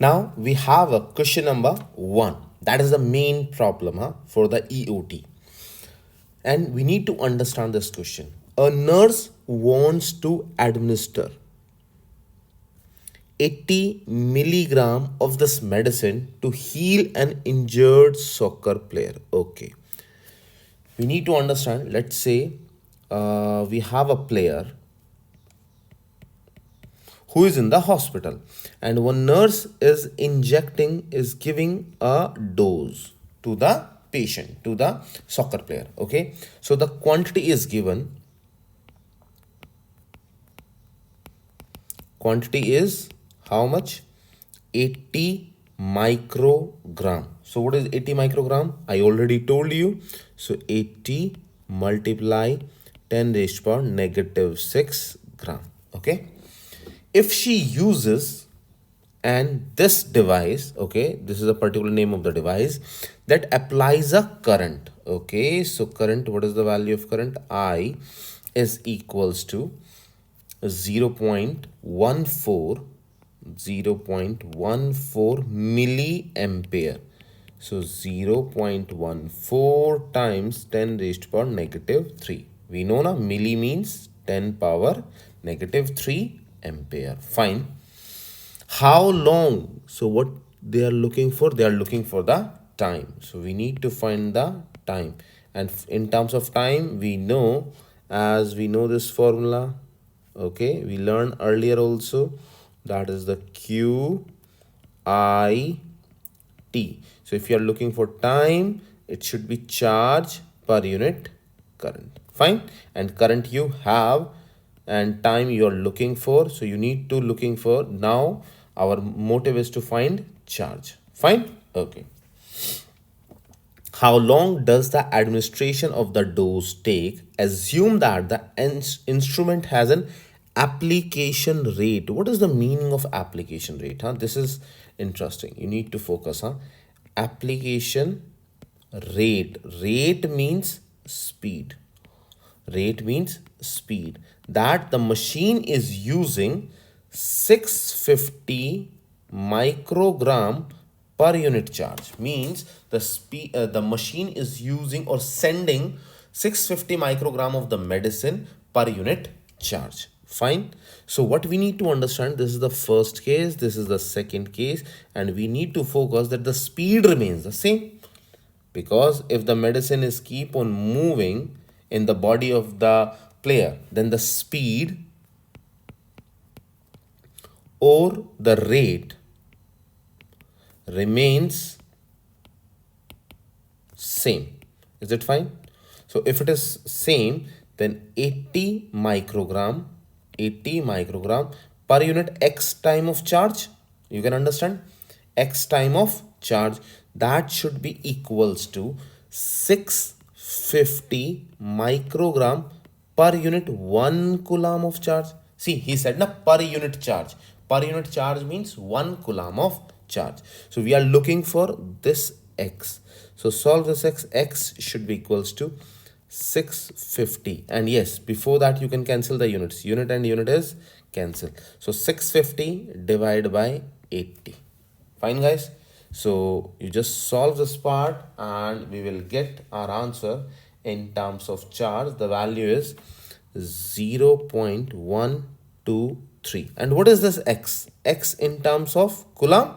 Now we have a question number 1. That is the main problem for the EOT. And we need to understand this question. A nurse wants to administer 80 milligram of this medicine to heal an injured soccer player. Okay. We need to understand, let's say we have a player who is in the hospital and one nurse is giving a dose to the patient, to the soccer player. Okay, so the quantity is given. Quantity is how much? 80 microgram. So what is 80 microgram? I already told you. So 80 multiply 10 raised to power negative 6 gram. Okay, if she uses, and this device, okay, this is a particular name of the device that applies a current. Okay, so current, what is the value of current? I is equals to 0.14 milliampere. So 0.14 times 10 raised to power negative 3. We know now milli means 10 power negative 3 ampere. Fine. How long? So what they are looking for? They are looking for the time. So we need to find the time. And in terms of time, we know, as we know this formula, okay, we learned earlier also, that is the Q I T. So if you are looking for time, it should be charge per unit current. Fine. And current you have and time you are looking for. So you need to looking for. Now our motive is to find charge. Fine. Okay. How long does the administration of the dose take? Assume that the instrument has an application rate. What is the meaning of application rate? This is interesting. You need to focus. Application rate. Rate means speed. Rate means speed. That the machine is using 650 microgram per unit charge, means the machine is using or sending 650 microgram of the medicine per unit charge. Fine. So what we need to understand, this is the first case, this is the second case, and we need to focus that the speed remains the same, because if the medicine is keep on moving in the body of the player, then the speed or the rate remains same. Is it fine? So if it is same, then 80 microgram per unit x time of charge, you can understand, x time of charge, that should be equals to 650 microgram per unit 1 coulomb of charge. See, he said na per unit charge. Per unit charge means 1 coulomb of charge. So we are looking for this x. So solve this x. X should be equals to 650. And yes, before that you can cancel the units. Unit and unit is cancel. So 650 divided by 80. Fine, guys. So you just solve this part and we will get our answer in terms of charge. The value is 0.123. And what is this x? X in terms of coulomb?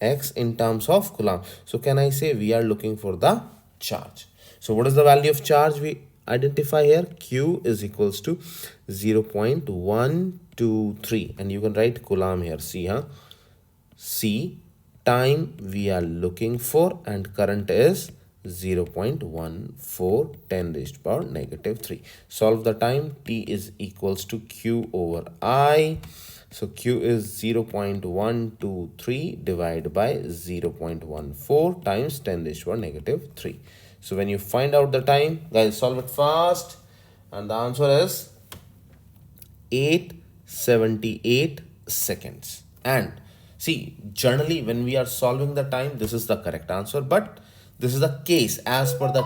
X in terms of coulomb. So can I say we are looking for the charge? So what is the value of charge we identify here? Q is equals to 0.123, and you can write coulomb here. See, C, time we are looking for, and current is 0.14 10 raised to power negative 3. Solve the time. T is equals to Q over I. So Q is 0.123 divided by 0.14 times 10 raised to power negative 3. So when you find out the time, guys, solve it fast. And the answer is 878 seconds. And see, generally when we are solving the time, this is the correct answer. But this is the case, as per the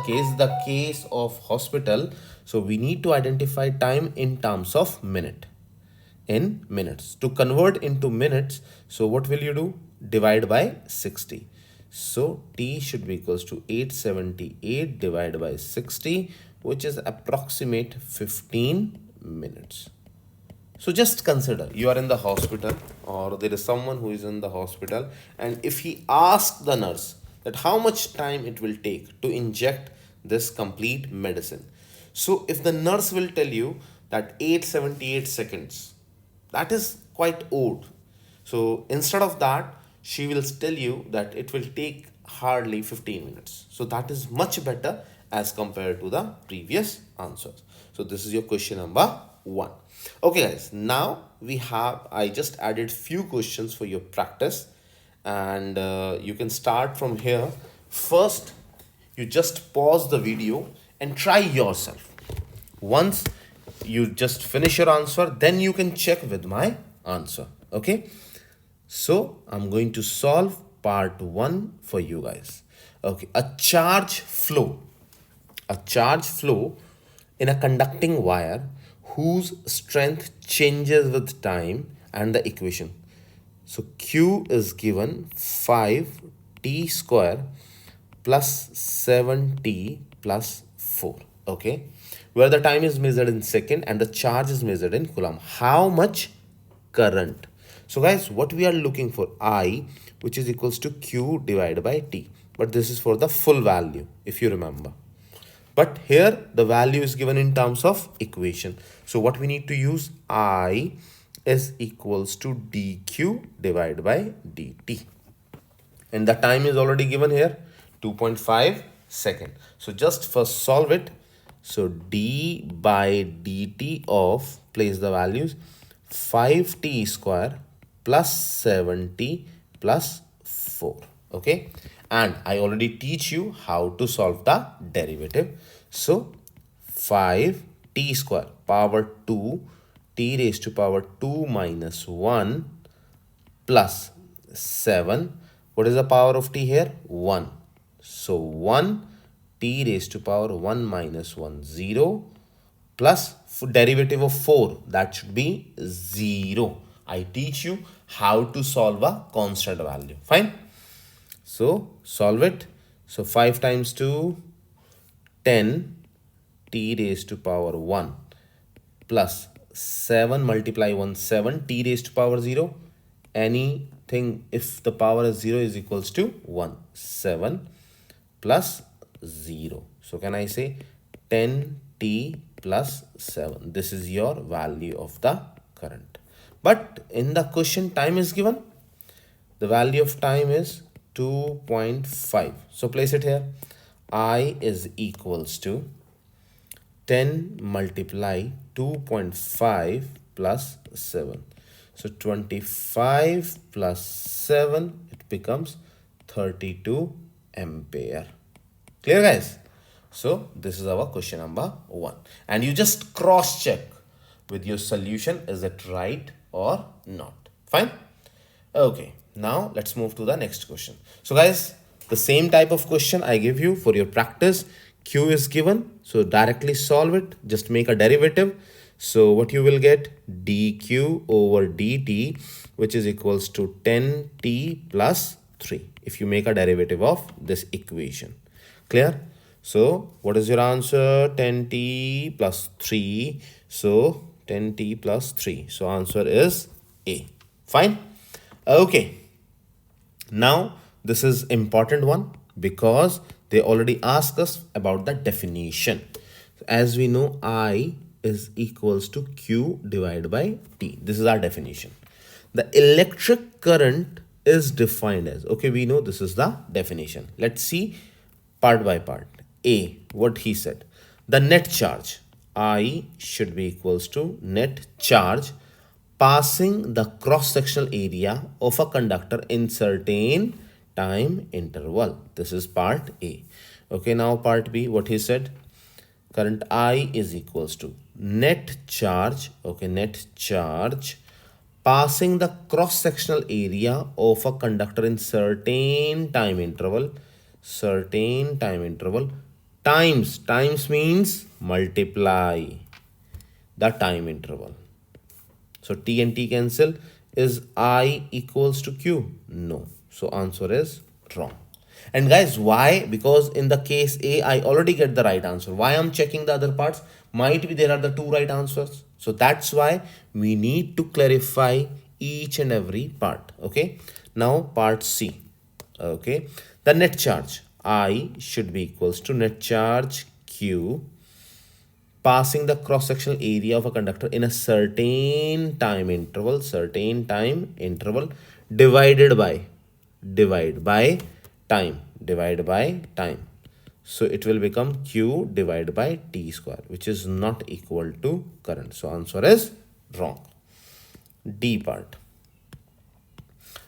case of hospital. So we need to identify time in terms of minute. in minutes. To convert into minutes, so what will you do? Divide by 60. So T should be equals to 878 divided by 60, which is approximate 15 minutes. So just consider you are in the hospital, or there is someone who is in the hospital, and if he asks the nurse that how much time it will take to inject this complete medicine. So if the nurse will tell you that 878 seconds, that is quite old. So instead of that, she will tell you that it will take hardly 15 minutes. So that is much better as compared to the previous answers. So this is your question number 1. Okay guys, now I just added few questions for your practice, and you can start from here. First, you just pause the video and try yourself. Once you just finish your answer, then you can check with my answer. Okay, so I'm going to solve part 1 for you guys. Okay, a charge flow in a conducting wire whose strength changes with time, and the equation. So Q is given 5t square plus 7t plus 4. Okay, where the time is measured in second and the charge is measured in coulomb. How much current? So guys, what we are looking for, I, which is equals to Q divided by T. But this is for the full value, if you remember. But here the value is given in terms of equation. So what we need to use, I is equals to dq divided by dt. And the time is already given here, 2.5 second. So just first solve it. So d by dt of, place the values, 5t square plus 7t plus 4. Okay, and I already teach you how to solve the derivative. So 5t square power 2 t raised to power 2 minus 1 plus 7. What is the power of t here? 1. So 1 t raised to power 1 minus 1, 0, plus derivative of 4, that should be 0. I teach you how to solve a constant value. Fine. So solve it. So 5 times 2, 10 t raised to power 1 plus 7 multiply 1, 7 t raised to power 0. Anything if the power is 0 is equals to 1. 7 plus 0. So can I say 10t plus 7? This is your value of the current. But in the question, time is given. The value of time is 2.5. So place it here. I is equals to 10 multiply 2.5 plus 7. So 25 plus 7, it becomes 32 ampere. Clear guys? So this is our question number 1. And you just cross check with your solution. Is it right or not? Fine. Okay. Now let's move to the next question. So guys, the same type of question I give you for your practice. Q is given. So directly solve it. Just make a derivative. So what you will get, dq over dt, which is equals to 10t plus 3. If you make a derivative of this equation. Clear? So what is your answer? 10t plus 3. So 10t plus 3. So answer is A. Fine. Okay. Now this is important one because they already asked us about the definition. As we know, I is equals to Q divided by T. This is our definition. The electric current is defined as, okay, we know this is the definition. Let's see part by part. A, what he said, the net charge, I should be equals to net charge passing the cross-sectional area of a conductor in certain time interval. This is part A. Okay, now part B, what he said, current I is equals to net charge, okay, net charge passing the cross-sectional area of a conductor in certain time interval, times means multiply the time interval. So T and T cancel. Is I equals to Q? No. So answer is wrong. And guys, why? Because in the case A, I already get the right answer. Why I'm checking the other parts? Might be there are the two right answers. So that's why we need to clarify each and every part. Okay. Now part C. Okay. The net charge I should be equals to net charge Q passing the cross-sectional area of a conductor in a certain time interval, divide by time. So it will become Q divided by T square, which is not equal to current. So answer is wrong. D part.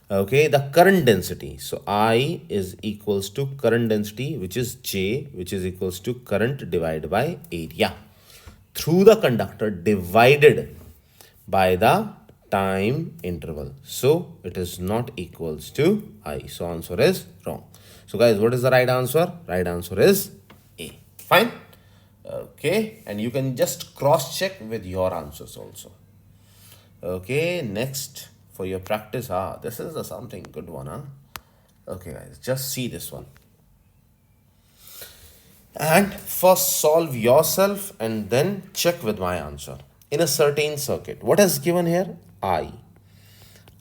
Okay, the current density. So I is equals to current density, which is J, which is equals to current divided by area through the conductor divided by the time interval. So it is not equals to I. So answer is wrong. So guys, what is the right answer? Right answer is A. Fine. Okay, and you can just cross check with your answers also. Okay, next for your practice. This is something good one. Okay guys, just see this one. And first solve yourself and then check with my answer. In a certain circuit, what is given here? I.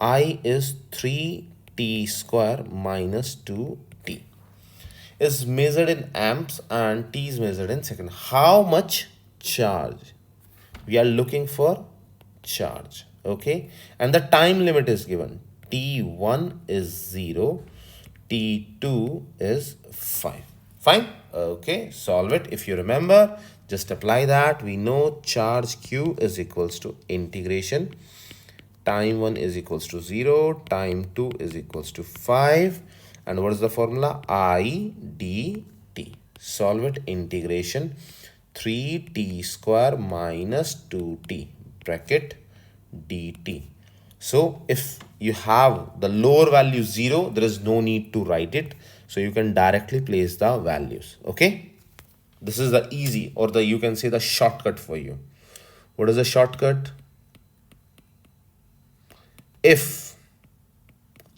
I is 3t square minus 2t. Is measured in amps and t is measured in second. How much charge? We are looking for charge. Okay. And the time limit is given. T1 is 0. T2 is 5. Fine. Okay. Solve it. If you remember, just apply that. We know charge Q is equals to integration. Time 1 is equals to 0. Time 2 is equals to 5. And what is the formula? I dt. Solve it. Integration 3t square minus 2t bracket dt. So if you have the lower value 0, there is no need to write it. So you can directly place the values. Okay. This is the easy, or the you can say the shortcut for you. What is the shortcut? If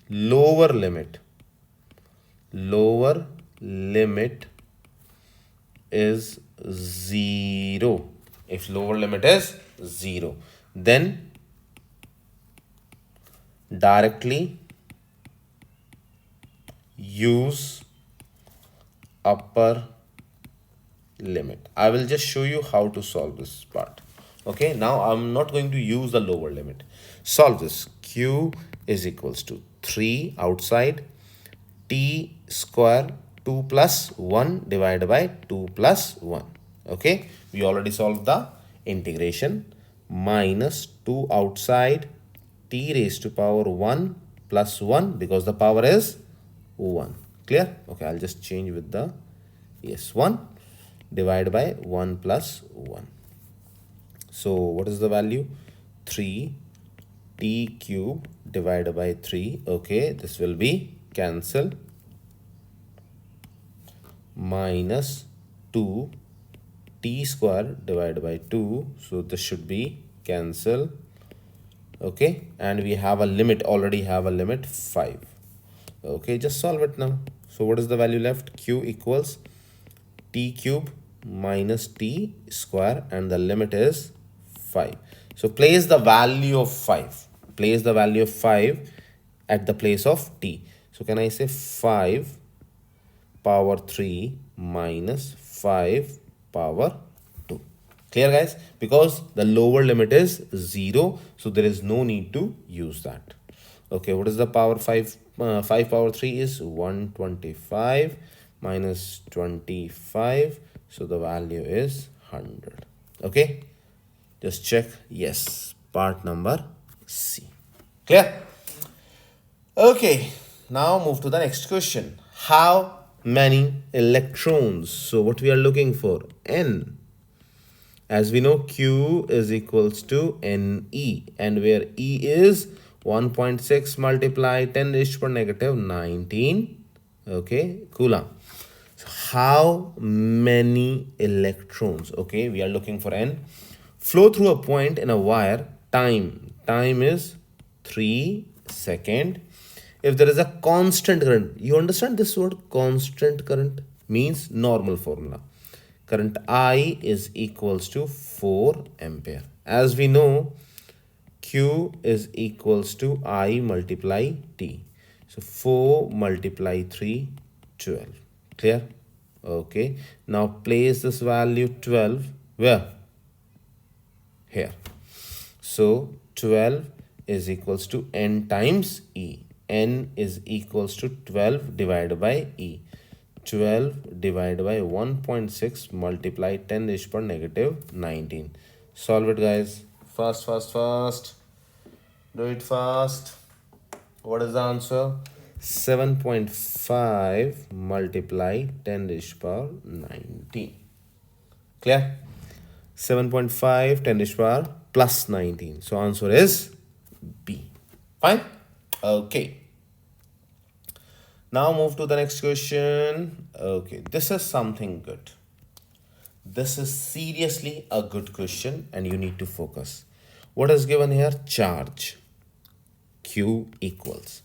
lower limit is 0, if lower limit is 0, then directly use upper limit. I will just show you how to solve this part. Okay, now I'm not going to use the lower limit. Solve this. Q is equals to 3 outside, t square 2 plus 1 divided by 2 plus 1. Okay, we already solved the integration. Minus 2 outside, t raised to power 1 plus 1 because the power is 1. Clear? Okay, I'll just change with the 1 divided by 1 plus 1. So what is the value? 3 t cube divided by 3. Okay, this will be cancel. Minus 2 t square divided by 2. So this should be cancel. Okay, and we have a limit, already have a limit 5. Okay, just solve it now. So what is the value left? Q equals t cube minus t square, and the limit is 5. So place the value of 5. Place the value of 5 at the place of t. So can I say 5 power 3 minus 5 power 2. Clear guys? Because the lower limit is 0. So there is no need to use that. Okay, what is the power 5? 5 power 3 is 125 minus 25. So the value is 100. Okay, just check. Yes, part number C. Clear? Okay, now move to the next question. How many electrons? So what we are looking for? N. As we know, Q is equals to Ne, and where E is 1.6 multiply 10 raised to the power negative 19. Okay, Coulomb. So how many electrons? Okay, we are looking for N. Flow through a point in a wire. Time time is 3 second. If there is a constant current, you understand this word constant current means normal formula. Current I is equals to 4 ampere. As we know, Q is equals to I multiply T. So 4 multiply 3, 12. Clear? Okay. Now place this value 12 where? Here. So 12 is equals to N times E. N is equals to 12 divided by E. 12 divided by 1.6 multiply 10 raised to power negative 19. Solve it, guys. Fast, fast, fast. Do it fast. What is the answer? 7.5 multiply 10 raised to power 19. Clear? 7.5 10 raised to power plus 19. So answer is B. Fine? Okay. Now move to the next question. Okay, this is something good. This is seriously a good question and you need to focus. What is given here? Charge. Q equals.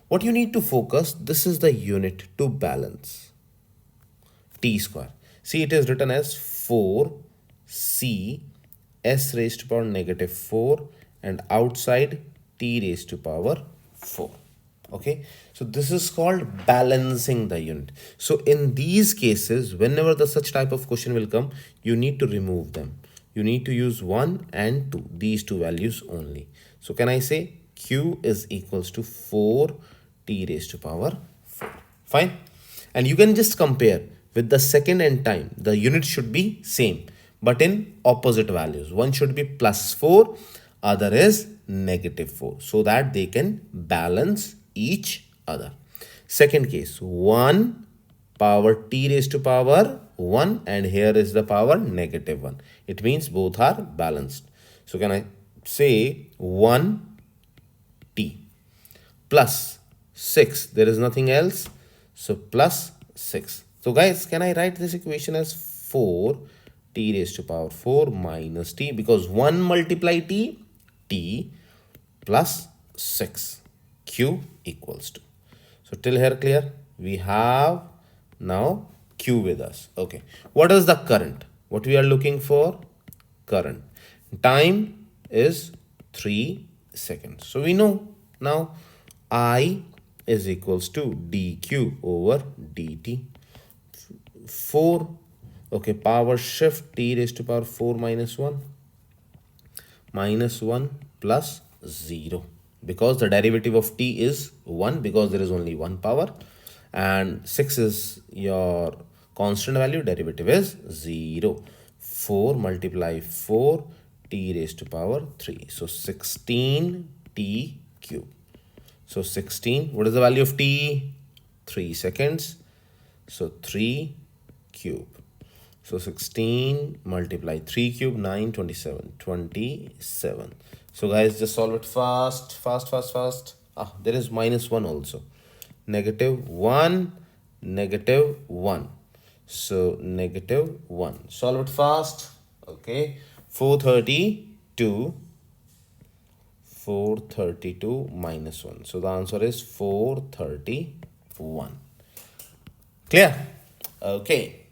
What you need to focus, this is the unit to balance. T square. See, it is written as 4C S raised to power negative 4 and outside T raised to power 4. Okay, so this is called balancing the unit. So in these cases, whenever the such type of question will come, you need to remove them. You need to use 1 and 2, these two values only. So can I say Q is equals to 4 T raised to power 4. Fine. And you can just compare with the second and time. The unit should be same, but in opposite values. One should be plus 4, other is negative 4, so that they can balance each other. Second case, 1 power T raised to power 1 and here is the power negative 1. It means both are balanced. So can I say 1 T plus 6, there is nothing else, so plus 6. So guys, can I write this equation as 4 T raised to power 4 minus T, because 1 multiply T, T plus 6, Q equals to. So till here clear? We have now Q with us. Okay. What is the current? What we are looking for? Current. Time is 3 seconds. So we know now I is equals to dq over dt. 4. Okay. Power shift T raised to power 4 minus 1. Minus 1 plus 0. Because the derivative of T is 1 because there is only one power. And 6 is your constant value, derivative is 0. 4 multiply 4 T raised to power 3. So 16 T cube. So 16, what is the value of T? 3 seconds. So 3 cube. So 16 multiply 3 cube, 9, 27, 27. So guys, just solve it fast, fast, fast, fast. There is minus 1 also. Negative 1, negative 1. So negative 1. Solve it fast. Okay. 432. 432 minus 1. So the answer is 431. Clear? Okay.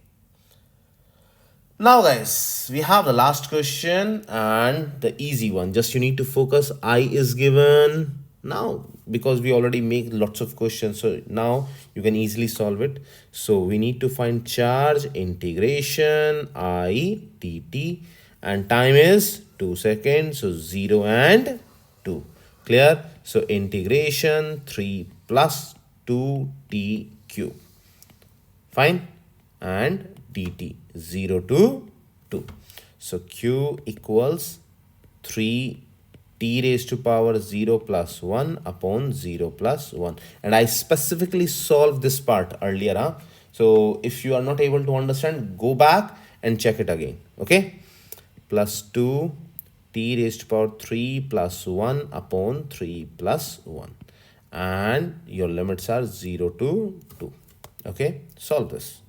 Now guys, we have the last question and the easy one. Just you need to focus. I is given now because we already make lots of questions. So now you can easily solve it. So we need to find charge, integration, I dt, and time is 2 seconds. So 0 and 2. Clear? So integration 3 plus 2t cube. Fine? And dt 0 to 2. So q equals 3 t raised to power 0 plus 1 upon 0 plus 1. And I specifically solved this part earlier. So if you are not able to understand, go back and check it again. Okay. Plus 2 t raised to power 3 plus 1 upon 3 plus 1. And your limits are 0 to 2. Okay. Solve this.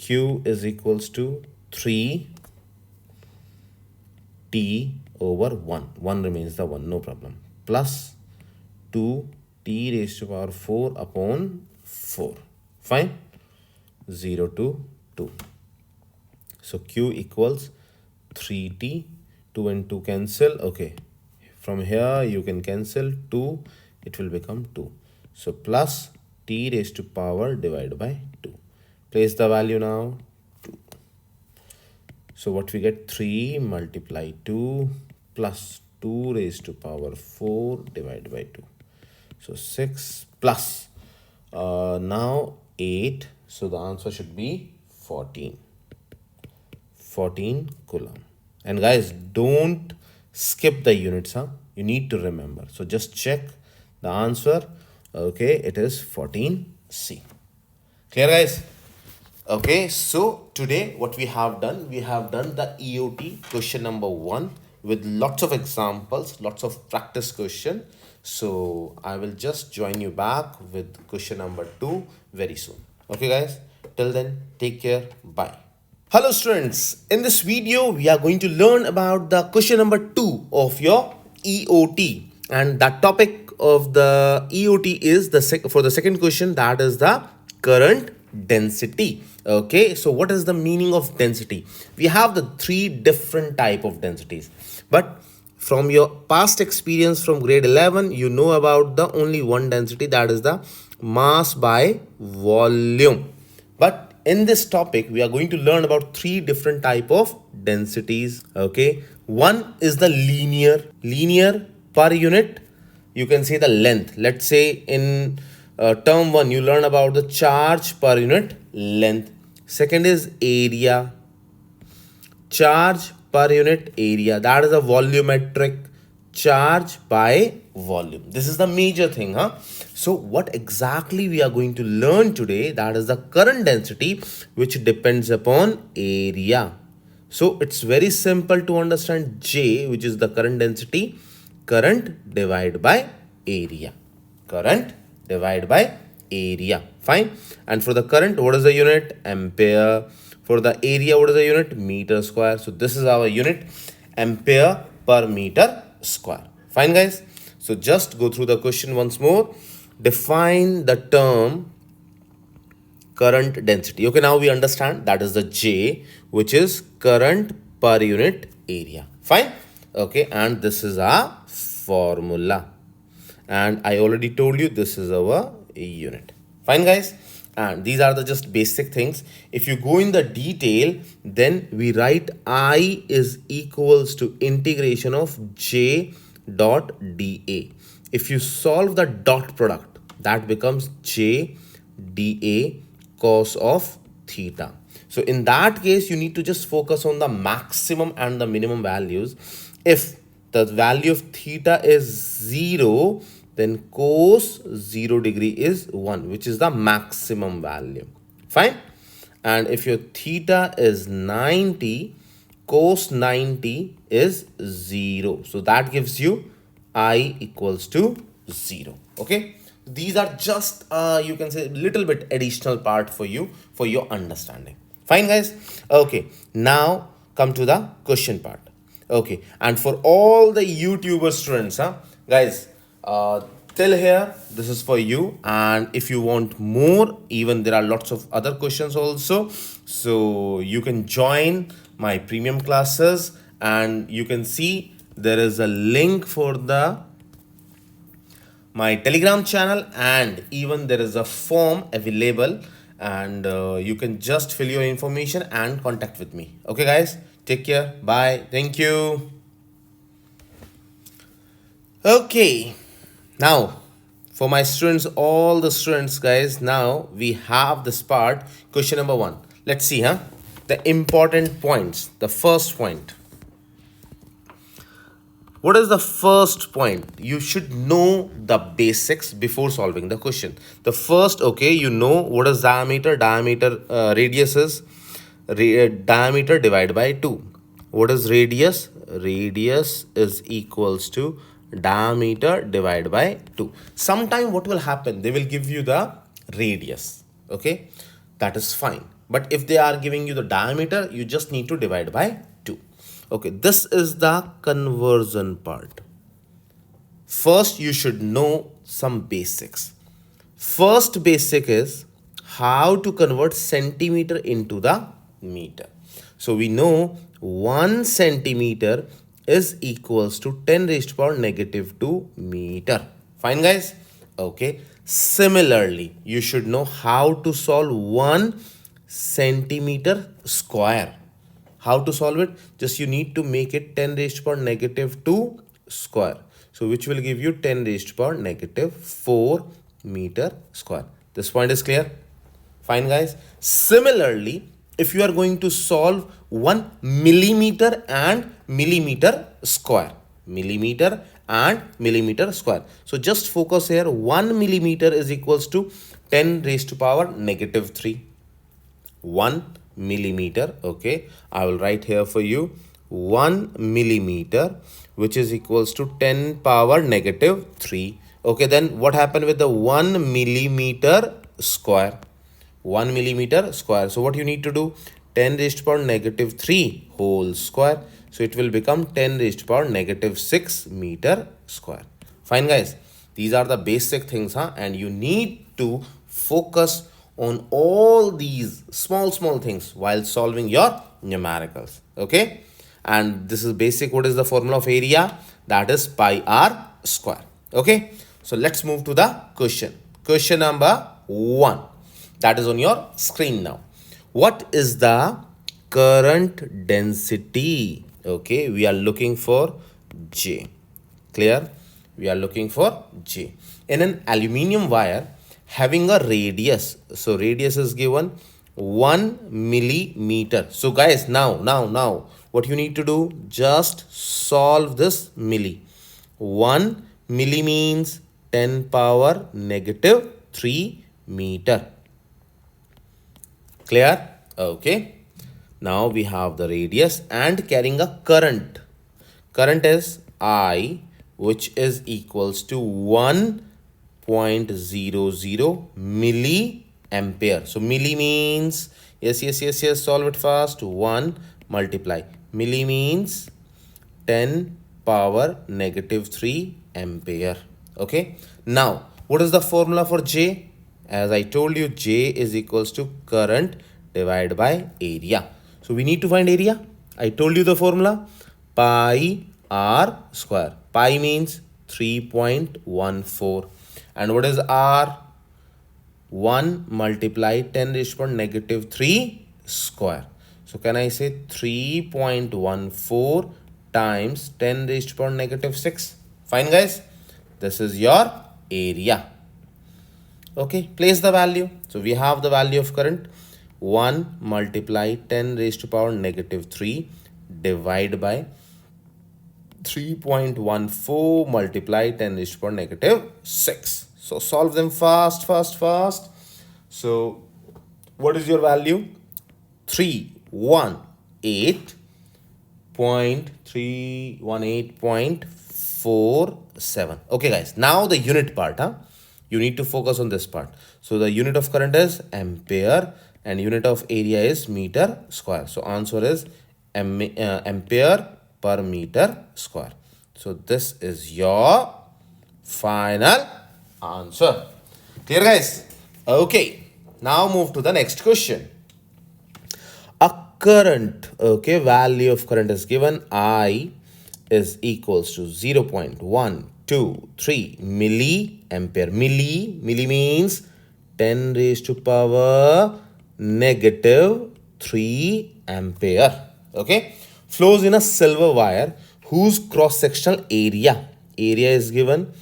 Q is equals to 3 t over 1. 1 remains the 1, no problem. Plus 2t raised to power 4 upon 4. Fine? 0 to 2. So q equals 3t. 2 and 2 cancel. Okay. From here you can cancel 2. It will become 2. So plus t raised to power divided by 2. Place the value now. 2. So what we get? 3 multiply 2 plus 2 raised to power 4 divided by 2. So 6 plus now 8. So the answer should be 14. 14 coulomb. And guys, don't skip the units, huh? You need to remember. So just check the answer. Okay, it is 14C. Clear, guys? Okay, so today what we have done the EOT question number 1 with lots of examples, lots of practice question. So I will just join you back with question number 2 very soon. Okay guys, till then, take care, bye. Hello students, in this video we are going to learn about the question number 2 of your EOT, and that topic of the EOT is for the second question, that is the current density. Okay, so what is the meaning of density? We have the 3 different type of densities, but from your past experience from grade 11, you know about the only one density, that is the mass by volume. But in this topic we are going to learn about 3 different type of densities. Okay, one is the linear per unit. You can say the length. Let's say in term 1 you learn about the charge per unit length. Second is area, charge per unit area, that is a volumetric, charge by volume. This is the major thing, huh? So what exactly we are going to learn today, that is the current density, which depends upon area. So it's very simple to understand. J, which is the current density, current divided by area, current divided by area. Fine. And for the current, what is the unit? Ampere. For the area, what is the unit? Meter square. So this is our unit, ampere per meter square. Fine guys. So just go through the question once more. Define the term current density. Okay, now we understand that is the J, which is current per unit area. Fine. Okay, and this is our formula. And I already told you this is our unit. Fine guys. And these are the just basic things. If you go in the detail, then we write I is equals to integration of J dot dA. If you solve the dot product, that becomes J dA cos of theta. So in that case, you need to just focus on the maximum and the minimum values. If the value of theta is 0, then cos 0 degree is 1, which is the maximum value. Fine. And if your theta is 90, cos 90 is 0. So that gives you I equals to 0. Okay. These are just, you can say, little bit additional part for you, for your understanding. Fine guys. Okay. Now come to the question part. Okay. And for all the YouTuber students, guys, till here, this is for you. And if you want more, even there are lots of other questions also. So you can join my premium classes, and you can see there is a link for my Telegram channel, and even there is a form available, and you can just fill your information and contact with me. Okay guys, take care, bye, thank you. Okay, now for my students, all the students guys, now we have this part, question number 1. Let's see, the important points. The first point, what is the first point? You should know the basics before solving the question. The first, okay, you know what is diameter. Radius is diameter divided by 2. What is radius? Radius is equals to diameter divided by 2. Sometime what will happen? They will give you the radius. Okay, that is fine. But if they are giving you the diameter, you just need to divide by 2. Okay, this is the conversion part. First, you should know some basics. First basic is how to convert centimeter into the meter. So we know 1 centimeter is equals to 10 raised to power negative 2 meter. Fine, guys? Okay. Similarly, you should know how to solve 1 centimeter square. How to solve it? Just you need to make it 10 raised to power negative 2 square. So which will give you 10 raised to power negative 4 meter square. This point is clear? Fine, guys. Similarly, if you are going to solve 1 millimeter and millimeter square. Millimeter and millimeter square. So just focus here. 1 millimeter is equals to 10 raised to power negative 3. 1 millimeter. Okay, I will write here for you 1 millimeter, which is equals to 10 power negative 3. Okay, then what happened with the 1 millimeter square? 1 millimeter square. So what you need to do? 10 raised to power negative 3 whole square. So it will become 10 raised to power negative 6 meter square. Fine, guys. These are the basic things, and you need to focus on all these small things while solving your numericals. Okay, and this is basic. What is the formula of area? That is pi r square. Okay, so let's move to the question. Question number 1, that is on your screen now. What is the current density? Okay, we are looking for J. Clear? We are looking for J. In an aluminium wire having a radius, so radius is given 1 millimeter. So guys, now what you need to do? Just solve this milli. 1 milli means 10 power negative 3 meter. Clear? Okay. Now we have the radius and carrying a current. Current is I, which is equals to 1.00 milliampere. So milli means, yes, solve it fast. 1 multiply. Milli means 10 power negative 3 ampere. Okay. Now, what is the formula for J? As I told you, J is equals to current divided by area. So we need to find area. I told you the formula. Pi r square. Pi means 3.14. And what is r? 1 multiply 10 raised to power negative 3 square. So can I say 3.14 times 10 raised to power negative 6? Fine, guys. This is your area. Okay, place the value. So we have the value of current. 1 multiply 10 raised to power negative 3 divide by 3.14 multiply 10 raised to power negative 6. So solve them fast. So what is your value? 318.47. Okay, guys. Now the unit part. You need to focus on this part. So the unit of current is ampere and unit of area is meter square. So answer is ampere per meter square. So this is your final answer. Clear, guys? Okay. Now move to the next question. A current, okay, value of current is given. I is equals to 0.123 milliampere. Milli means 10 raised to power negative 3 ampere. Okay. Flows in a silver wire whose cross-sectional area is given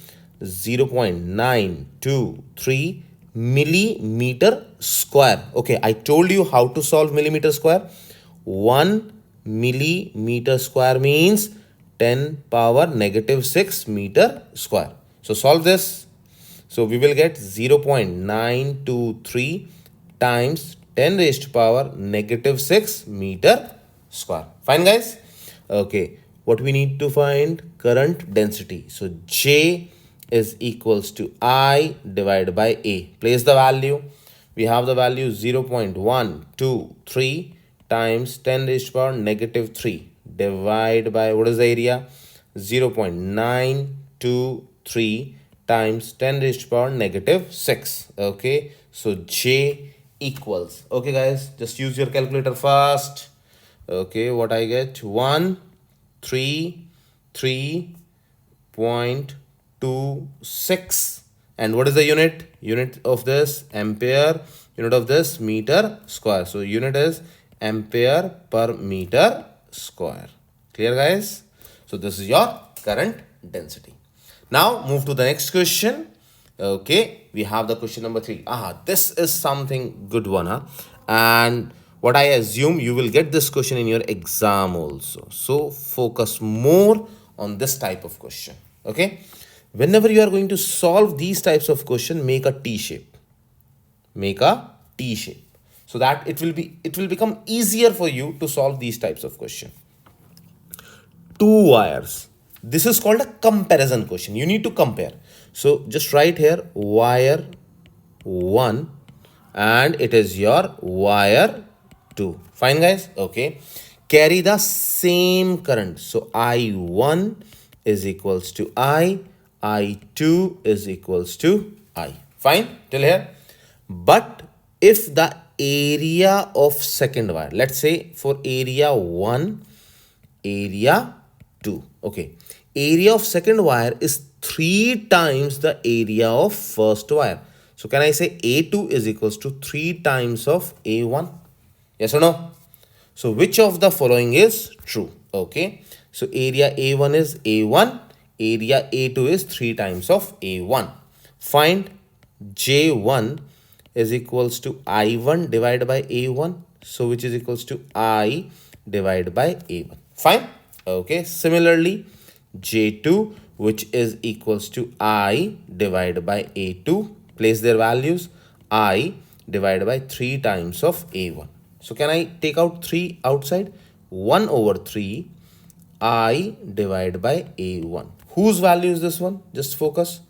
0.923 millimeter square. Okay, I told you how to solve millimeter square. 1 millimeter square means 10 power negative 6 meter square. So solve this. So we will get 0.923 times 10 raised to power negative 6 meter square. Fine, guys? Okay, what we need to find? Current density. So J is equals to I divided by A. Place the value. We have the value 0.123 times 10 raised to power negative 3 divide by, what is the area? 0.923 times 10 raised to power negative 6. Okay, so J equals, okay guys, just use your calculator fast. Okay, what I get? 133.26. And what is the unit? Unit of this ampere, unit of this meter square. So unit is ampere per meter square. Clear guys? So this is your current density. Now move to the next question. Okay, we have the question number 3. This is something good one, huh? And what I assume you will get this question in your exam also. So focus more on this type of question. Okay, whenever you are going to solve these types of question, make a T shape. Make a T shape so that it will become easier for you to solve these types of question. Two wires. This is called a comparison question. You need to compare. So just write here wire 1 and it is your wire 2. Fine guys? Okay. Carry the same current. So I1 is equals to I2 is equals to I. Fine till here. But if the area of second wire, let's say for area 1, area 2, okay, area of second wire is 3 times the area of first wire. So can I say A2 is equals to 3 times of A1? Yes or no? So which of the following is true? Okay, so area A1 is A1, area A2 is 3 times of A1. Find J1 is equals to I1 divided by A1. So which is equals to I divided by A1. Fine. Okay, similarly J2, which is equals to I divided by A2, place their values, I divided by 3 times of A1. So can I take out 3 outside? 1 over 3 I divided by A1. Whose value is this one? Just focus.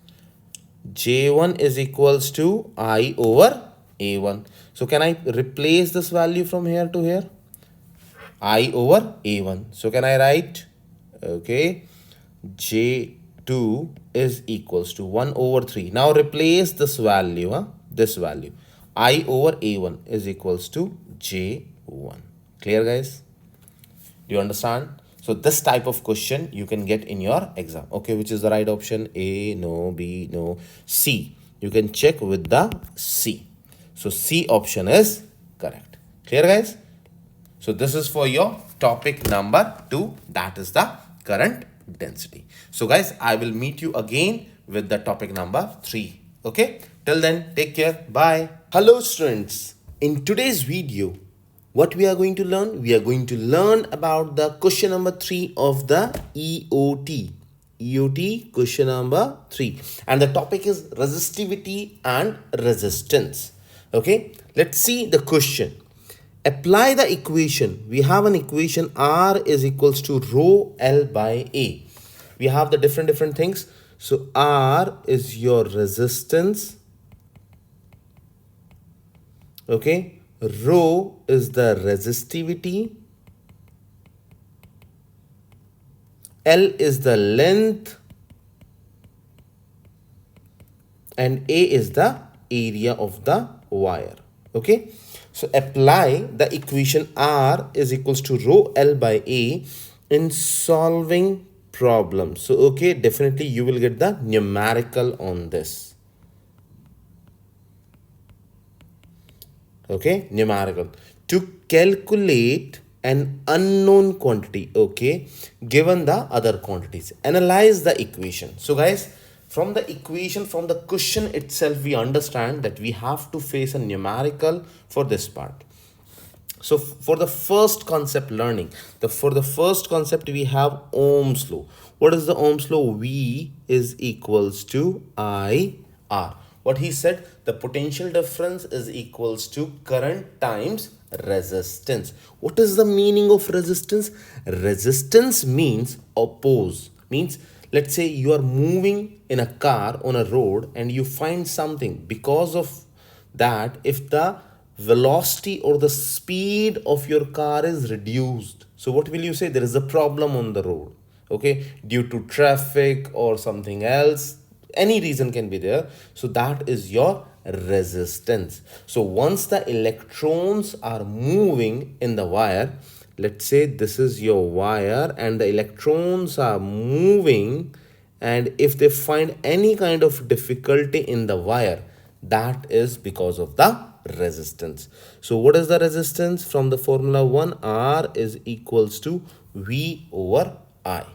J1 is equals to I over A1. So can I replace this value from here to here? I over A1. So can I write, okay, J2 is equals to 1 over 3. Now replace this value, this value. I over A1 is equals to J1. Clear guys? Do you understand? So this type of question you can get in your exam. Okay, which is the right option? A, no, B, no, C. You can check with the C. So C option is correct. Clear guys? So this is for your topic number 2, that is the current density. So guys, I will meet you again with the topic number 3. Okay, till then, take care. Bye. Hello students. In today's video, what we are going to learn? We are going to learn about the question number 3 of the EOT. EOT question number 3. And the topic is resistivity and resistance. Okay, let's see the question. Apply the equation. We have an equation R is equals to rho L by A. We have the different things. So R is your resistance. Okay. Rho is the resistivity. L is the length. And A is the area of the wire. Okay. So apply the equation R is equals to rho L by A in solving problems. So okay, definitely you will get the numerical on this. Okay, numerical. To calculate an unknown quantity, okay, given the other quantities. Analyze the equation. So guys, from the equation, from the question itself, we understand that we have to face a numerical for this part. So for the first concept learning, for the first concept, we have Ohm's law. What is the Ohm's law? V is equals to IR. What he said, the potential difference is equals to current times resistance. What is the meaning of resistance? Resistance means oppose. Means, let's say you are moving in a car on a road and you find something. Because of that, if the velocity or the speed of your car is reduced, So what will you say? There is a problem on the road, okay, due to traffic or something else. Any reason can be there. So that is your resistance. So once the electrons are moving in the wire, let's say this is your wire and the electrons are moving, and if they find any kind of difficulty in the wire, that is because of the resistance. So what is the resistance? From the formula 1, R is equals to V over I.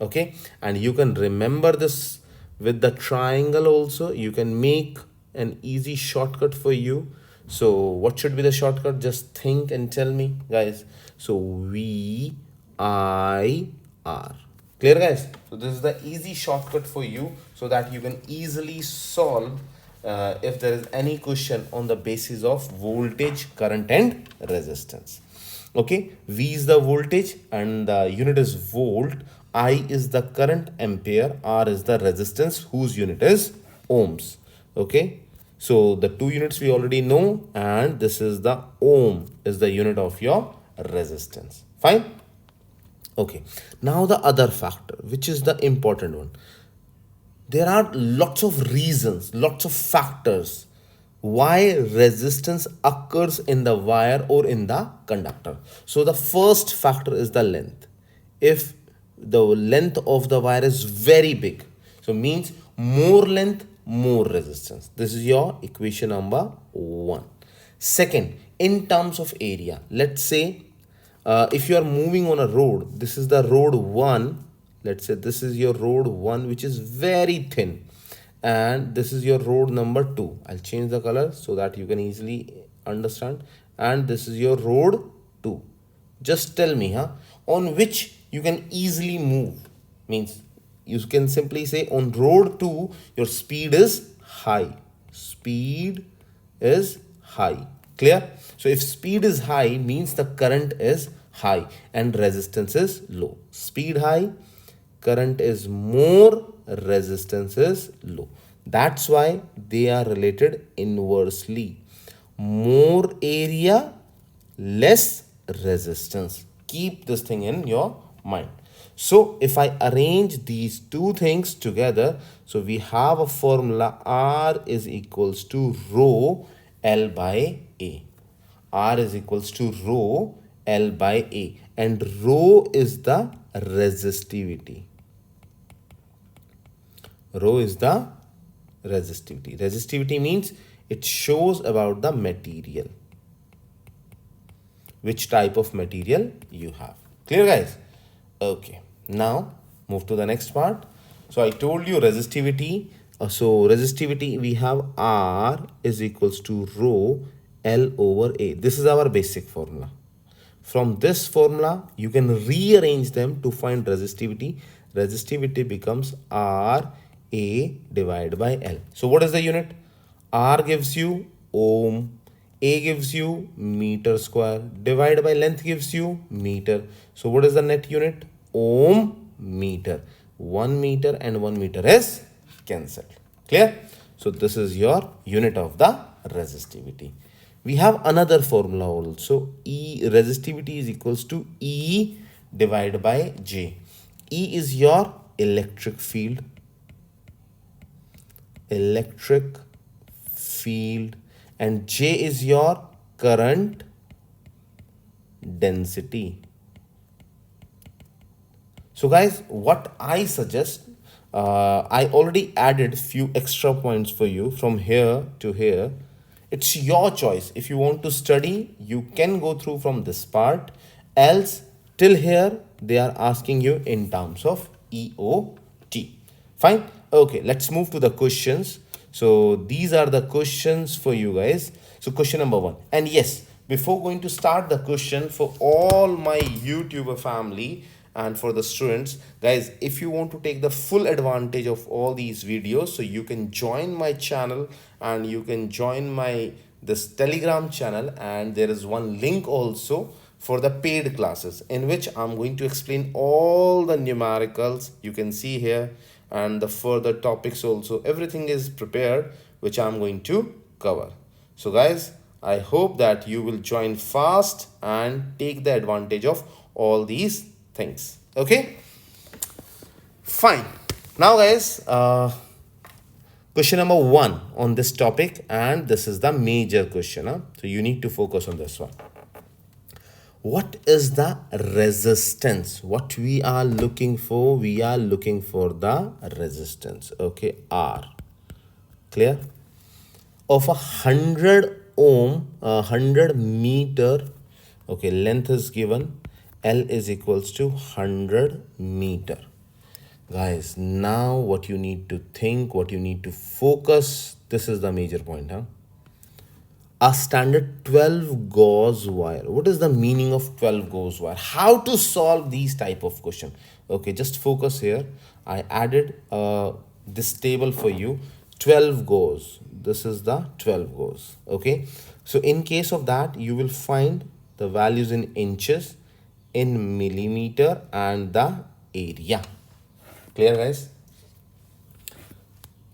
Okay, and you can remember this with the triangle also. You can make an easy shortcut for you. So what should be the shortcut? Just think and tell me, guys. So V I R. Clear, guys? So this is the easy shortcut for you so that you can easily solve if there is any question on the basis of voltage, current and resistance. Okay, V is the voltage and the unit is volt. I is the current, ampere. R is the resistance whose unit is ohms. Okay, so the two units we already know, and this is the ohm is the unit of your resistance. Fine. Okay, now the other factor, which is the important one. There are lots of reasons, lots of factors why resistance occurs in the wire or in the conductor. So the first factor is the length. If the length of the wire is very big, so means more length, more resistance. This is your equation number 1. Second, in terms of area, let's say if you are moving on a road, this is the road 1. Let's say this is your road 1, which is very thin, and this is your road number 2. I'll change the color so that you can easily understand. And this is your road 2. Just tell me, on which you can easily move. Means you can simply say on road 2 your speed is high. Speed is high. Clear? So if speed is high means the current is high and resistance is low. Speed high, current is more, resistance is low. That's why they are related inversely. More area, less resistance. Keep this thing in your mind. So if I arrange these two things together, so we have a formula R is equals to rho L by A. R is equals to rho L by A, and rho is the resistivity. Rho is the resistivity. Resistivity means it shows about the material, which type of material you have. Clear, guys? Okay, now move to the next part. So I told you resistivity. So resistivity, we have R is equals to rho L over A. This is our basic formula. From this formula, you can rearrange them to find resistivity. Resistivity becomes R A divided by L. So what is the unit? R gives you ohm, A gives you meter square, divided by length gives you meter. So what is the net unit? Ohm meter. 1 meter and 1 meter is cancelled. Clear? So this is your unit of the resistivity. We have another formula also. E resistivity is equals to E divided by J. E is your electric field. Electric field, and J is your current density. So guys, what I suggest, I already added few extra points for you from here to here. It's your choice. If you want to study, you can go through from this part. Else, till here, they are asking you in terms of EOT. Fine. Okay, let's move to the questions. So these are the questions for you guys. So question number 1. And yes, before going to start the question, for all my YouTuber family and for the students, guys, if you want to take the full advantage of all these videos, so you can join my channel and you can join my this Telegram channel, and there is one link also for the paid classes in which I'm going to explain all the numericals you can see here, and the further topics also. Everything is prepared which I'm going to cover. So guys, I hope that you will join fast and take the advantage of all these things. Okay, fine. Now guys, question number 1 on this topic, and this is the major question, huh? So you need to focus on this one. What is the resistance? What we are looking for? We are looking for the resistance. Okay, R. Clear? Of 100 ohm, 100 meter. Okay, length is given. L is equals to 100 meter. Guys, now what you need to think, what you need to focus, this is the major point, huh? A standard 12 gauge wire. What is the meaning of 12 gauge wire? How to solve these type of question? Okay, just focus here. I added this table for you. 12 gauge. This is the 12 gauge. Okay, so in case of that, you will find the values in inches, in millimeter, and the area. Clear, guys?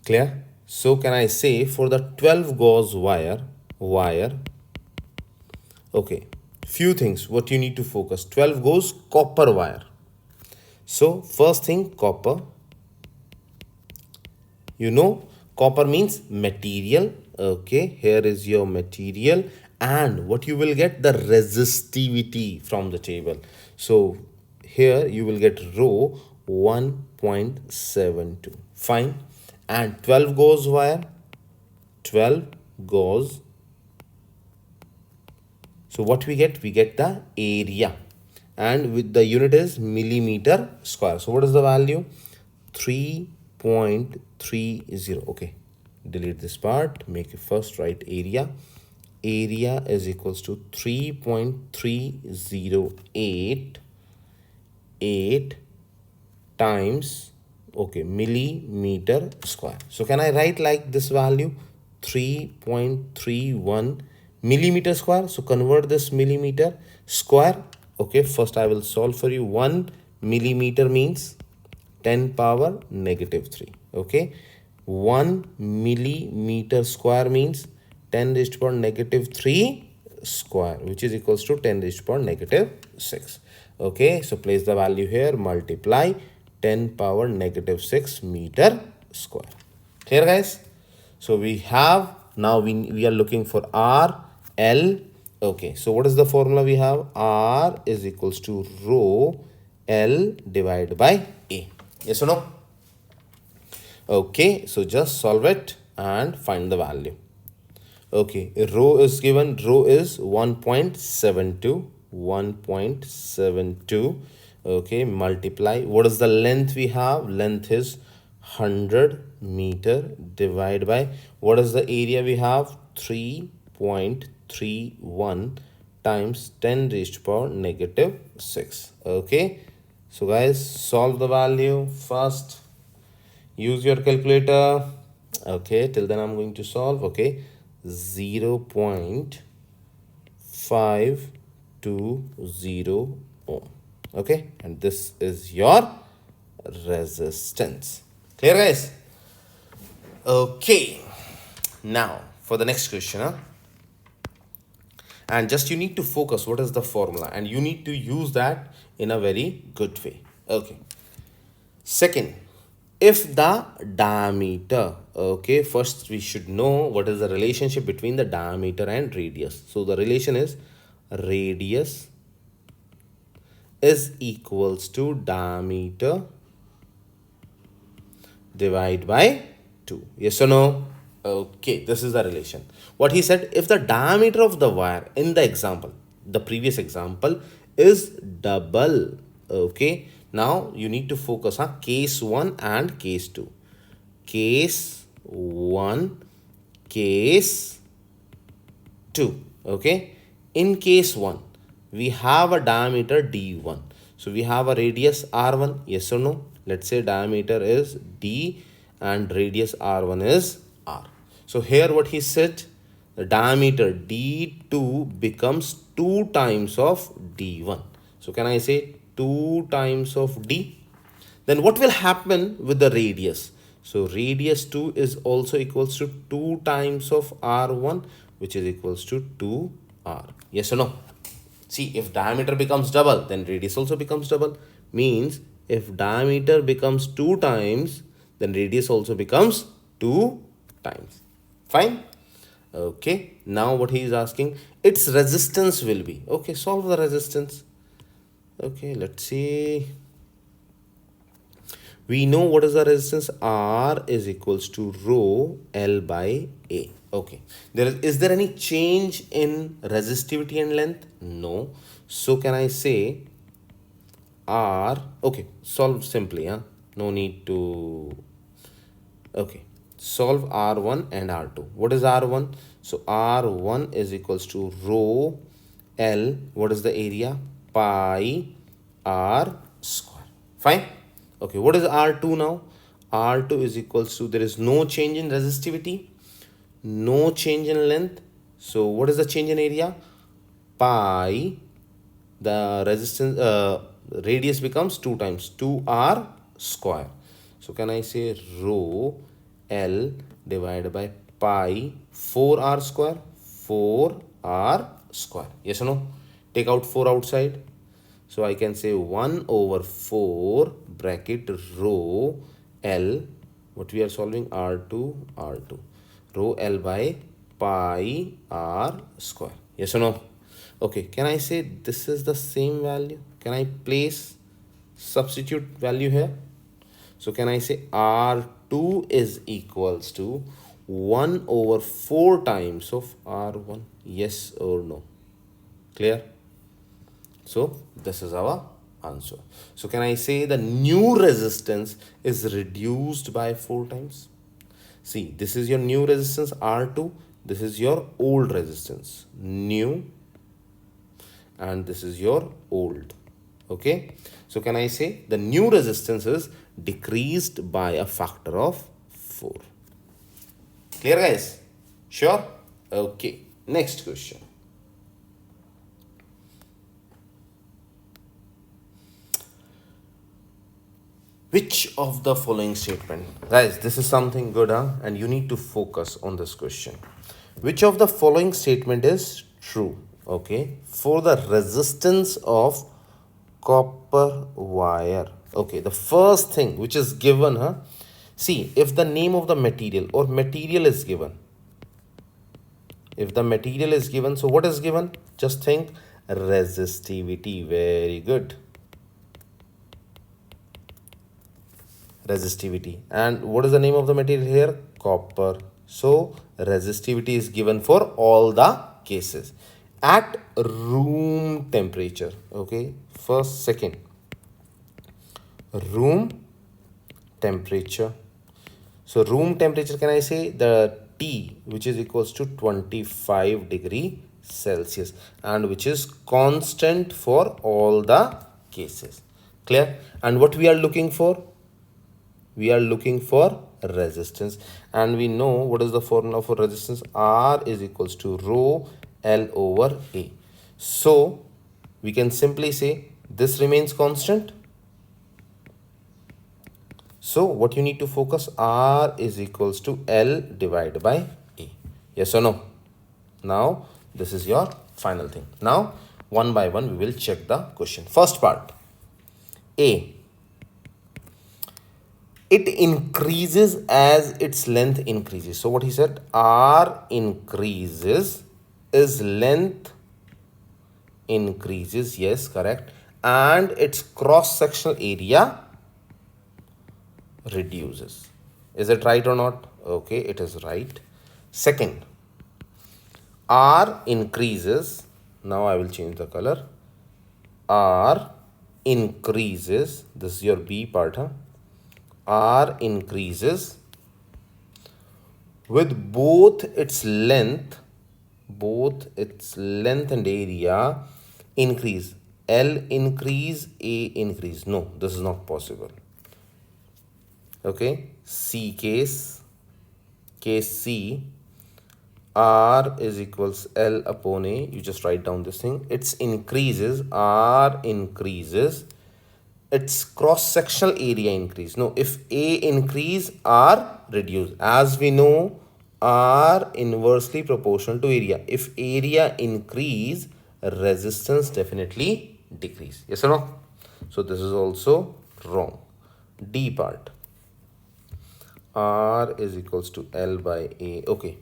Clear? So can I say for the 12 gauge wire, okay, few things what you need to focus. 12 gauge copper wire. So first thing, copper. You know, copper means material. Okay, here is your material, and what you will get, the resistivity from the table. So here you will get rho 1.72. Fine. And 12 gauge wire, 12 gauge. So what we get? We get the area, and with the unit is millimeter square. So what is the value? 3.30. Okay, delete this part, make it first write area. Area is equals to 3.308 times, okay, millimeter square. So can I write like this value? 3.31 millimeter square. So convert this millimeter square. Okay, first I will solve for you. 1 millimeter means 10 power negative 3. Okay, 1 millimeter square means 10 raised to power negative 3 square, which is equals to 10 raised to power negative 6. Okay, so place the value here, multiply 10 power negative 6 meter square. Clear, guys? So we have, now we are looking for R, L. Okay, so what is the formula we have? R is equals to rho L divided by A. Yes or no? Okay, so just solve it and find the value. Okay, rho is given, rho is 1.72, 1.72. Okay, multiply. What is the length we have? Length is 100 meter, divide by, what is the area we have? 3.31 times 10 raised to power negative 6. Okay, so guys, solve the value first. Use your calculator. Okay, till then I'm going to solve. Okay, 0.520 ohm. Okay, and this is your resistance. Clear, guys? Okay, now for the next question, huh? And just you need to focus what is the formula, and you need to use that in a very good way. Okay, second, if the diameter, okay, first we should know what is the relationship between the diameter and radius. So the relation is radius is equals to diameter divide by 2. Yes or no? Okay, this is the relation. What he said, if the diameter of the wire in the example, the previous example, is double. Okay, now you need to focus on case 1 and case 2. Case 1, case 2. Okay, in case 1 we have a diameter D1, so we have a radius R1. Yes or no? Let's say diameter is D and radius R1 is R. So here what he said, the diameter D2 becomes 2 times of D1. So can I say 2 times of D? Then what will happen with the radius? So radius 2 is also equals to 2 times of R1, which is equals to 2R. Yes or no? See, if diameter becomes double, then radius also becomes double. Means if diameter becomes 2 times, then radius also becomes 2 times. Fine. Okay, now what he is asking, its resistance will be. Okay, solve the resistance. Okay, let's see. We know what is the resistance. R is equals to rho L by A. Okay, is there any change in resistivity and length? No. So can I say R? Okay, solve simply, huh? No need to. Okay, solve R1 and R2. What is R1? So R1 is equals to rho L. What is the area? Pi R square. Fine. Okay, what is R2 now? R2 is equals to, there is no change in resistivity, no change in length. So what is the change in area? Pi, the resistance, radius becomes 2 times 2R square. So can I say rho L divided by pi 4R square? 4R square. Yes or no? Take out 4 outside. So I can say 1 over 4 bracket rho L. What we are solving? R2, R2. Rho L by pi R square. Yes or no? Okay, can I say this is the same value? Can I place substitute value here? So can I say R2 is equals to 1 over 4 times of R1? Yes or no? Clear? So this is our answer. So can I say the new resistance is reduced by 4 times? See, this is your new resistance R2. This is your old resistance, new, and this is your old. Okay, so can I say the new resistance is decreased by a factor of 4? Clear, guys? Sure? Okay, next question. Which of the following statement, guys, this is something good, huh? And you need to focus on this question. Which of the following statement is true? Okay, for the resistance of copper wire. Okay, the first thing which is given, huh? See, if the name of the material or material is given, if the material is given, so what is given? Just think resistivity. Very good. Resistivity. And what is the name of the material here? Copper. So resistivity is given for all the cases at room temperature. Okay, first, second, room temperature. So room temperature, can I say the T, which is equals to 25 degree Celsius, and which is constant for all the cases. Clear? And what we are looking for? We are looking for resistance, and we know what is the formula for resistance. R is equals to rho L over A. So we can simply say this remains constant. So what you need to focus, R is equals to L divided by A. Yes or no? Now this is your final thing. Now one by one we will check the question. First part, A. It increases as its length increases. So what he said, R increases, is length increases. Yes, correct. And its cross-sectional area reduces. Is it right or not? Okay, it is right. Second, R increases. Now I will change the color. R increases. This is your B part, huh? R increases with both its length and area increase. L increase, A increase. No, this is not possible. Okay, C case C, R is equals L upon A. You just write down this thing. It's increases, R increases, its cross-sectional area increase. No, if A increase, R reduce. As we know, R inversely proportional to area. If area increase, resistance definitely decrease. Yes or no? So this is also wrong. D part. R is equals to L by A. Okay.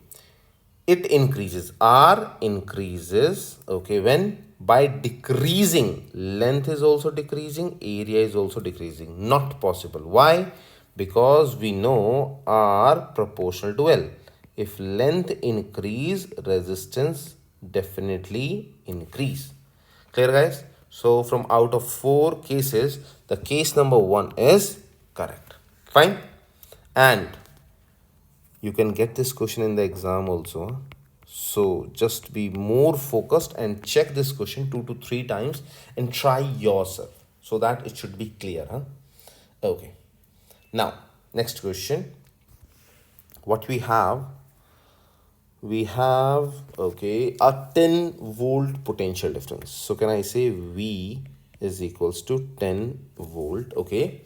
It increases. R increases. Okay. When? By decreasing. Length is also decreasing. Area is also decreasing. Not possible. Why? Because we know R proportional to L. If length increase, resistance definitely increase. Clear, guys? So from out of 4 cases, the case number 1 is correct. Fine. And you can get this question in the exam also. So just be more focused and check this question 2 to 3 times and try yourself so that it should be clear. Okay. Now, next question. What we have, okay, a 10 volt potential difference. So can I say V is equals to 10 volt, okay,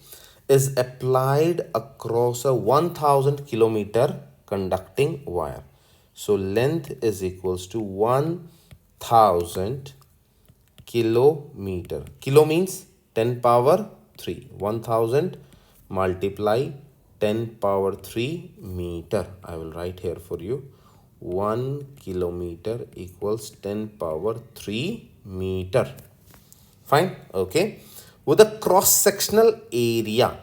is applied across a 1000 kilometer conducting wire. So length is equals to 1000 kilometer. Kilo means 10 power 3. 1000 multiply 10 power 3 meter. I will write here for you. 1 kilometer equals 10 power 3 meter. Fine. Okay. With a cross-sectional area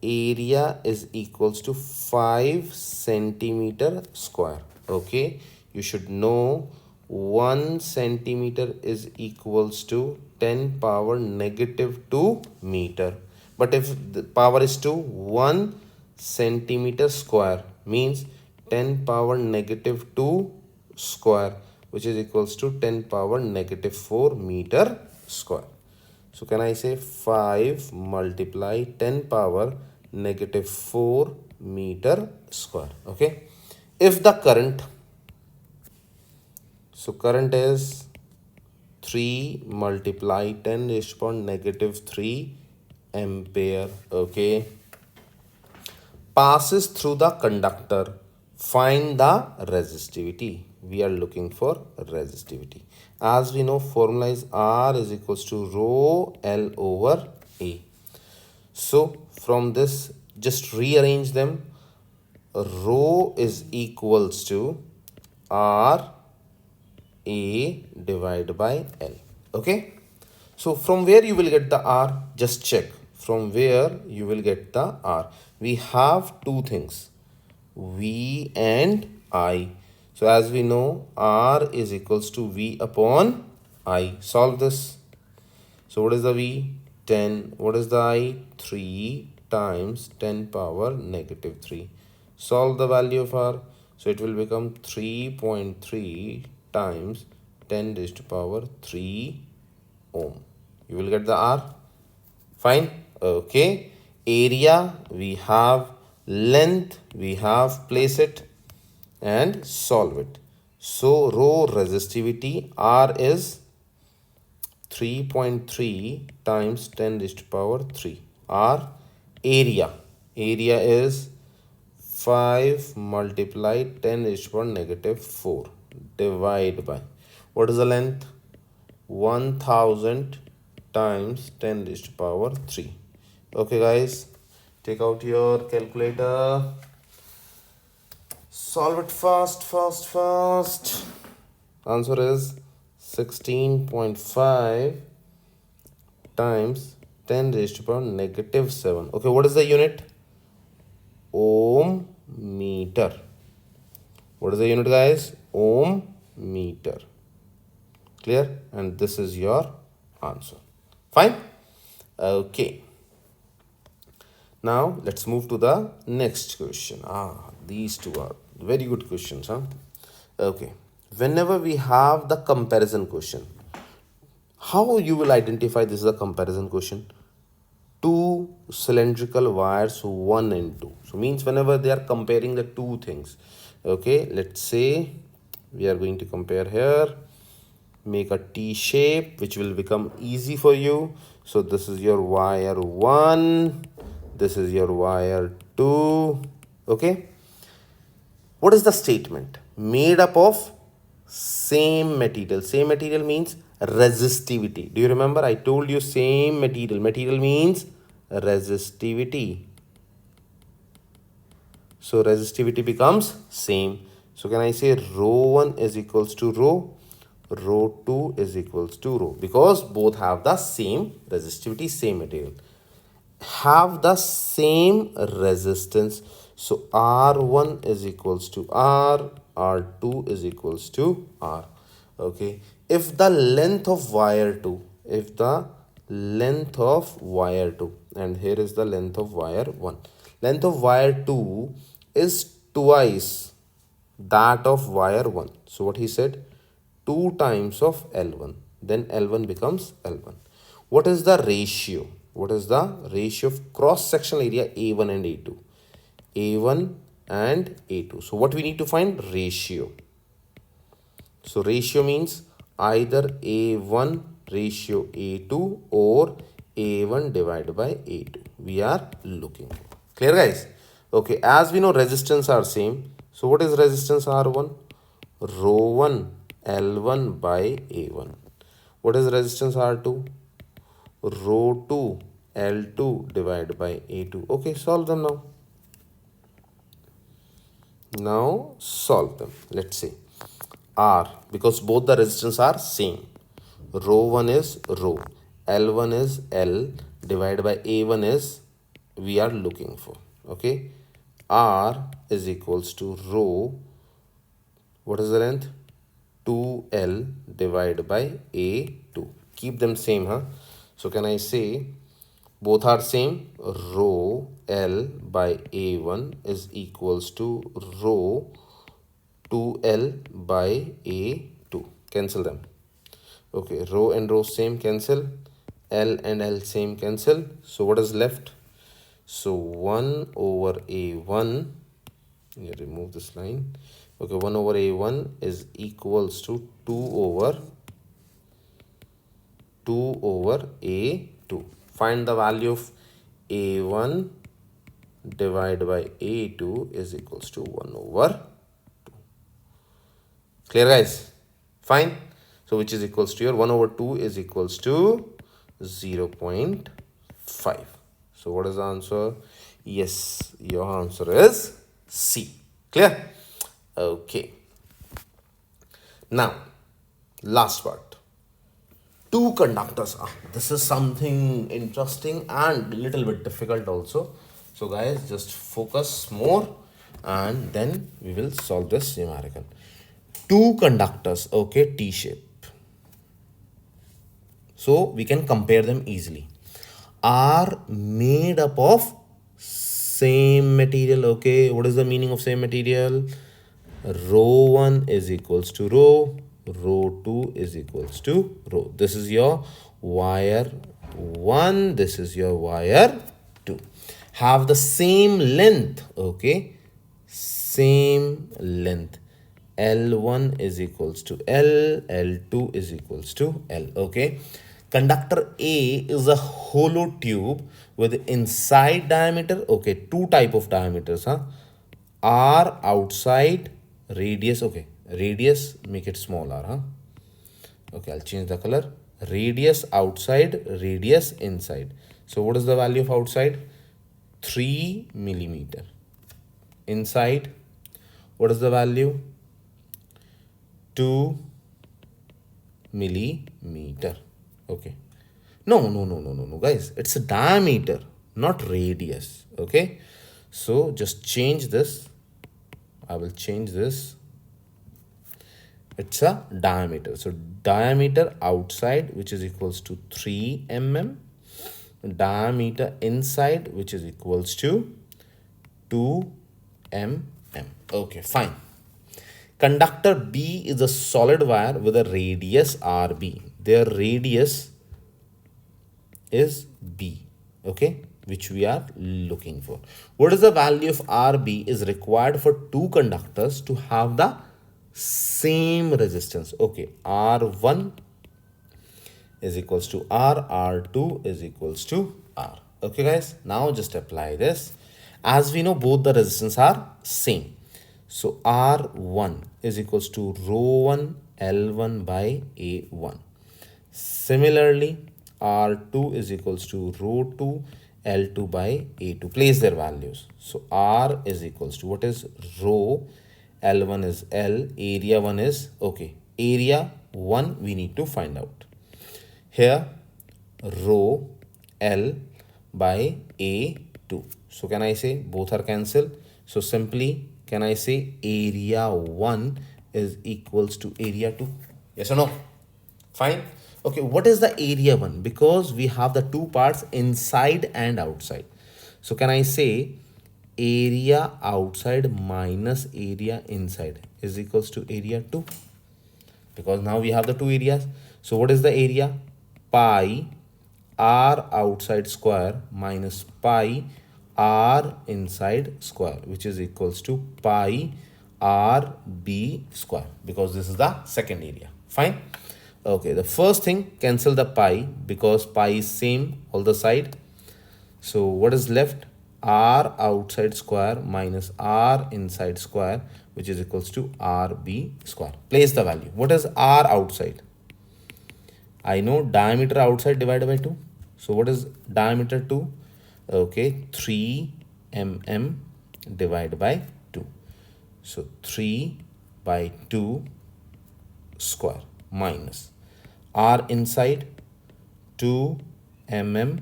is equals to 5 centimeter square. Okay, you should know 1 centimeter is equals to 10 power negative 2 meter. But if the power is to 1 centimeter square means 10 power negative 2 square, which is equals to 10 power negative 4 meter square. So can I say 5 multiply 10 power negative 4 meter square. Okay. If the current, so current is 3 multiply 10 raised to power negative 3 ampere. Okay. Passes through the conductor. Find the resistivity. We are looking for resistivity. As we know, formula is R is equals to rho L over A. So from this, just rearrange them. Rho is equals to R A divided by L. Okay. So from where you will get the R? Just check. From where you will get the R? We have two things, V and I. So as we know, R is equals to V upon I. Solve this. So what is the V? 10. What is the I? 3 times 10 power negative 3. Solve the value of R. So it will become 3.3 times 10 raised to power 3 ohm. You will get the R. Fine. Okay. Area we have, length we have, place it and solve it. So rho resistivity R is 3.3 times 10 raised to power 3. R area is 5 multiply 10 raised to power negative 4 divide by, what is the length? 1000 times 10 raised to power 3. Okay guys, take out your calculator, solve it fast. Answer is 16.5 times 10 raised to power negative 7. Okay, what is the unit? Ohm meter. What is the unit, guys? Ohm meter. Clear? And this is your answer. Fine. Okay. Now let's move to the next question. These two are very good questions. Okay. Whenever we have the comparison question, how you will identify this is a comparison question? Two cylindrical wires, 1 and 2. So means whenever they are comparing the two things. Okay, let's say we are going to compare here. Make a T shape which will become easy for you. So this is your wire 1. This is your wire 2. Okay. What is the statement? Made up of Same material. Same material means resistivity. Do you remember? I told you same material. Material means resistivity. So resistivity becomes same. So can I say rho 1 is equals to rho 2 is equals to rho, because both have the same resistivity, same material, have the same resistance. So R1 is equals to R, R2 is equals to R. Okay. If the length of wire 2, if the length of wire 2, and here is the length of wire 1, length of wire 2 is twice that of wire 1. So what he said, 2 times of L1, then L1 becomes L1. What is the ratio? What is the ratio of cross sectional area A1 and A2? A1 and A2. So what we need to find? Ratio. So ratio means either A1 ratio A2 or A1 divided by A2. We are looking for. Clear, guys? Okay, as we know resistance are same. So what is resistance R1? Rho 1 L1 by A1. What is resistance R2? Rho 2 L2 divided by A2. Okay, solve them now. Now solve them. Let's see. R, because both the resistance are same. Rho 1 is rho. L1 is L divided by A1 is we are looking for. Okay. R is equals to rho. What is the length? 2L divided by A2. Keep them same, huh? So can I say both are same? Rho L by A1 is equals to rho 2L by A2. Cancel them. Okay, rho and rho same, cancel. L and L same, cancel. So what is left? So 1 over A1, remove this line. Okay, 1 over A1 is equals to 2 over A2. Find the value of A1 divided by A2 is equals to 1 over 2. Clear, guys? Fine. So which is equals to your 1 over 2 is equals to 0.5. So what is the answer? Yes, your answer is C. Clear? Okay. Now, last part. Two conductors. This is something interesting and a little bit difficult also. So guys, just focus more and then we will solve this numerical. Two conductors, okay, T-shape. So we can compare them easily. Are made up of same material, okay. What is the meaning of same material? Rho 1 is equals to rho 2 is equals to rho. This is your wire 1, this is your wire 2. Have the same length, okay, same length. L1 is equals to L, L2 is equals to L, okay. Conductor A is a hollow tube with inside diameter, okay, two type of diameters, huh? R outside, radius, okay, radius, make it smaller, huh? Okay, I'll change the color. Radius outside, radius inside. So what is the value of outside? 3 millimeter. Inside, what is the value? 2 millimeter. Okay. No, guys. It's a diameter, not radius. Okay. So just change this. I will change this. It's a diameter. So diameter outside, which is equals to 3 mm. Diameter inside, which is equals to 2 mm. Okay, fine. Conductor B is a solid wire with a radius RB. Their radius is B, okay, which we are looking for. What is the value of RB is required for two conductors to have the same resistance? Okay, R1 is equals to R, R2 is equals to R. Okay, guys, now just apply this. As we know, both the resistance are same. So R1 is equals to rho 1 L1 by A1. Similarly, R2 is equals to rho 2 L2 by A2. Place their values. So R is equals to, what is rho? L1 is L, area 1 is, okay, area 1 we need to find out. Here, rho L by A2. So can I say both are cancelled? So simply, can I say area 1 is equals to area 2? Yes or no? Fine. Okay, what is the area 1? Because we have the two parts inside and outside. So can I say area outside minus area inside is equals to area 2? Because now we have the two areas. So what is the area? Pi r outside square minus pi r inside square, which is equals to pi r b square, because this is the second area. Fine. Okay, the first thing, cancel the pi because pi is same all the side. So what is left? R outside square minus R inside square, which is equals to RB square. Place the value. What is R outside? I know diameter outside divided by 2. So what is diameter 2? Okay, 3 mm divided by 2. So 3 by 2 square minus R inside 2 mm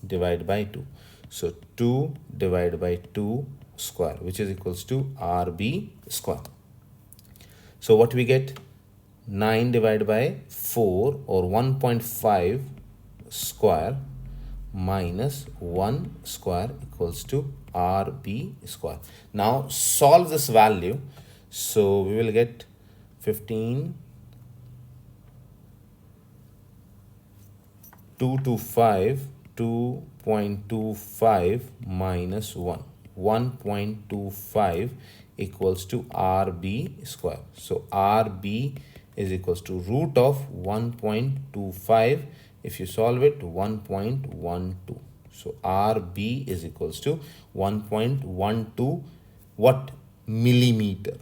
divided by 2. So 2 divided by 2 square, which is equals to RB square. So what we get? 9 divided by 4 or 1.5 square minus 1 square equals to RB square. Now solve this value. So we will get 15 225 2.25 minus 1 1.25 equals to RB square. So RB is equals to root of 1.25. If you solve it, 1.12. So RB is equals to 1.12 what? Millimeter.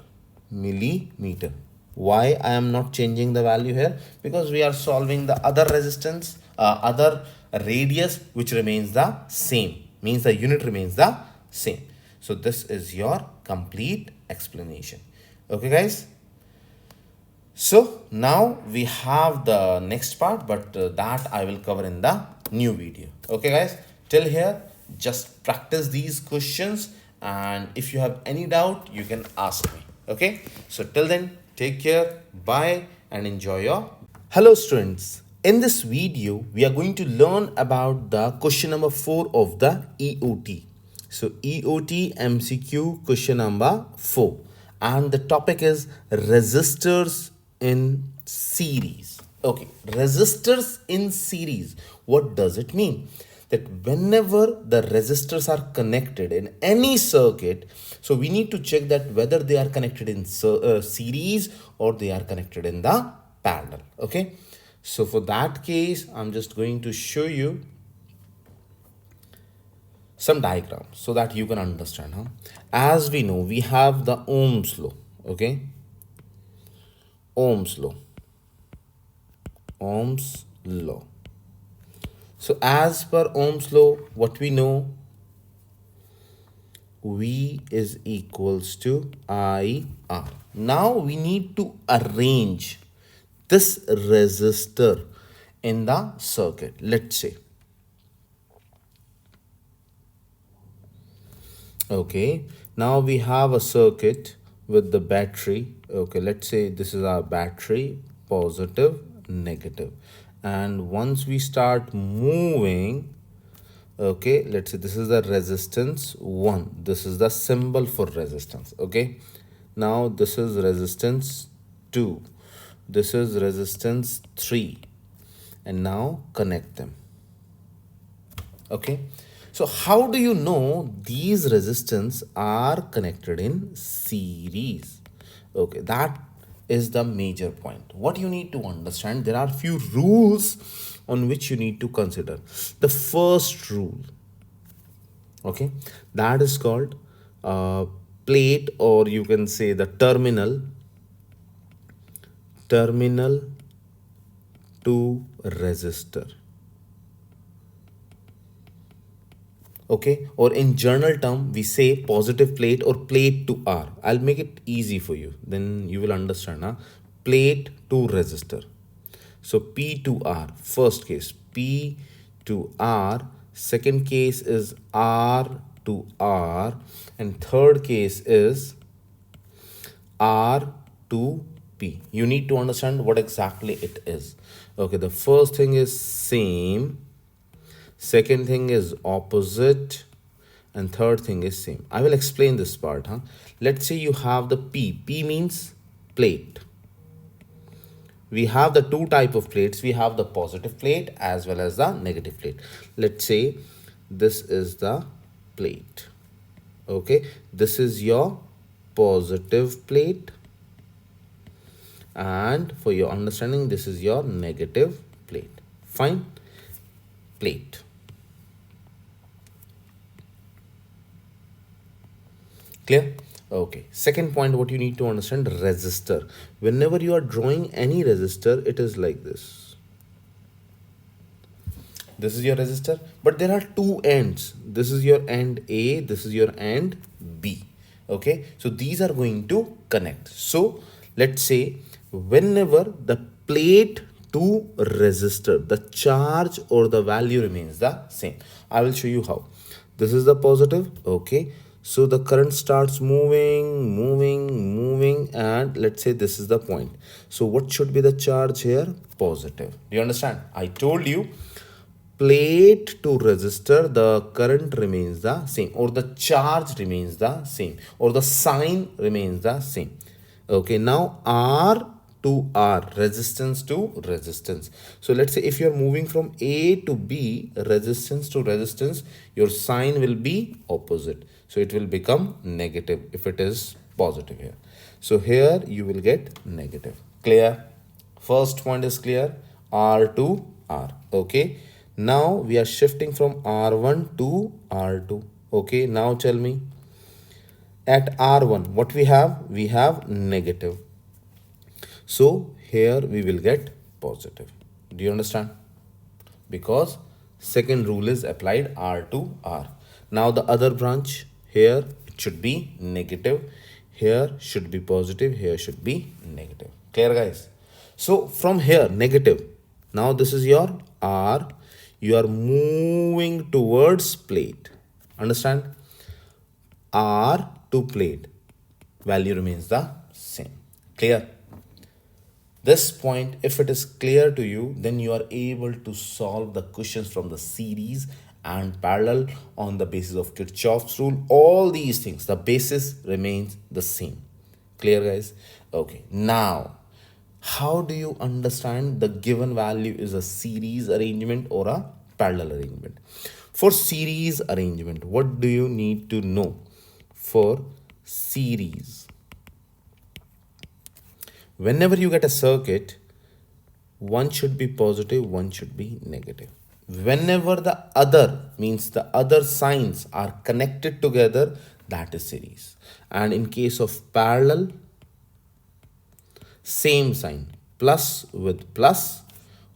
Millimeter. Why I am not changing the value here? Because we are solving the other resistance, other radius, which remains the same. Means the unit remains the same. So this is your complete explanation. Okay, guys. So now we have the next part, but that I will cover in the new video. Okay, guys. Till here, just practice these questions, and if you have any doubt, you can ask me. Okay. So till then, take care. Bye and enjoy your. Hello, students. In this video, we are going to learn about the question number 4 of the EOT. So EOT MCQ question number 4, and the topic is resistors in series. Okay, resistors in series. What does it mean? That whenever the resistors are connected in any circuit, so we need to check that whether they are connected in series or they are connected in the parallel. Okay, so for that case, I'm just going to show you some diagrams so that you can understand. As we know, we have the Ohm's law. Okay, Ohm's law. Ohm's law. So as per Ohm's law, what we know, V is equals to IR. Now we need to arrange this resistor in the circuit. Let's say, okay, now we have a circuit with the battery. Okay, let's say this is our battery, positive, negative. And once we start moving, okay, let's say this is the resistance 1. This is the symbol for resistance. Okay, now this is resistance 2. This is resistance 3. And now connect them. Okay, so how do you know these resistance are connected in series? Okay, that is the major point. What you need to understand, there are few rules on which you need to consider. The first rule, okay, that is called plate, or you can say the terminal to resistor. Okay, or in general term we say positive plate or plate to R. I'll make it easy for you, then you will understand. Huh? Plate to resistor. So P to R, first case P to R, second case is R to R, and third case is R to P. You need to understand what exactly it is. Okay, the first thing is same, second thing is opposite, and third thing is same. I will explain this part. Let's say you have the P means plate. We have the two type of plates. We have the positive plate as well as the negative plate. Let's say this is the plate. Okay, this is your positive plate, and for your understanding, this is your negative plate. Fine. Plate. Clear? Okay. Second point, what you need to understand, resistor. Whenever you are drawing any resistor, it is like this. This is your resistor, but there are two ends. This is your end A, this is your end B. Okay, so these are going to connect. So let's say whenever the plate to resistor, the charge or the value remains the same. I will show you how. This is the positive. Okay, so the current starts moving, and let's say this is the point. So what should be the charge here? Positive. Do you understand? I told you plate to resistor, the current remains the same, or the charge remains the same, or the sign remains the same. Okay, now R to R, resistance to resistance. So let's say if you're moving from A to B, resistance to resistance, your sign will be opposite. So it will become negative if it is positive here. So here you will get negative. Clear? First point is clear. R to R. Okay. Now we are shifting from R1 to R2. Okay. Now tell me, at R1, what we have? We have negative. So here we will get positive. Do you understand? Because second rule is applied, R to R. Now the other branch, here it should be negative, here should be positive, here should be negative. Clear, guys? So from here, negative. Now this is your R. You are moving towards plate. Understand? R to plate. Value remains the same. Clear? This point, if it is clear to you, then you are able to solve the questions from the series and parallel on the basis of Kirchhoff's rule. All these things, the basis remains the same. Clear, guys? Okay. Now, how do you understand the given value is a series arrangement or a parallel arrangement? For series arrangement, what do you need to know? For series, whenever you get a circuit, one should be positive, one should be negative. Whenever the other, means the other signs are connected together, that is series. And in case of parallel, same sign, plus with plus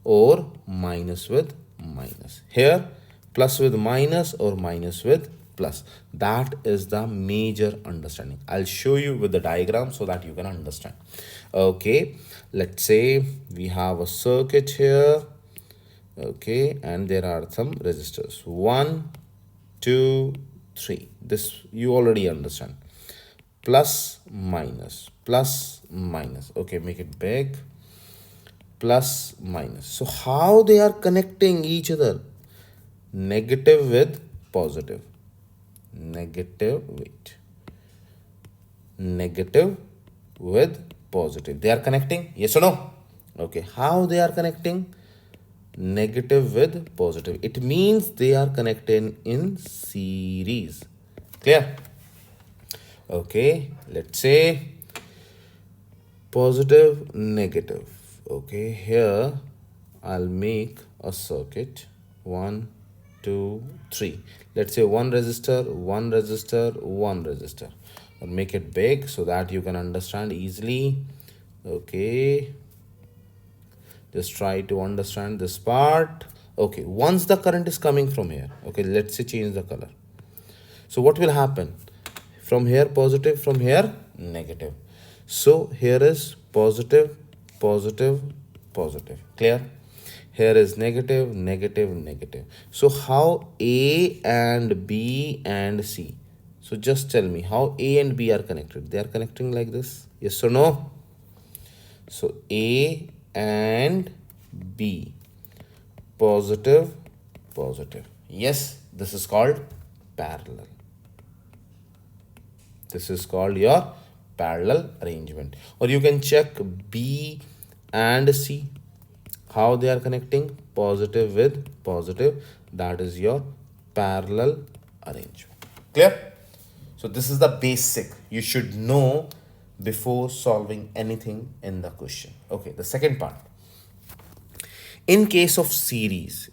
or minus with minus. Here, plus with minus or minus with plus. That is the major understanding. I'll show you with the diagram so that you can understand. Okay, let's say we have a circuit here. Okay, and there are some resistors. 1, 2, 3. This you already understand. Plus, minus, plus, minus. Okay, make it big. Plus, minus. So how they are connecting each other? Negative with positive. Negative, wait. Negative with positive. They are connecting? Yes or no? Okay, how they are connecting? Negative with positive. It means they are connected in series. Clear? Okay, let's say positive, negative. Okay, here I'll make a circuit. 1, 2, 3. Let's say one resistor, one resistor, one resistor. or make it big so that you can understand easily. Okay, just try to understand this part. Okay, once the current is coming from here, okay, let's say change the color. So what will happen? From here positive, from here negative. So here is positive, positive, positive. Clear? Here is negative, negative, negative. So how A and B and C? So just tell me how A and B are connected. They are connecting like this. Yes or no? So A and B, positive, positive. Yes, this is called parallel. This is called your parallel arrangement. Or you can check B and C, how they are connecting, positive with positive. That is your parallel arrangement. Clear? So this is the basic you should know before solving anything in the question. Okay, the second part. In case of series,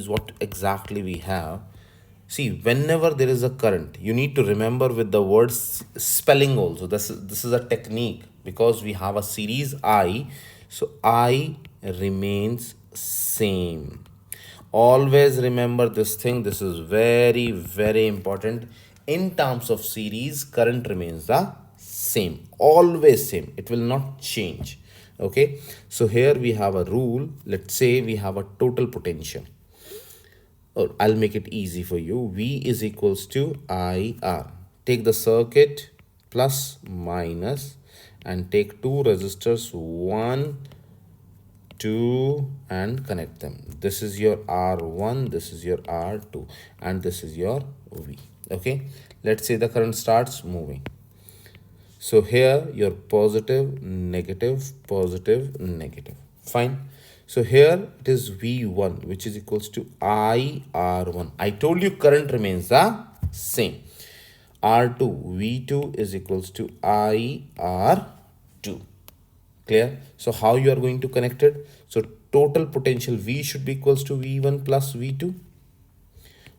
what exactly we have? See, whenever there is a current, you need to remember with the words spelling also. This is a technique because we have a series I, so I remains same. Always remember this thing. This is very, very important. In terms of series, current remains the same, always same. It will not change. Okay, so here we have a rule. Let's say we have a total potential, or I'll make it easy for you. V is equals to IR. Take the circuit plus minus and take two resistors, 1, 2, and connect them. This is your R1, this is your R2, and this is your V. Okay, let's say the current starts moving. So here your positive, negative, positive, negative. Fine. So here it is V1, which is equals to IR1. I told you current remains the same. R2, V2 is equals to IR2. Clear? So how you are going to connect it? So total potential V should be equals to V1 plus V2,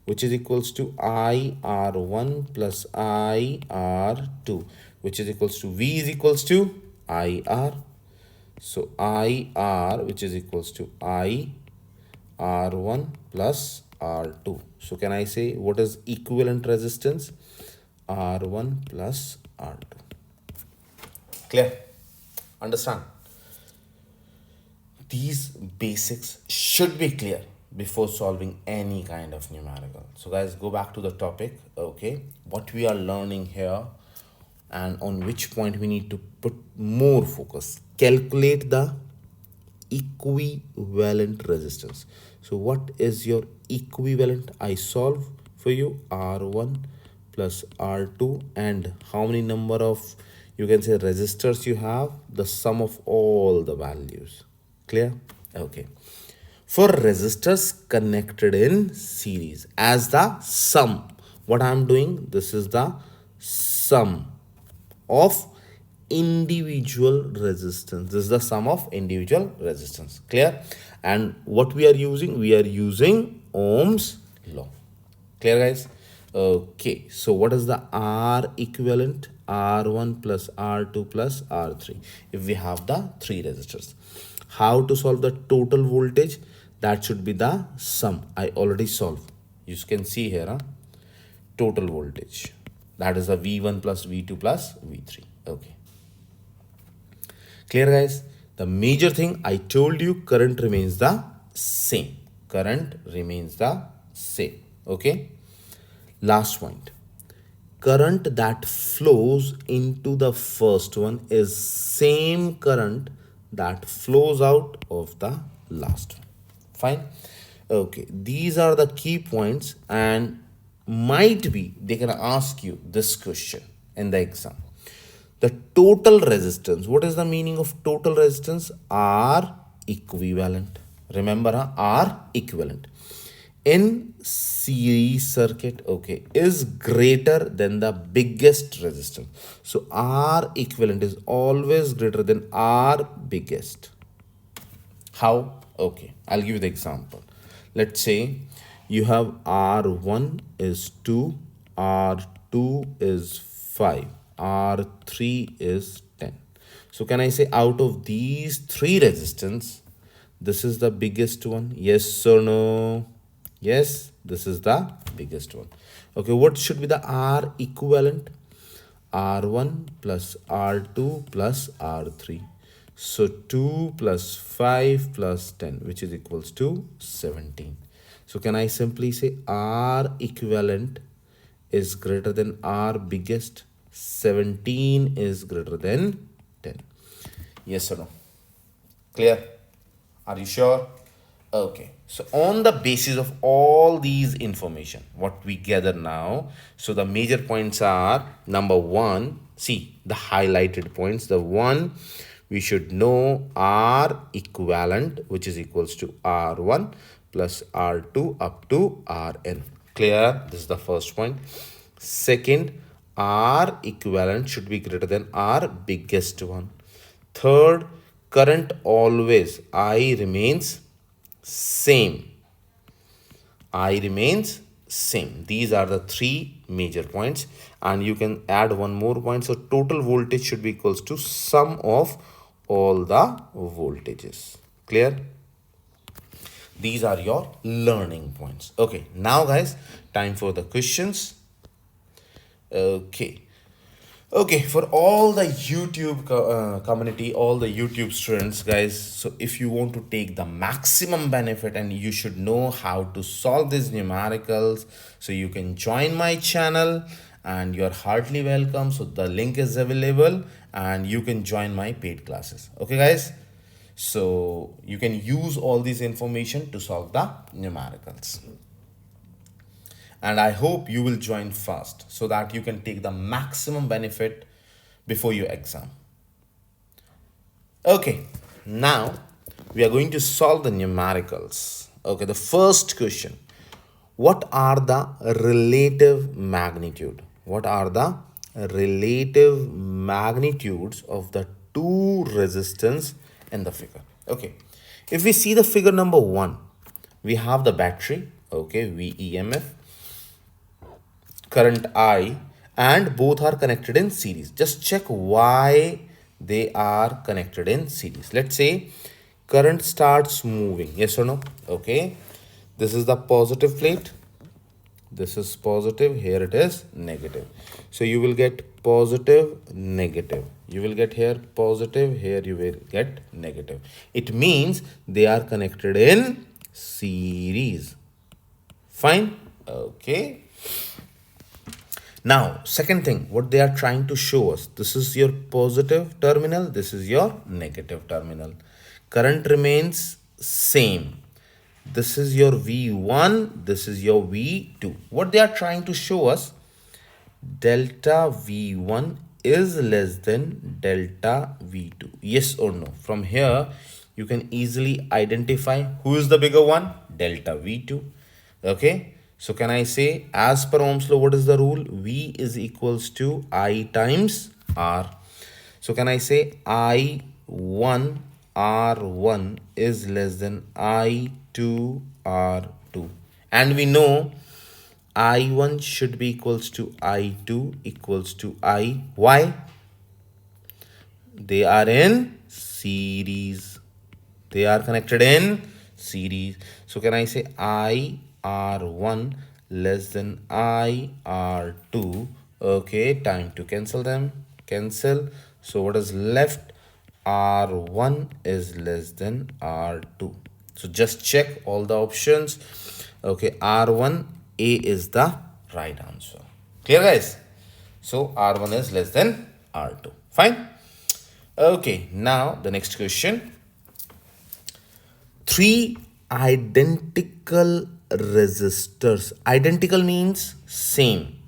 which is equals to IR1 plus IR2, which is equals to V is equals to IR. So IR, which is equals to IR1 plus R2. So can I say what is equivalent resistance? R1 plus R2. Clear? Understand? These basics should be clear before solving any kind of numerical. So guys, go back to the topic. Okay, what we are learning here and on which point we need to put more focus. Calculate the equivalent resistance. So what is your equivalent? I solve for you R1 plus R2, and how many number of, you can say, resistors you have, the sum of all the values. Clear? Okay. For resistors connected in series, as the sum, what I am doing, this is the sum of individual resistance. This is the sum of individual resistance. Clear? And what we are using? We are using Ohm's law. Clear, guys? Okay, so what is the R equivalent? R1 plus R2 plus R3, if we have the three resistors. How to solve the total voltage? That should be the sum. I already solved. You can see here, total voltage. That is the V1 plus V2 plus V3. Okay. Clear, guys? The major thing I told you, current remains the same. Current remains the same. Okay. Last point. Current that flows into the first one is same current that flows out of the last one. Fine. Okay, these are the key points, and might be they can ask you this question in the exam. The total resistance, what is the meaning of total resistance? R equivalent. Remember, R equivalent in series circuit, okay, is greater than the biggest resistance. So R equivalent is always greater than R biggest. How? Okay, I'll give you the example. Let's say you have R1 is 2, R2 is 5, R3 is 10. So can I say out of these three resistance, this is the biggest one? Yes or no? Yes, this is the biggest one. Okay, what should be the R equivalent? R1 plus R2 plus R3. So 2 plus 5 plus 10, which is equals to 17. So can I simply say R equivalent is greater than R biggest? 17 is greater than 10. Yes or no? Clear? Are you sure? Okay. So on the basis of all these information, what we gather now, so the major points are number one, see the highlighted points. The one, we should know R equivalent, which is equals to R1 plus R2 up to Rn. Clear? This is the first point. Second, R equivalent should be greater than R biggest one. Third, current always I remains same. I remains same. These are the three major points, and you can add one more point. So total voltage should be equals to sum of all the voltages. Clear? These are your learning points. Okay, now guys, time for the questions. Okay, for all the YouTube community, all the YouTube students, guys, so if you want to take the maximum benefit and you should know how to solve these numericals, so you can join my channel and you're heartily welcome. So the link is available and you can join my paid classes. Okay, guys, so you can use all this information to solve the numericals. And I hope you will join fast so that you can take the maximum benefit before your exam. Okay, now we are going to solve the numericals. Okay, the first question. What are the relative magnitude? What are the relative magnitudes of the two resistance in the figure? Okay, if we see the figure number 1, we have the battery, okay, VEMF, current I, and both are connected in series. Just check why they are connected in series. Let's say current starts moving. Yes or no? Okay. This is the positive plate. This is positive. Here it is negative. So you will get positive, negative. You will get here positive. Here you will get negative. It means they are connected in series. Fine. Okay. Now, second thing, what they are trying to show us, this is your positive terminal, this is your negative terminal. Current remains same. This is your V1, this is your V2. What they are trying to show us, delta V1 is less than delta V2. Yes or no? From here, you can easily identify who is the bigger one, delta V2. Okay. So can I say, as per Ohm's law, what is the rule? V is equals to I times R. So can I say I1 R1 is less than I2 R2. And we know I1 should be equals to I2 equals to I. Why? They are in series. They are connected in series. So can I say I R1 less than I R2? Okay, time to cancel them. Cancel. So what is left? R1 is less than R2. So just check all the options. Okay, R1, A is the right answer. Clear, guys? So R1 is less than R2. Fine. Okay, now the next question. Three identical resistors. Identical means same.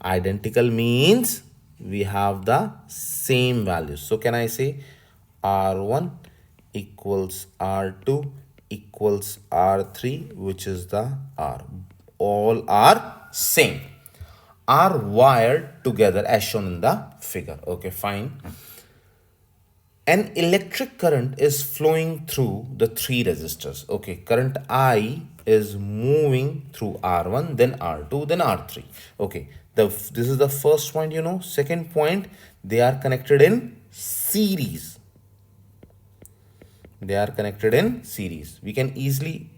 Identical means we have the same values. So can I say R1 equals R2 equals R3, which is the R. All are same. Are wired together as shown in the figure. Okay, fine. An electric current is flowing through the three resistors. Okay, current I is moving through R1, then R2, then R3. Okay, this is the first point, you know. Second point, they are connected in series. They are connected in series. We can easily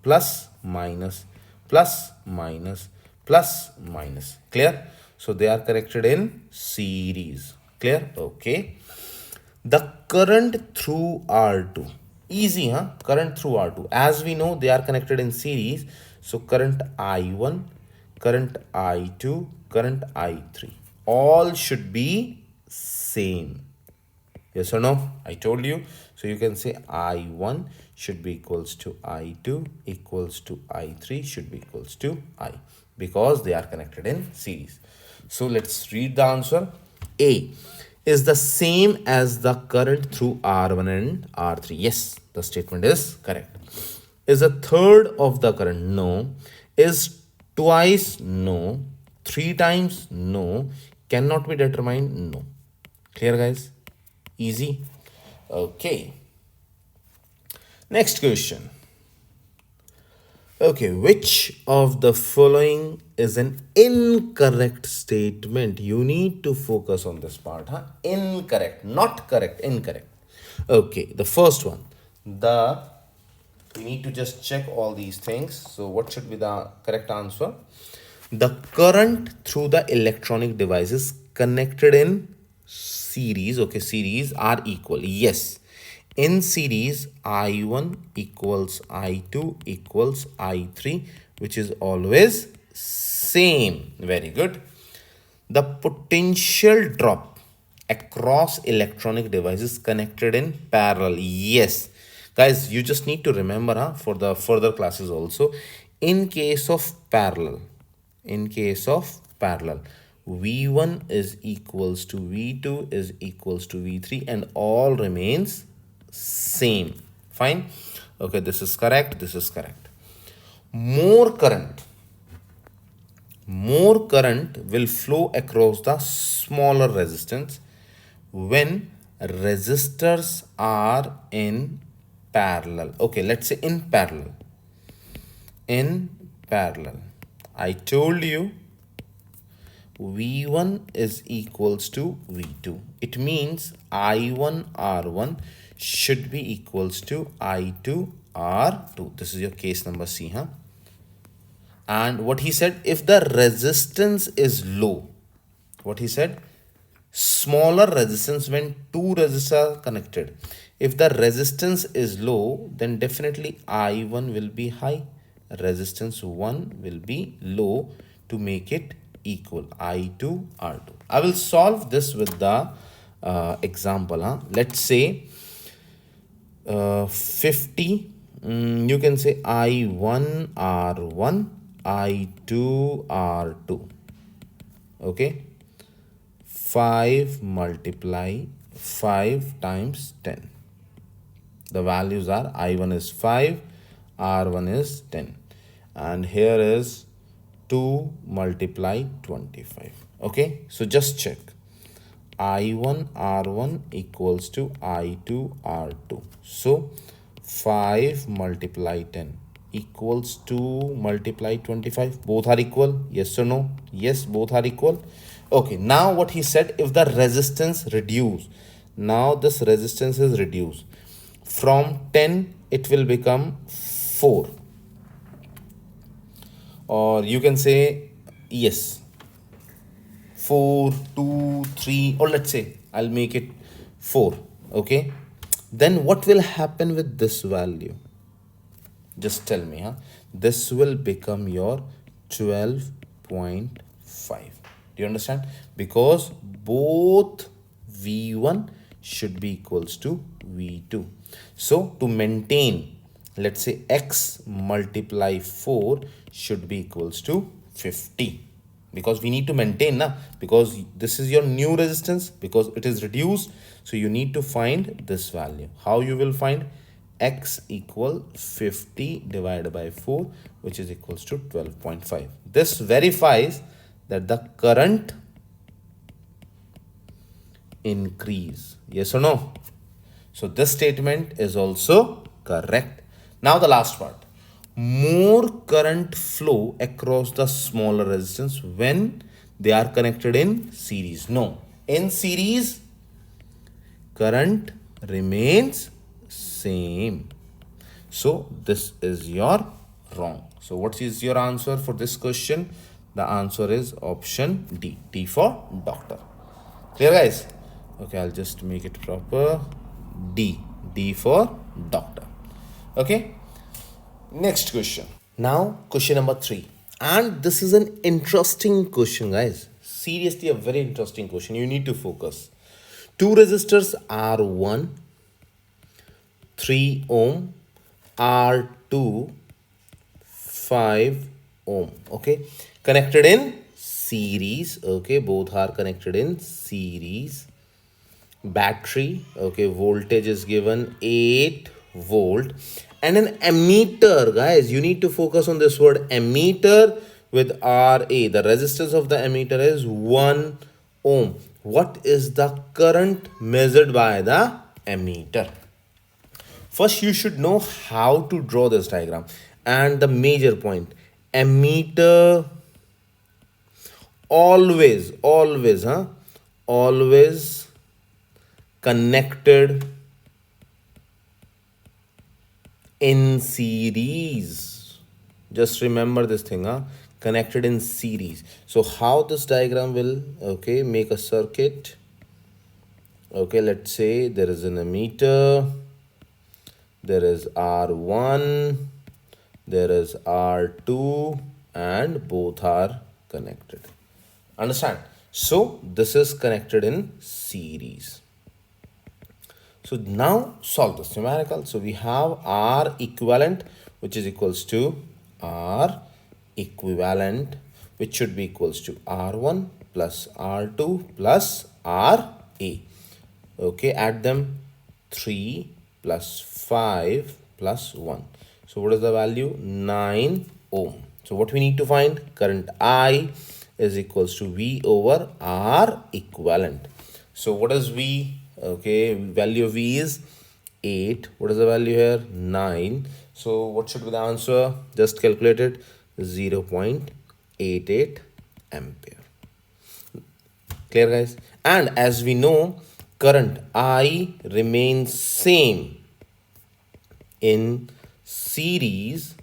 plus minus plus minus plus minus. Clear? So they are connected in series. Clear? Okay. The current through R2, easy, huh? Current through R2, as we know, they are connected in series. So current I1, current I2, current I3, all should be same. Yes or no? I told you. So you can say I1 should be equals to I2 equals to I3 should be equals to I, because they are connected in series. So let's read the answer. A is the same as the current through R1 and R3. Yes, the statement is correct. Is a third of the current? No. Is twice? No. Three times? No. Cannot be determined? No. Clear, guys? Easy. Okay. Next question. Okay, which of the following is an incorrect statement? You need to focus on this part, huh? Incorrect, not correct, incorrect. Okay, the first one. We need to just check all these things. So what should be the correct answer? The current through the electronic devices connected in series, okay, series are equal. Yes. In series, I1 equals I2 equals I3, which is always same. Very good. The potential drop across electronic devices connected in parallel. Yes. Guys, you just need to remember, for the further classes also, in case of parallel, V1 is equals to V2 is equals to V3 and all remains same. Fine. Okay, this is correct. This is correct. More current will flow across the smaller resistance when resistors are in parallel. Okay, let's say in parallel. I told you V1 is equals to V2. It means I1 R1 should be equals to I2 R2. This is your case number C, huh? And what he said, if the resistance is low, what he said, smaller resistance when two resistors are connected. If the resistance is low, then definitely I1 will be high, resistance 1 will be low to make it equal, I2 R2. I will solve this with the example. Let's say 50, you can say I1 R1, I2 R2. Okay, 5 multiply 5 times 10. The values are I1 is 5, R1 is 10, and here is 2 multiply 25. Okay, so just check. I1 R1 equals to I2 R2. So 5 multiply 10 equals 2 multiply 25. Both are equal. Yes or no? Yes, both are equal. Okay, now what he said, if the resistance reduce, now this resistance is reduced. From 10, it will become 4. Or you can say, yes, 4, 2, 3, or let's say I'll make it 4. Okay, then what will happen with this value? Just tell me, this will become your 12.5. Do you understand? Because both V1 should be equals to V2. So to maintain, let's say x multiply 4 should be equals to 50, because we need to maintain, because this is your new resistance, because it is reduced. So you need to find this value. How you will find? X equal 50 divided by 4, which is equals to 12.5. This verifies that the current increase. Yes or no? So this statement is also correct. Now the last part. More current flow across the smaller resistance when they are connected in series. No. In series, current remains same. So this is your wrong. So what is your answer for this question? The answer is option D. D for doctor. Clear, guys? Okay, I'll just make it proper. D. D for doctor. Okay. Next question. Now, question number 3. And this is an interesting question, guys. Seriously, a very interesting question. You need to focus. Two resistors R1, 3 ohm, R2, 5 ohm. Okay. Connected in series. Okay. Both are connected in series. Battery. Okay. Voltage is given 8 volt. And an ammeter, guys. You need to focus on this word ammeter with RA. The resistance of the ammeter is 1 ohm. What is the current measured by the ammeter? First, you should know how to draw this diagram. And the major point, ammeter always connected in series. Just remember this thing, connected in series. So how this diagram will, okay, make a circuit. Okay, let's say there is an ammeter, there is R1, there is R2, and both are connected. Understand? So this is connected in series. So now solve this numerical. So we have R equivalent, which is equals to R equivalent, which should be equals to R1 plus R2 plus RA. Okay, add them. 3 plus 5 plus 1. So what is the value? 9 ohm. So what we need to find? Current I is equals to V over R equivalent. So what is V? Okay, value of V is 8. What is the value here? 9. So what should be the answer? Just calculate it. 0.88 ampere. Clear, guys? And as we know, current I remains same in series.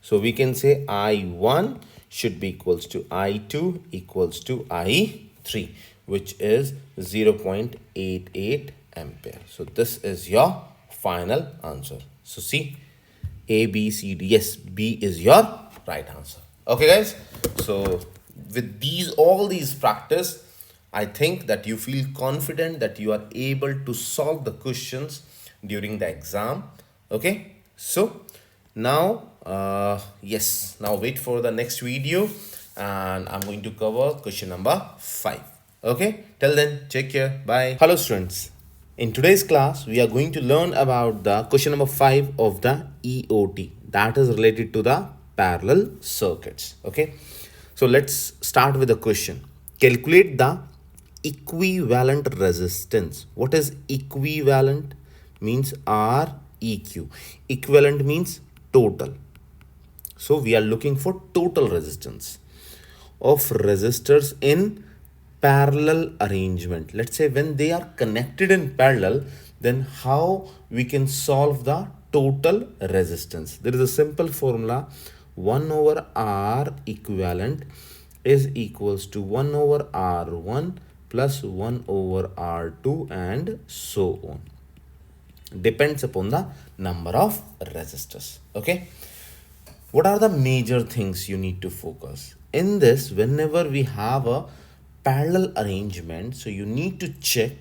So we can say I1 should be equals to I2 equals to I3, which is 0.88 ampere. So this is your final answer. So see, A, B, C, D. Yes, B is your right answer. Okay, guys. So with all these practice, I think that you feel confident that you are able to solve the questions during the exam. Okay. So now, yes, now wait for the next video and I'm going to cover question number 5. Okay. Till then, take care. Bye. Hello, students. In today's class, we are going to learn about the question number 5 of the EOT, that is related to the parallel circuits. Okay. So let's start with the question. Calculate the equivalent resistance. What is equivalent? Means REQ. Equivalent means total. So we are looking for total resistance of resistors in parallel arrangement. Let's say when they are connected in parallel, then how we can solve the total resistance? There is a simple formula. 1 over R equivalent is equals to 1 over R1 plus 1 over R2 and so on. Depends upon the number of resistors. Okay. What are the major things you need to focus? In this, whenever we have a parallel arrangement, so you need to check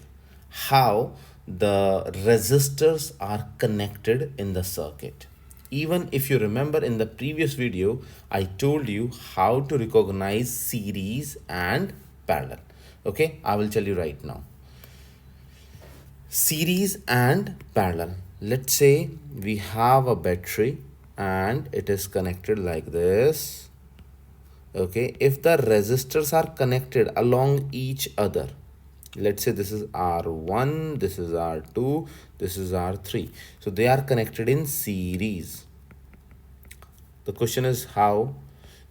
how the resistors are connected in the circuit. Even if you remember in the previous video, I told you how to recognize series and parallel. Okay, I will tell you right now. Series and parallel. Let's say we have a battery and it is connected like this. Okay, if the resistors are connected along each other, Let's say this is R1, this is R2, this is R3. So they are connected in series. The question is how?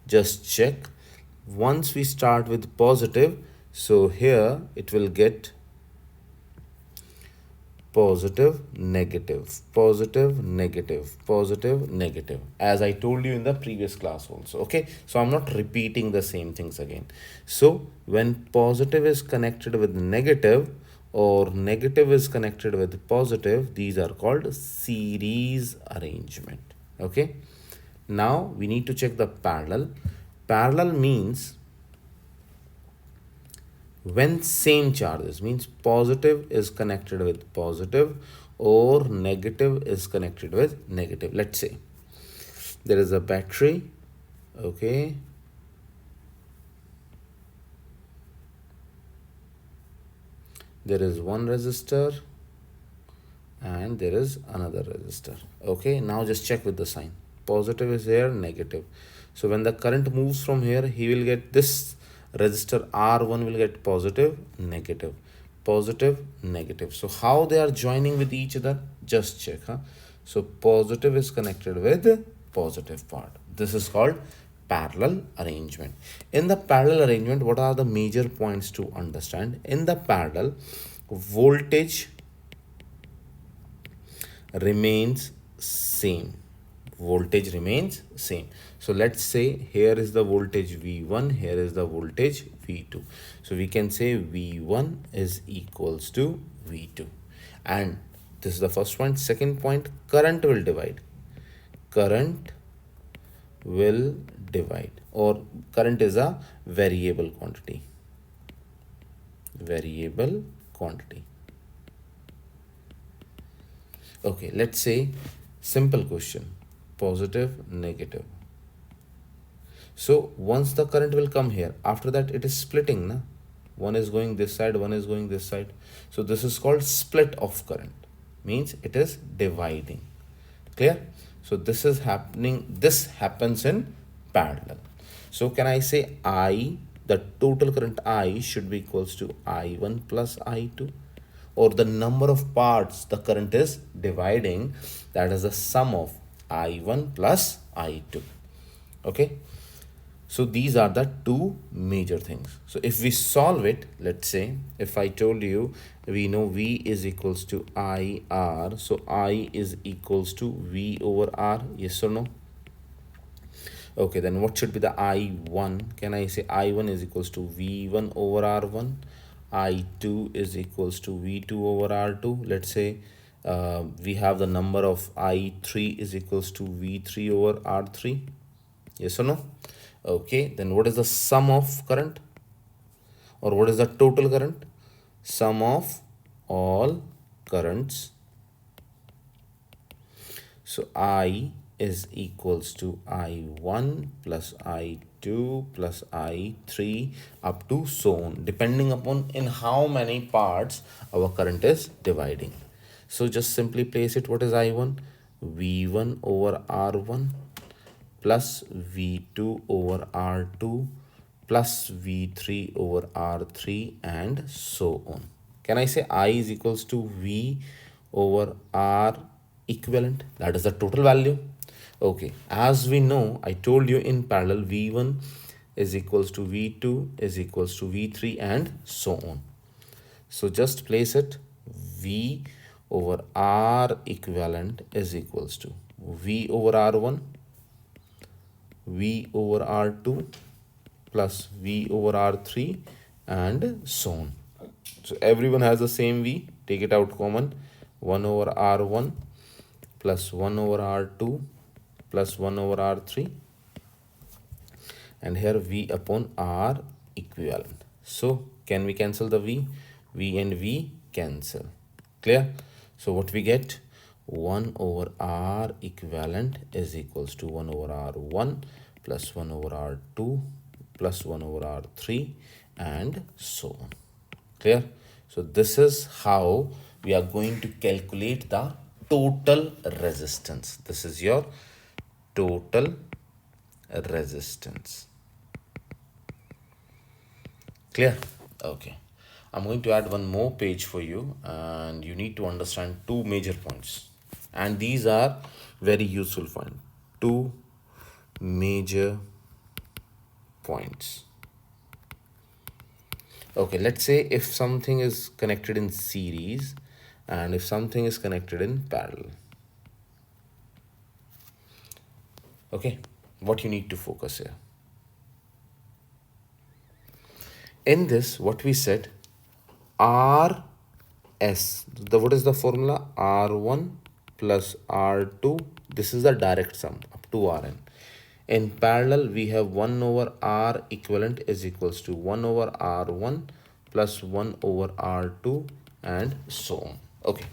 Just check. Once we start with positive, so here it will get positive, negative, positive, negative, positive, negative, as I told you in the previous class also. Okay, so I'm not repeating the same things again. So when positive is connected with negative or negative is connected with positive, these are called series arrangement. Okay, now we need to check the parallel. Parallel means when same charges, means positive is connected with positive or negative is connected with negative. Let's say there is a battery, okay, there is one resistor and there is another resistor. Okay, now just check with the sign. Positive is here, negative. So when the current moves from here, he will get this resistor R1 will get positive, negative, positive, negative. So how they are joining with each other? Just check. So positive is connected with positive part. This is called parallel arrangement. In the parallel arrangement, what are the major points to understand? In the parallel, voltage remains same. Voltage remains same. So let's say here is the voltage V1, here is the voltage V2. So we can say V1 is equals to V2. And this is the first point. Second point, current will divide. Current will divide, or current is a variable quantity. Variable quantity. Okay, let's say simple question, positive, negative. So once the current will come here, after that it is splitting, na? One is going this side, one is going this side. So this is called split of current, means it is dividing. Clear? So this is happening, this happens in parallel. So can I say I, the total current I should be equals to I1 plus I2, or the number of parts the current is dividing, that is the sum of I1 plus I2. Okay, so these are the two major things. So if we solve it, let's say if I told you we know V is equals to IR, so I is equals to V over R, yes or no? Okay, then what should be the I1? Can I say I1 is equals to V1 over R1? I2 is equals to V2 over R2. Let's say we have the number of I3 is equals to V3 over R3. Yes or no? Okay, then what is the sum of current? Or what is the total current? Sum of all currents. So I is equals to I1 plus I2 plus I3 up to so on, depending upon in how many parts our current is dividing. So just simply place it. What is I1? V1 over R1 plus V2 over R2 plus V3 over R3 and so on. Can I say I is equals to V over R equivalent? That is the total value. Okay, as we know, I told you in parallel V1 is equals to V2 is equals to V3 and so on. So just place it. V over R equivalent is equals to V over R1, V over R2 plus V over R3 and so on. So everyone has the same V. Take it out common. 1 over R1 plus 1 over R2 plus 1 over R3. And here V upon R equivalent. So can we cancel the V? V and V cancel. Clear? So what we get? 1 over R equivalent is equals to 1 over R1 plus 1 over R2 plus 1 over R3 and so on. Clear? So this is how we are going to calculate the total resistance. This is your total resistance. Clear? Okay. I'm going to add one more page for you, and you need to understand two major points. And these are very useful points. Two major points. Okay, let's say if something is connected in series and if something is connected in parallel. Okay, what you need to focus here. In this, what we said, R S, what is the formula? R1 plus R2. This is the direct sum up to Rn. In parallel, we have 1 over R equivalent is equals to 1 over R1 plus 1 over R2 and so on. Okay.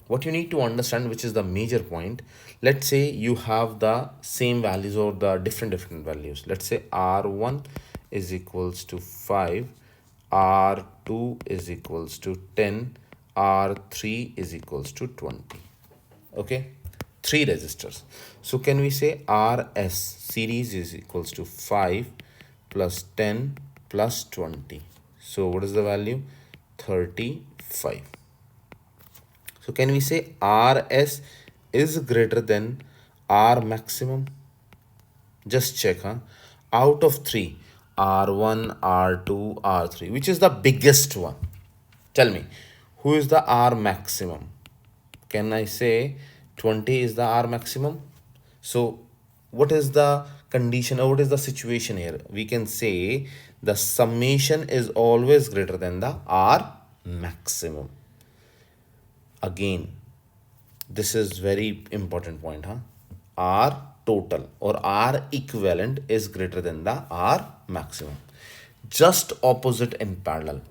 What you need to understand, which is the major point, let's say you have the same values or the different values. Let's say R1 is equals to 5, R2 is equals to 10, R3 is equals to 20. Okay, three resistors. So can we say RS series is equals to 5 plus 10 plus 20. So what is the value? 35. So can we say RS is greater than R maximum? Just check, huh? Out of three, R1, R2, R3, which is the biggest one? Tell me, who is the R maximum? Can I say 20 is the R maximum? So what is the condition or what is the situation here? We can say the summation is always greater than the R maximum. Again, this is very important point, huh? R total or R equivalent is greater than the R maximum. Just opposite in parallel.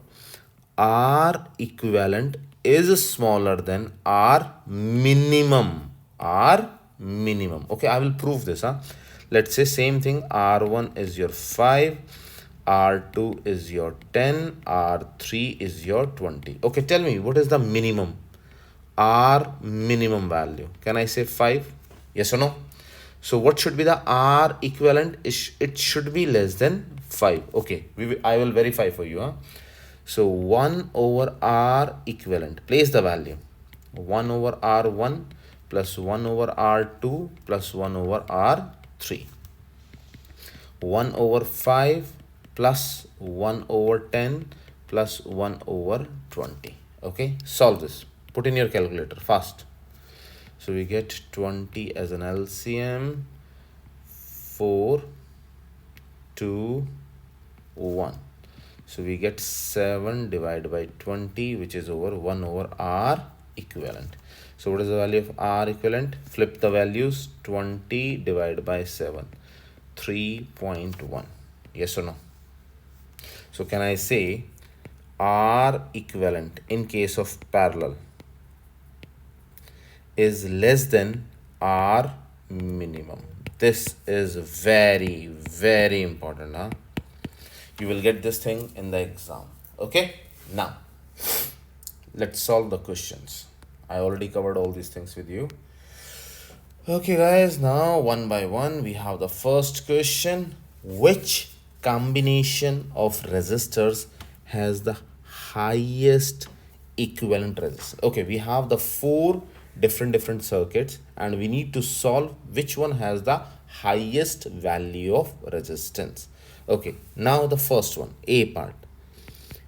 R equivalent is smaller than R minimum. R minimum. Okay, I will prove this. Huh? Let's say same thing. R1 is your 5. R2 is your 10. R3 is your 20. Okay, tell me what is the minimum? R minimum value. Can I say 5? Yes or no? So what should be the R equivalent? It should be less than 5. Okay, I will verify for you. Huh? So 1 over R equivalent. Place the value. 1 over R1 plus 1 over R2 plus 1 over R3. 1 over 5 plus 1 over 10 plus 1 over 20. Okay, solve this. Put in your calculator fast. So we get 20 as an LCM. 4, 2, 1. So we get 7 divided by 20, which is over 1 over R equivalent. So what is the value of R equivalent? Flip the values. 20 divided by 7. 3.1. Yes or no? So can I say R equivalent in case of parallel is less than R minimum? This is very, very important. Huh? You will get this thing in the exam. Okay, now let's solve the questions. I already covered all these things with you. Okay guys, now one by one we have the first question. Which combination of resistors has the highest equivalent resistance? Okay, we have the four different circuits and we need to solve which one has the highest value of resistance. Okay, now the first one, A part.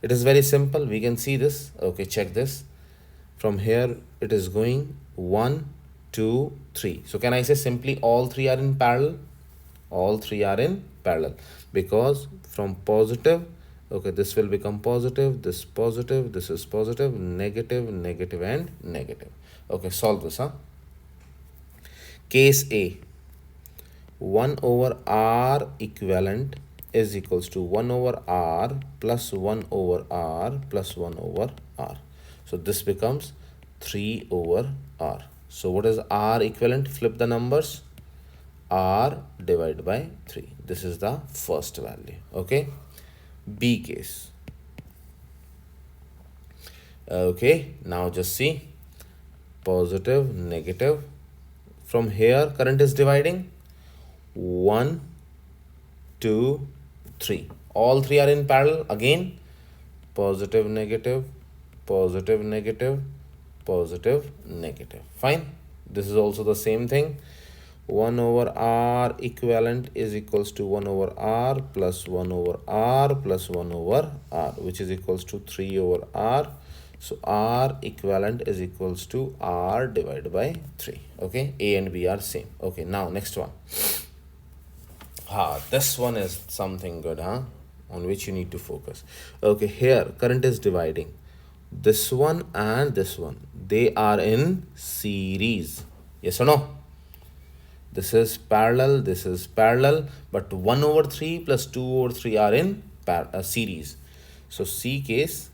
It is very simple. We can see this. Okay, check this. From here, it is going 1, 2, 3. So can I say simply all three are in parallel? All three are in parallel because from positive, okay, this will become positive, this is positive, negative, negative, and negative. Okay, solve this, huh? Case A, 1 over R equivalent is equals to 1 over R plus 1 over R plus 1 over R. So this becomes 3 over R. So what is R equivalent? Flip the numbers. R divided by 3. This is the first value. Okay. B case. Okay. Now just see. Positive, negative. From here, current is dividing. 1, 2, 3. All three are in parallel. Again, positive, negative, positive, negative, positive, negative. Fine. This is also the same thing. 1 over r equivalent is equals to 1 over r plus 1 over r plus 1 over r, which is equals to 3 over r. So r equivalent is equals to r divided by 3. Okay, a and b are same. Okay, now next one. This one is something good, on which you need to focus. Okay, here current is dividing this one and this one. They are in series. Yes or no? This is parallel, this is parallel, but 1 over 3 plus 2 over 3 are in series. So C case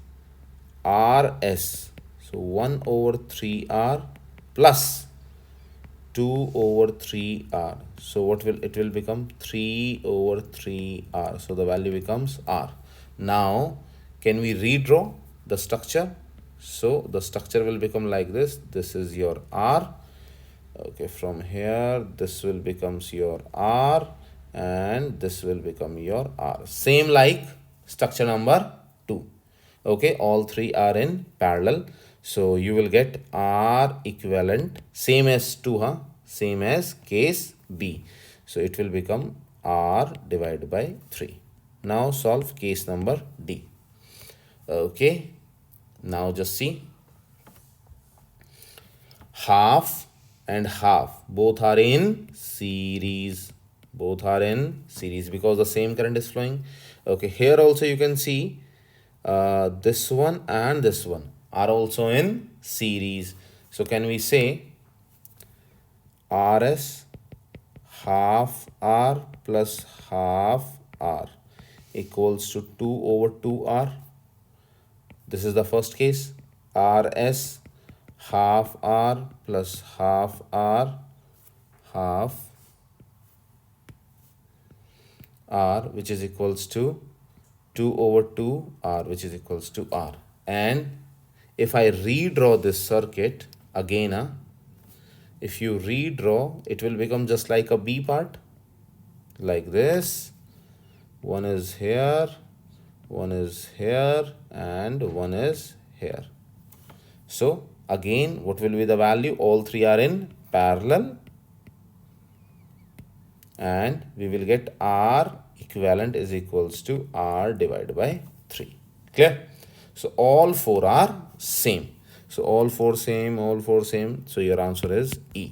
RS. So 1 over 3R plus 2 over 3R. So what will it will become? 3 over 3R. So the value becomes R. Now, can we redraw the structure? So the structure will become like this. This is your R. Okay, from here, this will becomes your R and this will become your R. Same like structure number 2. Okay, all three are in parallel. So you will get R equivalent, same as 2, same as case B. So it will become R divided by 3. Now solve case number D. Okay, now just see. Half and half both are in series. Both are in series because the same current is flowing. Okay, here also you can see this one and this one are also in series. So can we say RS half R plus half R equals to 2 over 2R? This is the first case. RS half R plus half R half R, which is equals to 2 over 2 R, which is equals to R. And if I redraw this circuit again, if you redraw, it will become just like a B part, like this. One is here, one is here, and one is here. So again, what will be the value? All three are in parallel, and we will get R equivalent is equals to R divided by 3. Clear? So all four are same. So all four same, all four same. So your answer is E.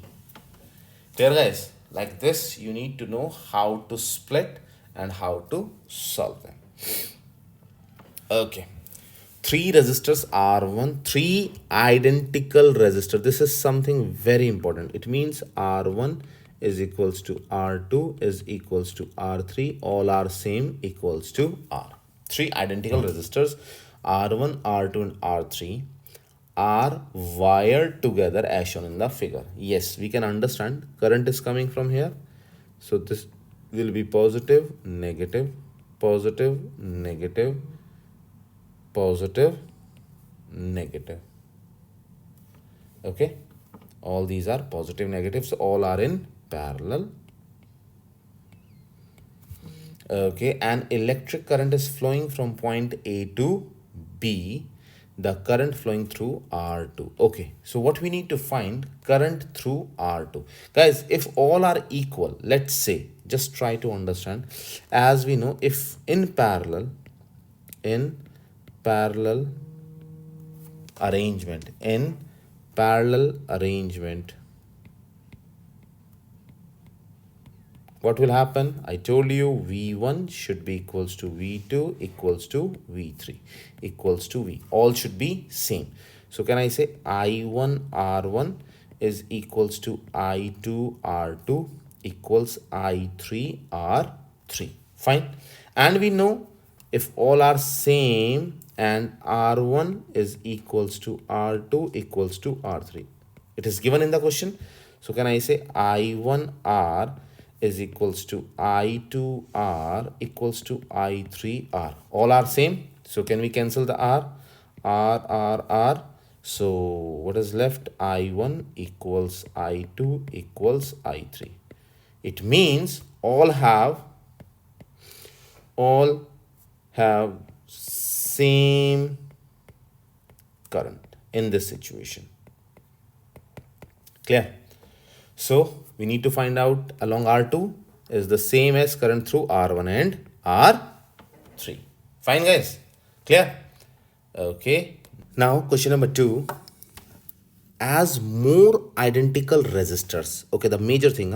Clear, guys? Like this, you need to know how to split and how to solve them. Okay. 3 resistors R1, 3 identical resistors. This is something very important. It means R1 is equals to R2 is equals to R3. All are same equals to R. 3 identical resistors R1, R2 and R3 are wired together as shown in the figure. Yes, we can understand current is coming from here. So this will be positive, negative, positive, negative, positive, negative. Okay, all these are positive, negative, so all are in parallel. Okay, and electric current is flowing from point A to B. The current flowing through R2. Okay, so what we need to find, current through R2. Guys, if all are equal, let's say, just try to understand. As we know, if in parallel arrangement, what will happen? I told you V1 should be equals to V2 equals to V3 equals to V. All should be same. So can I say I1 R1 is equals to I2 R2 equals I3 R3. Fine. And we know if all are same and R1 is equals to R2 equals to R3. It is given in the question. So can I say I1 R is equals to I2R equals to I3R. All are same. So can we cancel the R? R. So what is left? I1 equals I2 equals I3. It means all have same current in this situation. Clear? So we need to find out along R2 is the same as current through R1 and R3. Fine, guys? Clear? Okay. Now question number 2. As more identical resistors, okay, the major thing,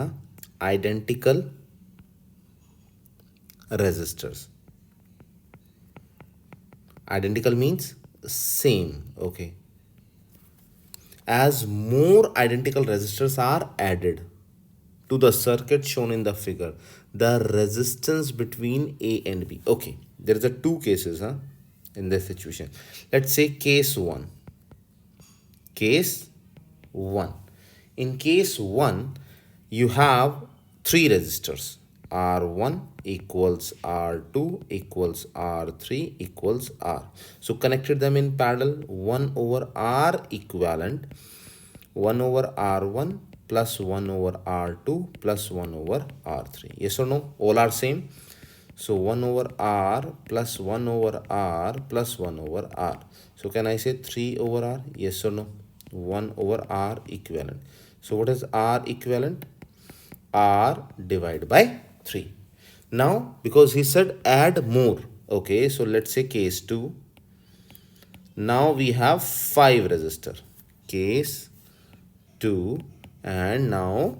identical resistors. Identical means same, okay. As more identical resistors are added to the circuit shown in the figure, the resistance between A and B. Okay, there is a two cases in this situation. Let's say case 1. Case 1. In case 1, you have three resistors. R1 equals R2 equals R3 equals R. So connected them in parallel, 1 over R equivalent, 1 over R1 plus 1 over R2 plus 1 over R3. Yes or no? All are same. So 1 over R plus 1 over R plus 1 over R. So can I say 3 over R? Yes or no? 1 over R equivalent. So what is R equivalent? R divided by 3. Now, because he said add more, okay, so let's say case 2. Now we have 5 resistor. Case 2 and now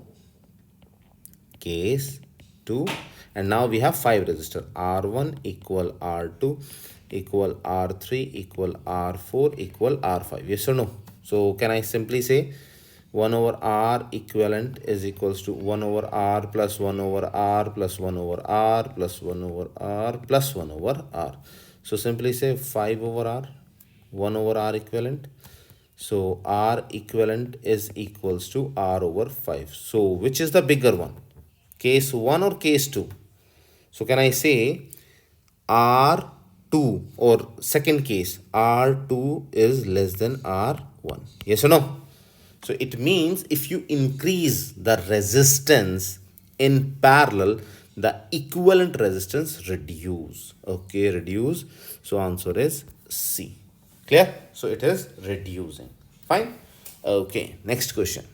case 2 and now we have 5 resistor. R1 equal R2 equal R3 equal R4 equal R5. Yes or no? So can I simply say 1 over R equivalent is equals to 1 over R plus 1 over R plus 1 over R plus 1 over R plus 1 over R. So simply say 5 over R, 1 over R equivalent. So R equivalent is equals to R over 5. So which is the bigger one? Case 1 or case 2? So can I say R2 or second case R2 is less than R1? Yes or no? So it means if you increase the resistance in parallel, the equivalent resistance reduce. Okay, reduce. So answer is C. Clear? So it is reducing. Fine. Okay, next question.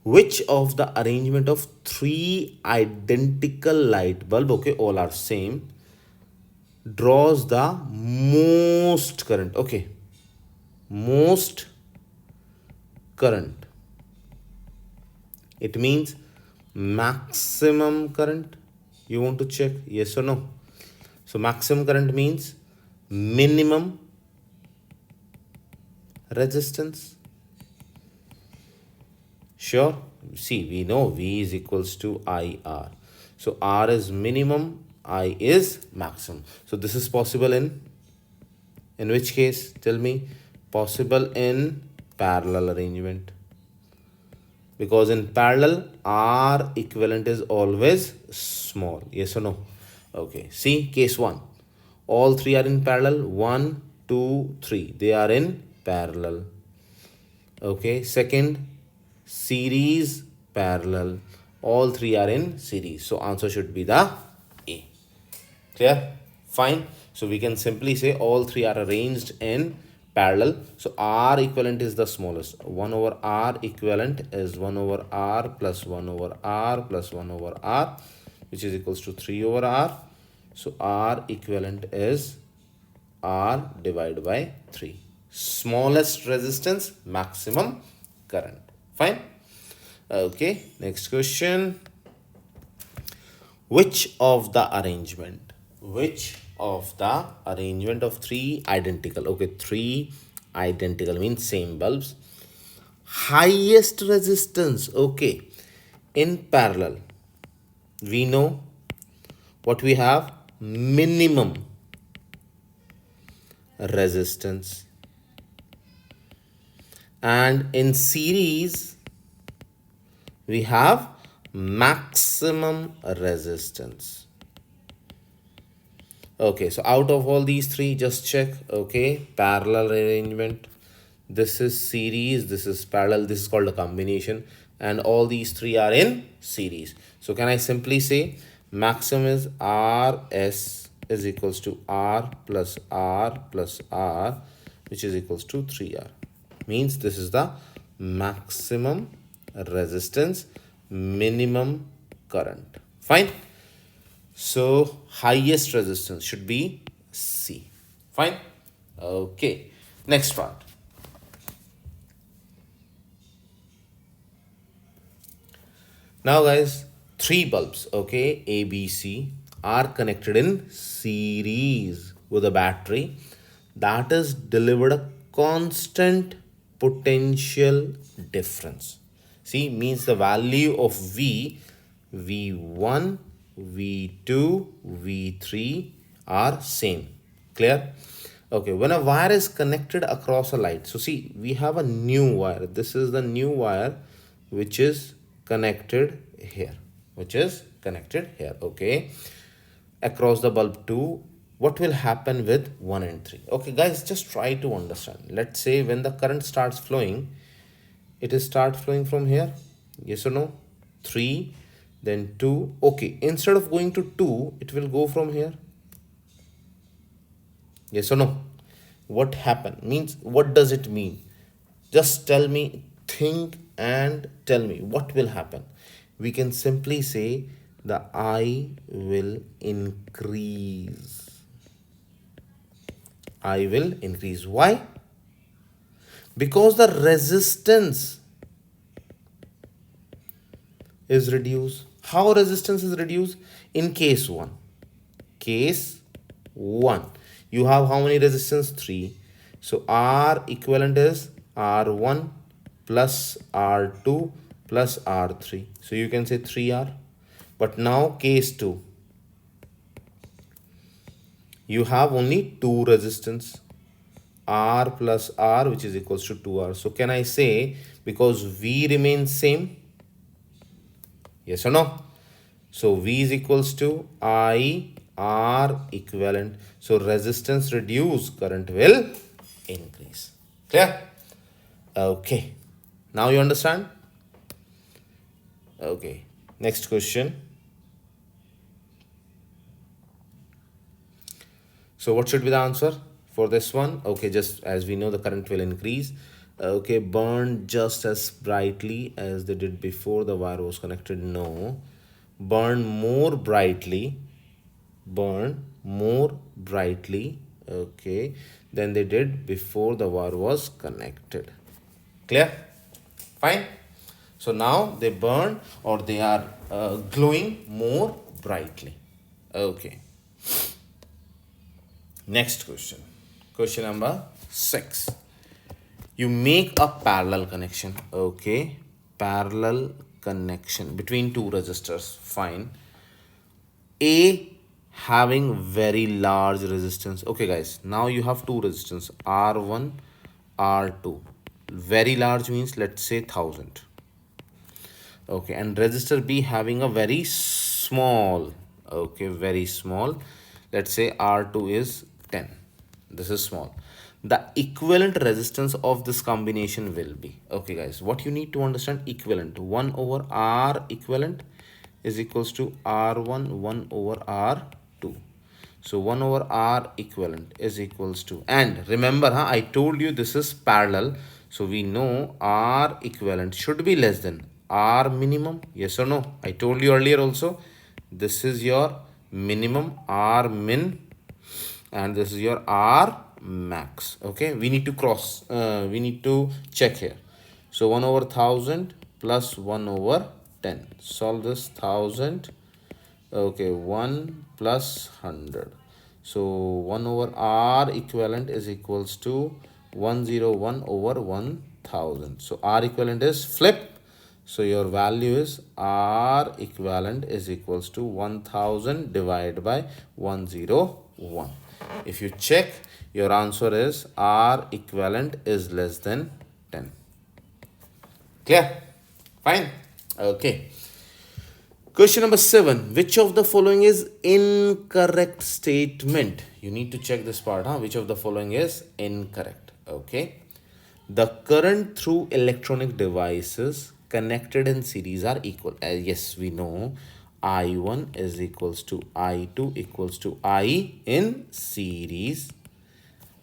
Which of the arrangement of three identical light bulb, okay, all are same, draws the most current? Okay, most current. It means maximum current. You want to check yes or no? So maximum current means minimum resistance. Sure. See, we know V is equals to IR. So R is minimum, I is maximum. So this is possible in which case? Tell me. Possible in parallel arrangement. Because in parallel, R equivalent is always small. Yes or no? Okay. See, case 1. All three are in parallel. 1, 2, 3. They are in parallel. Okay. Second, series, parallel. All three are in series. So answer should be the A. Clear? Fine. So we can simply say all three are arranged in parallel. So R equivalent is the smallest. 1 over R equivalent is 1 over R plus 1 over R plus 1 over R, which is equals to 3 over R. So R equivalent is R divided by 3. Smallest resistance, maximum current. Fine. Okay, next question. Which of the arrangement of three identical, okay, three identical means same bulbs, highest resistance, okay, in parallel, we know what we have, minimum resistance, and in series we have maximum resistance. Okay, so out of all these three, just check. Okay, parallel arrangement, this is series, this is parallel, this is called a combination, and all these three are in series. So can I simply say maximum is RS is equals to R plus R plus R, which is equals to 3R. Means this is the maximum resistance, minimum current. Fine. So highest resistance should be C. Fine. Okay. Next part. Now guys, three bulbs, okay, A, B, C, are connected in series with a battery that is delivered a constant potential difference. See, means the value of V1, V2, V3 are same. Clear? Okay, when a wire is connected across a light, so see, we have a new wire. This is the new wire which is connected here, okay, across the bulb 2. What will happen with 1 and 3? Okay guys, just try to understand. Let's say when the current starts flowing, it is start flowing from here, yes or no? 3, then 2. Okay, instead of going to 2, it will go from here, yes or no? What happened? Means what does it mean? Just tell me, think and tell me what will happen. We can simply say the I will increase. I will increase. Why? Because the resistance is reduced. How resistance is reduced? In case 1. Case 1. You have how many resistance? 3. So R equivalent is R1 plus R2 plus R3. So you can say 3R. But now case 2. You have only 2 resistance. R plus R, which is equals to 2R. So can I say, because V remains same? Yes or no? So V is equals to I R equivalent. So resistance reduce, current will increase. Clear? Okay. Now you understand? Okay. Next question. So what should be the answer for this one? Okay, just as we know, the current will increase. Okay, burn just as brightly as they did before the wire was connected. No. Burn more brightly. Burn more brightly. Okay, than they did before the wire was connected. Clear? Fine. So now they burn, or they are glowing more brightly. Okay. Next question. Question number 6. You make a parallel connection. Okay. Parallel connection between two resistors. Fine. A having very large resistance. Okay guys, now you have two resistance, R1, R2. Very large means let's say 1000. Okay, and resistor B having a very small, okay, very small, let's say R2 is 10. This is small. The equivalent resistance of this combination will be, okay guys, what you need to understand, equivalent, 1 over R equivalent is equals to R1 1 over R2. So 1 over R equivalent is equals to, and remember, I told you this is parallel. So we know R equivalent should be less than R minimum. Yes or no? I told you earlier also. This is your minimum R min, and this is your R max. Okay, we need to we need to check here. So 1 over 1000 plus 1 over 10. Solve this. 1000. Okay, 1 plus 100. So 1 over R equivalent is equals to 101 over 1000. So R equivalent is flip. So your value is R equivalent is equals to 1000 divided by 101. If you check, your answer is R equivalent is less than 10. Clear? Fine. Okay. Question number 7. Which of the following is incorrect statement? You need to check this part. Which of the following is incorrect? Okay. The current through electronic devices connected in series are equal. Yes, we know I1 is equals to I2 equals to I in series.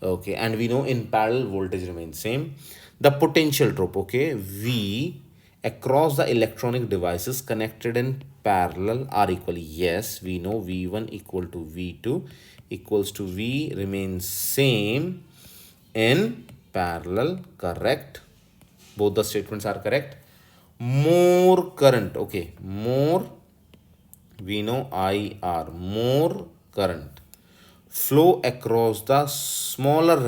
Okay, and we know in parallel voltage remains same. The potential drop, okay, V across the electronic devices connected in parallel are equal. Yes, we know V1 equal to V2 equals to V remains same in parallel, correct. Both the statements are correct. More current, okay, more, we know IR, more current flow across the smaller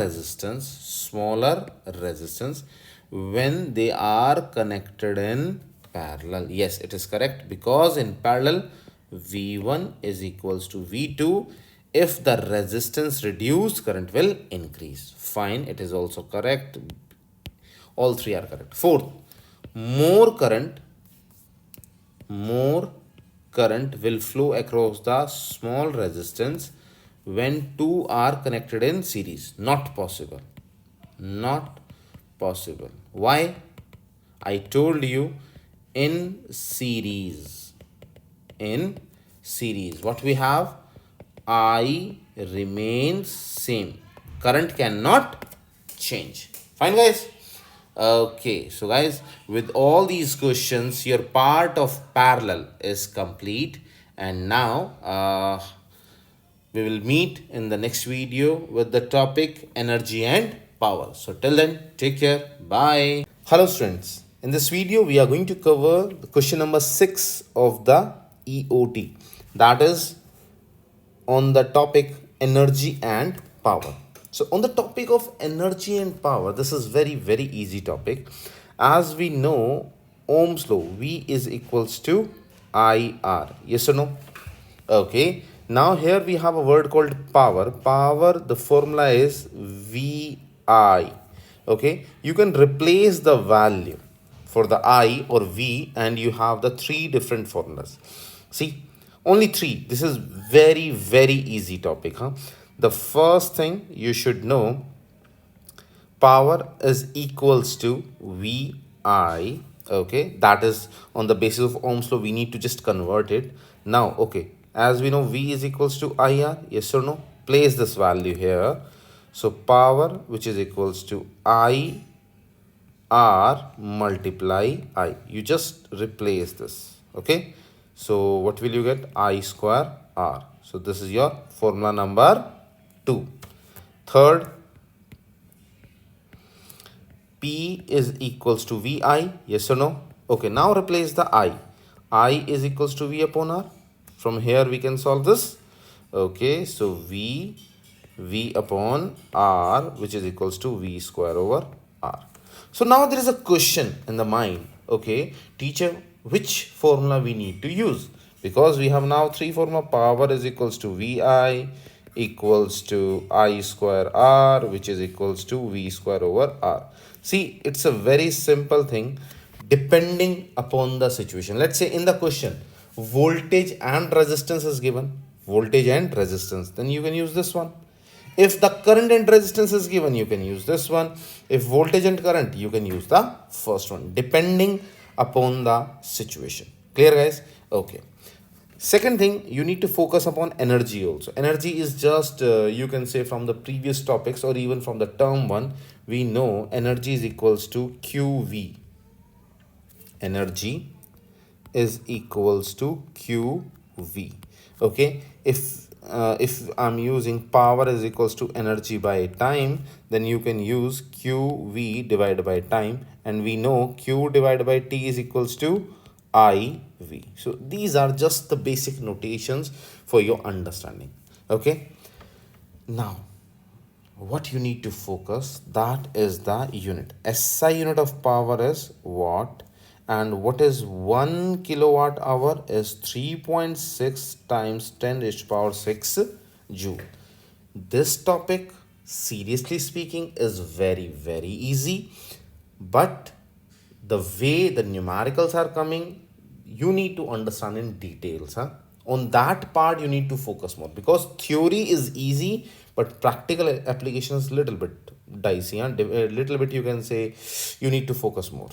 resistance when they are connected in parallel. Yes, it is correct, because in parallel V1 is equals to V2. If the resistance reduced, current will increase. Fine, it is also correct. All three are correct. Fourth, more current more current will flow across the small resistance when two are connected in series. Not possible. Not possible. Why? I told you, in series. In series, what we have? I remains same. Current cannot change. Fine, guys. Okay, so guys, with all these questions, your part of parallel is complete. And now we will meet in the next video with the topic energy and power. So till then, take care. Bye. Hello students. In this video, we are going to cover the question number 6 of the EOT. That is on the topic energy and power. So on the topic of energy and power, this is very easy topic. As we know, Ohm's law, V is equals to IR. Yes or no? Okay. Now here we have a word called power. Power, the formula is VI. Okay. You can replace the value for the I or V and you have the three different formulas. See, only three. This is very easy topic. The first thing you should know, power is equals to VI. Okay, that is on the basis of Ohm's law. We need to just convert it. Now, okay, as we know, V is equals to IR. Yes or no? Place this value here. So power, which is equals to I R multiply I. You just replace this. Okay. So what will you get? I square R. So this is your formula number 2. Third, P is equals to VI. Yes or no? Okay. Now replace the I. I is equals to V upon R. From here we can solve this. Okay. So V upon R, which is equals to V square over R. So now there is a question in the mind. Okay, teacher, which formula we need to use? Because we have now three formula. Power is equals to VI equals to I square R, which is equals to V square over R. See, it's a very simple thing depending upon the situation. Let's say in the question, voltage and resistance is given. Voltage and resistance. Then you can use this one. If the current and resistance is given, you can use this one. If voltage and current, you can use the first one, depending upon the situation. Clear, guys? Okay. Second thing, you need to focus upon energy also. Energy is just, you can say from the previous topics or even from the term 1, we know energy is equals to QV. Energy is equals to QV. Okay. If I'm using power is equals to energy by time, then you can use QV divided by time, and we know Q divided by T is equals to IV. So these are just the basic notations for your understanding. Okay. Now, what you need to focus, that is the unit. SI unit of power is watt, and what is 1 kilowatt hour is 3.6 times 10 raised to power 6 joule. This topic, seriously speaking, is very easy, but the way the numericals are coming, you need to understand in details. On that part you need to focus more, because theory is easy but practical application is little bit dicey, and a little bit you can say you need to focus more.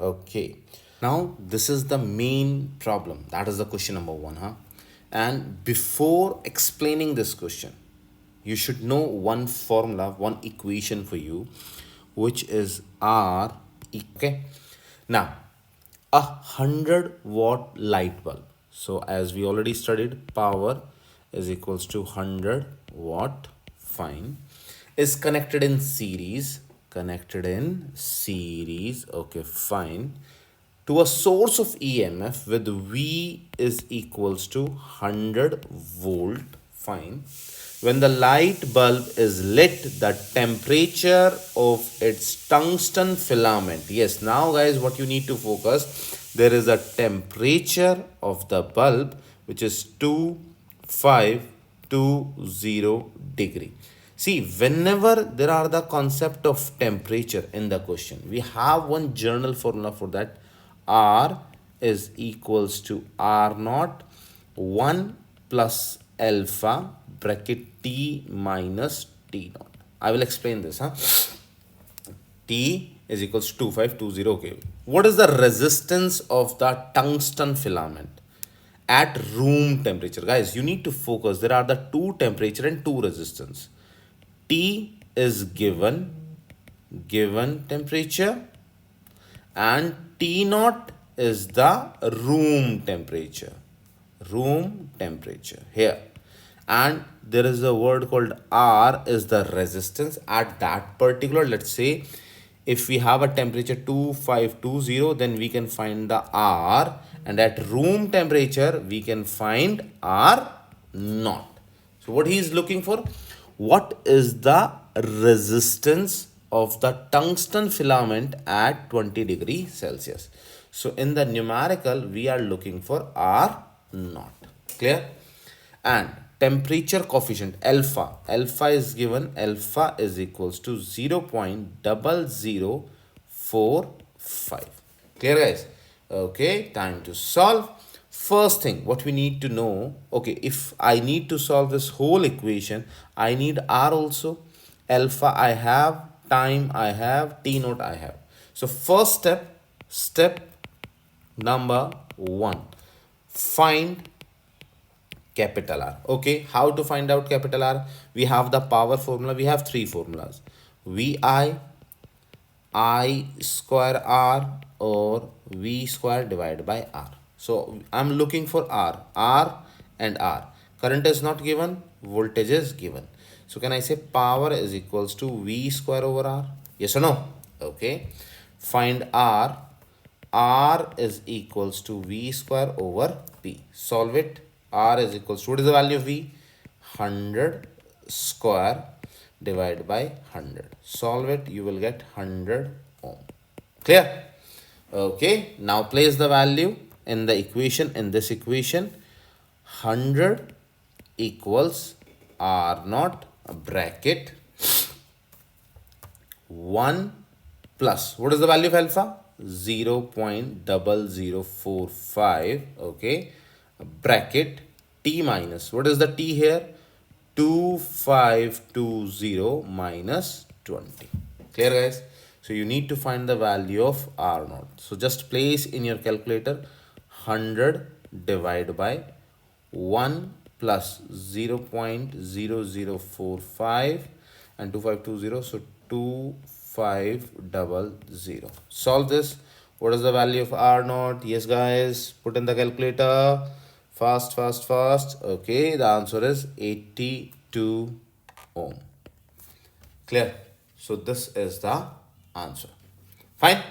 Okay. Now, this is the main problem. That is the question number one, huh? And before explaining this question, you should know one formula, one equation for you, which is R. Okay. Now, 100 watt light bulb. So, as we already studied, power is equals to 100 watt. Fine. Is connected in series. Connected in series. Okay, fine, to a source of EMF with V is equals to 100 volt. Fine. When the light bulb is lit, the temperature of its tungsten filament. Yes, now guys, what you need to focus, there is a temperature of the bulb which is 2520 degree. See, whenever there are the concept of temperature in the question, we have one journal formula for that. R is equals to R naught 1 plus alpha bracket T minus T naught. I will explain this. T is equals to 2520. Okay. What is the resistance of the tungsten filament at room temperature? Guys, you need to focus. There are the two temperature and two resistance. T is given temperature, and T naught is the room temperature here. And there is a word called R is the resistance at that particular, let's say if we have a temperature 2520, then we can find the R, and at room temperature we can find R naught. So what he is looking for, what is the resistance of the tungsten filament at 20 degrees Celsius. So in the numerical, we are looking for R naught. Clear? And temperature coefficient alpha is given, alpha is equals to 0.0045. Clear guys? Okay, time to solve. First thing what we need to know, okay, if I need to solve this whole equation, I need R also, alpha I have, time I have, T naught I have. So first step number one, find capital R. Okay, how to find out capital R? We have the power formula. We have three formulas: VI, I square R, or V square divided by R. So I'm looking for R and R. Current is not given, voltage is given. So can I say power is equals to V square over R? Yes or no? Okay. Find R. R is equals to V square over P. Solve it. R is equals to, what is the value of V? 100 square divided by 100. Solve it. You will get 100 ohm. Clear? Okay. Now place the value in the equation. In this equation, 100 equals R naught bracket 1 plus, what is the value of alpha? 0.0045. Okay, bracket T minus, what is the T here? 2520 minus 20. Clear guys? So you need to find the value of R naught. So just place in your calculator 100 divided by 1 plus 0.0045 and 2520, so 2500. Solve this. What is the value of R naught? Yes guys, put in the calculator. Fast. Okay, the answer is 82 ohm. Clear? So this is the answer. Fine.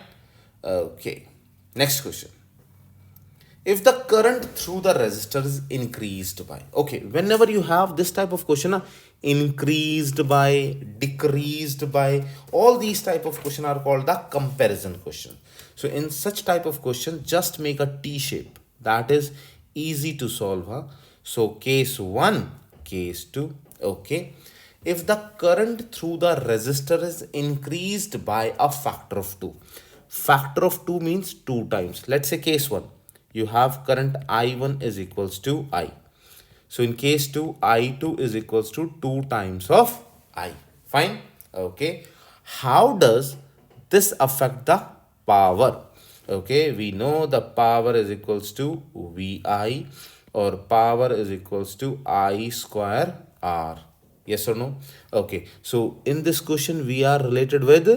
Okay, next question. If the current through the resistor is increased by, okay, whenever you have this type of question, increased by, decreased by, all these type of question are called the comparison question. So in such type of question, just make a T shape. That is easy to solve. So case 1, case 2, okay. If the current through the resistor is increased by a factor of 2. Factor of 2 means 2 times. Let's say case 1. You have current I1 is equals to I. So in case 2, I2 is equals to 2 times of I. Fine. Okay. How does this affect the power? Okay, we know the power is equals to VI, or power is equals to I square R. Yes or no? Okay, so in this question we are related with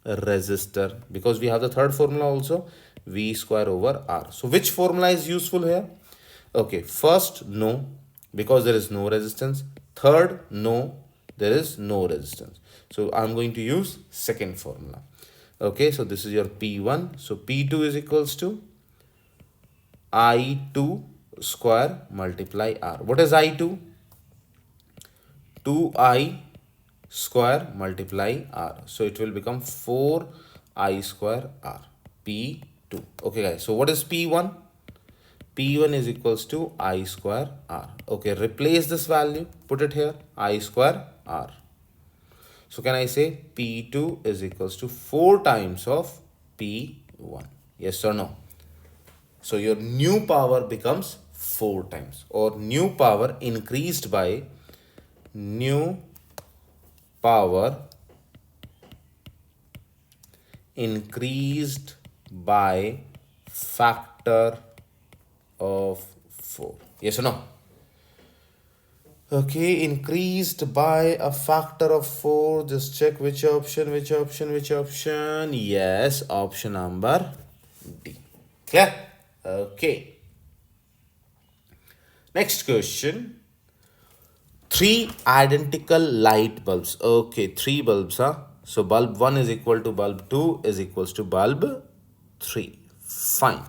resistor, because we have the third formula also, V square over R. So which formula is useful here? Okay, first no, because there is no resistance. Third no, there is no resistance. So I'm going to use second formula. Okay, so this is your P1. So P2 is equals to I2 square multiply R. What is I2? 2I square multiply R. So it will become 4I square R. P2. Okay guys, so what is P1? P1 is equals to I square R. Okay, replace this value, put it here, I square R. So can I say P2 is equals to 4 times of P1? Yes or no? So your new power becomes 4 times, or new power increased by new power increased by factor of 4. Yes or no? Okay, increased by a factor of 4. Just check which option, which option, which option. Yes, option number D. Clear? Okay. Next question. 3 identical light bulbs. Okay, 3 bulbs, huh? So bulb 1 is equal to bulb 2 is equals to bulb 3. Fine.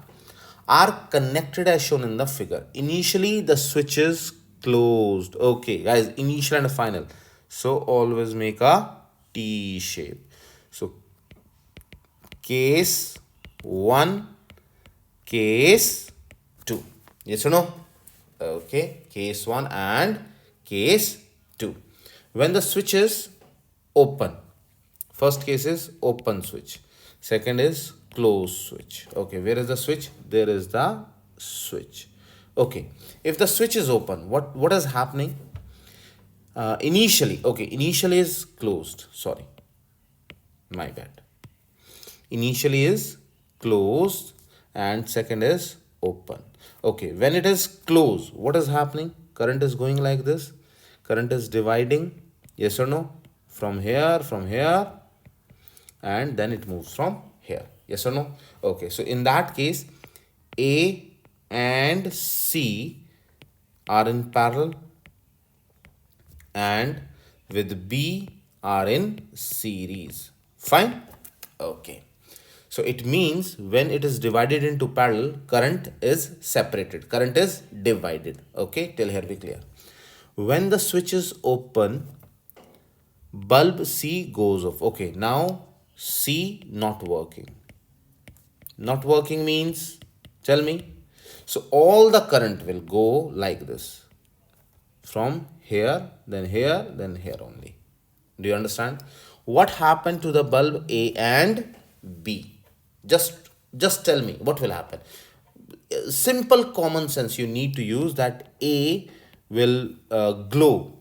Are connected as shown in the figure. Initially, the switch is closed. Okay, guys, initial and final. So always make a T shape. So case 1, case 2. Yes or no? Okay, case 1 and case 2. When the switch is open, first case is open switch, second is closed switch. Okay, where is the switch? There is the switch. Okay, if the switch is open, what is happening? Initially is closed. Sorry, my bad. Initially is closed and second is open. Okay, when it is closed, what is happening? Current is going like this. Current is dividing, yes or no? From here, and then it moves from here. Yes or no? Okay, so in that case, A and C are in parallel and with B are in series. Fine? Okay. So it means when it is divided into parallel, current is separated. Current is divided. Okay, till here be clear. When the switch is open, bulb C goes off. Okay, now C not working. Not working means, tell me. So all the current will go like this. From here, then here, then here only. Do you understand? What happened to the bulb A and B? Just tell me what will happen. Simple common sense you need to use, that A will glow.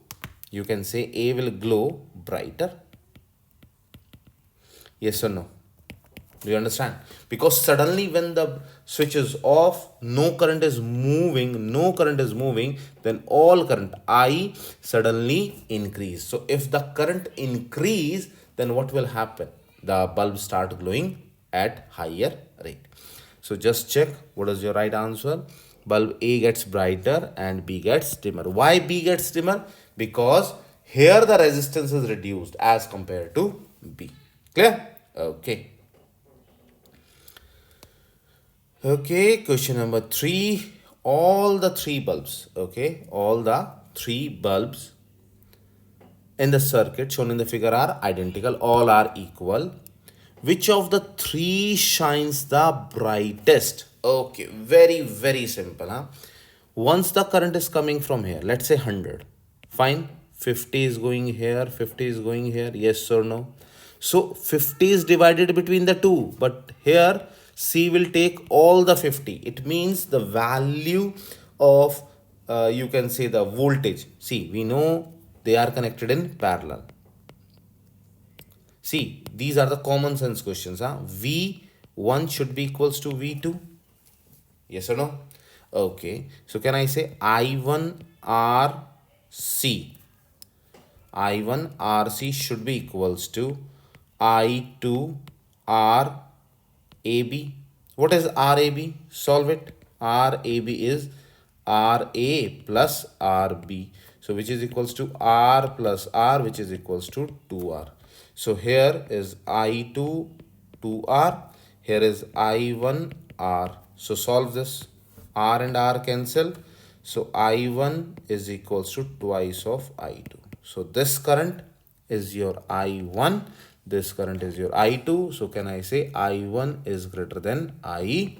You can say A will glow brighter. Yes or no? Do you understand? Because suddenly when the switch is off, no current is moving, then all current I suddenly increase. So if the current increase, then what will happen? The bulb start glowing at higher rate. So just check what is your right answer. Bulb A gets brighter and B gets dimmer. Why B gets dimmer? Because here the resistance is reduced as compared to B. Clear? Okay. Okay, question number 3. All the 3 bulbs, okay, all the 3 bulbs in the circuit shown in the figure are identical, all are equal. Which of the 3 shines the brightest? Okay, very simple, huh? Once the current is coming from here, let's say 100, fine, 50 is going here, 50 is going here, yes or no? So 50 is divided between the two, but here C will take all the 50. It means the value of, you can say, the voltage. See, we know they are connected in parallel. See, these are the common sense questions. Huh? V 1 should be equals to V2. Yes or no? Okay. So can I say I1 RC? I1 RC should be equals to I2 RAB. What is RAB? Solve it. RAB is RA plus RB. So which is equals to R plus R, which is equals to 2R. So here is I2 2R. Here is I1 R. So solve this. R and R cancel. So I1 is equals to twice of I2. So this current is your I1. This current is your I2. So can I say I1 is greater than I2?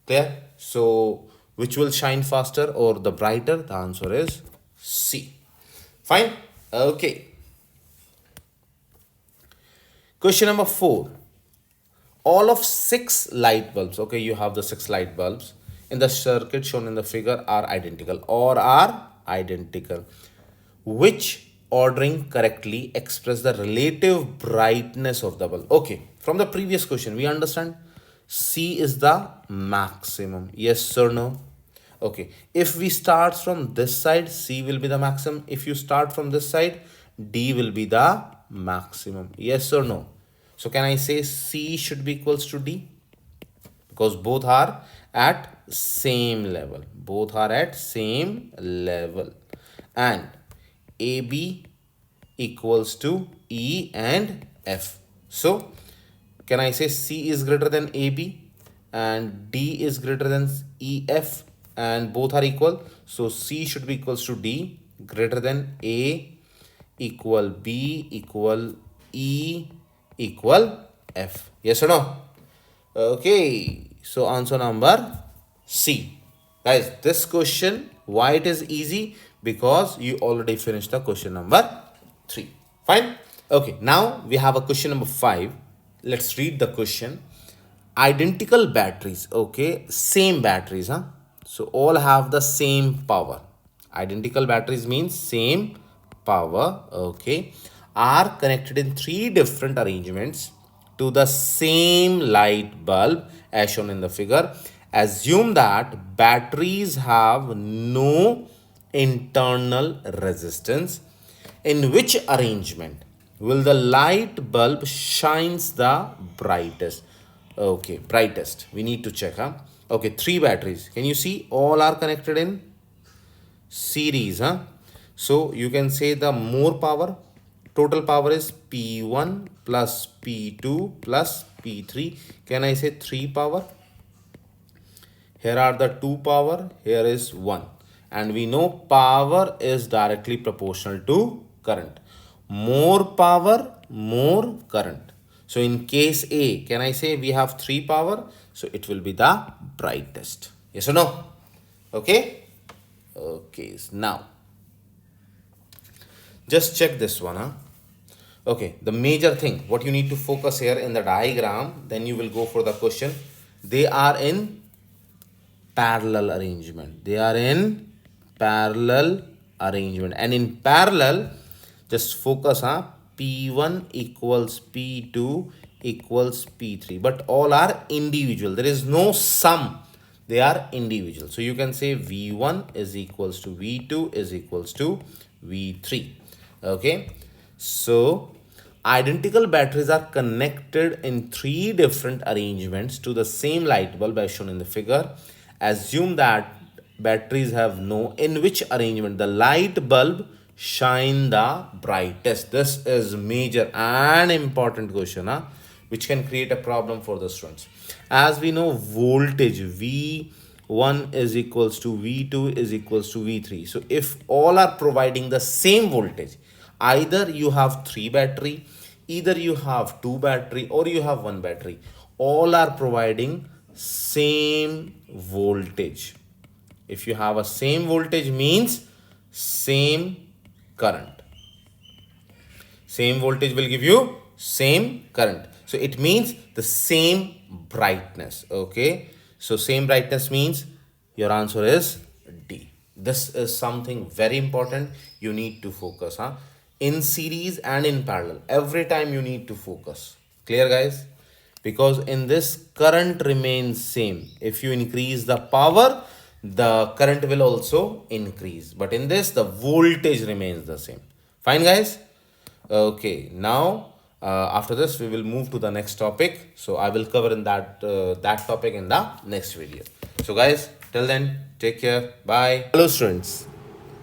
Clear? So which will shine faster or the brighter? The answer is C. Fine? Okay. Question number 4. All of 6 light bulbs, okay, you have the 6 light bulbs in the circuit shown in the figure are identical or are identical. Which ordering correctly express the relative brightness of the bulb? Okay, from the previous question we understand C is the maximum. Yes or no? Okay, if we start from this side, C will be the maximum. If you start from this side, D will be the maximum. Yes or no? So can I say C should be equals to D? Because both are at same level. Both are at same level. And AB equals to E and F. So can I say C is greater than AB and D is greater than EF and both are equal? So C should be equals to D, greater than A, equal B, equal E, equal F. Yes or no? Okay, so answer number C. Guys, this question, why it is easy? Because you already finished the question number 3. Fine? Okay, now we have a question number 5. Let's read the question. Identical batteries, okay, same batteries, huh? So all have the same power. Identical batteries means same power, okay, are connected in 3 different arrangements to the same light bulb as shown in the figure. Assume that batteries have no internal resistance. In which arrangement will the light bulb shines the brightest? Okay, brightest. We need to check, huh? Okay, 3 batteries. Can you see all are connected in series, huh? So you can say the more power, total power is P1 plus P2 plus P3. Can I say 3 power? Here are the 2 power, here is 1. And we know power is directly proportional to current. More power, more current. So in case A, can I say we have 3 power? So it will be the brightest. Yes or no? Okay? Okay, now just check this one, huh? Okay, the major thing, what you need to focus here in the diagram, then you will go for the question. They are in parallel arrangement. They are in parallel arrangement. And in parallel, just focus, huh? P1 equals P2 equals P3. But all are individual. There is no sum. They are individual. So you can say V1 is equals to V2 is equals to V3. Okay. So identical batteries are connected in 3 different arrangements to the same light bulb as shown in the figure. Assume that batteries have no, in which arrangement the light bulb shine the brightest. This is major and important question, huh? Which can create a problem for the students. As we know, voltage V1 is equals to V2 is equals to V3. So if all are providing the same voltage, either you have 3 battery, either you have 2 battery or you have 1 battery, all are providing same voltage. If you have a same voltage means same current. Same voltage will give you same current. So it means the same brightness. Okay. So same brightness means your answer is D. This is something very important. You need to focus, huh? In series and in parallel. Every time you need to focus. Clear, guys? because in this current remains same. If you increase the power, the current will also increase, but in this the voltage remains the same. Fine, guys. Okay, now after this we will move to the next topic. So I will cover in that topic in the next video. So guys, till then, take care. Bye. Hello students.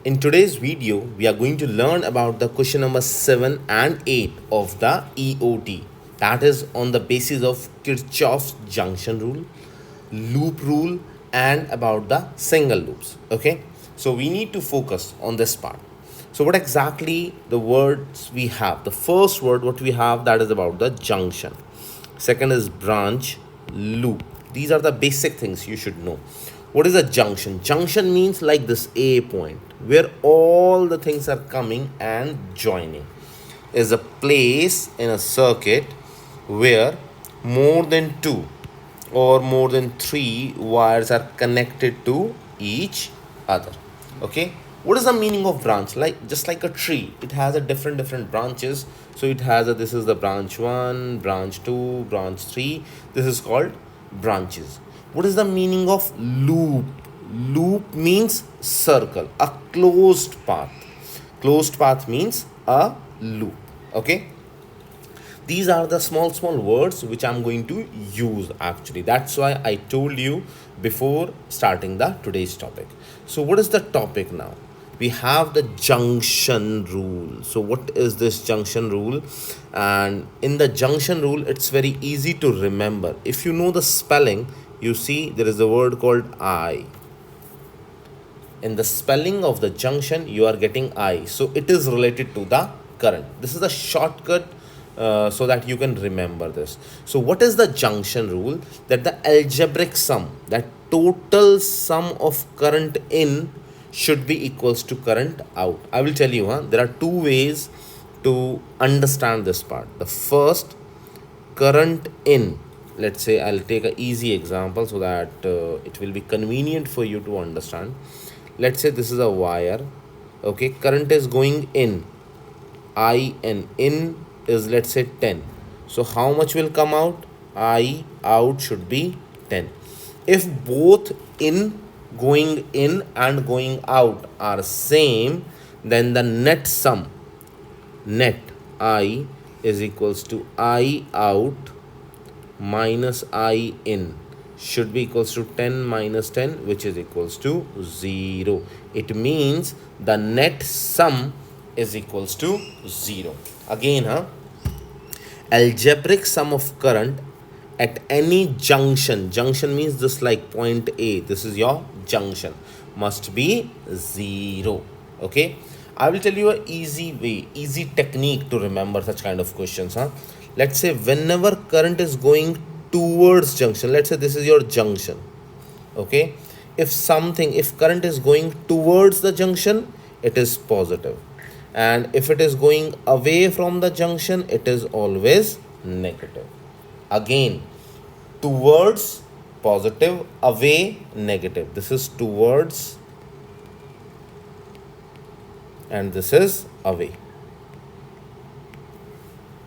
In today's video, we are going to learn about the question number 7 and 8 of the EOT. That is on the basis of Kirchhoff's junction rule, loop rule, and about the single loops. Okay, so we need to focus on this part. So what exactly the words we have? The first word what we have, that is about the junction. Second is branch, loop. These are the basic things you should know. What is a junction? Junction means like this A point where all the things are coming and joining. Is a place in a circuit where more than two or more than three wires are connected to each other. Okay, what is the meaning of branch? Like just like a tree, it has a different branches. So it has a, this is the branch 1, branch 2, branch 3. This is called branches. What is the meaning of loop? Loop means circle, a closed path. Closed path means a loop. Okay, these are the small words which I'm going to use actually. That's why I told you before starting the today's topic. So what is the topic now? We have the junction rule. So what is this junction rule? And in the junction rule, it's very easy to remember. If you know the spelling, you see there is a word called I. In the spelling of the junction, you are getting I. So it is related to the current. This is a shortcut so that you can remember this. So what is the junction rule? That the algebraic sum, that total sum of current in should be equals to current out. I will tell you, there are two ways to understand this part. The first, current in. Let's say I'll take an easy example so that it will be convenient for you to understand. Let's say this is a wire. Okay, current is going in. I and in is, let's say, 10. So how much will come out? I out should be 10. If both going in and going out are same, then the net sum, net I is equals to I out minus I in, should be equals to 10 minus 10, which is equals to 0. It means the net sum is equals to 0. Again, algebraic sum of current at any junction. Junction means this, like point A. This is your junction. Must be 0. Okay. I will tell you a easy way, easy technique to remember such kind of questions. Let's say whenever current is going towards junction, let's say this is your junction. Okay. If current is going towards the junction, it is positive. And if it is going away from the junction, it is always negative. Again, towards positive, away negative. This is towards and this is away.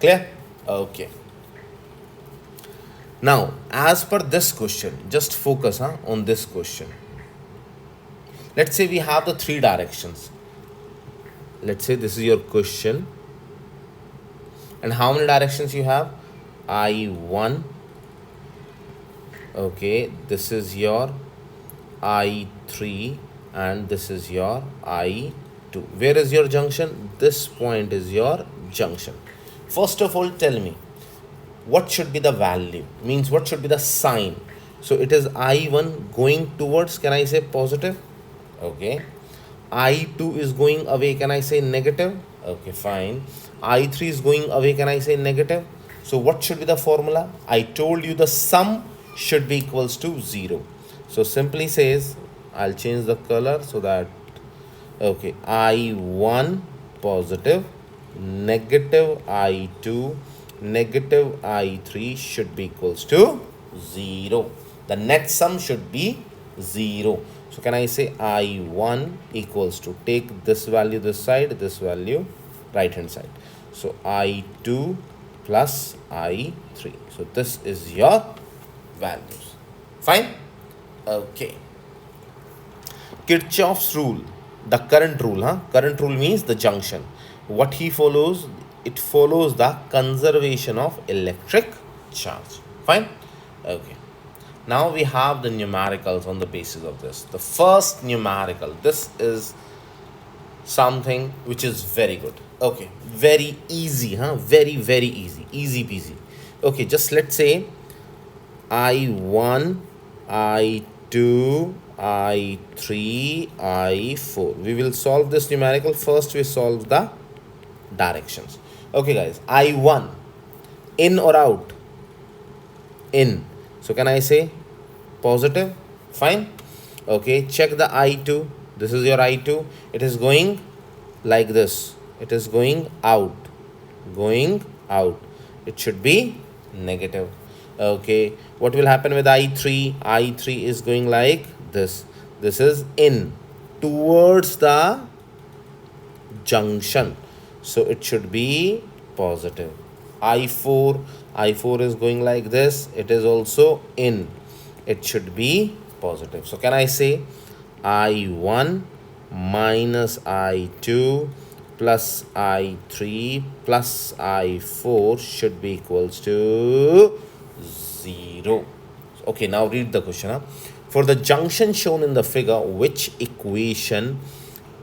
Clear? Okay. Now, as per this question, just focus on this question. Let's say we have the three directions. Let's say this is your question. And how many directions you have? I1. Okay, this is your I3 and this is your I2. Where is your junction? This point is your junction. First of all, tell me, what should be the value? Means what should be the sign? So it is I1 going towards, can I say positive? Okay. I2 is going away, can I say negative? Okay, fine. I3 is going away, can I say negative? So what should be the formula? I told you the sum should be equals to 0. So simply says, I'll change the color so that, okay, I1 positive, negative I2, negative I3 should be equals to 0. The net sum should be 0. So can I say I1 equals to, take this value this side, this value right hand side. So I2 plus I3. So this is your values. Fine? Okay. Kirchhoff's rule, the current rule, Current rule means the junction. What he follows, it follows the conservation of electric charge. Fine? Okay. Now we have the numericals on the basis of this. The first numerical, this is something which is very good. Okay, very easy, Very, very easy. Easy peasy. Okay, just let's say I1, I2, I3, I4. We will solve this numerical. First, we solve the directions. Okay, guys. I1, in or out? In. So, can I say positive? Fine. Okay, check the I2. This is your I2. It is going like this. It is going out. Going out. It should be negative. Okay, what will happen with I3? I3 is going like this. This is in towards the junction, so it should be positive. I4 is going like this. It is also in. It should be positive. So can I say I1 minus I2 plus I3 plus I4 should be equals to 0. Okay, now read the question. For the junction shown in the figure, which equation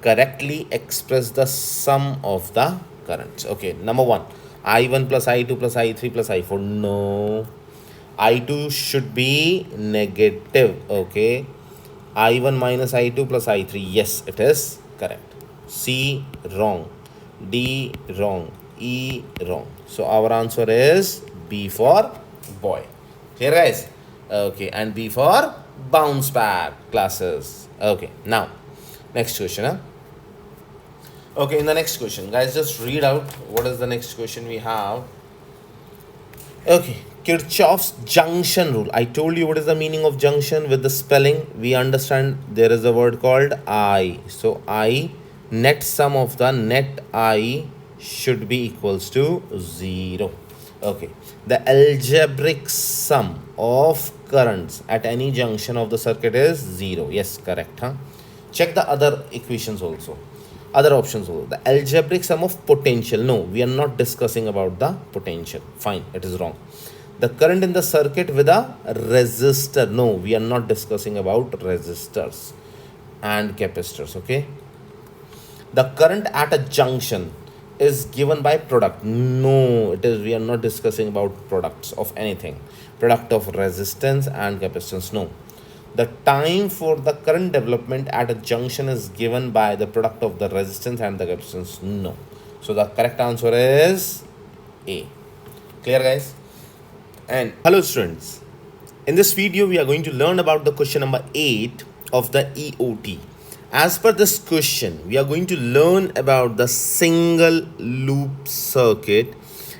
correctly express the sum of the currents? Okay, number 1, I1 plus I2 plus I3 plus I4. No, I2 should be negative. Okay, I1 minus I2 plus I3. Yes, it is correct. C wrong. D wrong. E wrong. So our answer is B for boy. Here, guys. Okay, and B for bounce back classes. Okay, now next question. Okay, in the next question, guys, just read out what is the next question we have. Okay, Kirchhoff's junction rule. I told you what is the meaning of junction with the spelling. We understand there is a word called I. So I, net sum of the net I should be equals to 0. Okay, the algebraic sum of currents at any junction of the circuit is 0. Yes, correct. Check the other equations also. Other options also. The algebraic sum of potential. No, we are not discussing about the potential. Fine, it is wrong. The current in the circuit with a resistor. No, we are not discussing about resistors and capacitors. Okay. The current at a junction is given by product. No, it is, we are not discussing about products of anything. Product of resistance and capacitance. No. The time for the current development at a junction is given by the product of the resistance and the capacitance. No. So the correct answer is A. Clear, guys? And hello students. In this video, we are going to learn about the question number 8 of the EOT. As per this question, we are going to learn about the single loop circuit.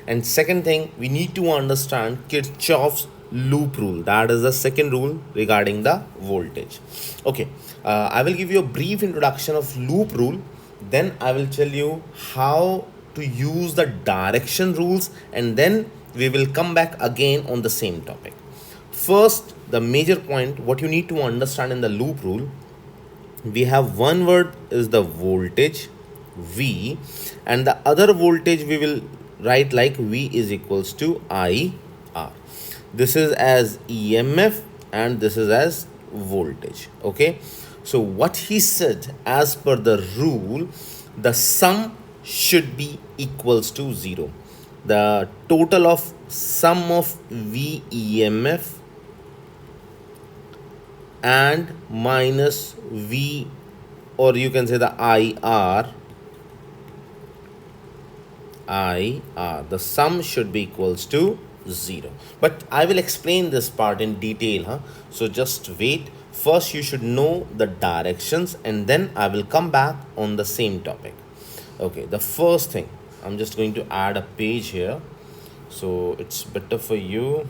And second thing, we need to understand Kirchhoff's loop rule. That is the second rule regarding the voltage. Okay, I will give you a brief introduction of loop rule. Then I will tell you how to use the direction rules. And then we will come back again on the same topic. First, the major point, what you need to understand in the loop rule. We have one word is the voltage V, and the other voltage we will write like V is equals to IR. This is as EMF and this is as voltage. Okay, so what he said, as per the rule, the sum should be equals to 0. The total of sum of V EMF and minus V, or you can say the IR, the sum should be equals to 0. But I will explain this part in detail. So just wait. First you should know the directions and then I will come back on the same topic. Okay, the first thing, I'm just going to add a page here so it's better for you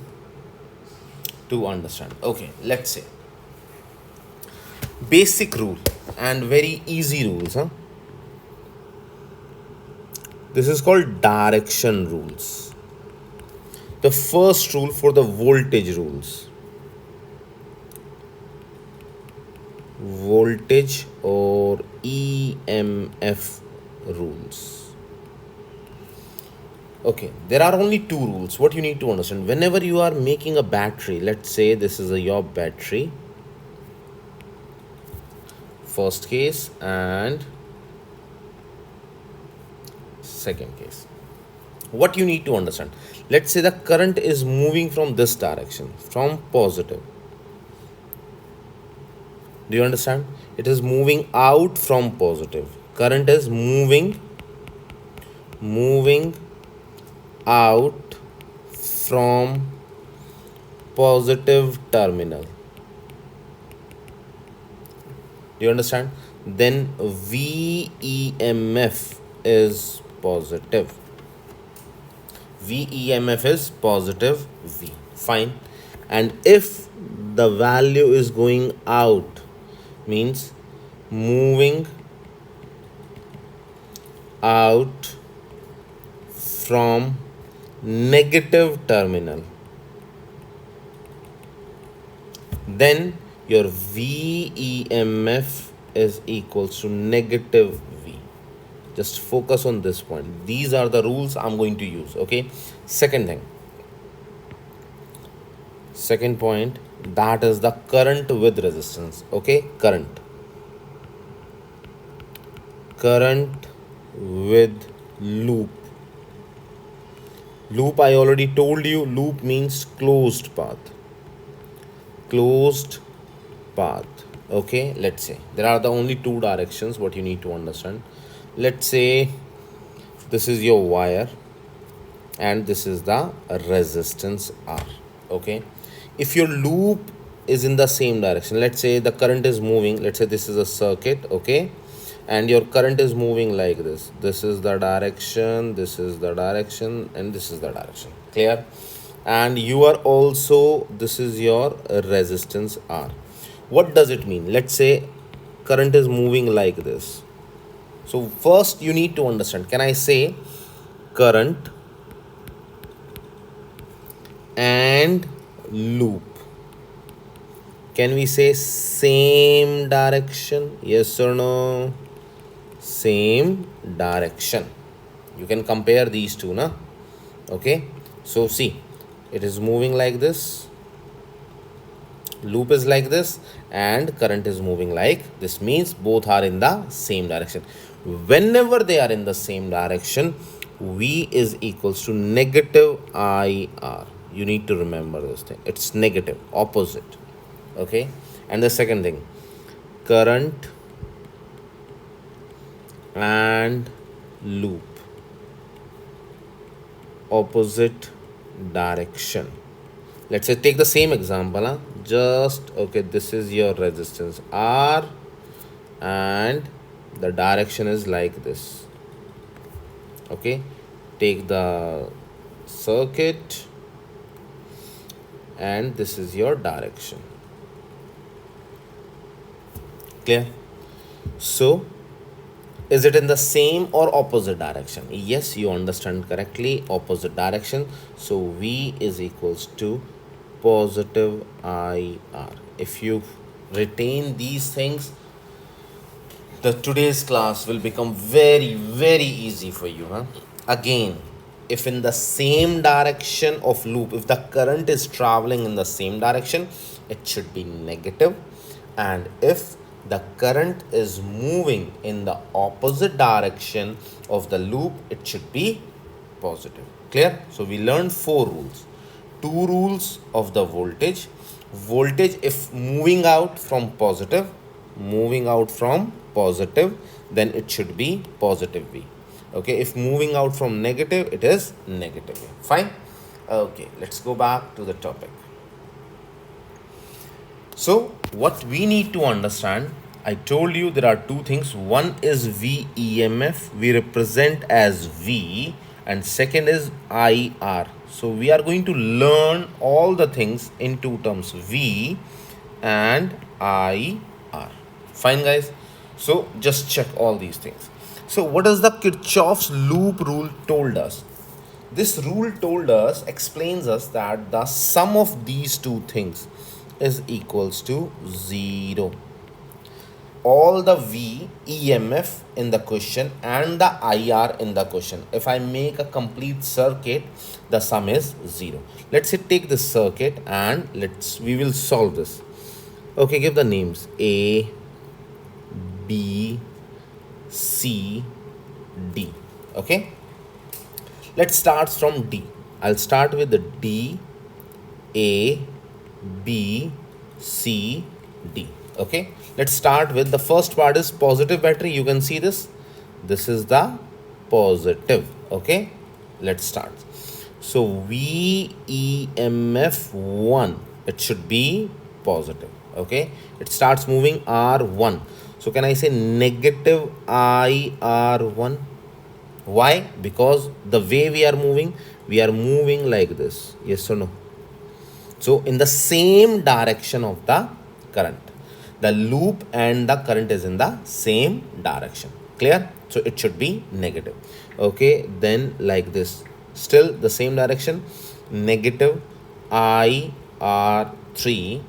to understand. Okay, let's say basic rule and very easy rules. This is called direction rules. The first rule for the voltage rules. Voltage or EMF rules. Okay, there are only two rules. What you need to understand, whenever you are making a battery, let's say this is your battery, first case and second case. What you need to understand, let's say the current is moving from this direction, from positive. Do you understand? It is moving out from positive. Current is moving out from positive terminal. Do you understand? Then VEMF is positive. VEMF is positive V. Fine. And if the value is going out, means moving out from negative terminal, then your VEMF is equals to negative V. Just focus on this point. These are the rules I'm going to use. Okay. Second point, that is the current with resistance. Okay. Current with loop. Loop, I already told you, loop means closed path. Okay, let's say there are the only two directions. What you need to understand, let's say this is your wire and this is the resistance R. Okay, if your loop is in the same direction, let's say the current is moving, let's say this is a circuit, okay, and your current is moving like this. This is the direction, this is the direction, and this is the direction. Clear? And you are also, this is your resistance R. What does it mean? Let's say current is moving like this. So first you need to understand, can I say current and loop? Can we say same direction? Yes or no? Same direction. You can compare these two, na? Okay. So see, it is moving like this, loop is like this, and current is moving like this, means both are in the same direction. Whenever they are in the same direction, V is equals to negative IR. You need to remember this thing. It's negative, opposite. Okay. And the second thing, current and loop, opposite direction. Let's say take the same example, huh? Just okay, this is your resistance R and the direction is like this. Okay, take the circuit and this is your direction. Clear? So is it in the same or opposite direction? Yes, you understand correctly, opposite direction. So V is equals to positive IR. If you retain these things, the today's class will become very, very easy for you. Huh? Again, if in the same direction of loop, if the current is traveling in the same direction, it should be negative. And if the current is moving in the opposite direction of the loop, it should be positive. Clear? So we learned 4 rules. 2 rules of the voltage. Voltage, if moving out from positive, then it should be positive V. Okay, if moving out from negative, it is negative V. Fine? Okay, let's go back to the topic. So what we need to understand, I told you there are 2 things. One is VEMF, we represent as V, and second is IR. So we are going to learn all the things in 2 terms, V and IR. Fine, guys? So just check all these things. So what does the Kirchhoff's loop rule told us? This rule explains us that the sum of these two things is equals to 0. All the V EMF in the question and the IR in the question. If I make a complete circuit, the sum is 0. Let's say take this circuit and we will solve this. Okay, give the names A, B, C, D. Okay, let's start from D. I'll start with the D, A, B, C, D. Okay, let's start with the first part is positive battery. You can see this. This is the positive. Okay, let's start. So VEMF 1, it should be positive. Okay, it starts moving R1. So can I say negative IR1? Why? Because the way we are moving like this. Yes or no? So in the same direction of the current, the loop and the current is in the same direction. Clear? So it should be negative. Okay, then like this, still the same direction, negative IR3,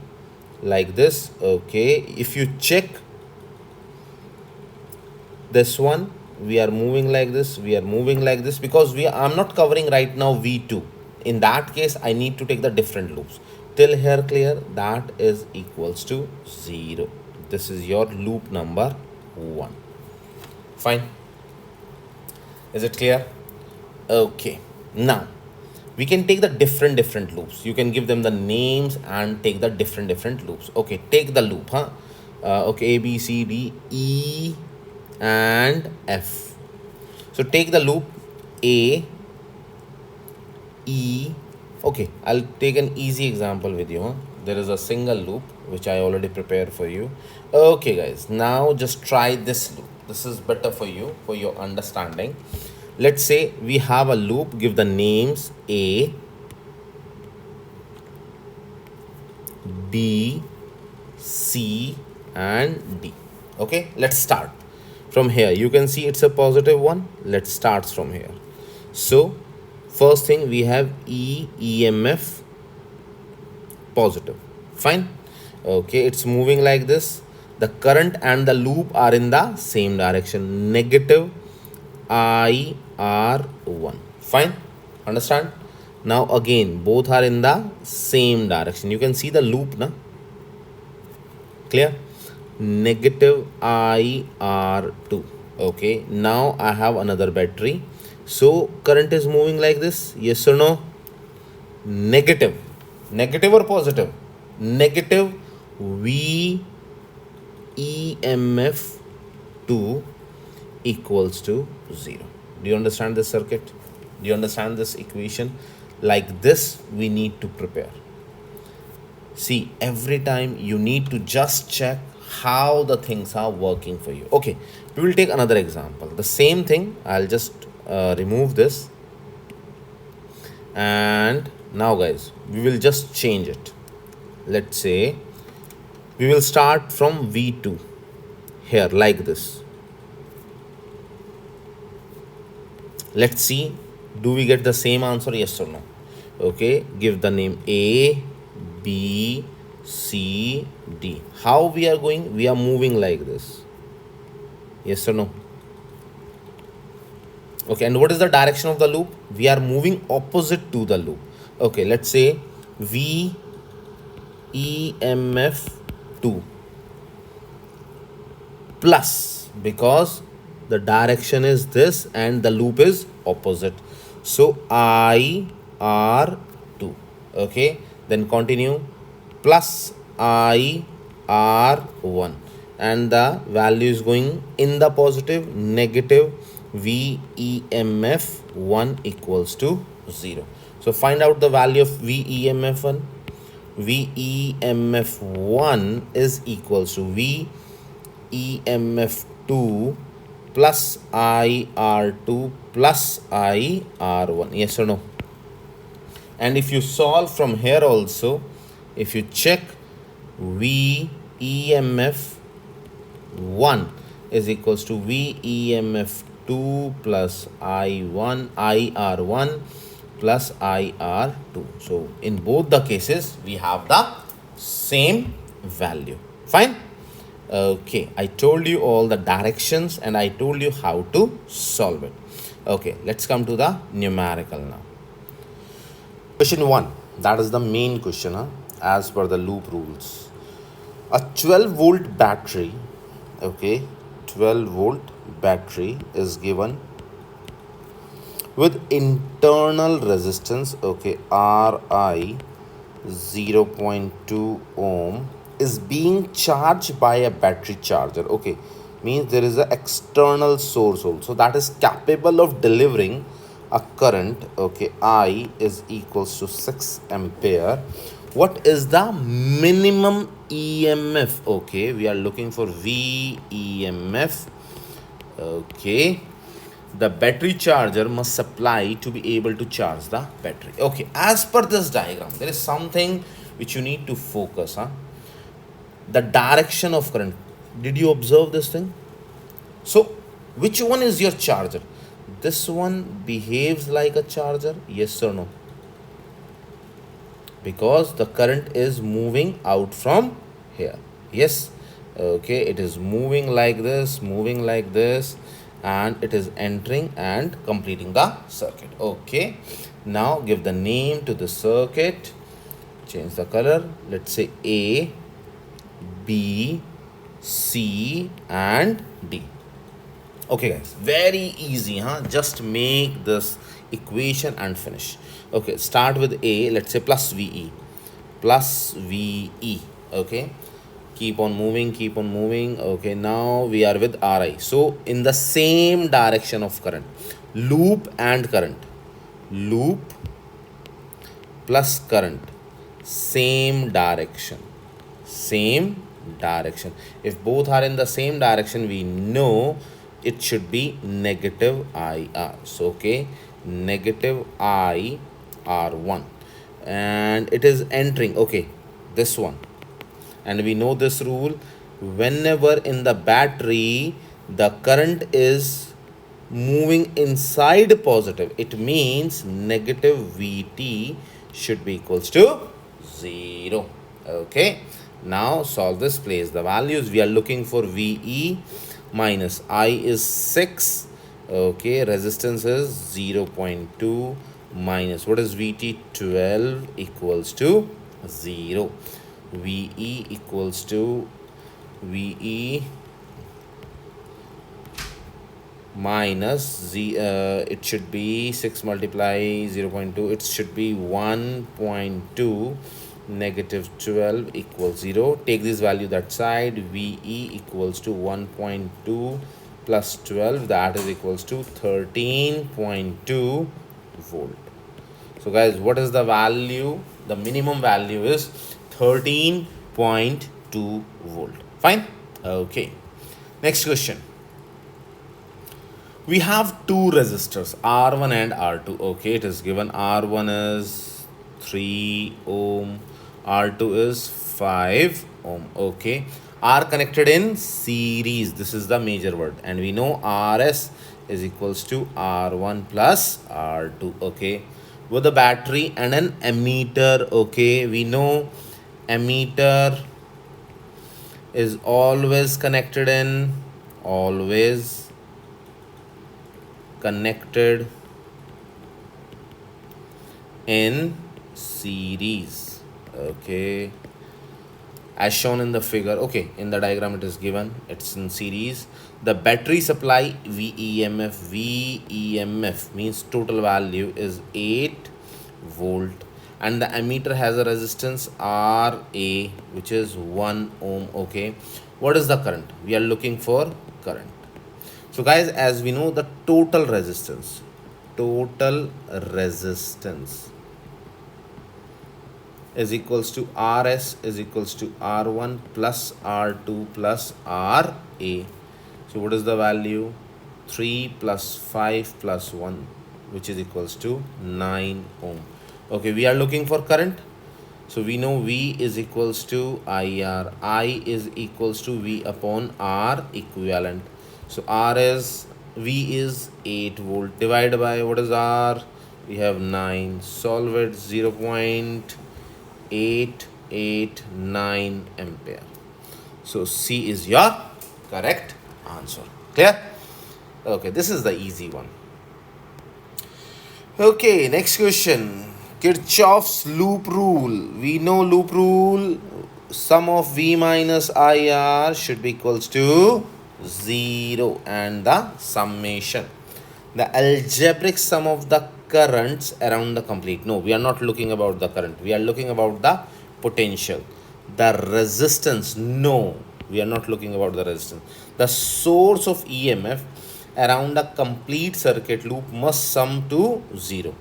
like this. Okay, if you check this one, we are moving like this, because I'm not covering right now V2. In that case, I need to take the different loops. Till here clear? That is equals to 0. This is your loop number 1. Fine. Is it clear? Okay, now we can take the different loops. You can give them the names and take the different loops. Okay, take the loop, okay, A, B, C, D, E and F. So take the loop A, E. Okay, I'll take an easy example with you. There is a single loop which I already prepared for you. Okay guys, now just try this loop. This is better for you, for your understanding. Let's say we have a loop, give the names A, B, C and D. Okay, let's start from here. You can see it's a positive one. Let's start from here. So first thing, we have EMF positive. Fine. Okay, it's moving like this. The current and the loop are in the same direction, negative IR1. Fine. Understand? Now again, both are in the same direction. You can see the loop now. Clear? Negative IR2. Okay, now I have another battery. So current is moving like this. Yes or no? Negative. Negative or positive? Negative VEMF 2 equals to 0. Do you understand this circuit? Do you understand this equation? Like this, we need to prepare. See, every time you need to just check how the things are working for you. Okay, we will take another example. The same thing, I'll just remove this. And now guys, we will just change it. Let's say we will start from V2 here like this. Let's see, do we get the same answer? Yes or no? Okay, give the name A, B, C, D. How we are going? We are moving like this. Yes or no? Okay, and what is the direction of the loop? We are moving opposite to the loop. Okay, let's say VEMF 2 plus, because the direction is this and the loop is opposite. So IR2. Okay, then continue, plus IR1, and the value is going in the positive, negative VEMF 1 equals to 0. So find out the value of VEMF 1. VEMF 1 is equals to VEMF 2 plus IR2 plus IR1. Yes or no? And if you solve from here also, if you check, VEMF 1 is equals to VEMF 2 plus IR1 plus IR2. So in both the cases, we have the same value. Fine. Okay, I told you all the directions and I told you how to solve it. Okay, let's come to the numerical now. Question 1, that is the main question, as per the loop rules. A 12-volt battery, okay, 12-volt battery is given with internal resistance, okay, Ri 0.2 ohm, is being charged by a battery charger. Okay, means there is an external source also that is capable of delivering a current, okay, I is equals to 6 ampere. What is the minimum EMF? Okay, we are looking for VEMF. Okay, the battery charger must supply to be able to charge the battery. Okay, as per this diagram, there is something which you need to focus on, the direction of current. Did you observe this thing? So which one is your charger? This one behaves like a charger, yes or no? Because the current is moving out from here, yes. Okay, it is moving like this, and it is entering and completing the circuit. Okay, now give the name to the circuit, change the color, let's say A, B, C and D. Okay guys, very easy, just make this equation and finish. Okay, start with A, let's say plus VE, okay, keep on moving. Okay, now we are with Ri, so in the same direction of current, loop and current, loop plus current, same direction. If both are in the same direction, we know it should be negative IR. So okay, negative IR1, and it is entering, okay, this one. And we know this rule, whenever in the battery the current is moving inside positive, it means negative VT should be equals to 0. Okay, now solve this, place the values. We are looking for VE minus I is 6, okay, resistance is 0.2 minus what is VT, 12, equals to 0. VE equals to VE minus Z, it should be 6 multiply 0.2, it should be 1.2, negative 12 equals 0. Take this value that side, VE equals to 1.2 plus 12, that is equals to 13.2 volt. So guys, what is the value? The minimum value is 13.2 volt. Fine. Okay, next question. We have two resistors, R1 and R2. Okay, it is given R1 is 3 ohm, R2 is 5 ohm. Okay, are connected in series. This is the major word, and we know RS is equals to R1 plus R2. Okay, with a battery and an ammeter. Okay, we know ammeter is always connected in series. Okay, as shown in the figure. Okay, in the diagram it is given, it's in series. The battery supply VEMF means total value is 8 volt, and the ammeter has a resistance RA, which is 1 ohm. Okay, what is the current? We are looking for current. So guys, as we know, the total resistance is equals to RS is equals to R1 plus R2 plus RA. So what is the value? 3 plus 5 plus 1, which is equals to 9 ohm. Okay, we are looking for current. So we know V is equals to IR. I is equals to V upon R equivalent. So V is 8 volt, divided by what is R? we have 9, solve it, 0.889 ampere. So C is your correct answer. Clear? Okay, this is the easy one. Okay, next question. Kirchhoff's loop rule. We know loop rule. Sum of V minus IR should be equals to 0 and the summation. The algebraic sum of the currents around the complete. No, we are not looking about the current. We are looking about the potential. The resistance. No, we are not looking about the resistance. The source of EMF around a complete circuit loop must sum to 0.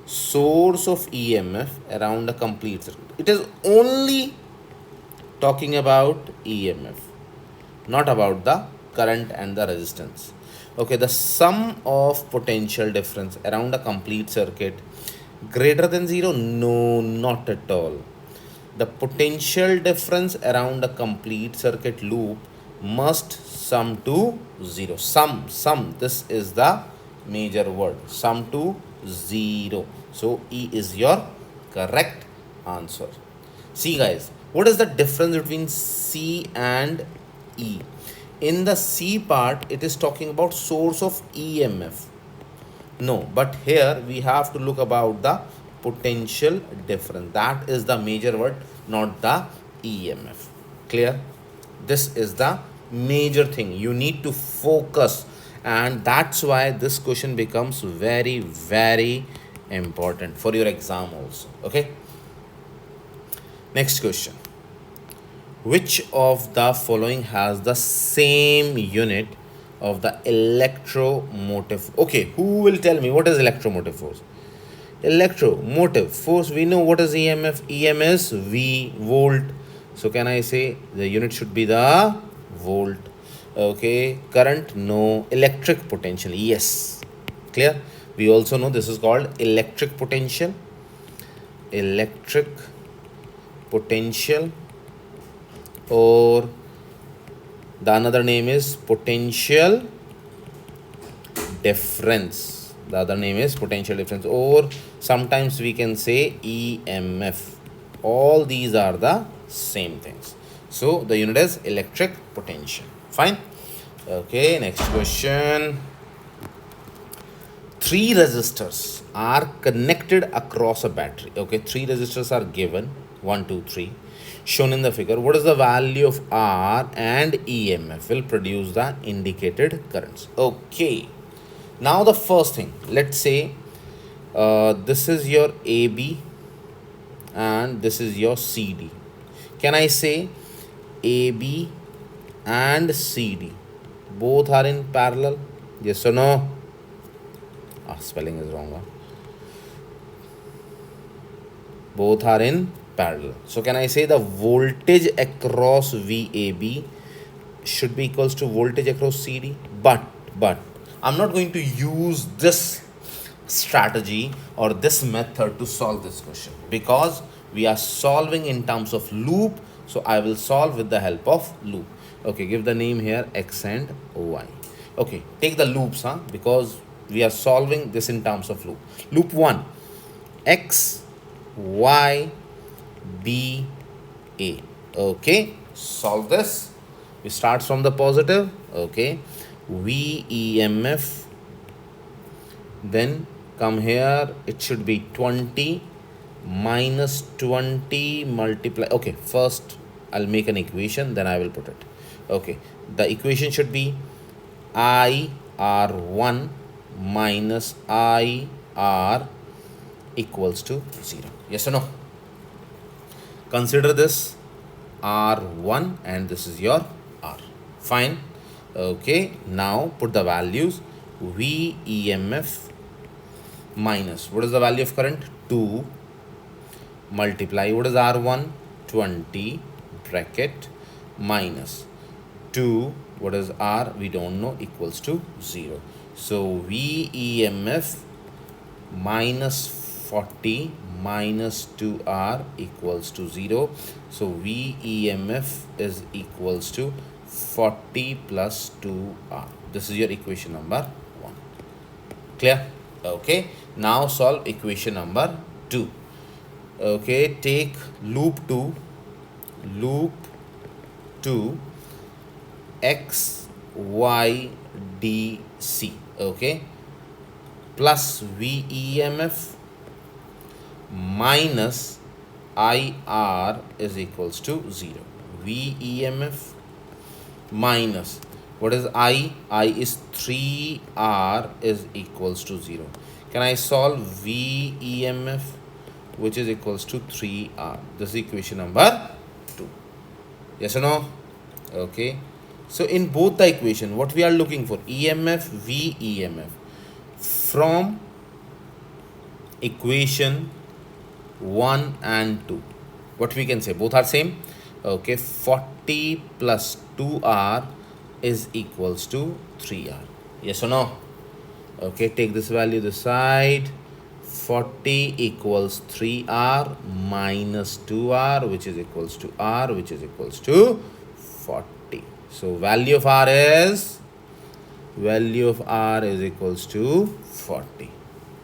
Source of EMF around a complete circuit. It is only talking about EMF, not about the current and the resistance. Okay, the sum of potential difference around a complete circuit greater than 0? No, not at all. The potential difference around a complete circuit loop must sum to 0. Sum. This is the major word. Sum to 0. So E is your correct answer. See guys, what is the difference between C and E? In the C part, it is talking about source of EMF. No, but here we have to look about the potential difference. That is the major word, not the EMF. Clear? This is the major thing. You need to focus, and that's why this question becomes very, very important for your exam also. Okay? Next question. Which of the following has the same unit of the electromotive? Okay, who will tell me what is electromotive force? Electromotive force, we know what is EMF. EM is V, volt. So can I say the unit should be the volt? Okay, current, no. Electric potential, yes. Clear? We also know this is called electric potential. Electric potential, or the another name is potential difference. The other name is potential difference, or sometimes we can say EMF. All these are the same things. So the unit is electric potential. Fine. Okay, next question. 3 resistors are connected across a battery. Okay, 3 resistors are given, 1, 2, 3, shown in the figure. What is the value of R and EMF will produce the indicated currents? Okay, now the first thing, let's say this is your AB and this is your CD. Can I say AB and CD both are in parallel? Yes or no? Spelling is wrong. Both are in parallel. So can I say the voltage across VAB should be equals to voltage across CD? But I'm not going to use this strategy or this method to solve this question, because we are solving in terms of loop. So I will solve with the help of loop. Okay, give the name here X and Y. Okay, take the loops, because we are solving this in terms of loop. Loop 1, X, Y, B, A. Okay, solve this. We start from the positive. Okay, V EMF, then come here, it should be 20 minus 20 multiply. Okay, first I'll make an equation, then I will put it. Okay, the equation should be IR1 minus IR equals to 0. Yes or no? Consider this R1 and this is your R. Fine. Okay, now put the values. V EMF minus, what is the value of current? 2, multiply, what is R1? 20, bracket, minus 2, what is R? We don't know, equals to 0. So V EMF minus 40 minus 2R equals to 0. So V EMF is equals to 40 plus 2R. This is your equation number 1. Clear? Okay, now solve equation number 2. Okay, take loop 2 x y d c. Okay, plus VEMF minus IR is equals to 0. VEMF minus, what is I is 3R is equals to 0. Can I solve VEMF, which is equals to 3R? This is equation number 2. Yes or no? Okay. So in both the equation, what we are looking for? EMF, VEMF. From equation 1 and 2, what we can say? Both are same. Okay, 40 plus 2R is equals to 3R. Yes or no? Okay, take this value this side. 40 equals 3R minus 2R, which is equals to R, which is equals to 40. So value of R is equals to 40.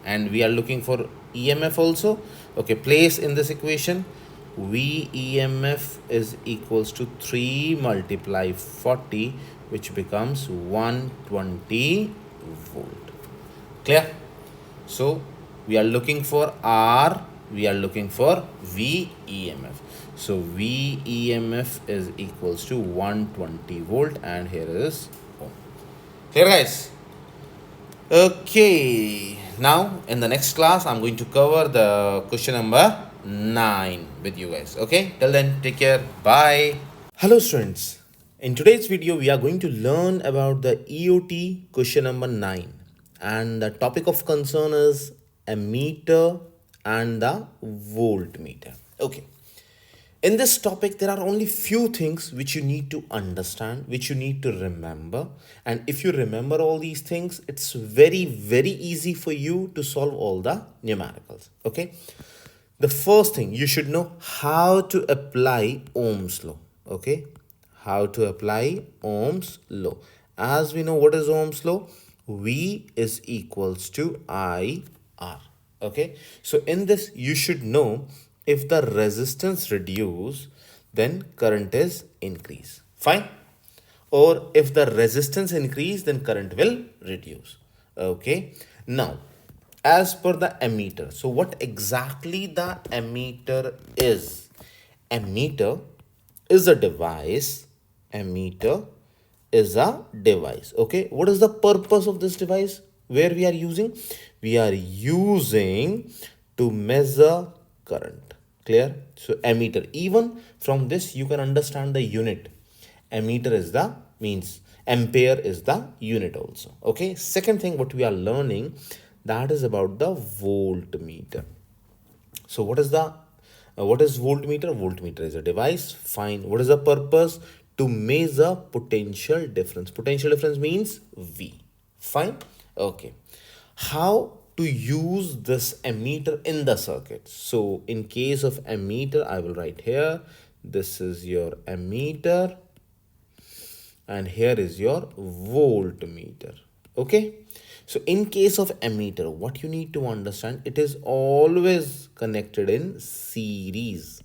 And we are looking for EMF also. Okay, place in this equation VEMF is equals to 3 multiply 40, which becomes 120 volt. Clear? So we are looking for R, we are looking for VEMF. So VEMF is equals to 120 volt, and here is ohm. Clear, guys? Okay, now in the next class I'm going to cover the question number 9 with you guys. Okay, till then, take care. Bye. Hello students. In today's video we are going to learn about the EOT question number 9, and the topic of concern is ammeter and the voltmeter. Okay. In this topic, there are only few things which you need to understand, which you need to remember. And if you remember all these things, it's very, very easy for you to solve all the numericals. Okay. The first thing, you should know how to apply Ohm's law. Okay. How to apply Ohm's law. As we know, what is Ohm's law? V is equals to IR. Okay. So in this, you should know, if the resistance reduce, then current is increase. Fine. Or if the resistance increase, then current will reduce. Okay. Now, as per the ammeter, so what exactly the ammeter is? Ammeter is a device. Ammeter is a device. Okay. What is the purpose of this device? Where we are using? We are using to measure current. Clear? So ammeter, even from this you can understand the unit. Ammeter is the means, ampere is the unit also. Okay. Second thing what we are learning, that is about the voltmeter. So what is voltmeter? Voltmeter is a device. Fine. What is the purpose? To measure potential difference. Potential difference means V. Fine. Okay. How to use this ammeter in the circuit? So in case of ammeter, I will write here, this is your ammeter and here is your voltmeter. Okay. So in case of ammeter, what you need to understand, it is always connected in series,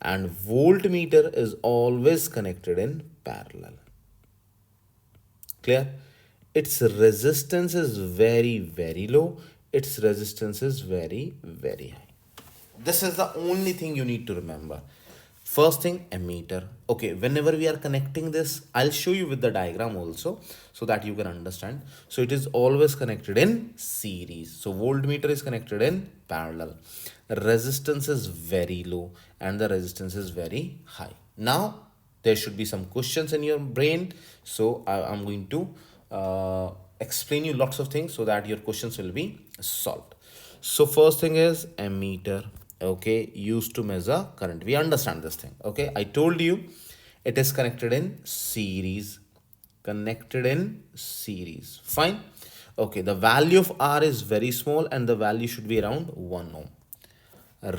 and voltmeter is always connected in parallel. Clear? Its resistance is very, very low. Its resistance is very, very high. This is the only thing you need to remember. First thing, ammeter. Okay, whenever we are connecting this, I'll show you with the diagram also so that you can understand. So it is always connected in series. So voltmeter is connected in parallel. The resistance is very low and the resistance is very high. Now, there should be some questions in your brain. So I'm going to explain you lots of things so that your questions will be solved. So first thing is ammeter. Okay, used to measure current. We understand this thing. Okay, I told you it is connected in series. Connected in series. Fine. Okay, the value of R is very small and the value should be around 1 ohm.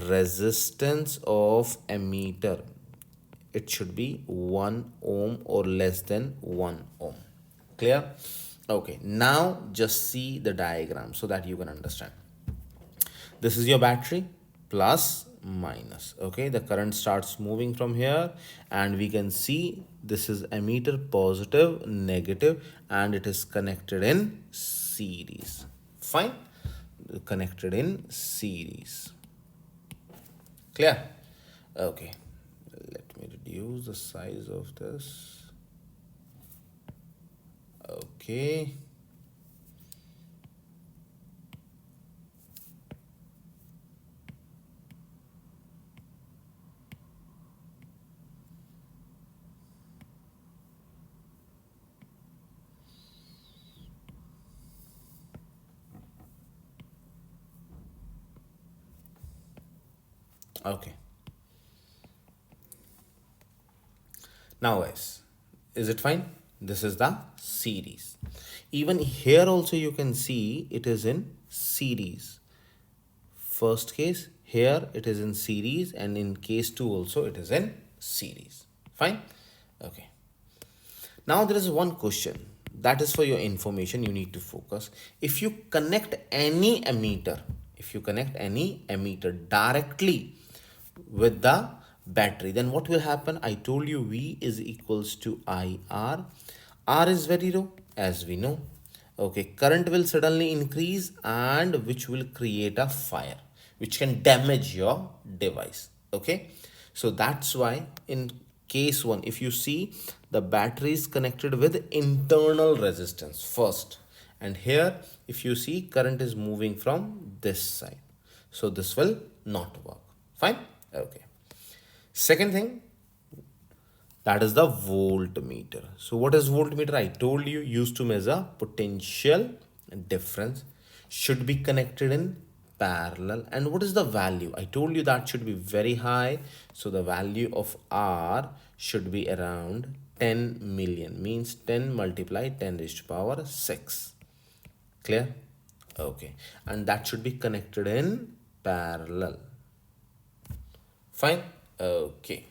Resistance of ammeter, it should be 1 ohm or less than 1 ohm. Clear? Okay, now just see the diagram so that you can understand. This is your battery, plus minus. Okay, the current starts moving from here, and we can see this is ammeter positive, negative, and it is connected in series. Fine, connected in series. Clear? Okay, let me reduce the size of this. Okay. Okay. Now guys, is it fine? This is the series. Even here also you can see it is in series. First case, here it is in series, and in case 2 also it is in series. Fine? Okay. Now there is one question that is for your information, you need to focus. If you connect any ammeter, directly with the battery, then what will happen? I told you V is equals to IR. R is very low as we know. Okay, current will suddenly increase, and which will create a fire which can damage your device. Okay, so that's why in case 1, if you see, the battery is connected with internal resistance first, and here if you see, current is moving from this side, so this will not work. Fine. Okay, second thing, that is the voltmeter. So what is voltmeter? I told you, used to measure potential difference, should be connected in parallel. And what is the value? I told you that should be very high. So the value of R should be around 10 million, means 10 multiply 10 raised to power 6. Clear? Okay, and that should be connected in parallel. Fine. Okay,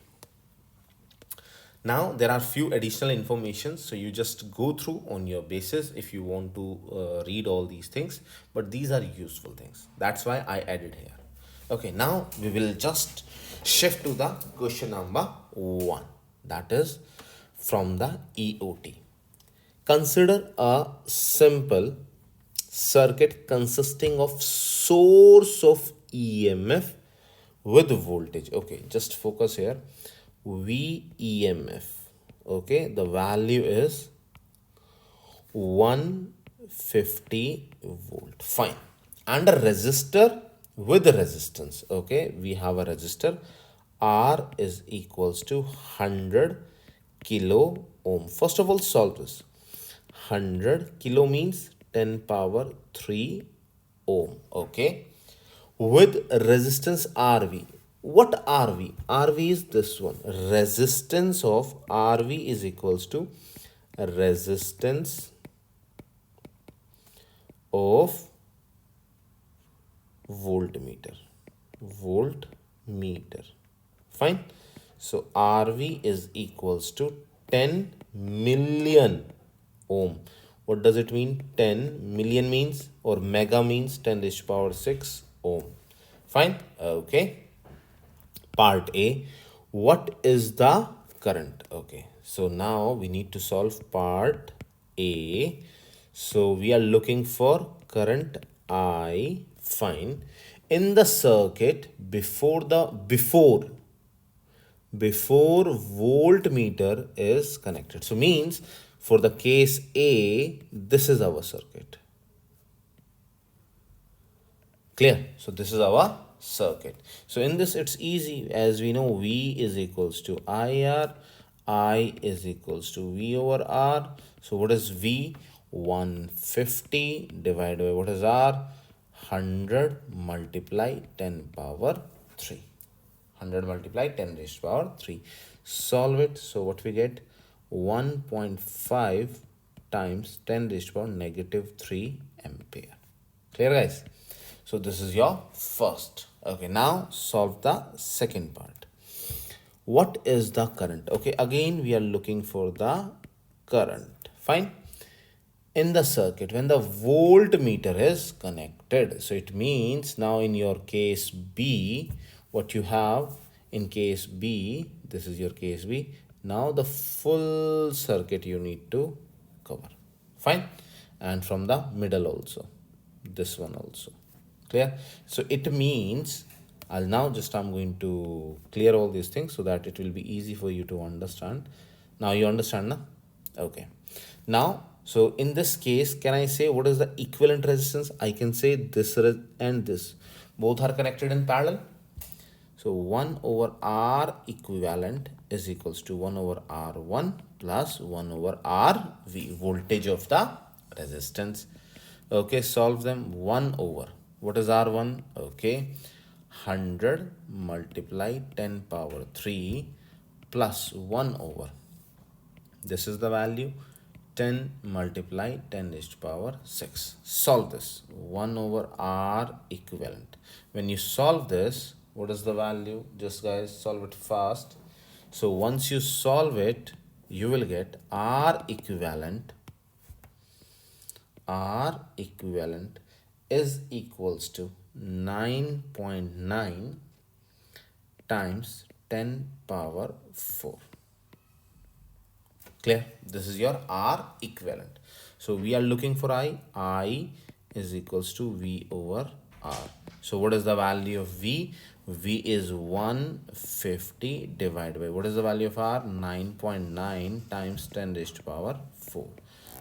now there are few additional information, so you just go through on your basis if you want to read all these things, but these are useful things, that's why I added here. Okay, now we will just shift to the question number 1, that is from the EOT. Consider a simple circuit consisting of source of EMF with voltage. Okay, just focus here. VEMF. Okay, the value is 150 volt. Fine. And a resistor with resistance. Okay, we have a resistor. R is equals to 100 kilo ohm. First of all, solve this. 100 kilo means 10 power 3 ohm. Okay, with resistance RV. What RV? RV is this one. Resistance of RV is equals to resistance of voltmeter. Voltmeter. Fine. So RV is equals to 10 million ohm. What does it mean? 10 million means, or mega means 10 raised to power 6 ohm. Fine. Okay. Part A, what is the current? Okay, so now we need to solve part A. So we are looking for current I. Fine. In the circuit, before voltmeter is connected, so means for the case A, this is our circuit. Clear? So this is our circuit. So in this it's easy, as we know V is equals to IR, I is equals to V over R. So what is V? 150 divided by what is R? 100 multiply 10 power 3. 100 multiply 10 raised to power 3. Solve it. So what we get? 1.5 times 10 raised to power negative 3 ampere. Clear, guys? So this is your first. Okay, now solve the second part. What is the current? Okay, again we are looking for the current. Fine. in the circuit when the voltmeter is connected. So it means now in your case B, what you have in case B, this is your case B. Now the full circuit you need to cover. Fine. And from the middle also, this one also. Clear? So it means I'm going to clear all these things so that it will be easy for you to understand. Now you understand, na? Okay. Now, so in this case, can I say what is the equivalent resistance? I can say this and this. Both are connected in parallel. So 1 over R equivalent is equals to 1 over R1 plus 1 over RV, voltage of the resistance. Okay, solve them. 1 over, what is R1? Okay, 100 multiply 10 power 3 plus 1 over, this is the value, 10 multiply 10 raised to power 6. Solve this. 1 over R equivalent. When you solve this, what is the value? Just guys, solve it fast. So once you solve it, you will get R equivalent is equals to 9.9 times 10 power 4. Clear? This is your R equivalent. So we are looking for I is equals to V over R. So what is the value of V? V is 150 divided by, what is the value of R? 9.9 times 10 raised to power 4.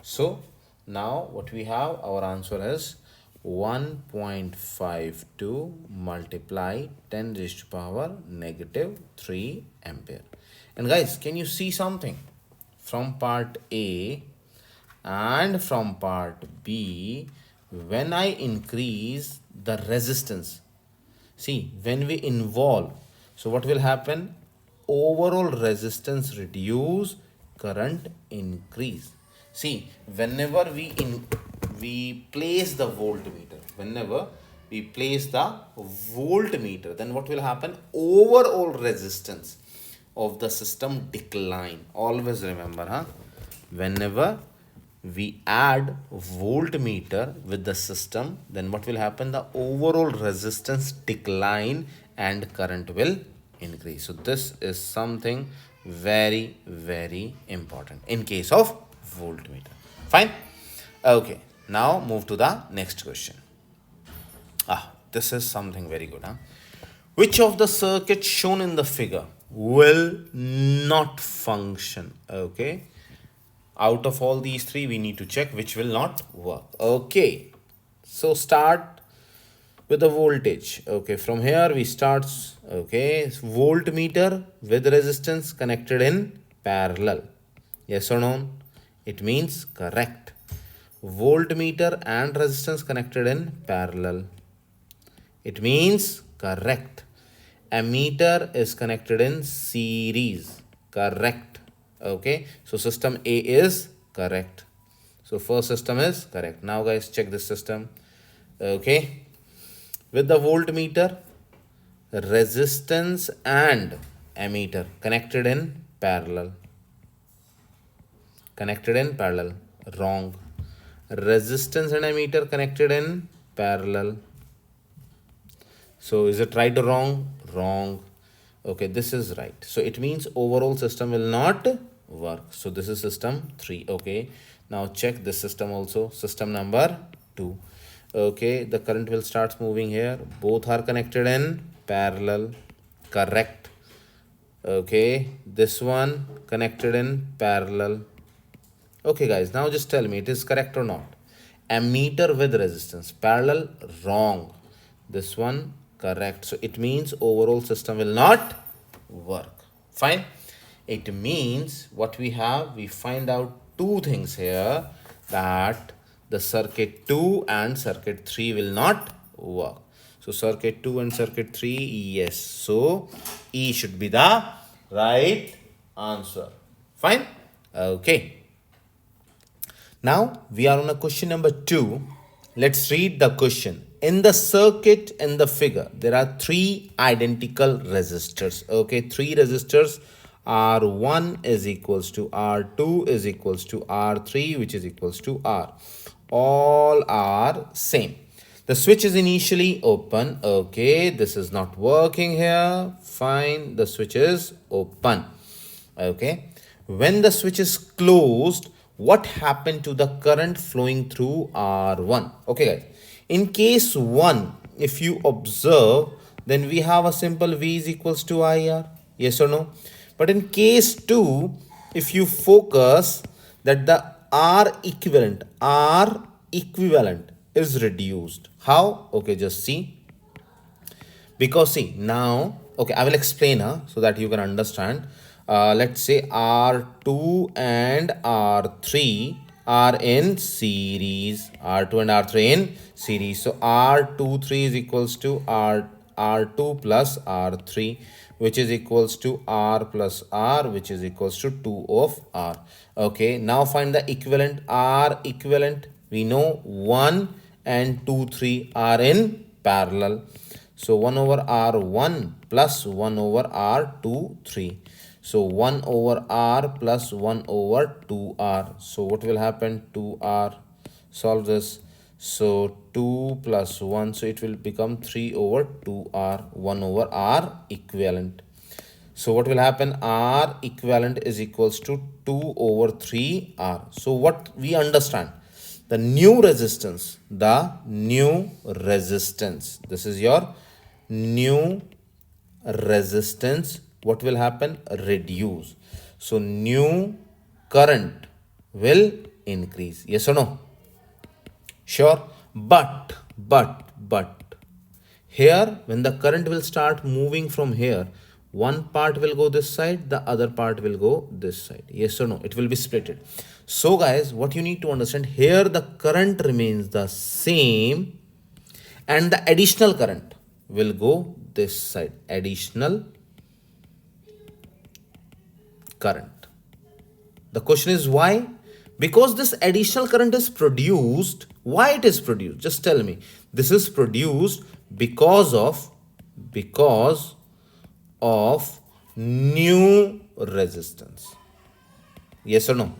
So now what we have, our answer is 1.52 multiply 10 raised to power negative 3 ampere. And guys, can you see something from part A and from part B? When I increase the resistance, see, when we involve, so what will happen? Overall resistance reduce, current increase. See, whenever we place the voltmeter, then what will happen? Overall resistance of the system decline. Always remember, huh? Whenever we add voltmeter with the system, then what will happen? The overall resistance decline and current will increase. So this is something very, very important in case of voltmeter. Fine. Okay. Now move to the next question. This is something very good, huh? Which of the circuits shown in the figure will not function? Okay. Out of all these three, we need to check which will not work. Okay. So start with the voltage. Okay. From here we start. Okay. Voltmeter with resistance connected in parallel. Yes or no? It means correct. Voltmeter and resistance connected in parallel. It means correct. Ammeter is connected in series. Correct. Okay. So system A is correct. So first system is correct. Now guys, check this system. Okay. With the voltmeter, resistance and ammeter connected in parallel. Connected in parallel. Wrong. Resistance and ammeter connected in parallel. So is it right or wrong? Wrong. Okay, this is right. So it means overall system will not work. So this is system 3. Okay. Now check this system also. System number 2. Okay, the current will start moving here. Both are connected in parallel. Correct. Okay, this one connected in parallel. Okay guys, now just tell me it is correct or not. Ammeter with resistance parallel, wrong. This one correct. So it means overall system will not work. Fine. It means what we have, we find out two things here, that the circuit 2 and circuit 3 will not work. So circuit 2 and circuit 3, yes. So E should be the right answer. Fine. Okay. Now we are on a question number 2. Let's read the question. In the circuit in the figure, there are 3 identical resistors. Okay, 3 resistors R1 is equals to R2 is equals to R3, which is equals to R. All are same. The switch is initially open. Okay, this is not working here. Fine, the switch is open. Okay, when the switch is closed, what happened to the current flowing through R1? Okay, guys, in case 1, if you observe, then we have a simple V is equals to IR. Yes or no? But in case 2, if you focus that the R equivalent is reduced. How? Okay, just see. Because see, now, okay, I will explain so that you can understand. Let's say R2 and R3 are in series. R2 and R3 in series. So R23 is equals to R2 plus R3, which is equals to R plus R, which is equals to 2 of R. Okay, now find the equivalent. R equivalent, we know 1 and 2, 3 are in parallel. So 1 over R1 plus 1 over R2, 3. So 1 over R plus 1 over 2R. So what will happen? 2R. Solve this. So 2 plus 1. So it will become 3 over 2R. 1 over R equivalent. So what will happen? R equivalent is equals to 2 over 3R. So what we understand? The new resistance. This is your new resistance. What will happen? Reduce. So new current will increase. Yes or no? Sure. But here, when the current will start moving from here, one part will go this side, the other part will go this side. Yes or no? It will be splitted. So guys, what you need to understand, here the current remains the same and the additional current will go this side. Additional current. The question is why? Because this additional current is produced. Why it is produced? Just tell me. This is produced because of new resistance. Yes or no?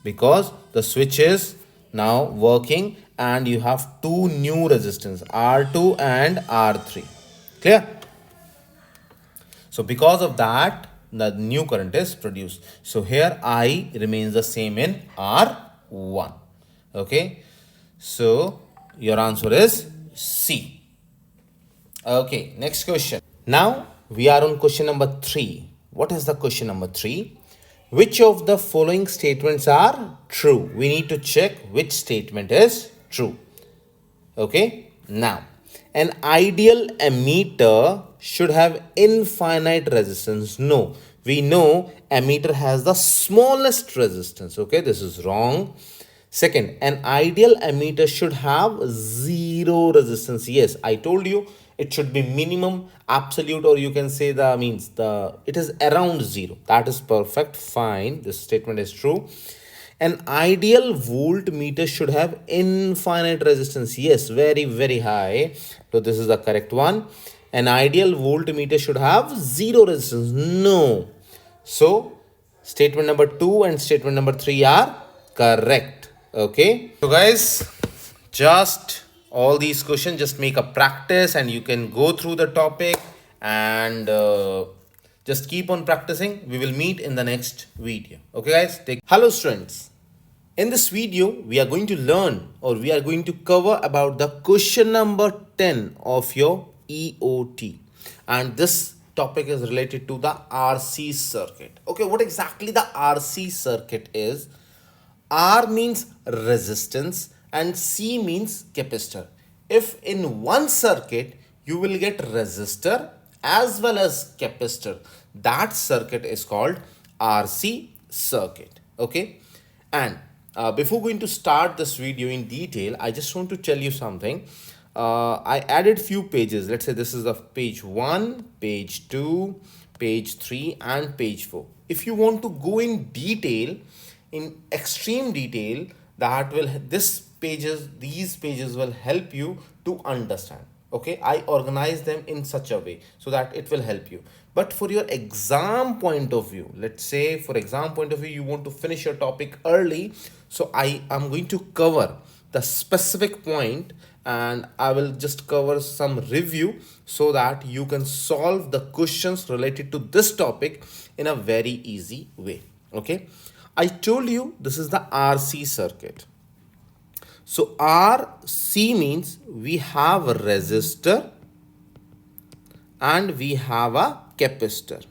Because the switch is now working and you have two new resistance, R2 and R3. Clear? So because of that, the new current is produced. So here I remains the same in R1. Okay. So your answer is C. Okay. Next question. Now we are on question number 3. What is the question number 3? Which of the following statements are true? We need to check which statement is true. Okay. Now, an ideal emitter should have infinite resistance. No, we know emitter has the smallest resistance. Okay, this is wrong. Second, an ideal emitter should have zero resistance. Yes, I told you it should be minimum, absolute, or you can say it is around zero. That is perfect. Fine. This statement is true. An ideal voltmeter should have infinite resistance. Yes, very, very high. So this is the correct one. An ideal voltmeter should have zero resistance. No. So statement number 2 and statement number 3 are correct. Okay. So guys, just all these questions, just make a practice and you can go through the topic and just keep on practicing. We will meet in the next video. Okay guys, hello students. In this video, we are going to learn or we are going to cover about the question number 10 of your EOT. And this topic is related to the RC circuit. Okay, what exactly the RC circuit is? R means resistance and C means capacitor. If in one circuit, you will get resistor as well as capacitor, that circuit is called RC circuit. Okay. And before going to start this video in detail, I just want to tell you something. I added few pages. Let's say this is the page 1, page 2, page 3 and page 4. If you want to go in detail, in extreme detail, these pages will help you to understand. Okay, I organize them in such a way so that it will help you. But for your exam point of view, let's say for exam point of view, you want to finish your topic early. So I am going to cover the specific point and I will just cover some review so that you can solve the questions related to this topic in a very easy way. Okay, I told you this is the RC circuit. So RC means we have a resistor and we have a capacitor.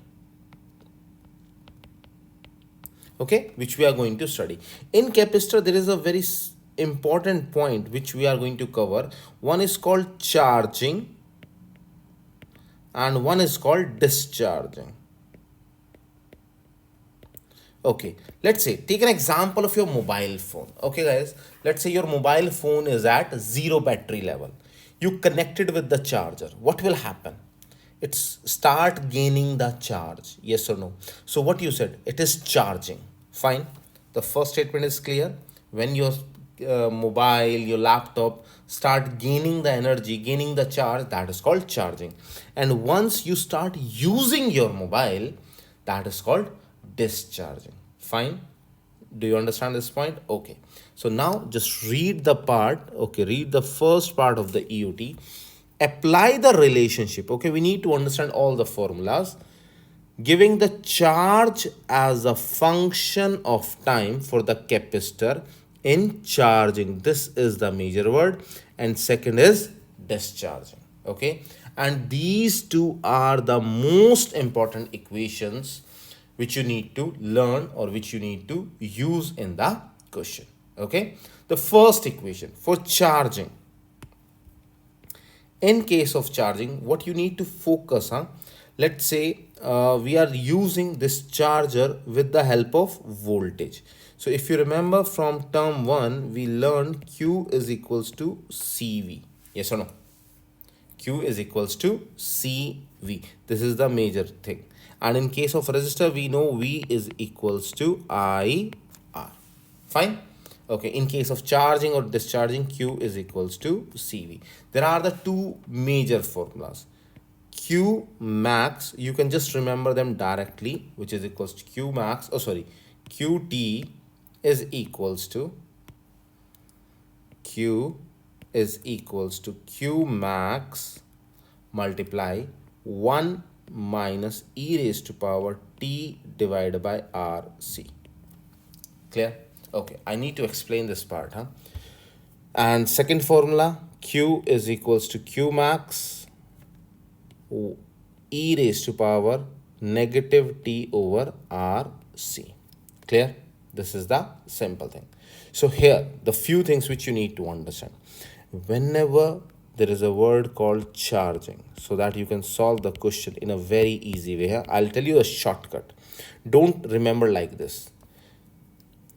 Okay, which we are going to study. In capacitor, there is a very important point which we are going to cover. One is called charging and one is called discharging. Okay, let's say take an example of your mobile phone. Okay, guys, let's say your mobile phone is at zero battery level. You connected with the charger. What will happen? It's start gaining the charge. Yes or no? So what you said, it is charging. Fine. The first statement is clear. When your mobile, your laptop start gaining the energy, gaining the charge, that is called charging. And once you start using your mobile, that is called discharging. Fine. Do you understand this point? Okay. So now just read the part. Okay, read the first part of the EUT. Apply the relationship. Okay, we need to understand all the formulas. Giving the charge as a function of time for the capacitor in charging. This is the major word. And second is discharging. Okay. And these two are the most important equations which you need to learn or which you need to use in the question. Okay. The first equation for charging. In case of charging, what you need to focus on, let's say we are using this charger with the help of voltage. So if you remember from term 1, we learned Q is equals to CV. Yes or no? Q is equals to CV. This is the major thing. And in case of resistor, we know V is equals to IR. Fine. Okay, in case of charging or discharging, Q is equals to CV. There are the two major formulas. Q max, you can just remember them directly, which is equals to Q max, QT is equals to Q is equals to Q max multiply 1 minus e raised to power t divided by RC. Clear? Okay, I need to explain this part. And second formula, Q is equals to Q max e raised to power negative t over RC. Clear? This is the simple thing. So here, the few things which you need to understand. Whenever there is a word called charging, so that you can solve the question in a very easy way. I'll tell you a shortcut. Don't remember like this.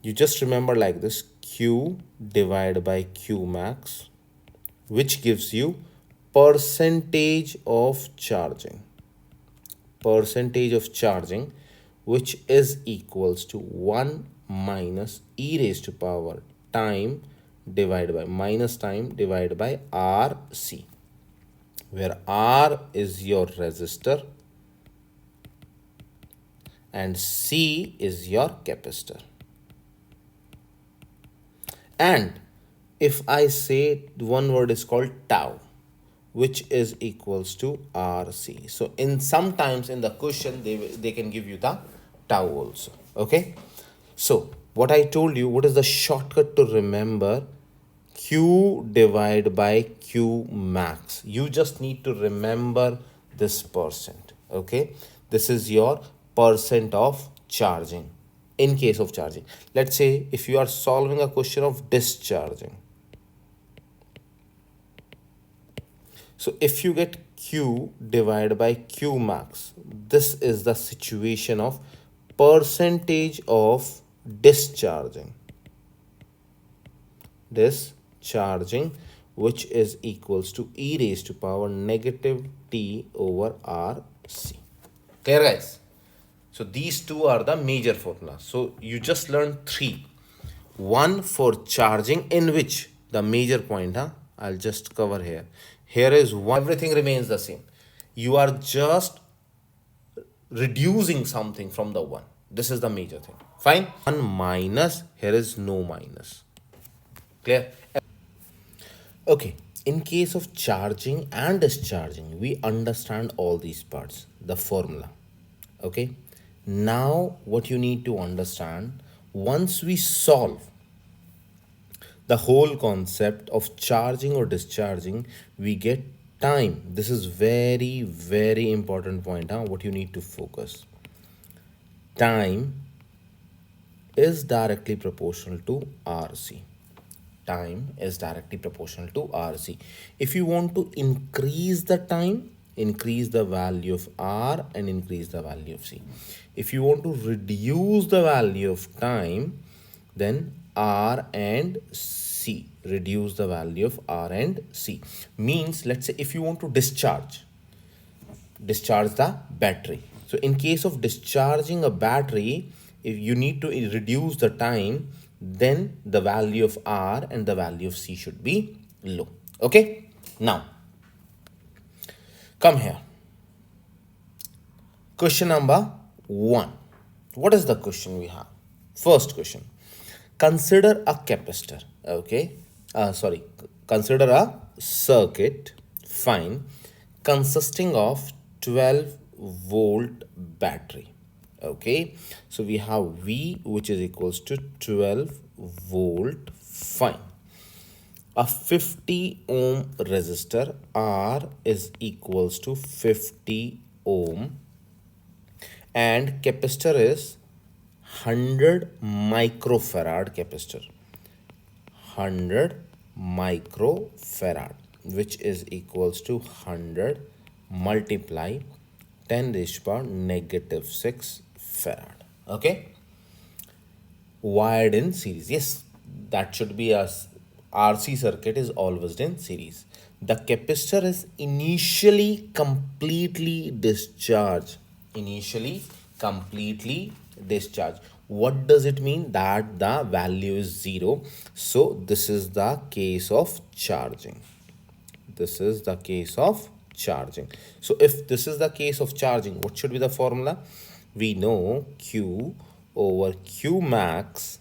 You just remember like this, Q divided by Q max, which gives you percentage of charging. Percentage of charging, which is equals to 1 minus e raised to power time divided by minus time divided by RC, where R is your resistor and C is your capacitor. And if I say one word is called tau, which is equals to RC. So in sometimes in the question, they can give you the tau also. Okay. So what I told you, what is the shortcut to remember? Q divided by Q max. You just need to remember this percent. Okay. This is your percent of charging. In case of charging, let's say if you are solving a question of discharging. So if you get Q divided by Q max, this is the situation of percentage of discharging. Discharging, which is equals to e raised to power negative t over RC. Clear, guys? So these two are the major formulas. So you just learned three. One for charging, in which the major point, I'll just cover here. here is 1, everything remains the same. You are just reducing something from the 1. This is the major thing. Fine. 1 minus, here is no minus. Clear? Okay, in case of charging and discharging, we understand all these parts, the formula. Okay, now what you need to understand, once we solve the whole concept of charging or discharging, we get time. This is very, very important point, huh? What you need to focus. Time is directly proportional to RC. Time is directly proportional to RC. If you want to increase the time, increase the value of R and increase the value of C. If you want to reduce the value of time, then R and C. Reduce the value of R and C. Means, let's say if you want to discharge the battery. So in case of discharging a battery, if you need to reduce the time, then the value of R and the value of C should be low. Okay, now come here. Question number 1. What is the question we have? First question. Consider a capacitor. Okay, consider a circuit, fine, consisting of 12-volt battery. Okay, so we have V, which is equals to 12-volt, fine. A 50 ohm resistor, R is equals to 50 ohm, and capacitor is 100 microfarad capacitor, 100 microfarad, which is equals to 100 multiply 10 raised to power negative 6 farad. Okay, wired in series. Yes, that should be a RC circuit is always in series. The capacitor is initially completely discharged. Initially completely discharged. What does it mean? That the value is 0. So this is the case of charging. This is the case of charging. So if this is the case of charging, what should be the formula? We know Q over Q max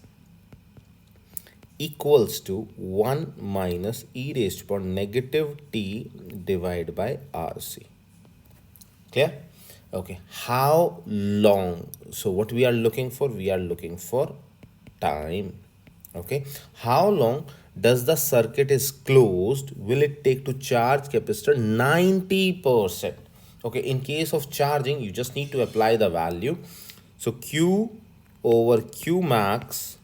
equals to 1 minus e raised to power negative t divided by RC. Clear? Okay, how long? So what we are looking for? We are looking for time. Okay, how long does the circuit is closed will it take to charge capacitor? 90%. Okay, in case of charging, you just need to apply the value. So Q over Q max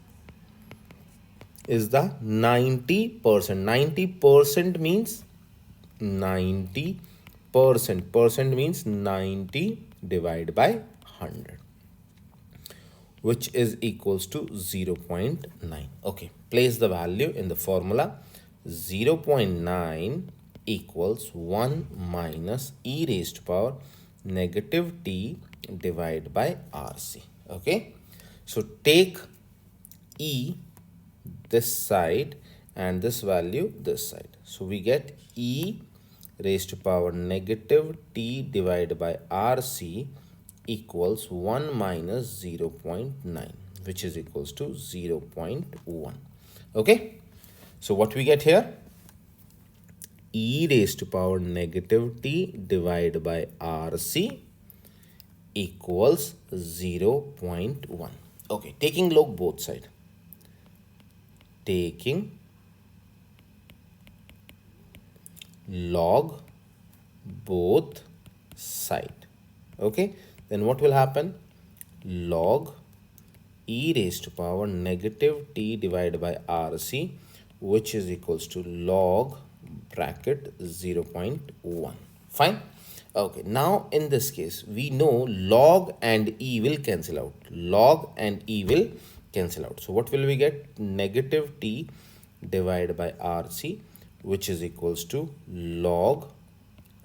is the 90%. 90% means 90%. Percent means 90 divided by 100, which is equals to 0.9. Okay, place the value in the formula. 0.9 equals 1 minus e raised to power negative t divided by RC. Okay, so take E this side and this value this side. So we get E raised to power negative t divided by RC equals 1 minus 0.9, which is equals to 0.1. Okay, so what we get here? E raised to power negative t divided by RC equals 0.1. Okay, taking log both side. Taking log both side. Okay, then what will happen? Log e raised to power negative t divided by RC, which is equals to log bracket 0.1. Fine. Okay, now in this case, we know log and e will cancel out. Log and e will cancel out. So what will we get? Negative t divided by RC, which is equals to log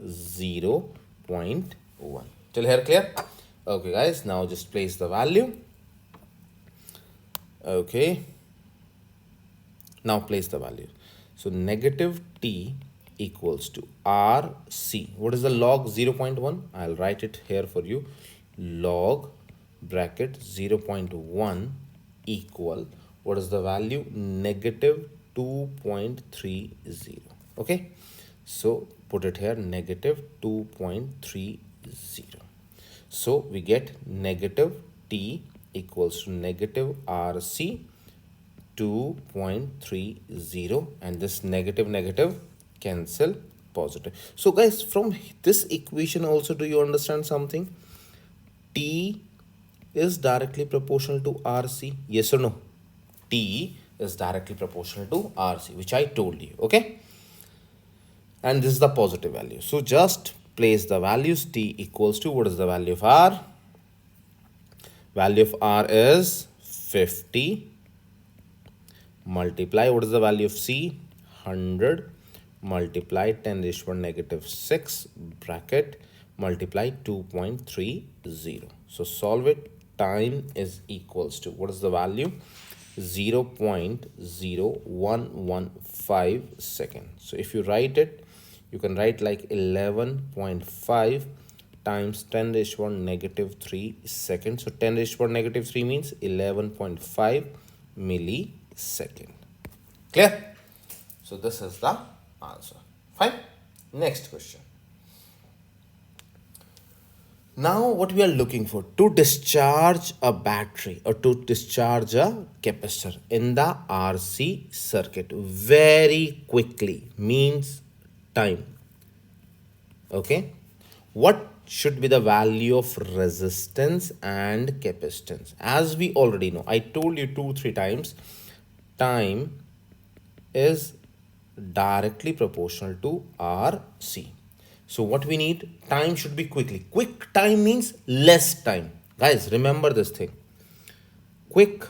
0.1. Till here clear? Okay guys, now just place the value. Okay, now place the value. So negative t equals to RC. What is the log 0.1? I'll write it here for you. Log bracket 0.1 equal, what is the value? Negative 2.30. Okay, so put it here, negative 2.30. So we get negative T equals to negative RC 2.30, and this negative negative cancel positive. So guys, from this equation also, do you understand something? T is directly proportional to RC, yes or no? T is directly proportional to RC, which I told you. Okay, and this is the positive value. So just place the values. T equals to, what is the value of R? Value of R is 50. Multiply, what is the value of C? 100. Multiply 10 raised to the power negative 6 bracket multiply 2.30. So solve it. Time is equals to, what is the value? 0.0115 seconds. So if you write it, you can write like 11.5 times 10 raised to the power negative 3 seconds. So 10 raised to the power negative 3 means 11.5 millisecond. Clear? So this is the answer. Fine. Next question. Now what we are looking for, to discharge a battery or to discharge a capacitor in the RC circuit very quickly, means time. Okay, what should be the value of resistance and capacitance? As we already know, I told you 2-3 times, time is directly proportional to RC. So what we need, time should be quickly. Quick time means less time. Guys, remember this thing. Quick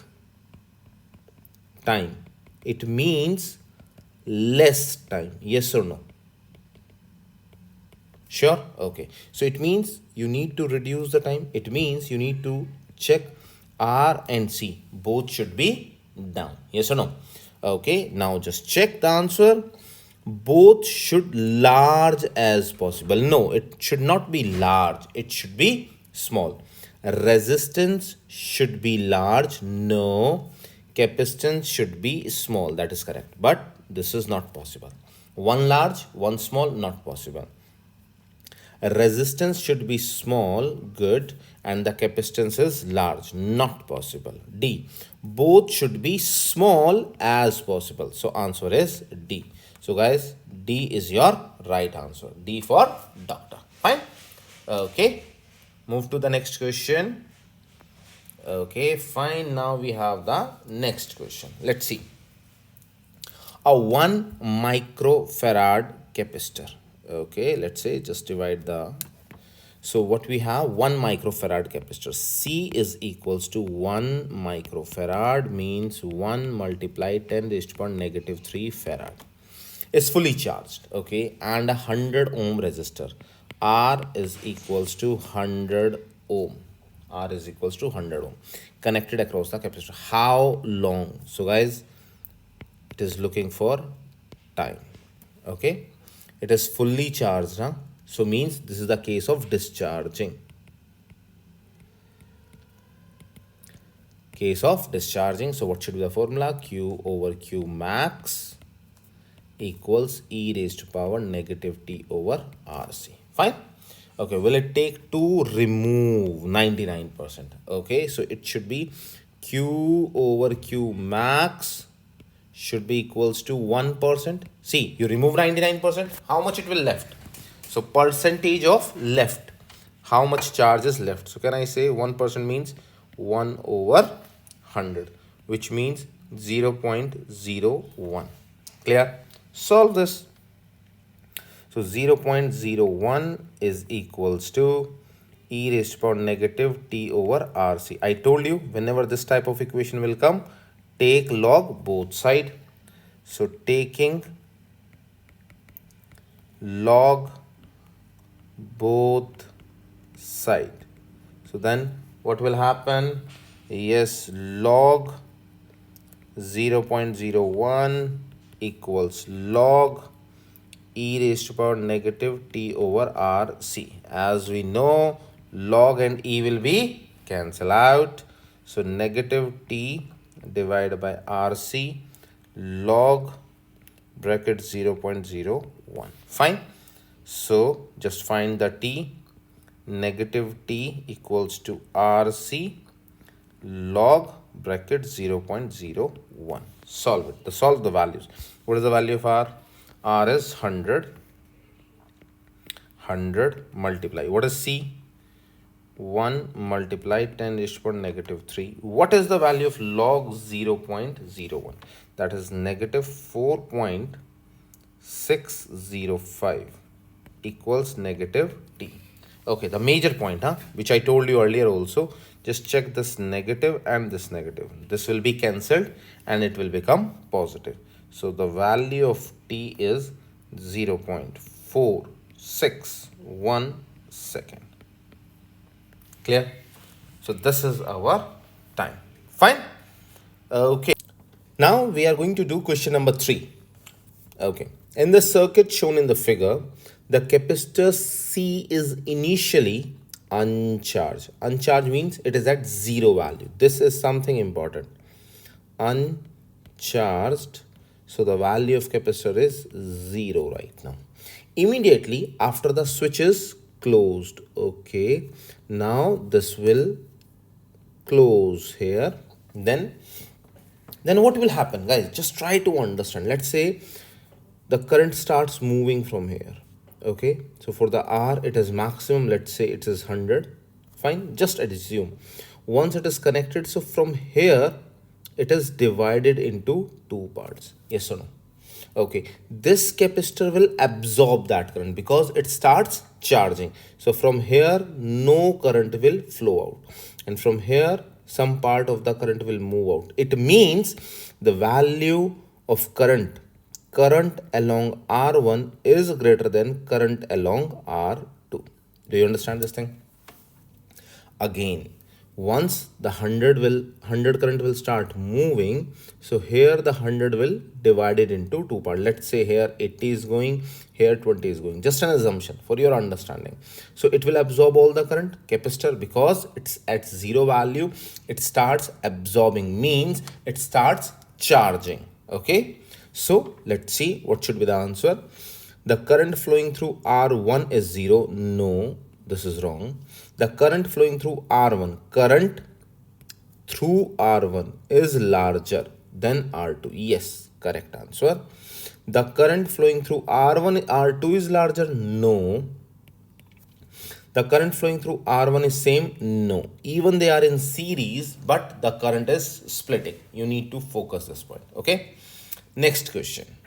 time, it means less time. Yes or no? Sure? Okay. So it means you need to reduce the time. It means you need to check R and C. Both should be down. Yes or no? Okay. Now just check the answer. Both should large as possible. No, it should not be large. It should be small. Resistance should be large. No. Capacitance should be small. That is correct. But this is not possible. One large, one small, not possible. Resistance should be small, good, and the capacitance is large, not possible. D. Both should be small as possible. So answer is D. So guys, D is your right answer. D for doctor. Fine. Okay. Move to the next question. Okay, fine. Now we have the next question. Let's see. A 1 microfarad capacitor. Okay, let's say just divide the, so what we have, 1 microfarad capacitor. C is equals to 1 microfarad means 1 multiply 10 raised to the power negative 3 farad. Is fully charged. Okay, and a 100 ohm resistor. R is equals to 100 ohm. R is equals to 100 ohm connected across the capacitor. How long? So guys, it is looking for time. Okay, it is fully charged, huh? So means this is the case of discharging. Case of discharging. So what should be the formula? Q over Q max equals E raised to power negative T over RC. Fine. Okay, will it take to remove 99%? Okay, so it should be Q over Q max should be equals to 1%. See, you remove 99%, how much it will left? So percentage of left, how much charge is left? So can I say 1% means 1 over 100, which means 0.01. Clear? Solve this. So 0.01 is equals to E raised to power negative T over RC. I told you, whenever this type of equation will come, take log both side. So taking log both side. So then what will happen? Yes, log 0.01 equals log e raised to power negative t over RC. As we know, log and e will be cancel out. So negative t divided by RC log bracket 0.01. Fine. So just find the t. Negative t equals to RC log bracket 0.01. Solve it. Solve the values. What is the value of R? R is 100. 100 multiply. What is C? 1 multiply 10 raised to power negative 3. What is the value of log 0.01? That is negative 4.605 equals negative t. Okay, the major point, which I told you earlier also. Just check this negative and this negative. This will be cancelled and it will become positive. So the value of t is 0.461 second. Clear? So this is our time. Fine? Okay. Now we are going to do question number 3. Okay. In the circuit shown in the figure, the capacitor C is initially uncharged. Uncharged means it is at zero value. This is something important. Uncharged. So the value of capacitor is 0 right now. Immediately after the switch is closed. Okay. Now this will close here. Then what will happen, guys? Just try to understand. Let's say the current starts moving from here. Okay, so for the R it is maximum. Let's say it is 100. Fine, just assume once it is connected, so from here it is divided into two parts. Yes or no? Okay, this capacitor will absorb that current because it starts charging. So from here no current will flow out, and from here some part of the current will move out. It means the value of current along R1 is greater than current along R2. Do you understand this thing? Again, once the 100 current will start moving, so here the 100 will divide it into two parts. Let's say here 80 is going, here 20 is going. Just an assumption for your understanding. So it will absorb all the current. Capacitor, because it's at zero value, it starts absorbing, means it starts charging. Okay. So let's see what should be the answer. The current flowing through R1 is 0. No, this is wrong. The current flowing through R1, current through R1 is larger than R2. Yes, correct answer. The current flowing through R1, R2 is larger. No. The current flowing through R1 is same. No. Even they are in series, but the current is splitting. You need to focus this point. Okay. Next question.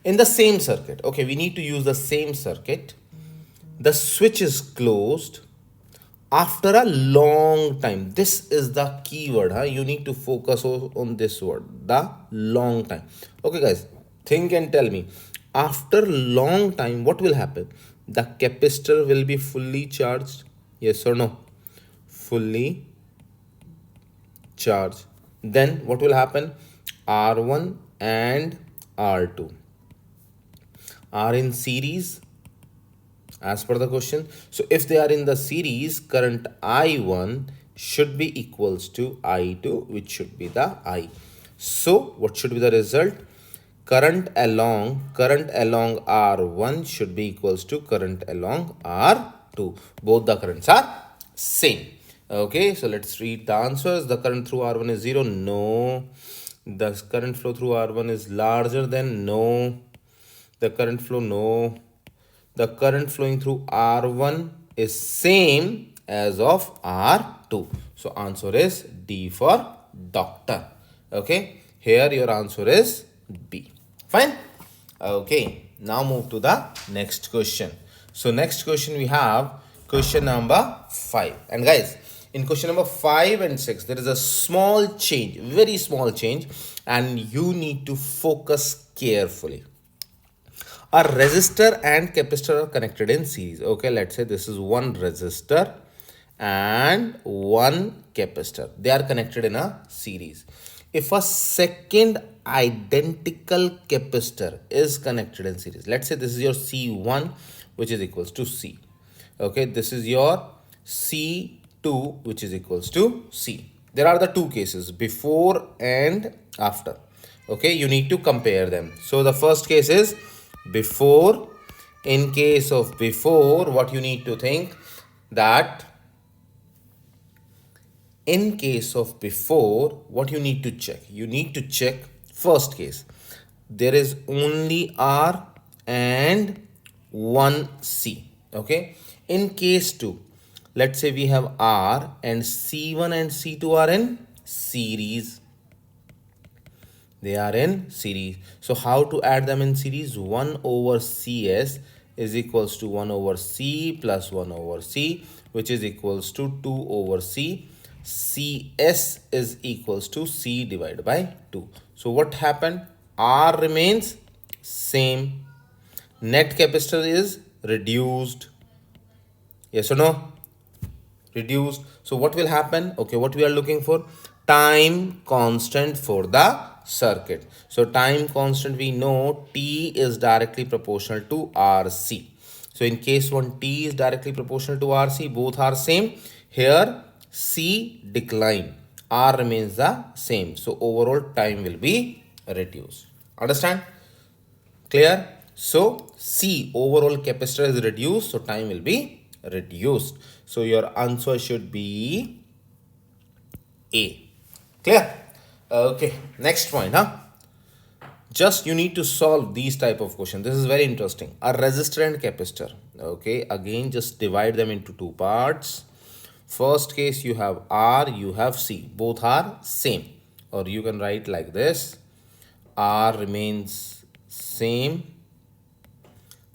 In the same circuit, okay, we need to use the same circuit. The switch is closed after a long time. This is the keyword. You need to focus on this word, the long time. Okay, guys, think and tell me. After long time, what will happen? The capacitor will be fully charged. Yes or no? Fully charged. Then what will happen? R1 and R2 are in series as per the question. So if they are in the series, current I1 should be equals to I2, which should be the I. So what should be the result? Current along R1 should be equals to current along R2. Both the currents are same. Okay, so let's read the answers. The current through R1 is 0. No. The current flow through R1 is larger than. No. The current flow. No. The current flowing through R1 is same as of R2. So answer is D for doctor. Okay. Here your answer is B. Fine. Okay. Now move to the next question. So next question we have question number 5. And guys, in question number 5 and 6, there is a small change, very small change, and you need to focus carefully. A resistor and capacitor are connected in series. Okay, let's say this is one resistor and one capacitor. They are connected in a series. if a second identical capacitor is connected in series, let's say this is your C1 which is equals to C. Okay, this is your C2 which is equals to C. There are the two cases, before and after. Okay, you need to compare them. So the first case is before. In case of before, what you need to think, that in case of before, what you need to check, you need to check first case, there is only R and one C. Okay, in case 2, let's say we have R and C1 and C2 are in series. They are in series. So how to add them in series? 1 over CS is equals to 1 over C plus 1 over C, which is equals to 2 over C. CS is equals to C divided by 2. So what happened? R remains same. Net capacitor is reduced. Yes or no? Reduced. So what will happen? Okay, what we are looking for? Time constant for the circuit. So time constant, we know T is directly proportional to RC. So in case 1, T is directly proportional to RC, both are same. Here C decline, R remains the same. So overall time will be reduced. Understand? Clear? So C, overall capacitor is reduced, so time will be reduced. So your answer should be A. Clear? Okay, next point, huh? Just you need to solve these type of questions. This is very interesting. A resistor and capacitor. Okay, again just divide them into two parts. First case, you have R, you have C. Both are same. Or you can write like this. R remains same,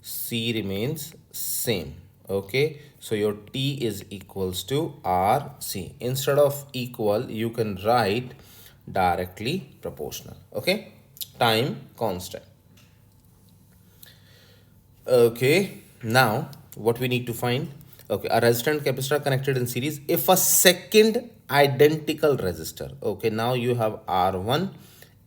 C remains same. Okay, so your T is equals to RC. Instead of equal, you can write directly proportional. Okay, time constant. Okay, now what we need to find? Okay, a resistor and capacitor are connected in series. If a second identical resistor, okay, now you have R1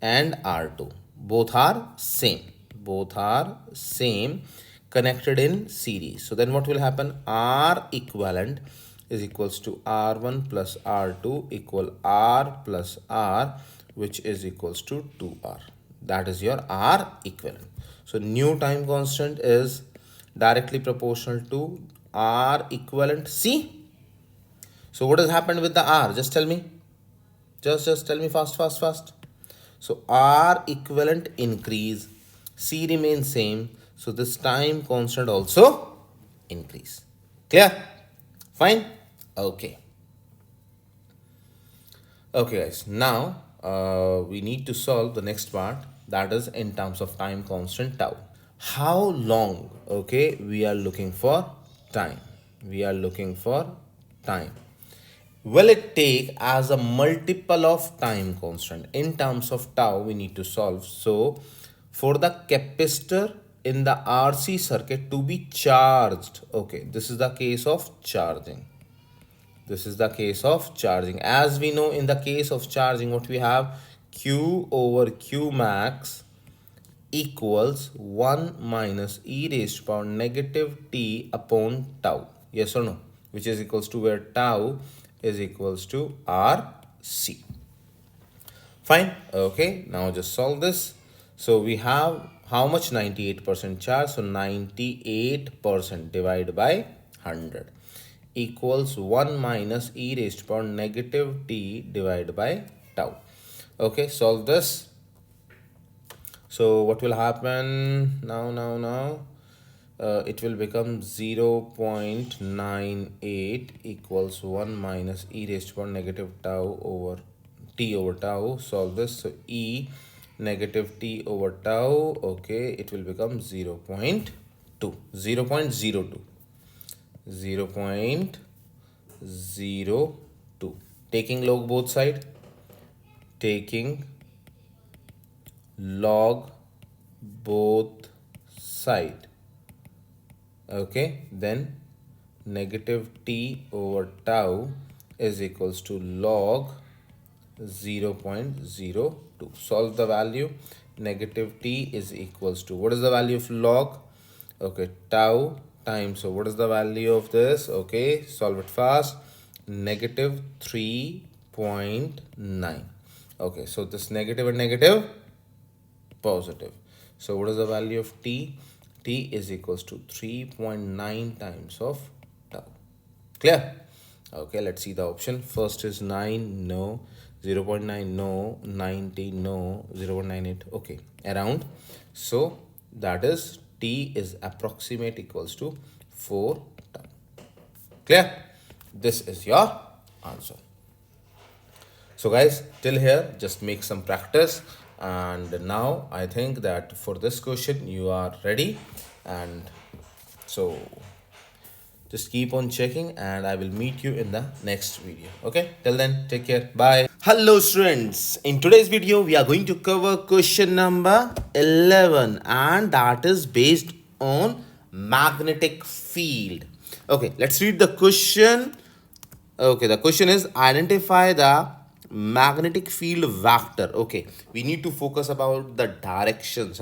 and R2, both are same, both are same, connected in series. So then what will happen? R equivalent is equals to R1 plus R2 equal R plus R, which is equals to 2R. That is your R equivalent. So new time constant is directly proportional to R equivalent C. So what has happened with the R? Just tell me. Just tell me fast. So R equivalent increase, C remains same. So this time constant also increase. Clear? Fine? Okay. Okay guys, now we need to solve the next part, that is in terms of time constant tau. How long, okay, we are looking for time. We are looking for time. Will it take as a multiple of time constant? In terms of tau, we need to solve. So for the capacitor in the RC circuit to be charged, okay, this is the case of charging. This is the case of charging. As we know, in the case of charging, what we have, Q over Q max equals 1 minus e raised to power negative t upon tau. Yes or no? Which is equals to where tau is equals to RC. Fine. Okay. Now just solve this. So we have how much? 98% charge. So 98% divided by 100 equals 1 minus e raised to power negative t divided by tau. Okay. Solve this. So what will happen now? It will become 0.98 equals 1 minus e raised to power negative tau over t over tau. Solve this. So e negative t over tau, okay, it will become 0 0.2, 0 0.02, 0 0.02. Taking log both side, taking log both side. Okay, then negative t over tau is equals to log 0.02. Solve the value. Negative t is equals to, what is the value of log? Okay, tau times, so what is the value of this? Okay, solve it fast. Negative 3.9. Okay, so this negative and negative positive. So what is the value of t? T is equals to 3.9 times of tau. Clear? Okay, let's see the option. First is 9, no. 0.9, no. 90, no. 0.98, okay. Around. So that is t is approximate equals to 4 tau. Clear? This is your answer. So guys, till here, just make some practice. And now I think that for this question, you are ready. And so just keep on checking and I will meet you in the next video. Okay, till then, take care. Bye. Hello students. In today's video, we are going to cover question number 11 and that is based on magnetic field. Okay, let's read the question. Okay, the question is identify the magnetic field vector. Okay, we need to focus about the directions.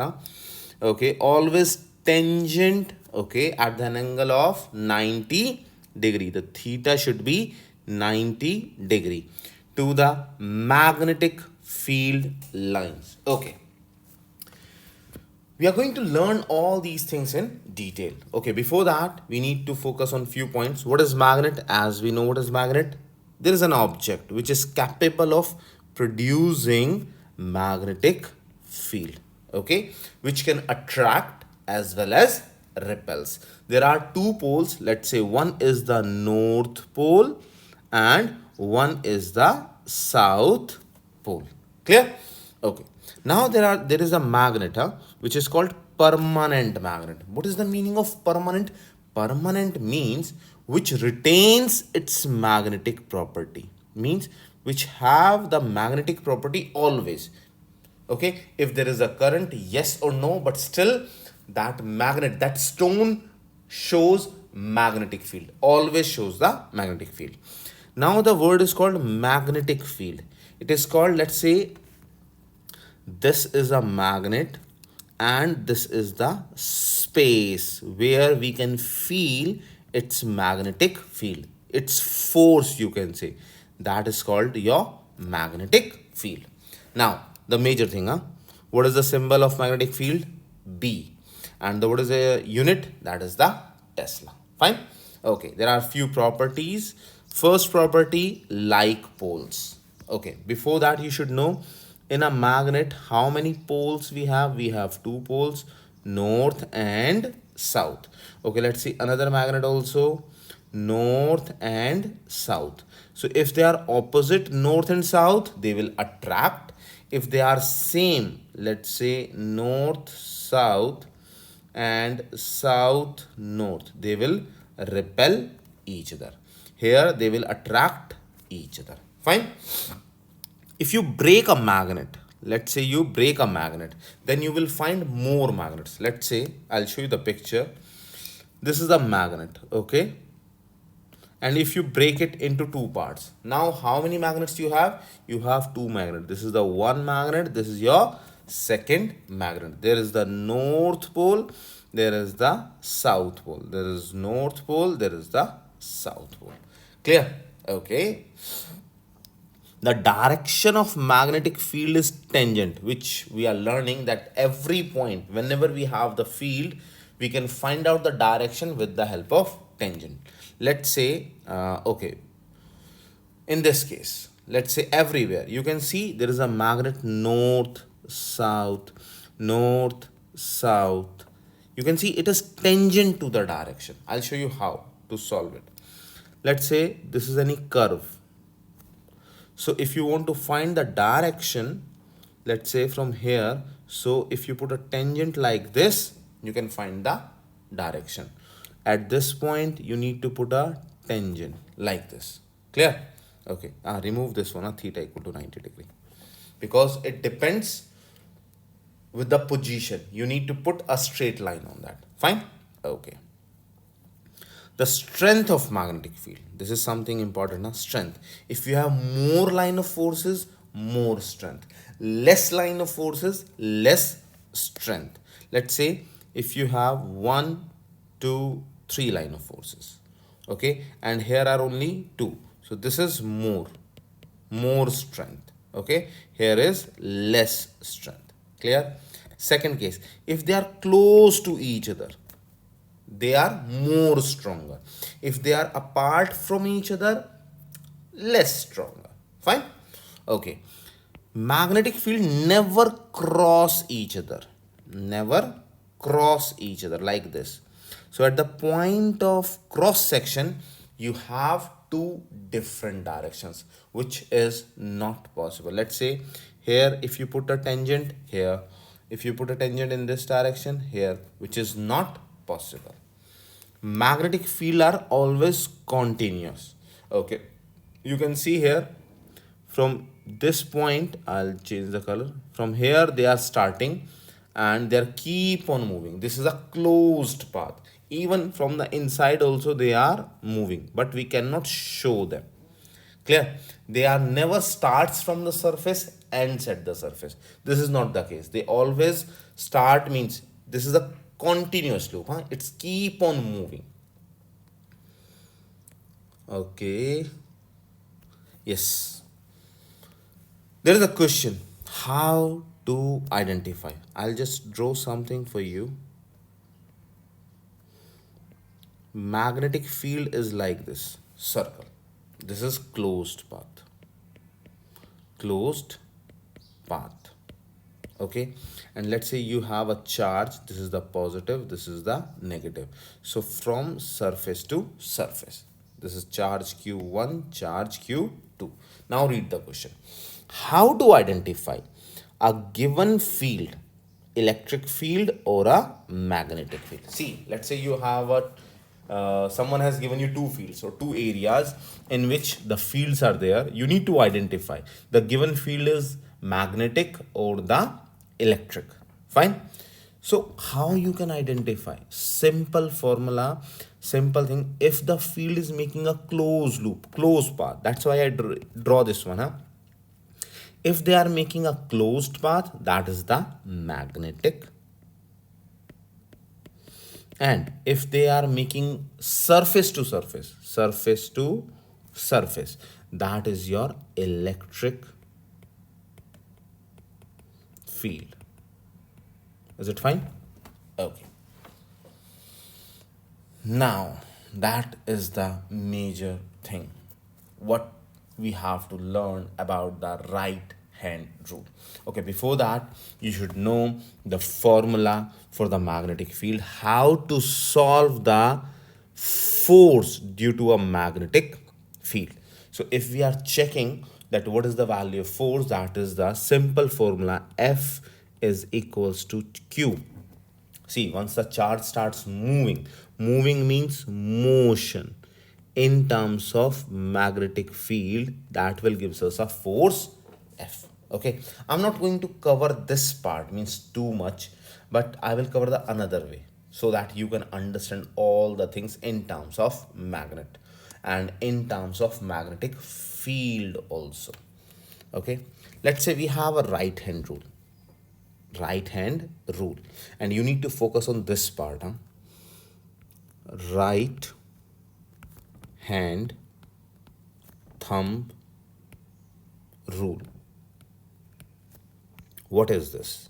Okay, always tangent. Okay, at an angle of 90 degree. The theta should be 90 degree to the magnetic field lines. Okay, we are going to learn all these things in detail. Okay, before that, we need to focus on few points. What is magnet? As we know what is magnet, there is an object which is capable of producing magnetic field, okay, which can attract as well as repels. There are two poles. Let's say one is the north pole and one is the south pole. Clear? Okay. Now there is a magnet which is called permanent magnet. What is the meaning of permanent? Permanent means which retains its magnetic property. Means which have the magnetic property always. Okay, if there is a current, yes or no, but still that magnet, that stone shows magnetic field, always shows the magnetic field. Now the word is called magnetic field. It is called, let's say, this is a magnet and this is the space where we can feel its magnetic field, its force, you can say. That is called your magnetic field. Now the major thing, what is the symbol of magnetic field? B. And what is a unit? That is the Tesla. Fine. Okay, there are few properties. First property, like poles. Okay, before that you should know, in a magnet how many poles we have? We have two poles, north and south. Okay, let's see another magnet also, north and south. So if they are opposite, north and south, they will attract. If they are same, let's say north south and south north, they will repel each other. Here they will attract each other. Fine. If you break a magnet, let's say you break a magnet, then you will find more magnets. Let's say I'll show you the picture. This is a magnet, okay, and if you break it into two parts, now how many magnets you have? You have two magnets. This is the one magnet, this is your second magnet. There is the north pole, there is the south pole. There is north pole, there is the south pole. Clear? Okay. The direction of magnetic field is tangent, which we are learning that every point, whenever we have the field, we can find out the direction with the help of tangent. Let's say, okay, in this case, let's say everywhere, you can see there is a magnet north, south, north, south. You can see it is tangent to the direction. I'll show you how to solve it. Let's say this is any curve. So if you want to find the direction, let's say from here, so if you put a tangent like this, you can find the direction. At this point, you need to put a tangent like this. Clear? Okay. Remove this one, theta equal to 90 degree. Because it depends with the position. You need to put a straight line on that. Fine? Okay. The strength of magnetic field. This is something important, strength. If you have more line of forces more strength. Less line of forces, less strength. Let's say if you have 1, 2, 3 line of forces, okay, and here are only 2, so this is more strength. Okay, here is less strength. Clear? Second case, if they are close to each other, they are more stronger. If they are apart from each other, less stronger. Fine? Okay. Magnetic field never cross each other. Never cross each other like this. So at the point of cross section, you have two different directions, which is not possible. Let's say here, if you put a tangent here, if you put a tangent in this direction here, which is not possible. Magnetic field are always continuous. Okay, you can see here from this point, I'll change the color. From here they are starting and they keep on moving. This is a closed path. Even from the inside also they are moving, but we cannot show them. Clear? They are never starts from the surface, ends at the surface. This is not the case. They always start, means this is a continuous loop. Huh? It's keep on moving. Okay. Yes. There is a question. How to identify? I'll just draw something for you. Magnetic field is like this circle. This is closed path. Closed path. Okay, and let's say you have a charge. This is the positive, this is the negative. So from surface to surface, this is charge q1, charge q2. Now read the question. How to identify a given field, electric field or a magnetic field? See, let's say you have a someone has given you two fields or two areas in which the fields are there. You need to identify the given field is magnetic or the electric. Fine. So how you can identify? Simple formula, simple thing. If the field is making a closed loop, closed path, that's why I draw this one. If they are making a closed path, that is the magnetic. And if they are making surface to surface, surface to surface, that is your electric field. Is it fine? Okay. Now, that is the major thing. What we have to learn about the right hand rule. Okay, before that, you should know the formula for the magnetic field, how to solve the force due to a magnetic field. So if we are checking that what is the value of force, that is the simple formula, F is equals to Q. See, once the charge starts moving, moving means motion. In terms of magnetic field, that will give us a force F. Okay, I'm not going to cover this part, means too much, but I will cover the another way so that you can understand all the things in terms of magnet and in terms of magnetic field also. Okay, let's say we have a right hand rule. Right hand rule, and you need to focus on this part. Right hand thumb rule. What is this?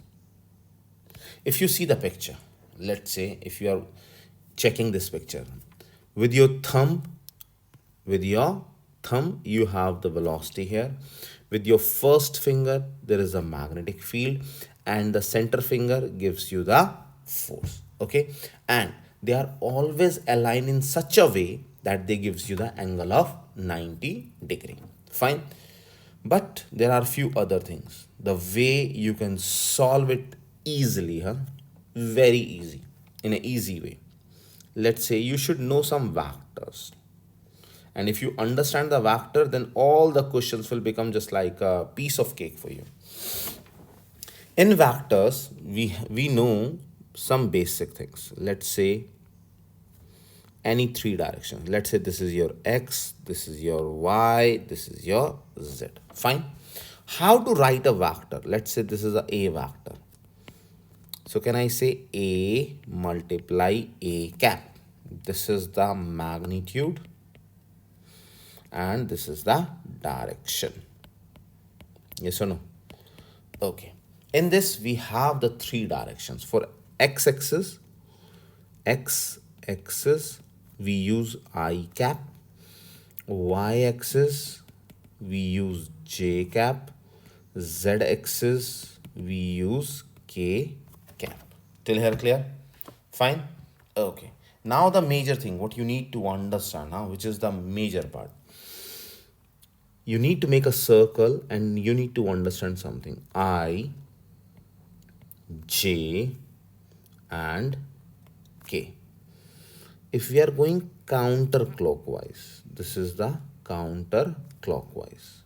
If you see the picture, let's say if you are checking this picture with your thumb, you have the velocity here. With your first finger there is a magnetic field, and the center finger gives you the force. Okay, and they are always aligned in such a way that they gives you the angle of 90 degree. Fine. But there are few other things. The way you can solve it easily, very easy, in an easy way. Let's say you should know some vectors. And if you understand the vector, then all the questions will become just like a piece of cake for you. In vectors, we know some basic things. Let's say any three directions. Let's say this is your x, this is your y, this is your z. Fine. How to write a vector? Let's say this is a vector. So can I say A multiply A cap? This is the magnitude and this is the direction. Yes or no? Okay. In this, we have the three directions. For x-axis, we use I cap. Y-axis, we use J cap. Z-axis, we use K cap. Till here clear? Fine? Okay. Now the major thing, what you need to understand now, which is the major part. You need to make a circle and you need to understand something. I, J, and K. If we are going counterclockwise, this is the counterclockwise.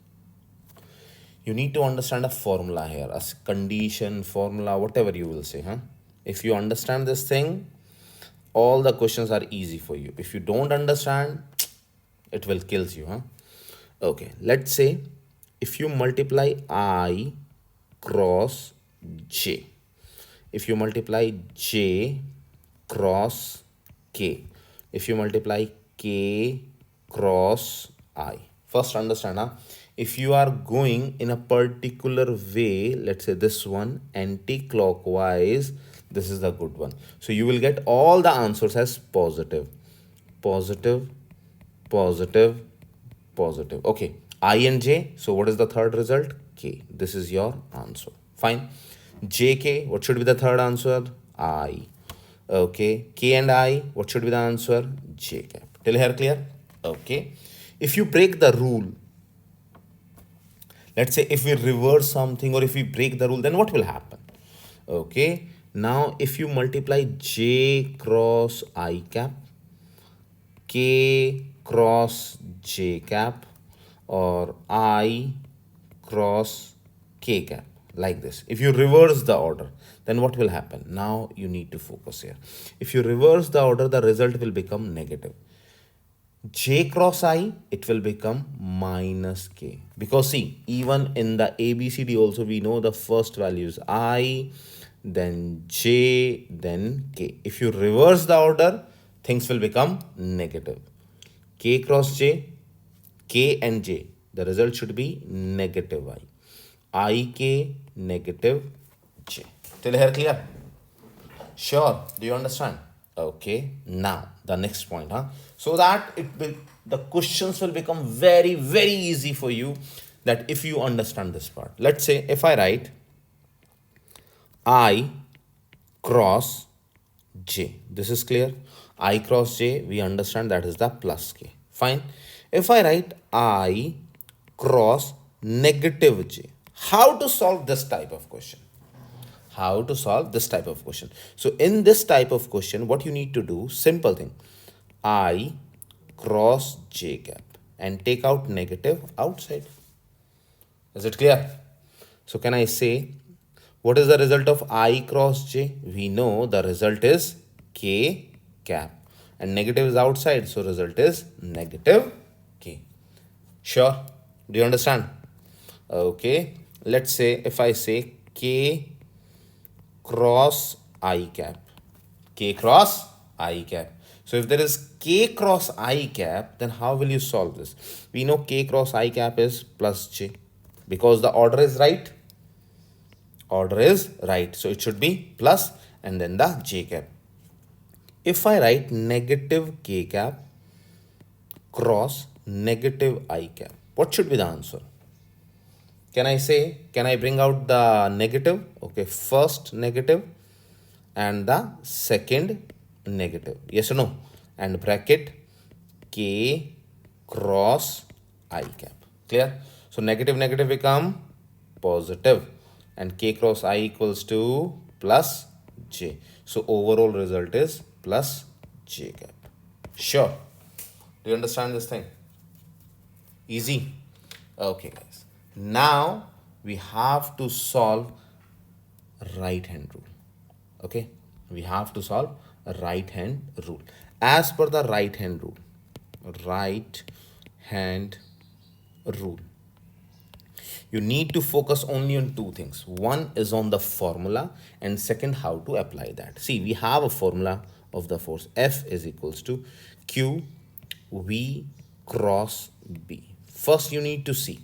You need to understand a formula here, a condition, formula, whatever you will say. If you understand this thing, all the questions are easy for you. If you don't understand, it will kill you. Okay, let's say if you multiply I cross J, if you multiply J cross K, if you multiply K cross I. First understand, if you are going in a particular way, let's say this one, anti-clockwise, this is the good one. So you will get all the answers as positive, positive, positive, positive. Okay, I and J. So what is the third result? K. This is your answer. Fine. JK, what should be the third answer? I. Okay. K and I, what should be the answer? J cap. Till here clear? Okay. If you break the rule, let's say if we reverse something or if we break the rule, then what will happen? Okay. Now, if you multiply J cross I cap, K cross J cap, or I cross K cap, like this. If you reverse the order, then what will happen? Now you need to focus here. If you reverse the order, the result will become negative. J cross I, it will become minus K. Because see, even in the ABCD also, we know the first value is I, then J, then K. If you reverse the order, things will become negative. K cross J, K and J, the result should be negative I. IK, negative J. Till here clear? Sure. Do you understand? Okay. Now, the next point, so that the questions will become very, very easy for you, that if you understand this part. Let's say if I write I cross J. This is clear. I cross J, we understand that is the plus K. Fine. If I write I cross negative J, how to solve this type of question? How to solve this type of question? So in this type of question, what you need to do, simple thing. I cross J cap and take out negative outside. Is it clear? So can I say, what is the result of I cross J? We know the result is K cap. And negative is outside, so result is negative K. Sure? Do you understand? Okay. Let's say if I say K cross I cap. K cross I cap. So if there is K cross I cap, then how will you solve this? We know K cross I cap is plus J. Because the order is right. Order is right. So it should be plus and then the J cap. If I write negative K cap cross negative I cap, what should be the answer? Can I bring out the negative? Okay, first negative and the second negative. Yes or no? And bracket K cross I cap. Clear? So negative negative become positive and K cross I equals to plus J. So overall result is plus J cap. Sure. Do you understand this thing? Easy. Okay, guys. Now we have to solve right hand rule. Okay, we have to solve a right hand rule. As per the right hand rule, You need to focus only on two things. One is on the formula, and second, how to apply that. See, we have a formula of the force. F is equals to Q V cross B. First, you need to see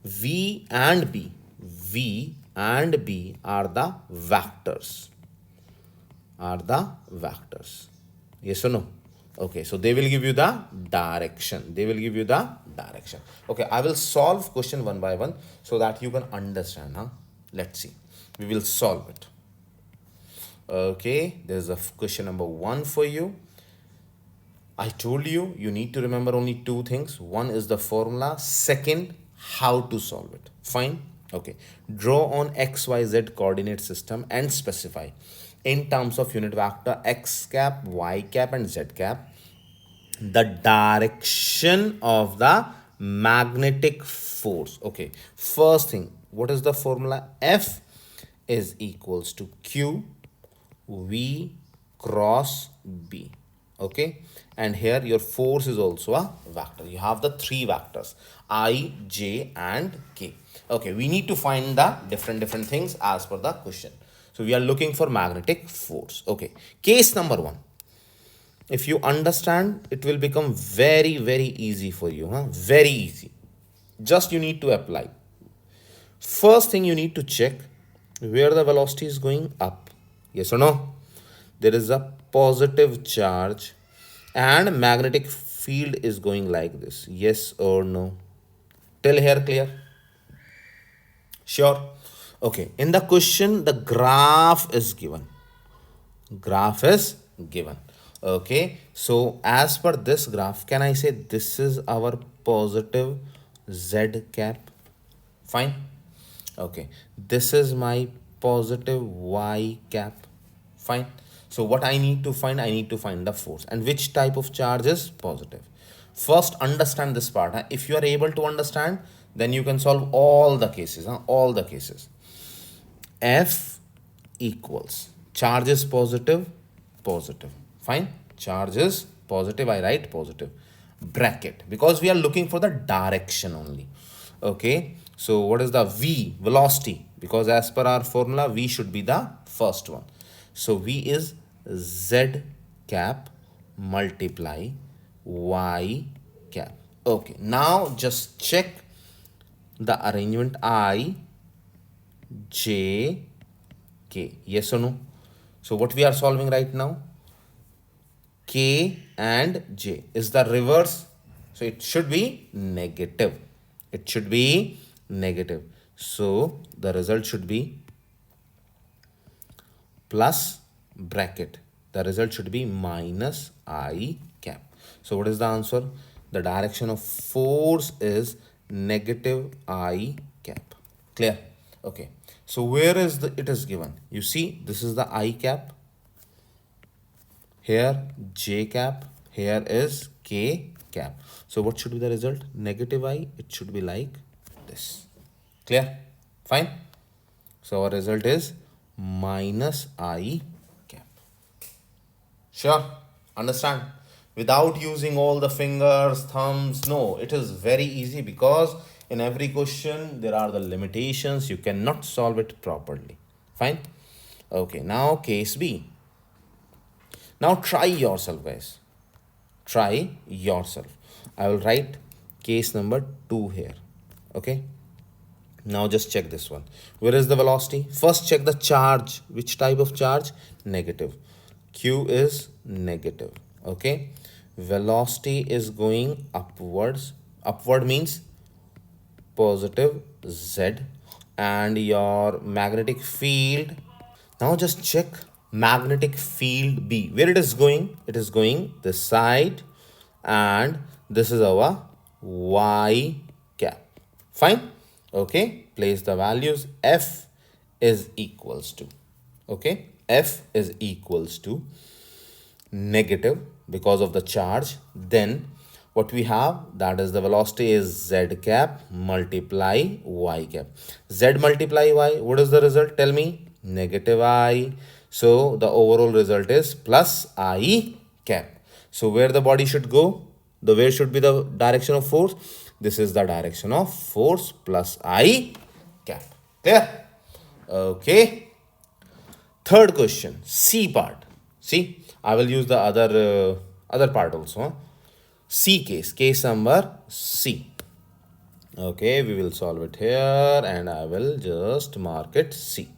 V and B. V and B are the vectors. Are the vectors. Yes or no? Okay, so they will give you the direction. They will give you the direction. Okay, I will solve question one by one so that you can understand. Huh? Let's see. We will solve it. Okay, there's a question number 1 for you. I told you, you need to remember only two things. One is the formula. Second, how to solve it. Fine. Okay. Draw on XYZ coordinate system and specify in terms of unit vector x cap, y cap and z cap the direction of the magnetic force. Okay. First thing, what is the formula? F is equals to Q V cross B. Okay, and here your force is also a vector. You have the three vectors I, J and K. Okay, we need to find the different things as per the question. So we are looking for magnetic force. Okay, case number 1. If you understand, it will become very easy for you. Very easy. Just you need to apply. First thing you need to check where the velocity is going up. Yes or no? There is a positive charge and magnetic field is going like this. Yes or no? Till here clear? Sure. Okay. In the question, the graph is given. Graph is given. Okay. So as per this graph, can I say this is our positive z cap? Fine. Okay. This is my positive y cap. Fine. So what I need to find? I need to find the force. And which type of charge is positive? First, understand this part. If you are able to understand, then you can solve all the cases. All the cases. F equals charge is positive, positive. Fine. Charge is positive. I write positive. Bracket. Because we are looking for the direction only. Okay. So what is the V? Velocity. Because as per our formula, V should be the first one. So V is Z cap multiply Y cap. Okay. Now just check the arrangement I, J, K. Yes or no? So what we are solving right now? K and J is the reverse. So it should be negative. It should be negative. So the result should be plus bracket. The result should be minus I cap. So what is the answer? The direction of force is negative I cap. Clear? Okay. So where is it is given? You see, this is the I cap. Here J cap. Here is K cap. So what should be the result? Negative I. It should be like this. Clear? Fine. So our result is minus I cap. Sure? Understand? Without using all the fingers, thumbs. No, it is very easy because in every question there are the limitations. You cannot solve it properly. Fine? Okay, now case B. Now try yourself, guys. Try yourself. I will write case number 2 here. Okay? Now just check this one. Where is the velocity? First check the charge. Which type of charge? Negative. Q is negative. Okay. Velocity is going upwards. Upward means positive Z. And your magnetic field. Now just check magnetic field B. Where it is going? It is going this side. And this is our Y cap. Fine. Okay, place the values. F is equals to, okay, F is equals to negative because of the charge. Then what we have, that is the velocity is Z cap multiply Y cap. Z multiply Y, what is the result? Tell me. Negative I. So the overall result is plus I cap. So where the body should go? Where should be the direction of force? This is the direction of force plus I cap. Clear? Okay. Third question, C part. See, I will use the other part also. Huh? C case number C. Okay, we will solve it here and I will just mark it C.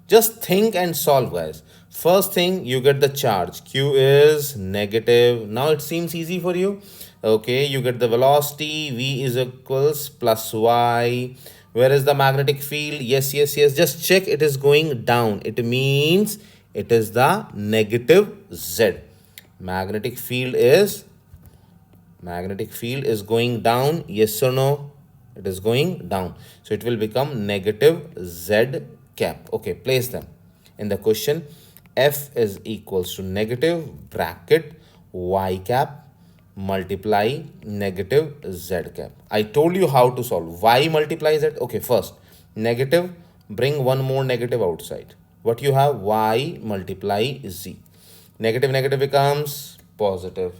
Just think and solve, guys. First thing, you get the charge. Q is negative. Now it seems easy for you. Okay, you get the velocity. V is equals plus Y. Where is the magnetic field? Yes, yes, yes. Just check, it is going down. It means it is the negative Z. Magnetic field is going down. Yes or no? It is going down. So it will become negative Z cap. Okay, place them in the question. F is equals to negative bracket Y cap multiply negative Z cap. I told you how to solve. Y multiply Z. Okay, first negative, bring one more negative outside. What you have? Y multiply Z. Negative negative becomes positive.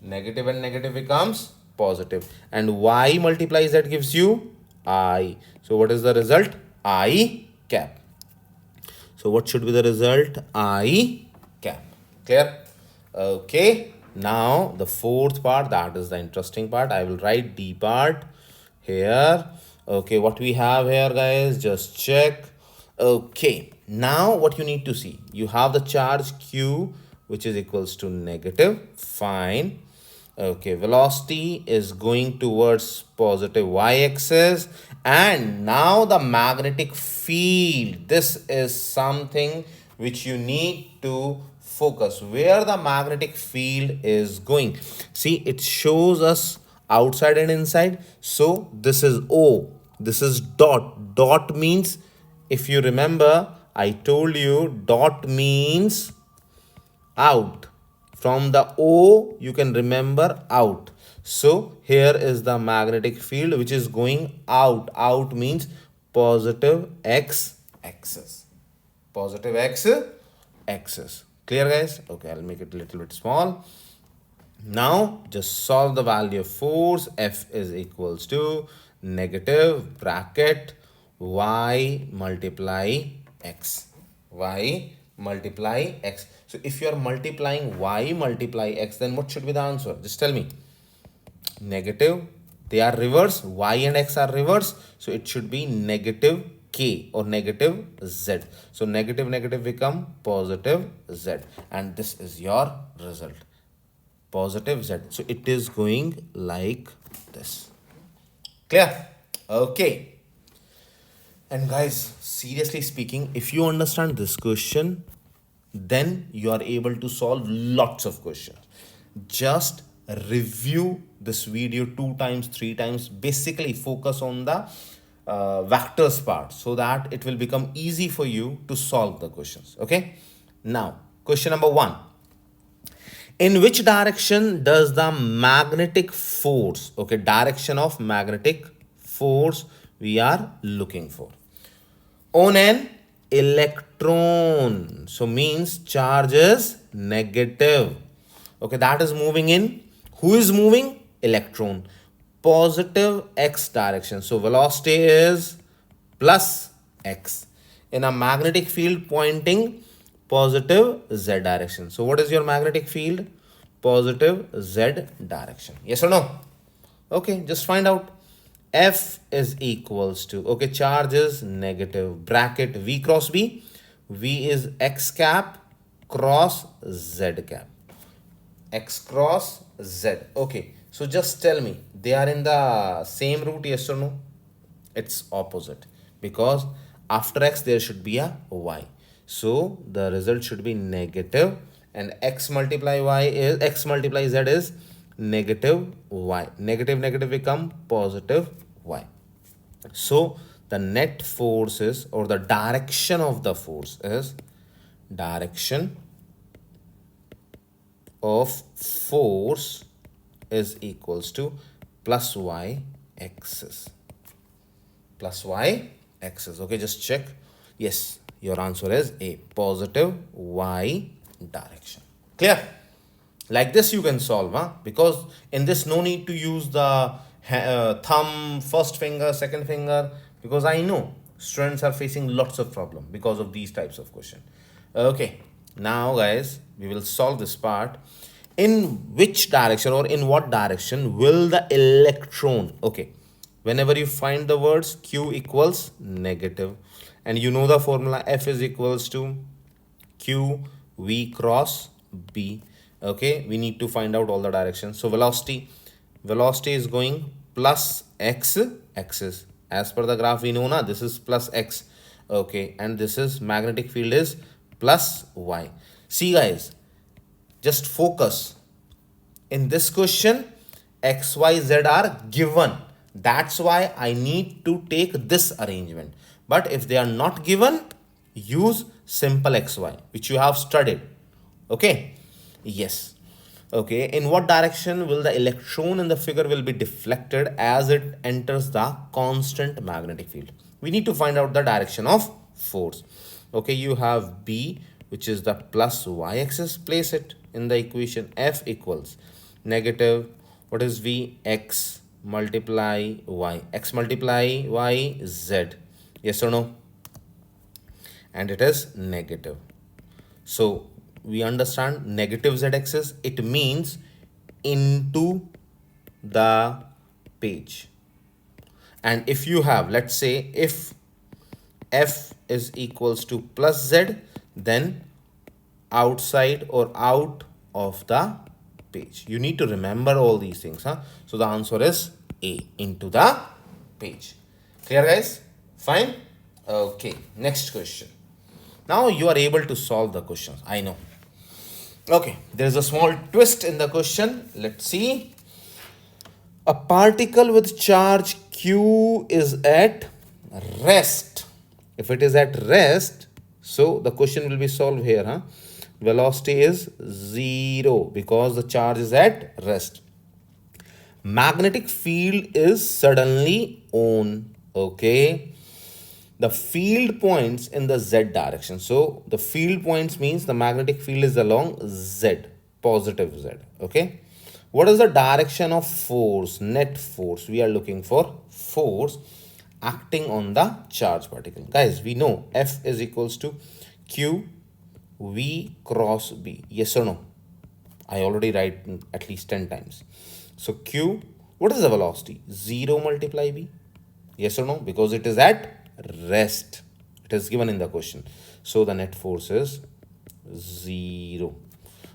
Negative and negative becomes positive. And Y multiply Z gives you I. So what is the result? I cap. So what should be the result? I cap. Clear? Okay. Now the fourth part, that is the interesting part. I will write D part here. Okay, what we have here, guys, just check. Okay, now what you need to see, you have the charge Q, which is equals to negative. Fine. Okay, velocity is going towards positive y-axis, and now the magnetic field. This is something which you need to focus, where the magnetic field is going. See, it shows us outside and inside. So this is O, this is dot. Dot means, if you remember, I told you dot means out. From the O, you can remember out. So here is the magnetic field which is going out. Out means positive x axis. Positive x axis. Clear, guys? Okay, I'll make it a little bit small. Now just solve the value of force. F is equals to negative bracket y multiply x. Y multiply x. So if you are multiplying y multiply x, then what should be the answer? Just tell me. Negative, they are reverse. Y and x are reverse. So it should be negative k or negative z. So negative negative become positive z. And this is your result. Positive z. So it is going like this. Clear? Okay. And guys, seriously speaking, if you understand this question, then you are able to solve lots of questions. Just review this video 2 times, 3 times. Basically focus on the vectors part, so that it will become easy for you to solve the questions. Okay. Now, question number 1. In which direction does the magnetic force, okay, direction of magnetic force we are looking for? On an electron. So means charge is negative. Okay, that is moving in. Who is moving? Electron. Positive x direction. So velocity is plus x. In a magnetic field pointing positive z direction. So what is your magnetic field? Positive z direction. Yes or no? Okay, just find out. F is equals to, okay, charge is negative, bracket V cross B. V is x cap cross z cap. X cross z. Okay, so just tell me, they are in the same route, yes or no? It's opposite, because after x there should be a y. So the result should be negative, and x multiply z is negative y. Negative negative become positive y. So the net force is, or the direction of the force is, direction of force is equals to plus y axis. Plus y axis. Okay, just check. Yes, your answer is A, positive y direction. Clear? Like this you can solve, huh? Because in this no need to use the thumb, first finger, second finger, because I know students are facing lots of problem because of these types of question. Okay, now guys, we will solve this part. In which direction or in what direction will the electron, okay, whenever you find the words q equals negative, and you know the formula, F is equals to q v cross b. Okay, we need to find out all the directions. So velocity is going plus x axis. As per the graph we know na, this is plus x. Okay, and this is magnetic field is plus y. See guys, just focus. In this question, x, y, z are given. That's why I need to take this arrangement. But if they are not given, use simple xy, which you have studied. Okay? Yes. Okay. In what direction will the electron in the figure will be deflected as it enters the constant magnetic field? We need to find out the direction of force. Okay, you have B, which is the plus y-axis. Place it in the equation. F equals negative, what is V? X multiply y. X multiply y, z. Yes or no? And it is negative. So we understand negative z-axis, it means into the page. And if you have, let's say, if F is equals to plus z, then outside or out of the page. You need to remember all these things. So the answer is A, into the page. Clear guys? Fine? Okay, next question. Now you are able to solve the questions. I know. Okay, there is a small twist in the question. Let's see. A particle with charge Q is at rest. If it is at rest, so the question will be solved here. Velocity is 0 because the charge is at rest. Magnetic field is suddenly on. Okay. The field points in the z direction. So the field points means the magnetic field is along z, positive z. Okay. What is the direction of force, net force? We are looking for force acting on the charge particle. Guys, we know F is equals to Q V cross B. Yes or no? I already write at least 10 times. So Q, what is the velocity? 0 multiply B. Yes or no? Because it is at rest. It is given in the question. So the net force is 0.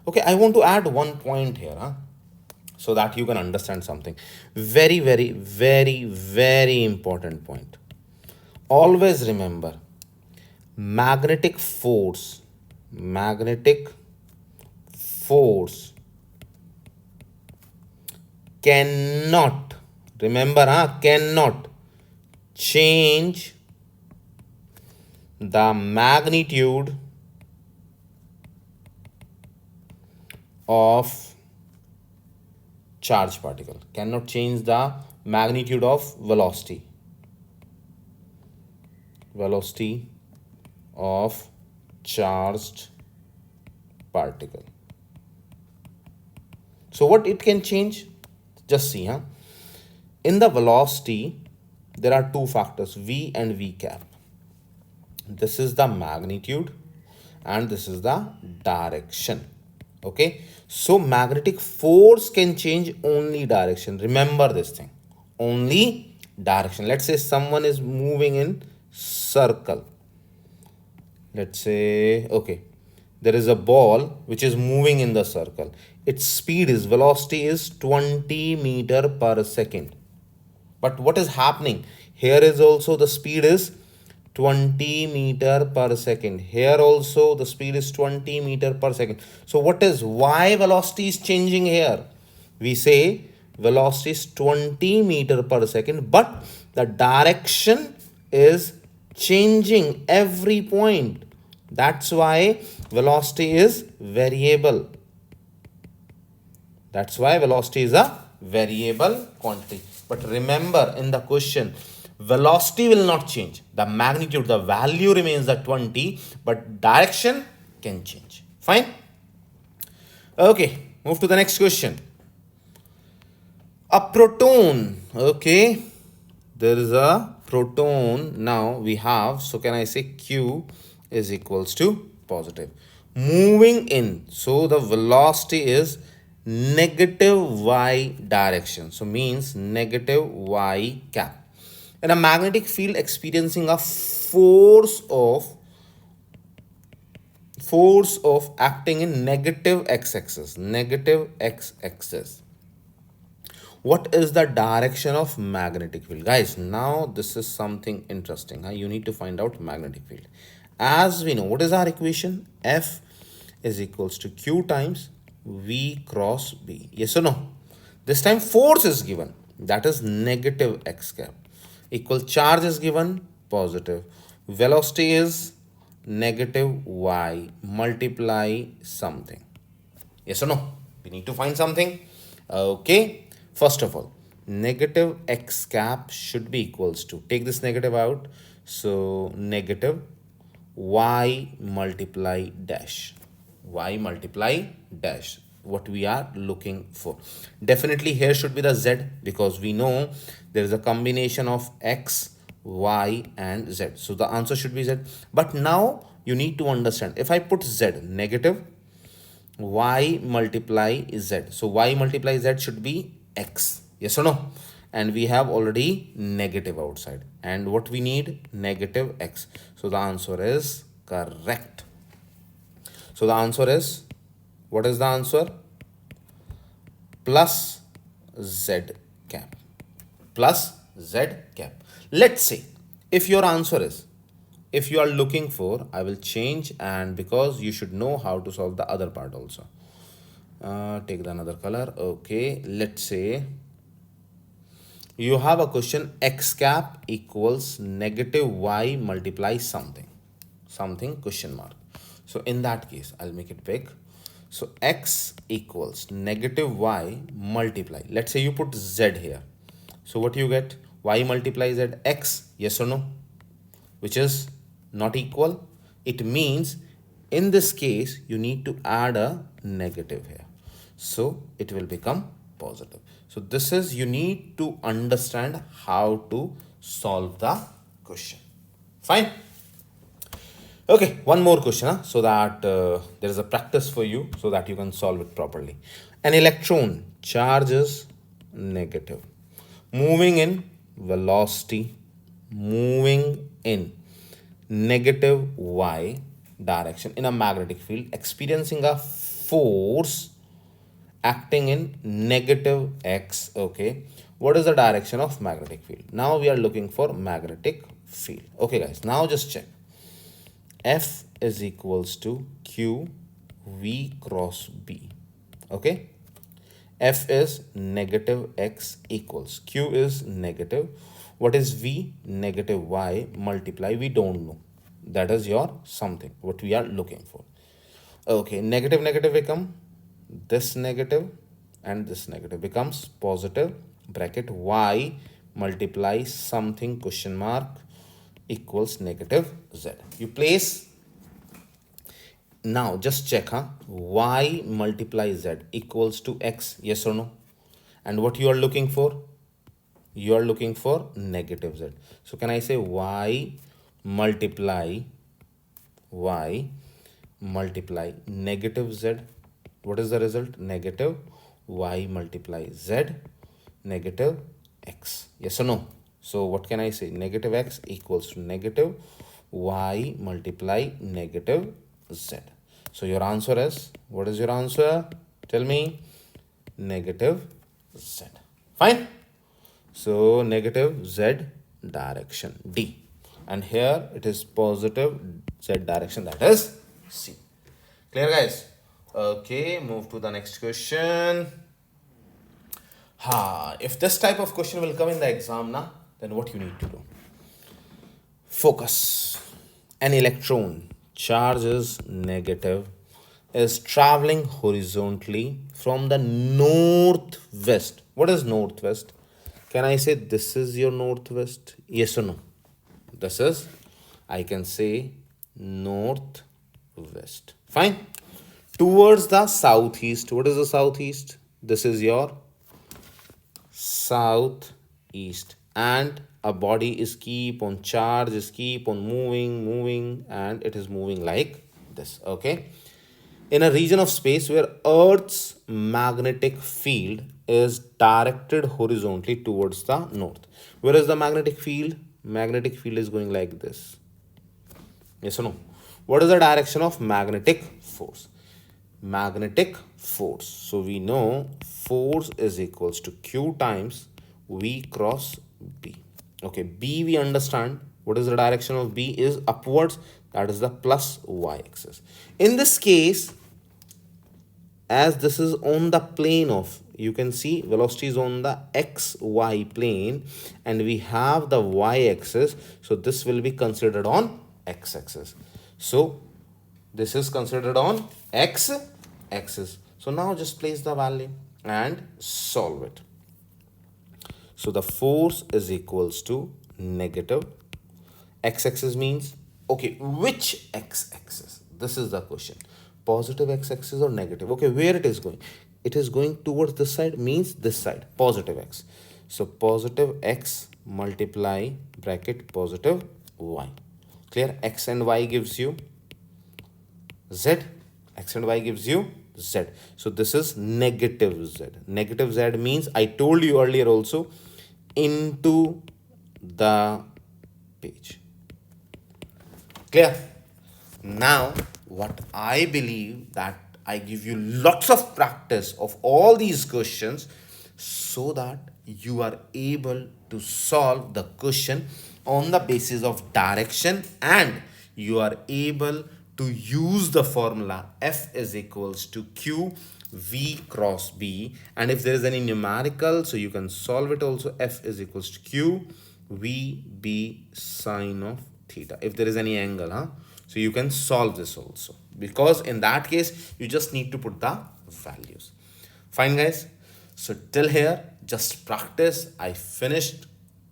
Okay, I want to add one point here, so that you can understand something. Very, very, very, very important point. Always remember, magnetic force cannot, remember, cannot change the magnitude of charge particle, cannot change the magnitude of velocity of charged particle. So what it can change? Just see, in the velocity there are two factors, v and v cap. This is the magnitude and this is the direction. Okay, so magnetic force can change only direction. Remember this thing, only direction. Let's say someone is moving in circle. Let's say, okay, there is a ball which is moving in the circle. Its speed is, velocity is 20 meter per second. But what is happening here is also the speed is 20 meter per second. Here also the speed is 20 meter per second. So what is, why velocity is changing here? We say velocity is 20 meter per second, but the direction is changing every point. That's why velocity is variable. That's why velocity is a variable quantity. But remember, in the question, velocity will not change. The magnitude, the value remains at 20, but direction can change. Fine? Okay, move to the next question. A proton, Okay, there is a proton now we have, so can I say Q is equals to positive. Moving in, so the velocity is negative y direction, so means negative y cap. In a magnetic field experiencing a force of acting in negative x-axis, what is the direction of magnetic field? Guys, now this is something interesting, huh? You need to find out magnetic field. As we know, what is our equation? F is equals to Q times V cross B. Yes or no? This time force is given, that is negative x cap. Equal charge is given, positive. Velocity is negative y multiply something. Yes or no? We need to find something. Okay. First of all, negative x cap should be equals to, take this negative out. So negative y multiply dash. Y multiply dash. What we are looking for. Definitely here should be the z, because we know there is a combination of x, y and z. So the answer should be z. But now you need to understand, if I put z, negative y multiply z. So y multiply z should be x. Yes or no? And we have already negative outside. And what we need? Negative x. So the answer is correct. So the answer is, what is the answer? Plus z cap. Plus z cap. Let's say if your answer is, if you are looking for, I will change, and because you should know how to solve the other part also. Take the another color. Okay, let's say you have a question, x cap equals negative y multiply something question mark. So in that case, I'll make it big. So x equals negative y multiply, let's say you put z here. So what you get? Y multiply z, x, yes or no? Which is not equal. It means in this case you need to add a negative here, so it will become positive. So this is, you need to understand how to solve the question. Fine. Okay, one more question, huh? So that there is a practice for you, so that you can solve it properly. An electron charge is negative, moving in velocity, moving in negative y direction in a magnetic field, experiencing a force acting in negative x. Okay, what is the direction of magnetic field? Now we are looking for magnetic field. Okay guys, now just check. F is equals to Q V cross B. Okay, F is negative x equals, Q is negative, what is V? Negative y multiply, we don't know, that is your something what we are looking for. Okay, negative negative become this negative, and this negative becomes positive, bracket y multiply something question mark equals negative z. You place, now just check, huh? Y multiply z equals to x, yes or no? And what you are looking for? You are looking for negative z. So can I say y multiply negative z? What is the result? Negative y multiply z negative x. Yes or no? So what can I say? Negative x equals to negative y multiply negative z. So your answer is, what is your answer? Tell me. Negative z. Fine. So negative z direction, D. And here it is positive z direction, that is C. Clear guys? Okay, move to the next question. If this type of question will come in the exam now, then what you need to do? Focus. An electron, charge is negative, is traveling horizontally from the northwest. What is northwest? Can I say this is your northwest? Yes or no? This is, I can say northwest. Fine. Towards the southeast. What is the southeast? This is your southeast. east, and a body is keep on charge, is keep on moving, and it is moving like this. Okay, in a region of space where Earth's magnetic field is directed horizontally towards the north. Where is the magnetic field? Magnetic field is going like this. Yes or no? What is the direction of magnetic force? Magnetic force. So we know force is equals to Q times V cross B. Okay, B we understand. What is the direction of B is upwards. That is the plus Y axis. In this case, as this is on the plane of, you can see velocity is on the xy plane and we have the y axis, so this will be considered on x axis. So this is considered on x axis. So now just place the value and solve it. So the force is equals to negative x-axis means, okay, which x-axis? This is the question. Positive x-axis or negative? Okay, where it is going? It is going towards this side, means this side, positive x. So positive x multiply bracket positive y. Clear? X and y gives you z. X and y gives you z. So this is negative z. Negative z means, I told you earlier also, into the page. Clear? Now, what I believe that I give you lots of practice of all these questions so that you are able to solve the question on the basis of direction, and you are able to use the formula F is equals to Q V cross B, and if there is any numerical, so you can solve it also. F is equals to Q V B sine of theta, if there is any angle, so you can solve this also, because in that case you just need to put the values. Fine guys, so till here just practice. I finished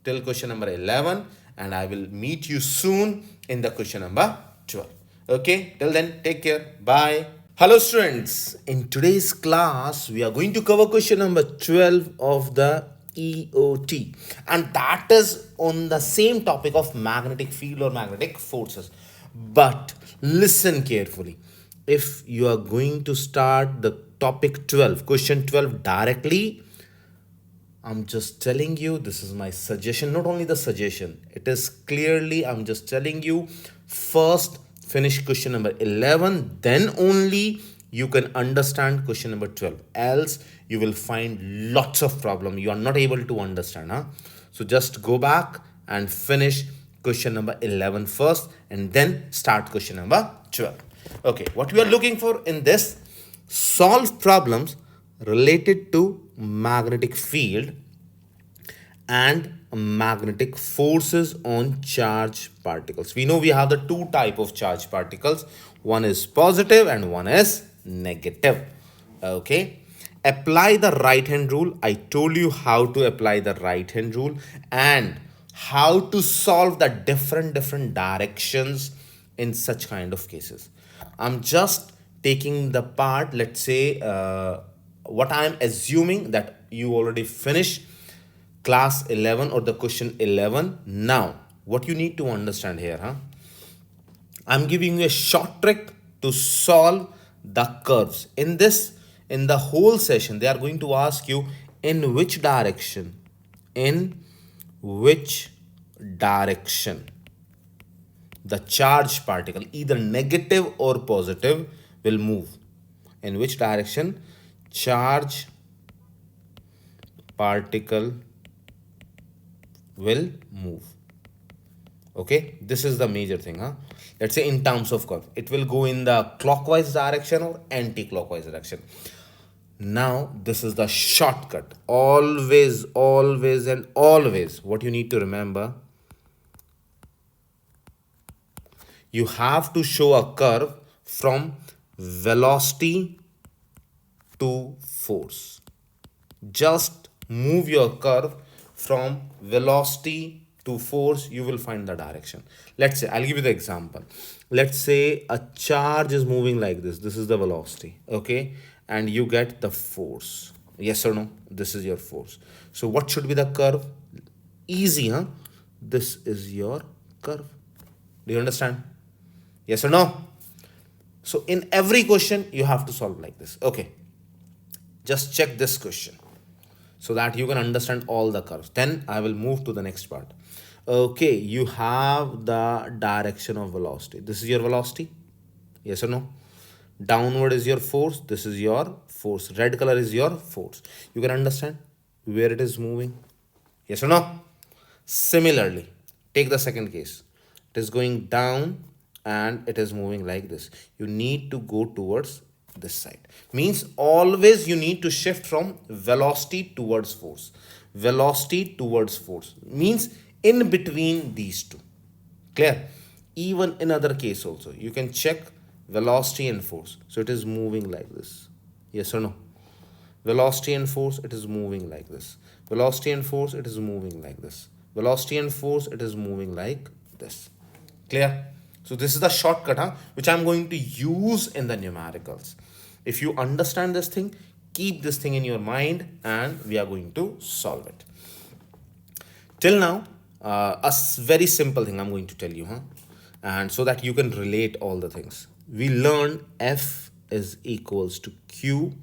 till question number 11 and I will meet you soon in the question number 12. Okay, till then take care, bye. Hello students, in today's class we are going to cover question number 12 of the EOT, and that is on the same topic of magnetic field or magnetic forces. But listen carefully, if you are going to start the topic 12, question 12 directly, I'm just telling you, this is my suggestion, not only the suggestion, it is clearly, I'm just telling you, first finish question number 11, then only you can understand question number 12. Else, you will find lots of problem. You are not able to understand. So just go back and finish question number 11 first and then start question number 12. Okay, what we are looking for in this, solve problems related to magnetic field and magnetic forces on charged particles. We know we have the two type of charged particles. One is positive and one is negative. Okay. Apply the right hand rule. I told you how to apply the right hand rule and how to solve the different directions in such kind of cases. I'm just taking the part, let's say, what I'm assuming that you already finished class 11 or the question 11. Now, what you need to understand here, I'm giving you a short trick to solve the curves. In the whole session, they are going to ask you in which direction, the charged particle, either negative or positive, will move. In which direction charge particle will move. Okay, this is the major thing. Let's say in terms of curve, it will go in the clockwise direction or anti-clockwise direction. Now this is the shortcut. Always and always what you need to remember, you have to show a curve from velocity to force. Just move your curve from velocity to force, you will find the direction. Let's say, I'll give you the example. Let's say a charge is moving like this. This is the velocity, okay? And you get the force. Yes or no? This is your force. So what should be the curve? Easy, huh? This is your curve. Do you understand? Yes or no? So in every question, you have to solve like this. Okay, just check this question so that you can understand all the curves. Then I will move to the next part. Okay, you have the direction of velocity. This is your velocity. Yes or no? Downward is your force. This is your force. Red color is your force. You can understand where it is moving. Yes or no? Similarly, take the second case. It is going down and it is moving like this. You need to go towards this side. Means always you need to shift from velocity towards force. Velocity towards force. Means in between these two. Clear? Even in other case also, you can check velocity and force. So it is moving like this. Yes or no? Velocity and force, it is moving like this. Velocity and force, it is moving like this. Velocity and force, it is moving like this. Clear? So this is the shortcut, which I'm going to use in the numericals. If you understand this thing, keep this thing in your mind and we are going to solve it. Till now, very simple thing I'm going to tell you, and so that you can relate all the things. We learned F is equals to Q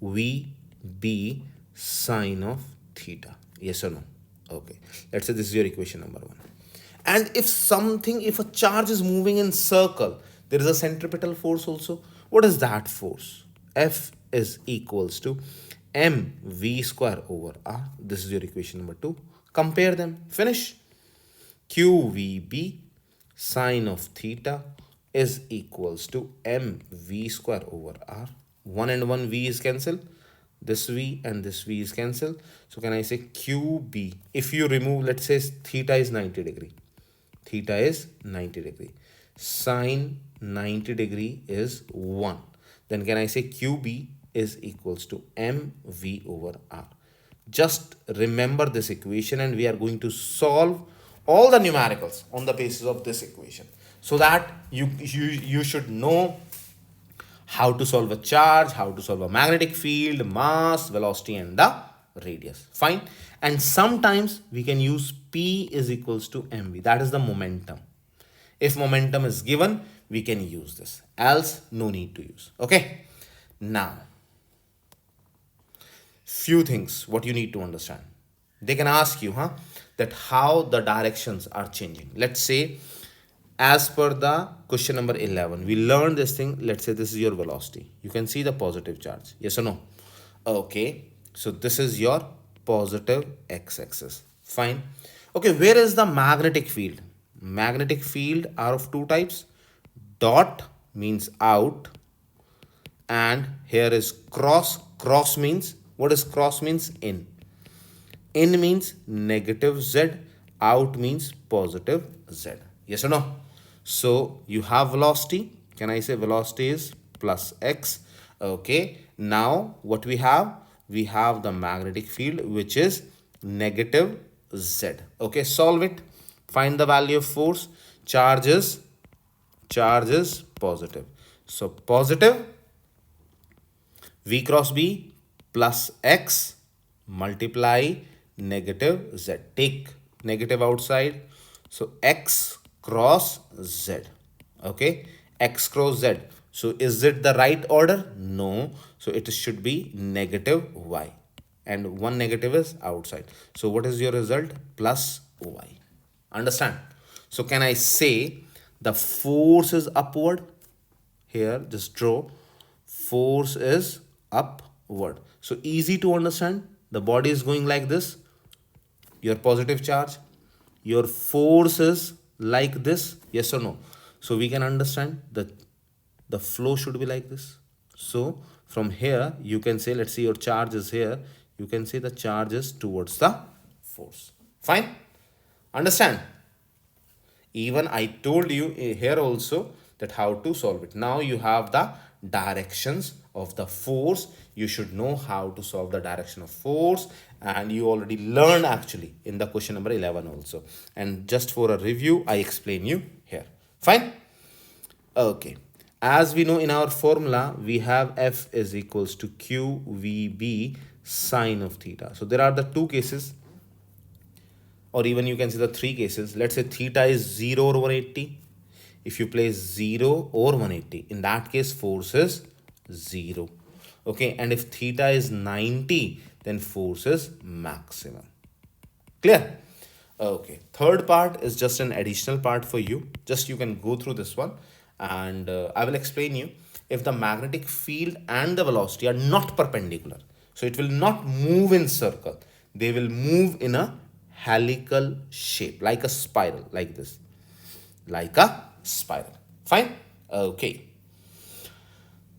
V B sine of theta. Yes or no? Okay. Let's say this is your equation number one. And if a charge is moving in circle, there is a centripetal force also. What is that force? F is equals to mv square over r. This is your equation number two. Compare them. Finish. QVB sine of theta is equals to mv square over r. 1 and 1 v is cancelled. This v and this v is cancelled. So can I say QB? If you remove, let's say theta is 90 degree. Theta is 90 degree. Sine 90 degree is 1. Then can I say QB is equals to mv over r. Just remember this equation and we are going to solve all the numericals on the basis of this equation, so that you should know how to solve a charge, how to solve a magnetic field, mass, velocity and the radius. Fine. And sometimes we can use P is equals to mv. That is the momentum. If momentum is given, we can use this. Else, no need to use. Okay. Now, few things what you need to understand. They can ask you, that how the directions are changing. Let's say, as per the question number 11, we learned this thing. Let's say this is your velocity. You can see the positive charge. Yes or no? Okay. So this is your positive x-axis. Fine. Okay. Where is the magnetic field? Magnetic field are of two types. Dot means out, and here is cross. Cross means, what is cross means? In. In means negative z, out means positive z. Yes or no? So you have velocity. Can I say velocity is plus x? Okay. Now what we have? We have the magnetic field, which is negative z. Okay. Solve it. Find the value of force. Charge is positive. So positive V cross B plus x multiply negative z. Take negative outside. So x cross z. Okay. X cross z. So is it the right order? No. So it should be negative y. And one negative is outside. So what is your result? Plus y. Understand? So can I say the force is upward? Here, just draw. Force is upward. So easy to understand. The body is going like this. Your positive charge. Your force is like this. Yes or no? So we can understand that the flow should be like this. So from here, you can say, let's say your charge is here. You can say the charge is towards the force. Fine? Understand? Even I told you here also that how to solve it. Now you have the directions of the force. You should know how to solve the direction of force, and you already learned actually in the question number 11 also. And just for a review, I explain you here. Fine? Okay. As we know in our formula, we have F is equals to QVB sine of theta. So there are the two cases. or even you can see the three cases. Let's say theta is 0 or 180. If you place 0 or 180, in that case force is 0. Okay, and if theta is 90, then force is maximum. Clear? Okay, third part is just an additional part for you. Just you can go through this one, and I will explain you. If the magnetic field and the velocity are not perpendicular, so it will not move in circle, they will move in a helical shape, like a spiral, like this, like a spiral. Fine? Okay.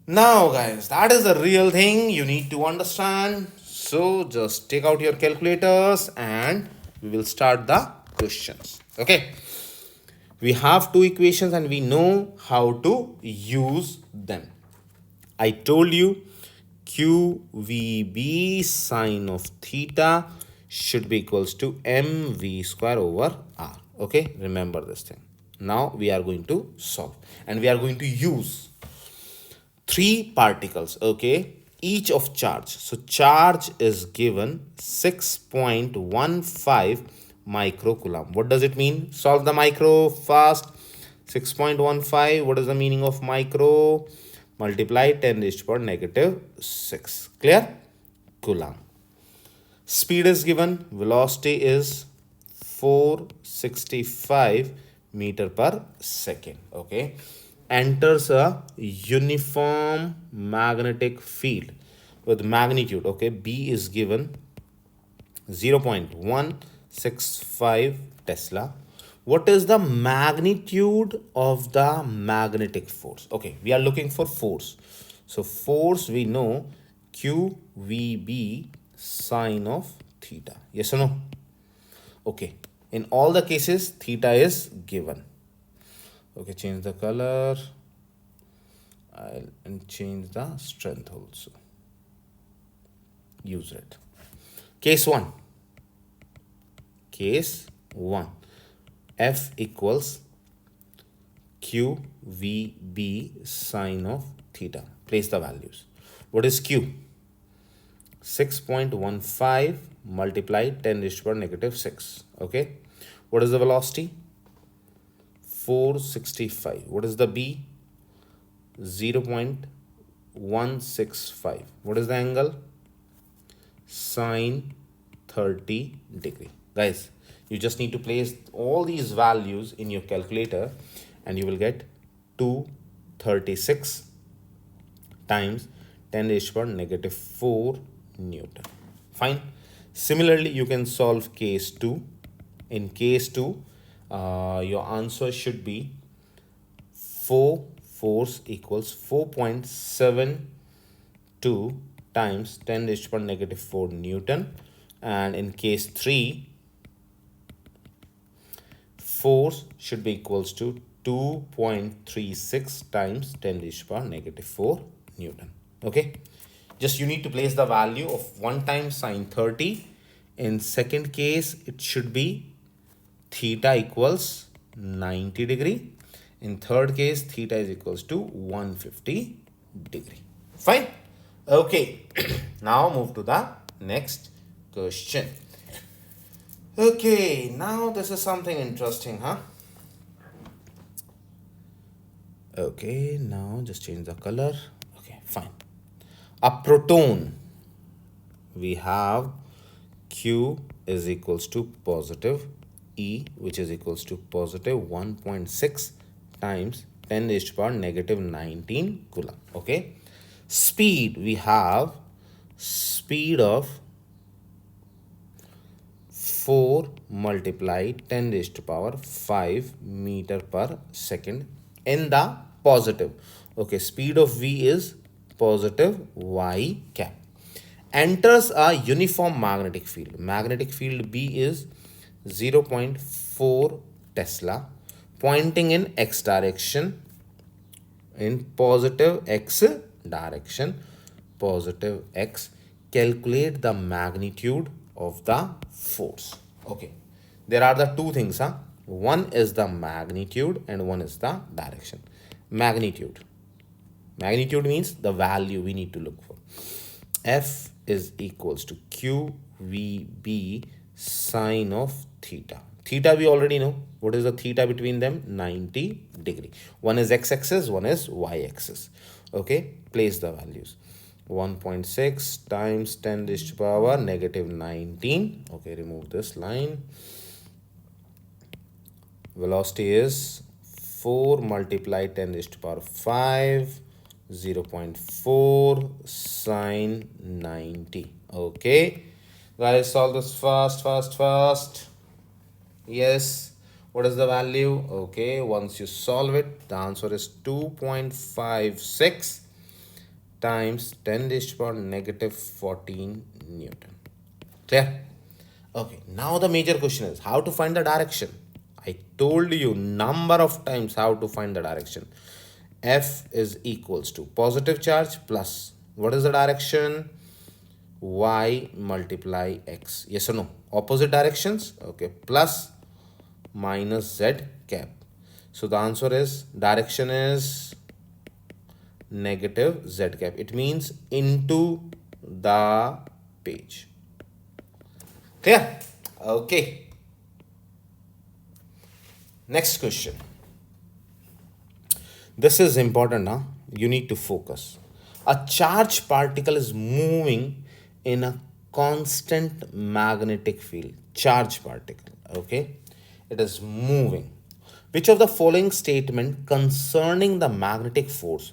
Now guys, that is the real thing you need to understand. So just take out your calculators and we will start the questions. Okay. We have two equations and we know how to use them. I told you QVB sine of theta should be equals to mv square over r. Okay, remember this thing. Now we are going to solve and we are going to use three particles, okay, each of charge. So charge is given 6.15 microcoulomb. What does it mean? Solve the micro fast. 6.15, what is the meaning of micro? Multiply 10 raised to power negative 6. Clear? Coulomb. Speed is given, velocity is 465 meter per second. Okay, enters a uniform magnetic field with magnitude. Okay, B is given 0.165 Tesla. What is the magnitude of the magnetic force? Okay, we are looking for force. So force we know QVB sine of theta. Yes or no? Okay, in all the cases theta is given. Okay, change the color and change the strength also. Use it. Case 1. Case 1. F equals QVB sine of theta. Place the values. What is Q? 6.15 multiply 10 raised to power negative 6. Okay. What is the velocity? 465. What is the B? 0.165. What is the angle? Sine 30 degree. Guys, you just need to place all these values in your calculator and you will get 236 times 10 raised to power negative 4 Newton. Fine. Similarly, you can solve case 2. In case 2, your answer should be 4 force equals 4.72 times 10 raised to power negative 4 Newton. And in case 3, force should be equals to 2.36 times 10 raised to power negative 4 Newton. Okay. Just you need to place the value of 1 times sine 30. In second case, it should be theta equals 90 degree. In third case, theta is equals to 150 degree. Fine. Okay. Now move to the next question. Okay, now this is something interesting, huh? Okay, now just change the color. Okay, fine. A proton, we have Q is equals to positive E, which is equals to positive 1.6 times 10 raised to power negative 19 coulomb. Okay. Speed, we have speed of 4 multiply 10 raised to power 5 meter per second in the positive. Okay, speed of V is positive y cap. Enters a uniform magnetic field. Magnetic field B is 0.4 Tesla, pointing in x direction, in positive x direction, positive x. Calculate the magnitude of the force. Okay, there are the two things, huh? One is the magnitude and one is the direction. Magnitude means the value we need to look for. F is equals to QVB sine of theta. Theta we already know. What is the theta between them? 90 degree. One is x-axis, one is y-axis. Okay, place the values. 1.6 times 10 raised to power negative 19. Okay, remove this line. Velocity is 4 multiplied 10 raised to power 5, 0.4 sine 90. Okay, guys, solve this fast. Yes, what is the value? Okay, once you solve it, the answer is 2.56 times 10 raised to power negative 14 Newton. Clear? Okay, now the major question is how to find the direction. I told you number of times how to find the direction. F is equals to positive charge plus, what is the direction? Y multiply x. Yes or no? Opposite directions? Okay, plus minus z cap. So the answer is, direction is negative z cap. It means into the page. Clear? Okay. Next question. This is important, huh? You need to focus. A charged particle is moving in a constant magnetic field. Charged particle, okay? It is moving. Which of the following statement concerning the magnetic force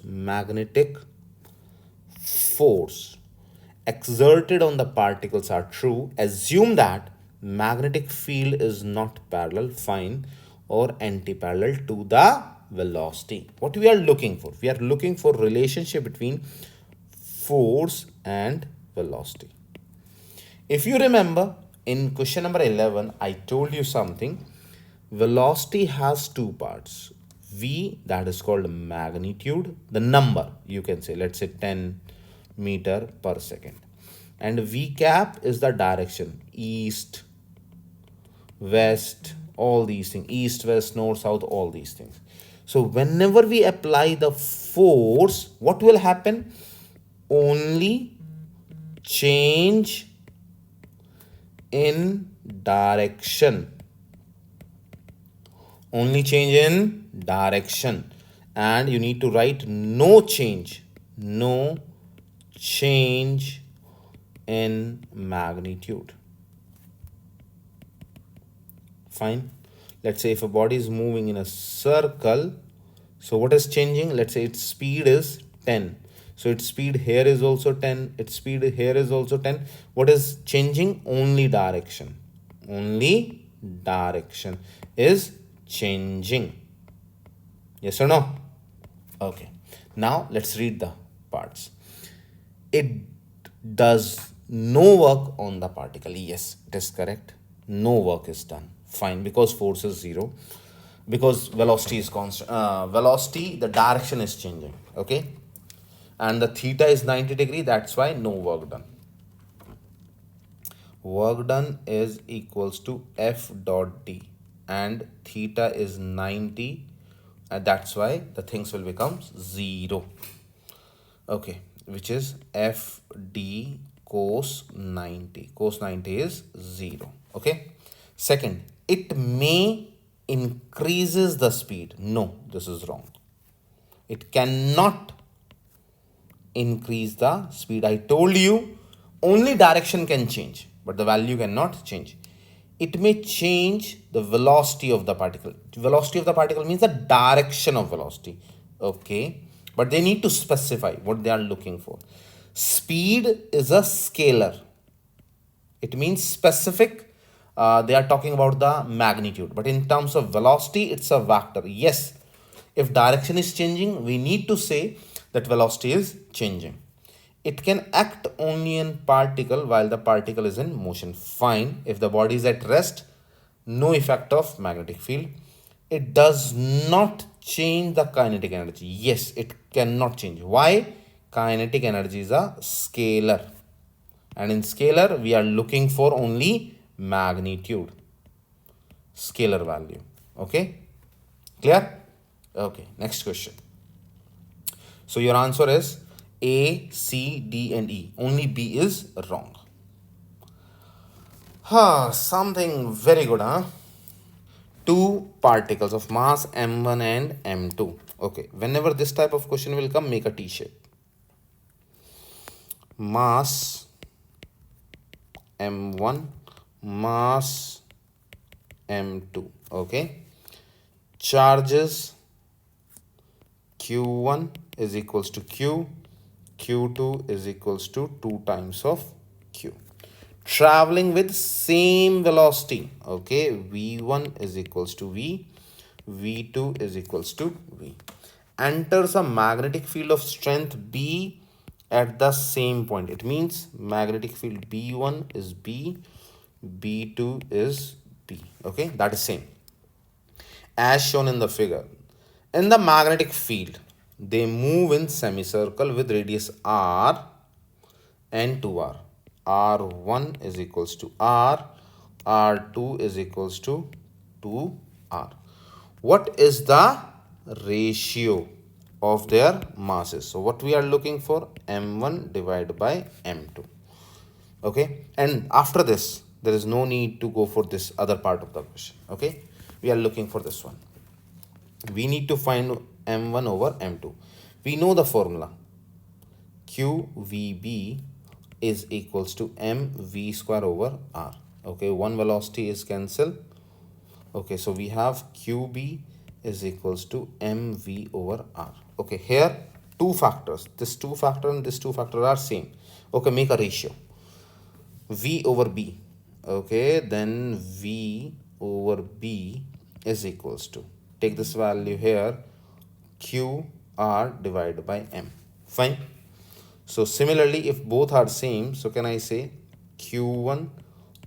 exerted on the particles are true? Assume that magnetic field is not parallel, fine, or anti-parallel to the velocity. What we are looking for? We are looking for relationship between force and velocity. If you remember, in question number 11, I told you something. Velocity has two parts. V, that is called magnitude, the number, you can say, let's say 10 meter per second. And V cap is the direction, east, west, all these things, east, west, north, south, all these things. So whenever we apply the force, what will happen? Only change in direction. Only change in direction. And you need to write no change in magnitude. Fine. Let's say if a body is moving in a circle, so what is changing? Let's say its speed is 10. So its speed here is also 10. Its speed here is also 10. What is changing? Only direction. Only direction is changing. Yes or no? Okay. Now let's read the parts. It does no work on the particle. Yes, it is correct. No work is done. Fine, because force is 0. Because velocity is constant. Velocity, the direction is changing. Okay. And the theta is 90 degree. That's why no work done. Work done is equals to F dot D. And theta is 90. And that's why the things will become 0. Okay. Which is F D cos 90. Cos 90 is 0. Okay. Second, it may increases the speed. No, this is wrong. It cannot increase the speed. I told you only direction can change, but the value cannot change. It may change the velocity of the particle. Velocity of the particle means the direction of velocity. Okay, but they need to specify what they are looking for. Speed is a scalar. It means specific. They are talking about the magnitude, but in terms of velocity, it's a vector. Yes, if direction is changing, we need to say that velocity is changing. It can act only in particle while the particle is in motion. Fine. If the body is at rest, no effect of magnetic field. It does not change the kinetic energy. Yes, it cannot change. Why? Kinetic energy is a scalar. And in scalar, we are looking for only magnitude, scalar value. Okay, clear? Okay, next question. So your answer is A, C, D and E. Only B is wrong. Something very good, huh? Two particles of mass m1 and m2. Okay, whenever this type of question will come, make a t-shape. Mass m1, mass m2. Okay, charges q1 is equals to q, q2 is equals to 2 times of q, traveling with same velocity. Okay, v1 is equals to v, v2 is equals to v, enters a magnetic field of strength b at the same point. It means magnetic field b1 is b, b2 is b. Okay, that is same as shown in the figure. In the magnetic field, they move in semicircle with radius r and 2r. R1 is equals to r, R2 is equals to 2r. What is the ratio of their masses? So what we are looking for, m1 divided by m2. Okay, and after this there is no need to go for this other part of the question. Okay, we are looking for this one. We need to find m1 over m2. We know the formula, qvb is equals to mv square over r. Okay, one velocity is cancelled. Okay, so we have qb is equals to mv over r. Okay, here two factors, this two factor and this two factor are same. Okay, make a ratio, v over b. Okay, then v over b is equals to, take this value here, q r divided by m. Fine. So similarly, if both are same, so can I say q1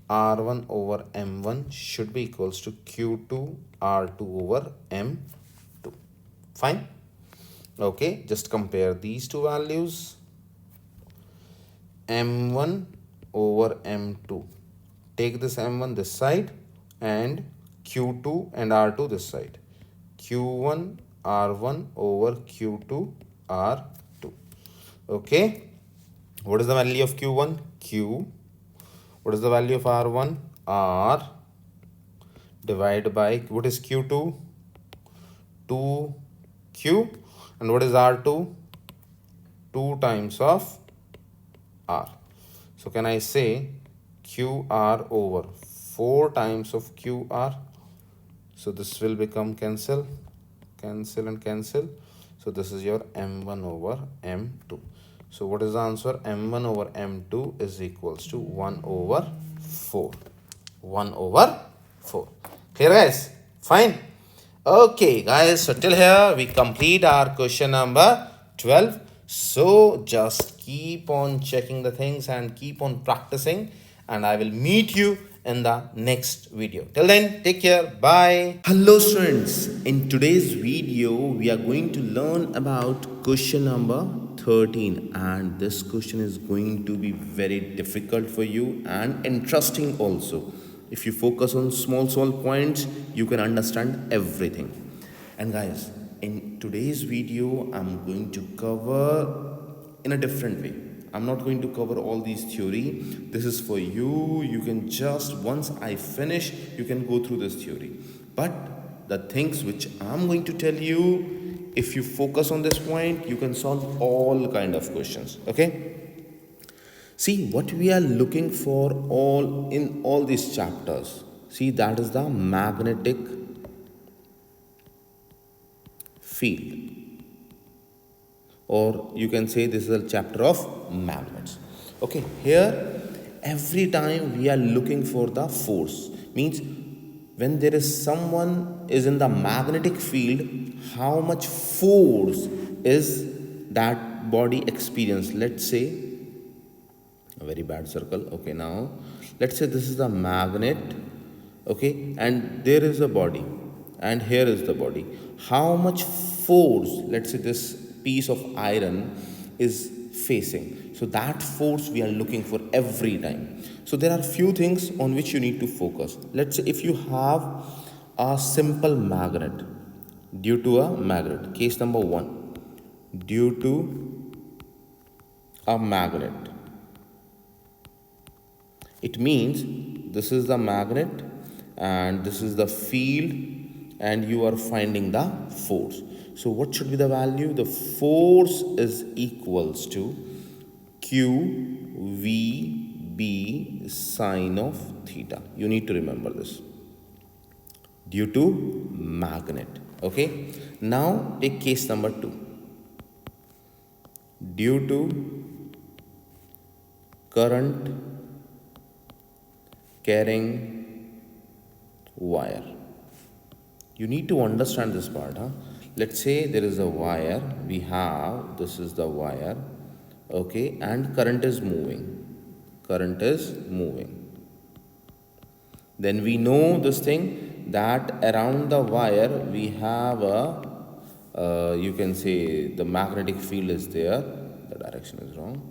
r1 over m1 should be equals to q2 r2 over m2. Fine. Okay, just compare these two values. m1 over m2. Take this m1 this side and q2 and r2 this side. q1 r1 over q2 r2. Okay, what is the value of q1? Q. What is the value of r1? R divided by, what is q2? 2q. And what is r2? 2 times of r. So can I say qr over 4 times of qr? So this will become cancel, cancel and cancel. So this is your m1 over m2. So what is the answer? m1 over m2 is equals to 1 over 4. 1 over 4. Clear, guys? Fine. Okay, guys. So till here we complete our question number 12. So just keep on checking the things and keep on practicing. And I will meet you in the next video. Till then, take care. Bye. Hello, students. In today's video, we are going to learn about question number 13, and this question is going to be very difficult for you and interesting also. If you focus on small points, you can understand everything. And guys, in today's video, I'm going to cover in a different way. I'm not going to cover all these theory. This is for you. You can just, once I finish, you can go through this theory. But the things which I'm going to tell you, if you focus on this point, you can solve all kind of questions. Okay? See, what we are looking for all in all these chapters. See, that is the magnetic field. Or you can say this is a chapter of magnets. Okay, here every time we are looking for the force. Means when there is someone is in the magnetic field, how much force is that body experience? Let's say a very bad circle. Okay, now let's say this is the magnet. Okay, and there is a body and here is the body. How much force, let's say this piece of iron is facing, so that force we are looking for every time. So there are few things on which you need to focus. Let's say if you have a simple magnet, due to a magnet, case number 1, due to a magnet, it means this is the magnet and this is the field, and you are finding the force. So what should be the value? The force is equals to QVB sine of theta. You need to remember this, due to magnet. Okay, now take case number 2. Due to current carrying wire. You need to understand this part. Let's say there is a wire, we have, this is the wire, okay, and current is moving. Current is moving. Then we know this thing that around the wire we have a, you can say the magnetic field is there. The direction is wrong.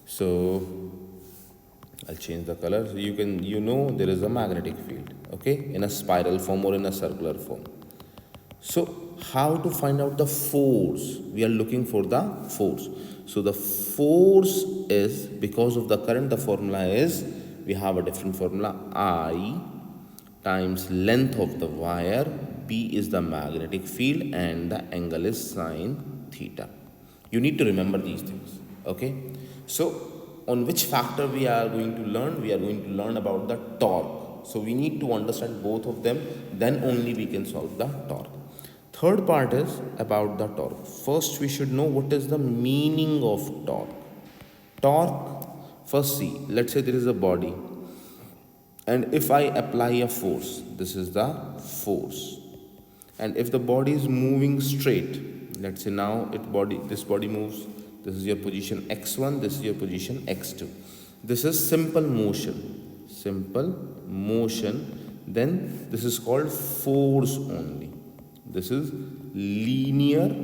So I'll change the color. So you know there is a magnetic field, okay, in a spiral form or in a circular form. So how to find out the force? We are looking for the force. So the force is, because of the current, the formula is, we have a different formula, I times length of the wire, B is the magnetic field, and the angle is sine theta. You need to remember these things, okay? So on which factor we are going to learn? We are going to learn about the torque. So we need to understand both of them, then only we can solve the torque. Third part is about the torque. First we should know what is the meaning of torque. Torque, first see, let's say there is a body, and if I apply a force, this is the force, and if the body is moving straight, let's say now this body moves, this is your position x1, this is your position x2. This is simple motion, then this is called force only. This is linear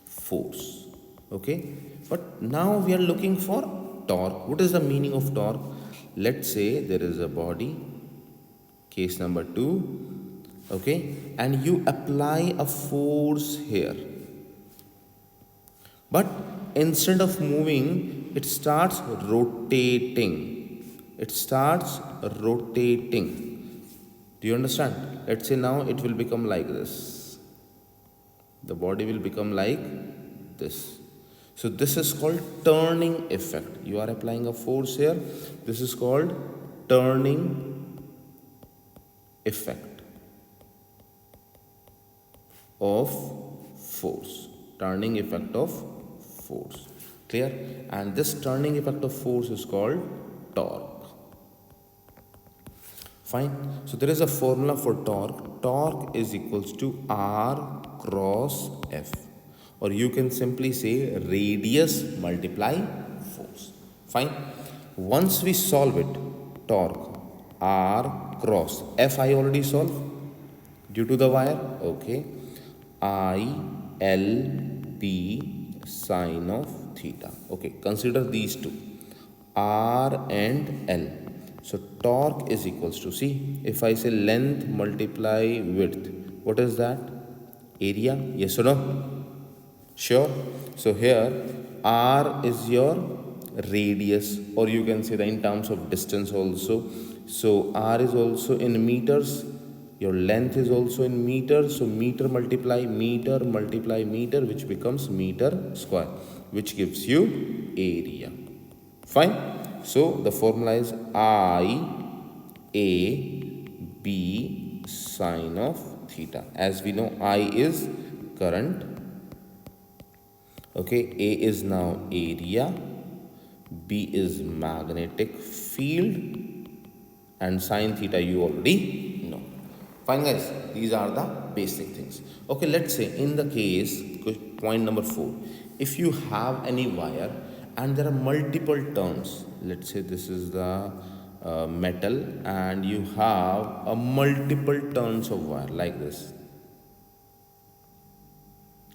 force, okay? But now we are looking for torque. What is the meaning of torque? Let's say there is a body, case number 2, okay, and you apply a force here. But instead of moving, it starts rotating. It starts rotating. Do you understand? Let's say now it will become like this. The body will become like this. So this is called turning effect. You are applying a force here. This is called turning effect of force. Turning effect of force. Clear? And this turning effect of force is called torque. Fine. So there is a formula for torque. Torque is equals to R cross F. Or you can simply say radius multiply force. Fine. Once we solve it, torque R cross F I already solved due to the wire. Okay. I L B sine of theta. Okay. Consider these two, R and L. So torque is equals to, see, if I say length multiply width, what is that? Area, yes or no? Sure. So here R is your radius, or you can say that in terms of distance also. So R is also in meters, your length is also in meters. So meter multiply meter, which becomes meter square, which gives you area. Fine. So the formula is I A B sine of theta. As we know, I is current, okay, A is now area, B is magnetic field, and sine theta you already know. Fine guys, these are the basic things. Okay, let's say in the case, point number 4, if you have any wire and there are multiple turns, let's say this is the metal and you have a multiple turns of wire like this,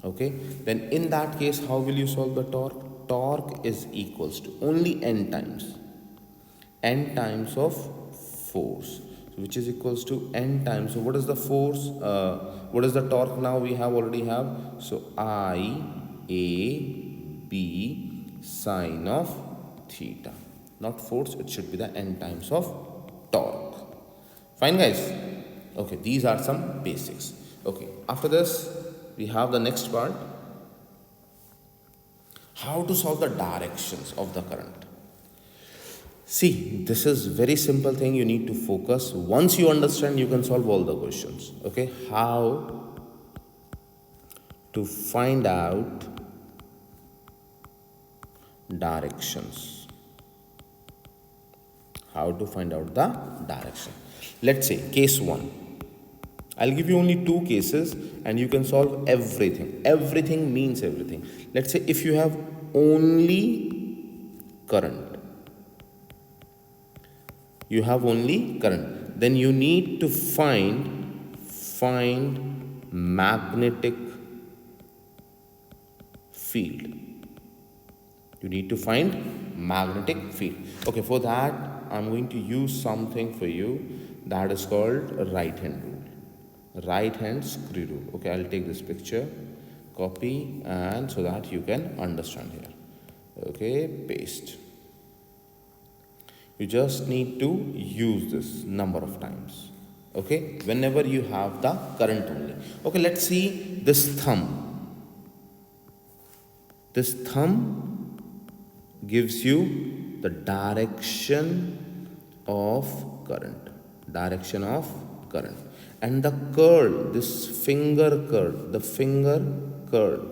okay, then in that case how will you solve the torque? Torque is equals to only n times of force, which is equals to n times. So what is the force, what is the torque now? We have already have, so I A B sine of theta, not force, it should be the n times of torque. Fine, guys. Okay, these are some basics. Okay, after this, we have the next part, how to solve the directions of the current. See, this is very simple thing you need to focus. Once you understand, you can solve all the questions. Okay, how to find out directions. How to find out the direction. Let's say case 1. I'll give you only 2 cases and you can solve everything. Everything means everything. Let's say if you have only current, then you need to find magnetic field. You need to find magnetic field. Okay, for that I'm going to use something for you that is called a right hand rule. Right hand screw rule. Okay, I'll take this picture, copy, and so that you can understand here. Okay, paste. You just need to use this number of times. Okay, whenever you have the current only. Okay, let's see this thumb. This thumb gives you the direction of current. Direction of current. And the curl, this finger curl, the finger curl,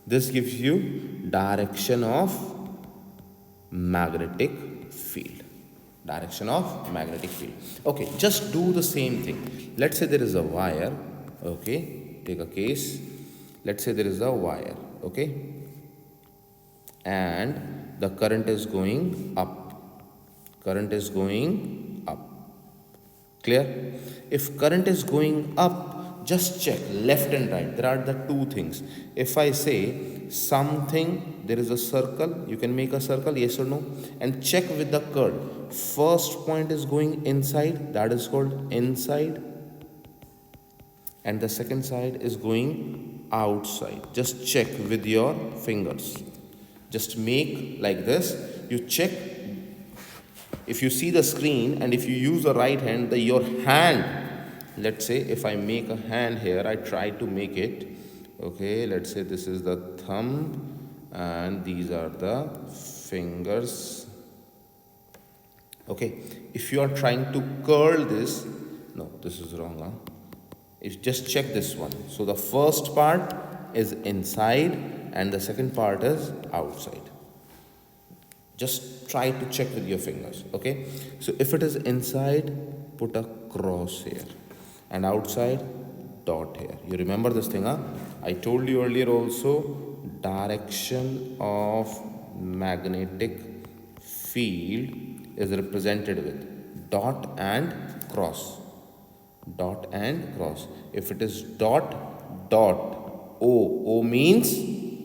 this gives you direction of magnetic field. Direction of magnetic field. Okay, just do the same thing. Let's say there is a wire. Okay, take a case. Let's say there is a wire. Okay, and the current is going up. Current is going up. Clear? If current is going up, just check left and right. There are the 2 things. If I say something, there is a circle, you can make a circle, yes or no, and check with the curl. First point is going inside, that is called inside, and the second side is going outside. Just check with your fingers. Just make like this. You check. If you see the screen and if you use the right hand, your hand, let's say if I make a hand here, I try to make it. Okay, let's say this is the thumb and these are the fingers. Okay, if you are trying to curl this, no, this is wrong. Huh? If just check this one. So the first part is inside and the second part is outside. Just try to check with your fingers. Okay, so if it is inside, put a cross here, and outside, dot here. You remember this thing, huh? I told you earlier also, direction of magnetic field is represented with dot and cross. Dot and cross. If it is dot, dot, O means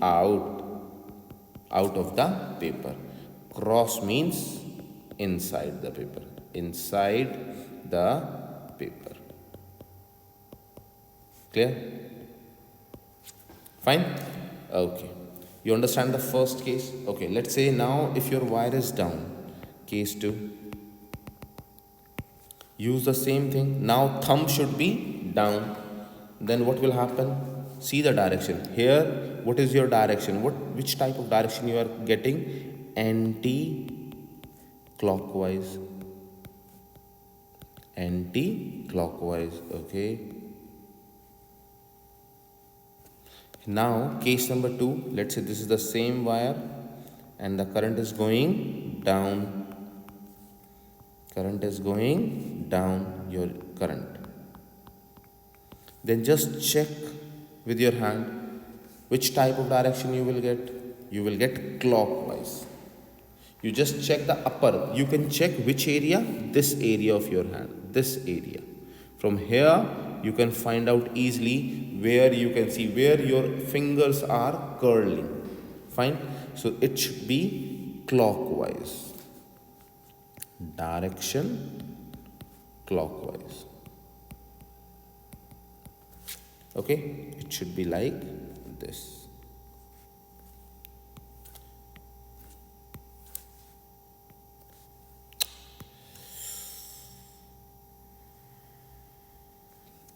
out of the paper. Cross means inside the paper. Inside the paper. Clear? Fine? Okay. You understand the first case? Okay, let's say now if your wire is down, case 2. Use the same thing. Now thumb should be down. Then what will happen? See the direction. Here, what is your direction? Which type of direction you are getting? Anti-clockwise. Anti-clockwise. Okay. Now case number 2. Let's say this is the same wire and the current is going down. Current is going down, your current. Then just check with your hand which type of direction you will get. You will get clockwise. You just check the upper. You can check which area? This area of your hand. This area. From here, you can find out easily where you can see where your fingers are curling. Fine. So it should be clockwise. Direction clockwise. Okay, it should be like this.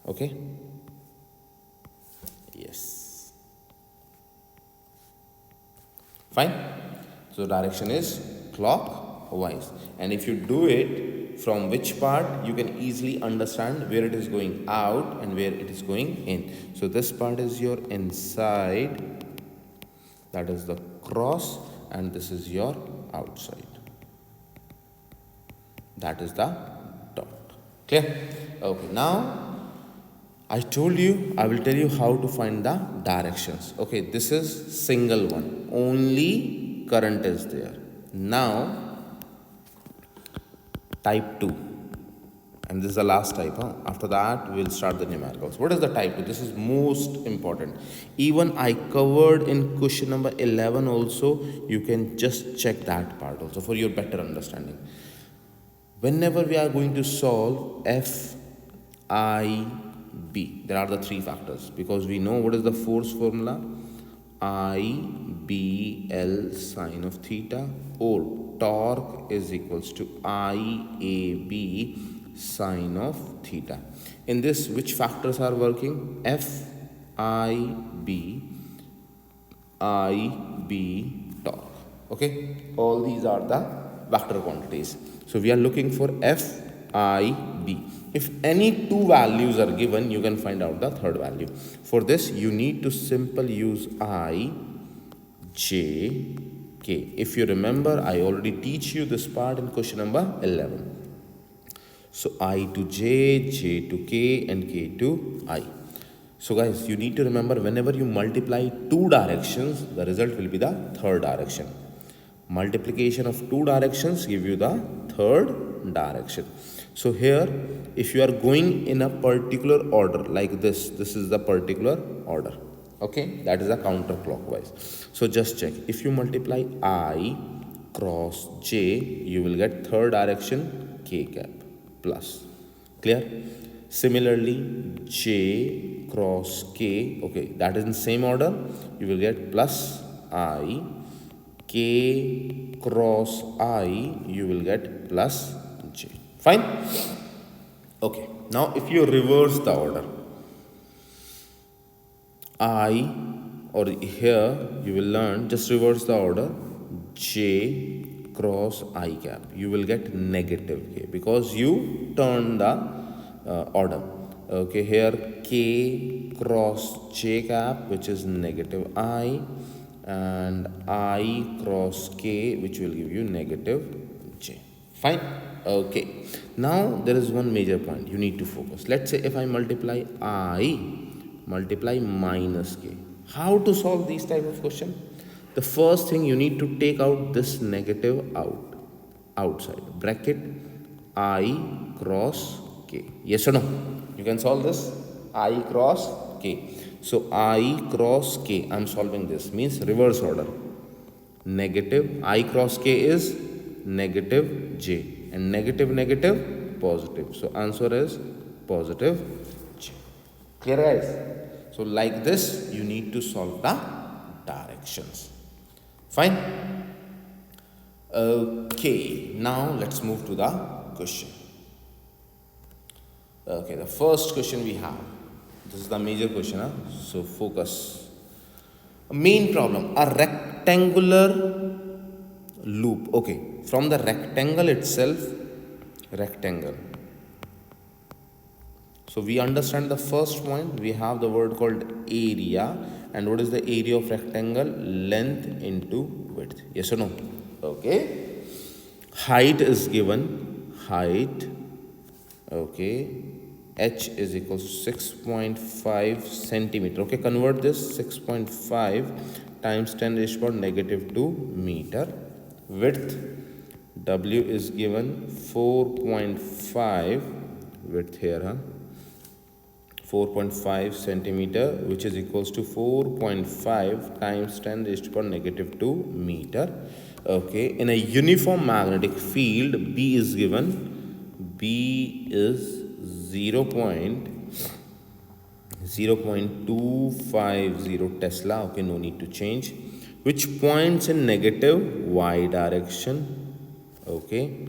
Okay, yes, fine. So direction is clockwise, and if you do it from which part, you can easily understand where it is going out and where it is going in. So this part is your inside, that is the cross, and this is your outside, that is the dot. Clear? Okay, now I told you, I will tell you how to find the directions. Okay, this is single one, only current is there. Now type 2, and this is the last type. After that we will start the numericals. What is the type 2? This is most important. Even I covered in question number 11 also. You can just check that part also for your better understanding. Whenever we are going to solve f, I, B, there are the three factors, because we know what is the force formula. I, B, L sine of theta, or torque is equals to I, A, B sine of theta. In this, which factors are working? F, I, B torque. Okay, all these are the vector quantities. So we are looking for F, I, B. If any two values are given, you can find out the third value. For this, you need to simply use I, J, K. If you remember, I already teach you this part in question number 11. So I to J, J to K, and K to I. So guys, you need to remember, whenever you multiply two directions, the result will be the third direction. Multiplication of two directions give you the third direction. So here, if you are going in a particular order like this is the particular order. Okay, that is a counterclockwise. So just check. If you multiply I cross J, you will get third direction K cap plus. Clear? Similarly, J cross K, okay, that is in same order. You will get plus I. K cross I, you will get plus J. Fine? Okay. Now, if you reverse the order, I, or here you will learn, just reverse the order, J cross I cap. You will get negative K, because you turn the order. Okay, here K cross J cap, which is negative I, and I cross K, which will give you negative J. Fine? Okay. Now there is one major point you need to focus. Let's say if I multiply I multiply minus K. How to solve these type of question? The first thing, you need to take out this negative outside. Bracket I cross K. Yes or no? You can solve this. I cross K. So I cross K, I am solving this, means reverse order. Negative I cross K is negative J, and negative positive. So answer is positive J. Clear guys? So like this you need to solve the directions. Fine? Okay, now let's move to the question. Okay, the first question we have, this is the major question, huh? So focus. Main problem, a rectangular loop. Okay, from the rectangle itself, rectangle. So we understand the first point, we have the word called area. And what is the area of rectangle? Length into width. Yes or no? Okay. Height is given, height. Okay. H is equal to 6.5 centimeter. Okay, convert this. 6.5 times 10 raised to power negative 2 meter. Width, W is given 4.5, width here, huh? 4.5 centimeter, which is equals to 4.5 times 10 raised to power negative 2 meter. Okay, in a uniform magnetic field, B is given. B is 0.250 Tesla. Okay, no need to change. Which points in negative y direction? Okay,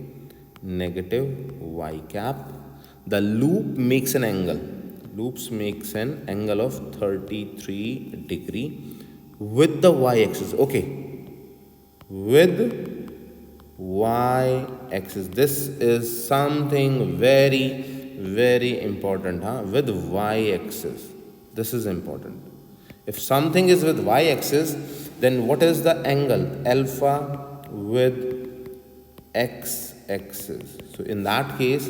negative y cap. The loop makes an angle. loops makes an angle of 33 degree with the y-axis. Okay, with y-axis. This is something very important, huh? With y-axis. This is important. If something is with y-axis, then what is the angle? Alpha with x-axis. So in that case,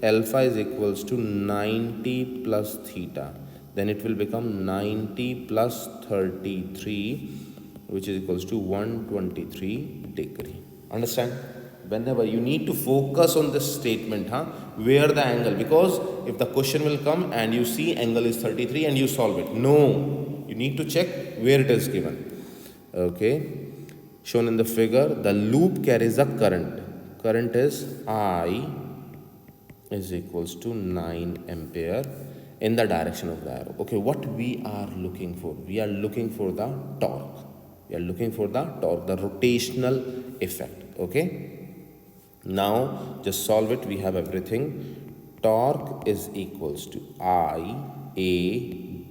alpha is equals to 90 plus theta. Then it will become 90 plus 33, which is equals to 123 degree. Understand? Whenever you need to focus on this statement, where the angle, because if the question will come and you see angle is 33 and you solve it, no, you need to check where it is given. Okay, shown in the figure, the loop carries a current is I is equals to 9 ampere in the direction of the arrow. Okay, what we are looking for? We are looking for the torque. We are looking for the torque, the rotational effect. Okay, now just solve it. We have everything. Torque is equals to I A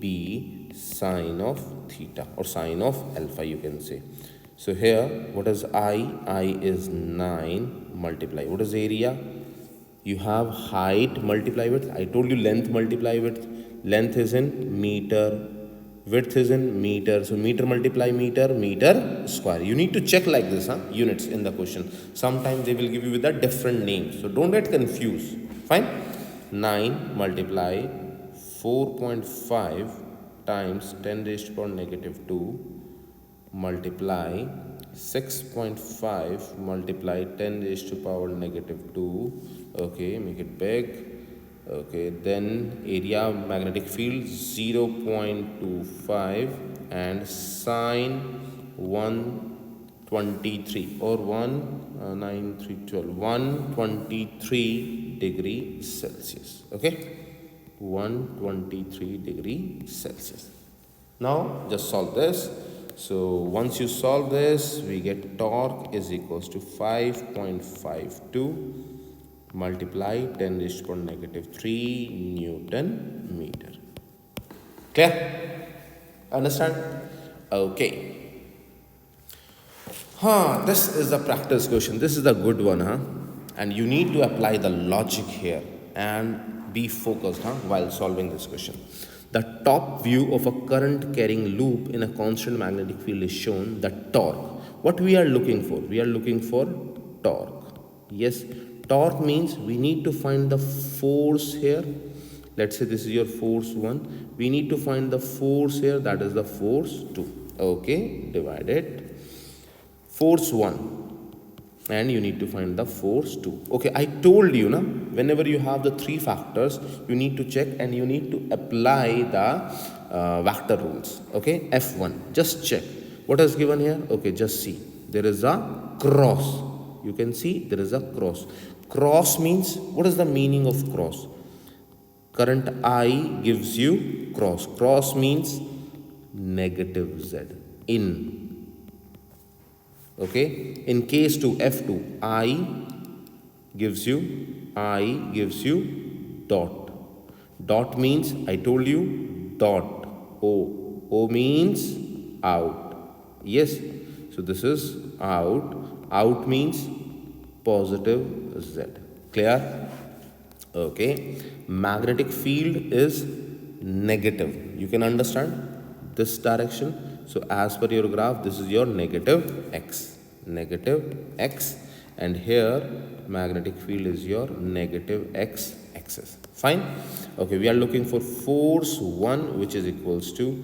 B sine of theta or sine of alpha, you can say. So here, what is I? I is 9 multiply. What is area? You have height multiply width. I told you length multiply width. Length is in meter, width is in meter. So meter multiply meter, meter square. You need to check like this, units in the question. Sometimes they will give you with a different name. So don't get confused. Fine. 9 multiply 4.5 times 10 raised to power negative 2 multiply 6.5 multiply 10 raised to power negative 2. Okay, make it big. Okay, then area magnetic field 0.25 and sine 123 or 123 degree Celsius. Okay, 123 degree Celsius. Now just solve this. So once you solve this, we get torque is equals to 5.52 multiply 10 raised to power negative 3 Newton meter. Clear? Understand? Okay. This is a practice question. This is a good one, and you need to apply the logic here and be focused, while solving this question. The top view of a current carrying loop in a constant magnetic field is shown. The torque. What we are looking for? We are looking for torque. Yes, torque means we need to find the force here. Let's say this is your force 1. We need to find the force here, that is the force 2. Okay, divided force 1. And you need to find the force 2. Okay, I told you, whenever you have the 3 factors, you need to check and you need to apply the vector rules. Okay, F1, just check. What is given here? Okay, just see. There is a cross. You can see there is a cross. Cross means, what is the meaning of cross? Current I gives you cross. Cross means negative Z in. Okay, in case to F2, I gives you dot. Dot means, I told you, dot. O means out. Yes, so this is out. Out means positive Z. Clear? Okay, magnetic field is negative. You can understand this direction. So as per your graph, this is your negative x, and here magnetic field is your negative x axis. Fine. Okay, we are looking for force 1, which is equals to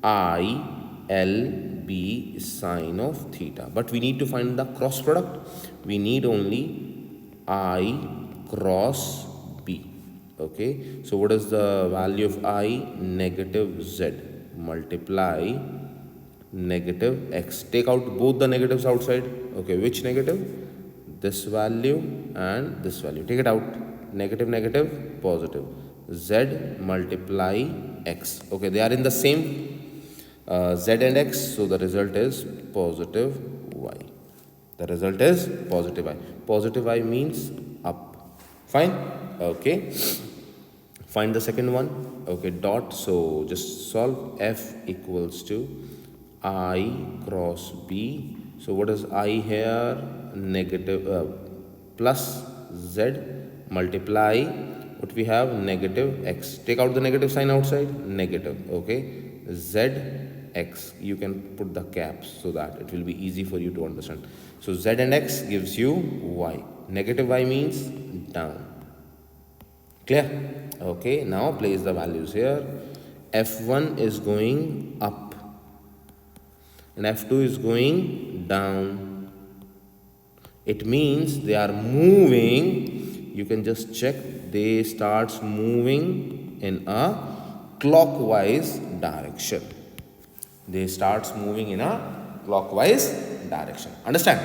I L B sine of theta. But we need to find the cross product. We need only I cross B. Okay, so what is the value of I? Negative Z multiply negative x. Take out both the negatives outside. Okay, which negative? This value and this value. Take it out. Negative, negative, positive. Z multiply x. Okay, they are in the same z and x. So the result is positive y. The result is positive y. Positive y means up. Fine. Okay. Find the second one. Okay, dot. So just solve. F equals to I cross B. So what is I here? Negative plus Z multiply what we have, negative x. Take out the negative sign outside, negative. Okay, Z x. You can put the caps so that it will be easy for you to understand. So Z and x gives you y. Negative y means down. Clear? Okay, now place the values here. F1 is going up and F2 is going down. It means they are moving. You can just check, they starts moving in a clockwise direction. They starts moving in a clockwise direction. Understand?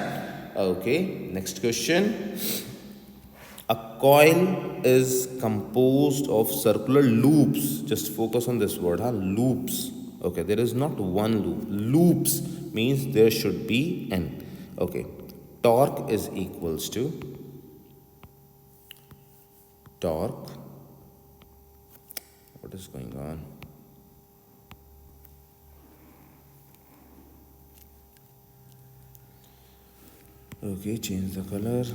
Okay, next question. A coil is composed of circular loops. Just focus on this word, loops. Okay, there is not one loop. Loops means there should be n. Okay, torque is equals to torque. What is going on? Okay, change the color.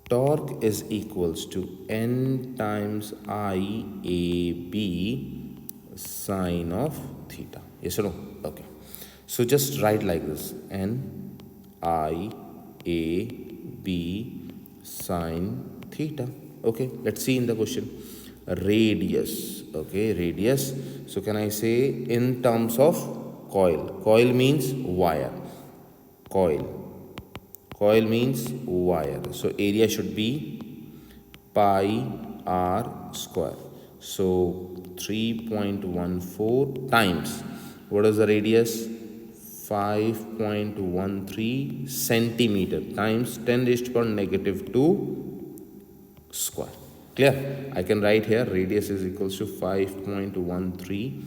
Torque is equals to N times IAB sine of theta. Yes or no? Okay. So just write like this. N IAB sine theta. Okay. Let's see in the question. Radius. Okay. Radius. So can I say in terms of coil? Coil means wire. Coil. Coil means wire. So area should be pi r square. So 3.14 times. What is the radius? 5.13 centimeter times 10 raised to power negative 2 square. Clear? I can write here radius is equals to 5.13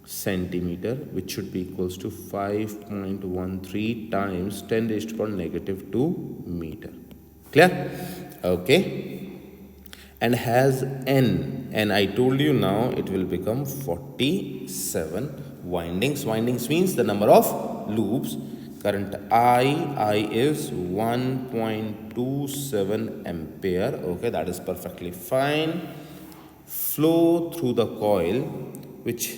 centimeter, which should be equals to 5.13 times 10 raised to power negative 2 meter. Clear? Okay. And has n, and I told you now it will become 47 windings. Windings means the number of loops. Current I is 1.27 ampere. Okay, that is perfectly fine. Flow through the coil, which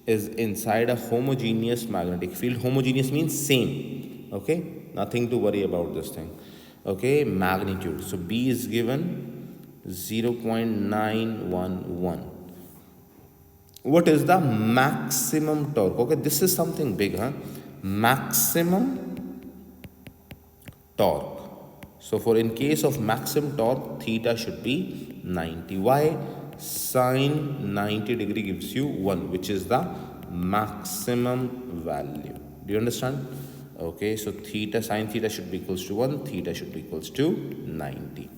is inside a homogeneous magnetic field. Homogeneous means same. Okay, nothing to worry about this thing. Okay, magnitude. So B is given 0.911. What is the maximum torque? Okay, this is something big, maximum torque. So for in case of maximum torque, theta should be 90. Why? Sine 90 degree gives you 1, which is the maximum value. Do you understand? Okay, so theta, sine theta should be equals to 1, theta should be equals to 90.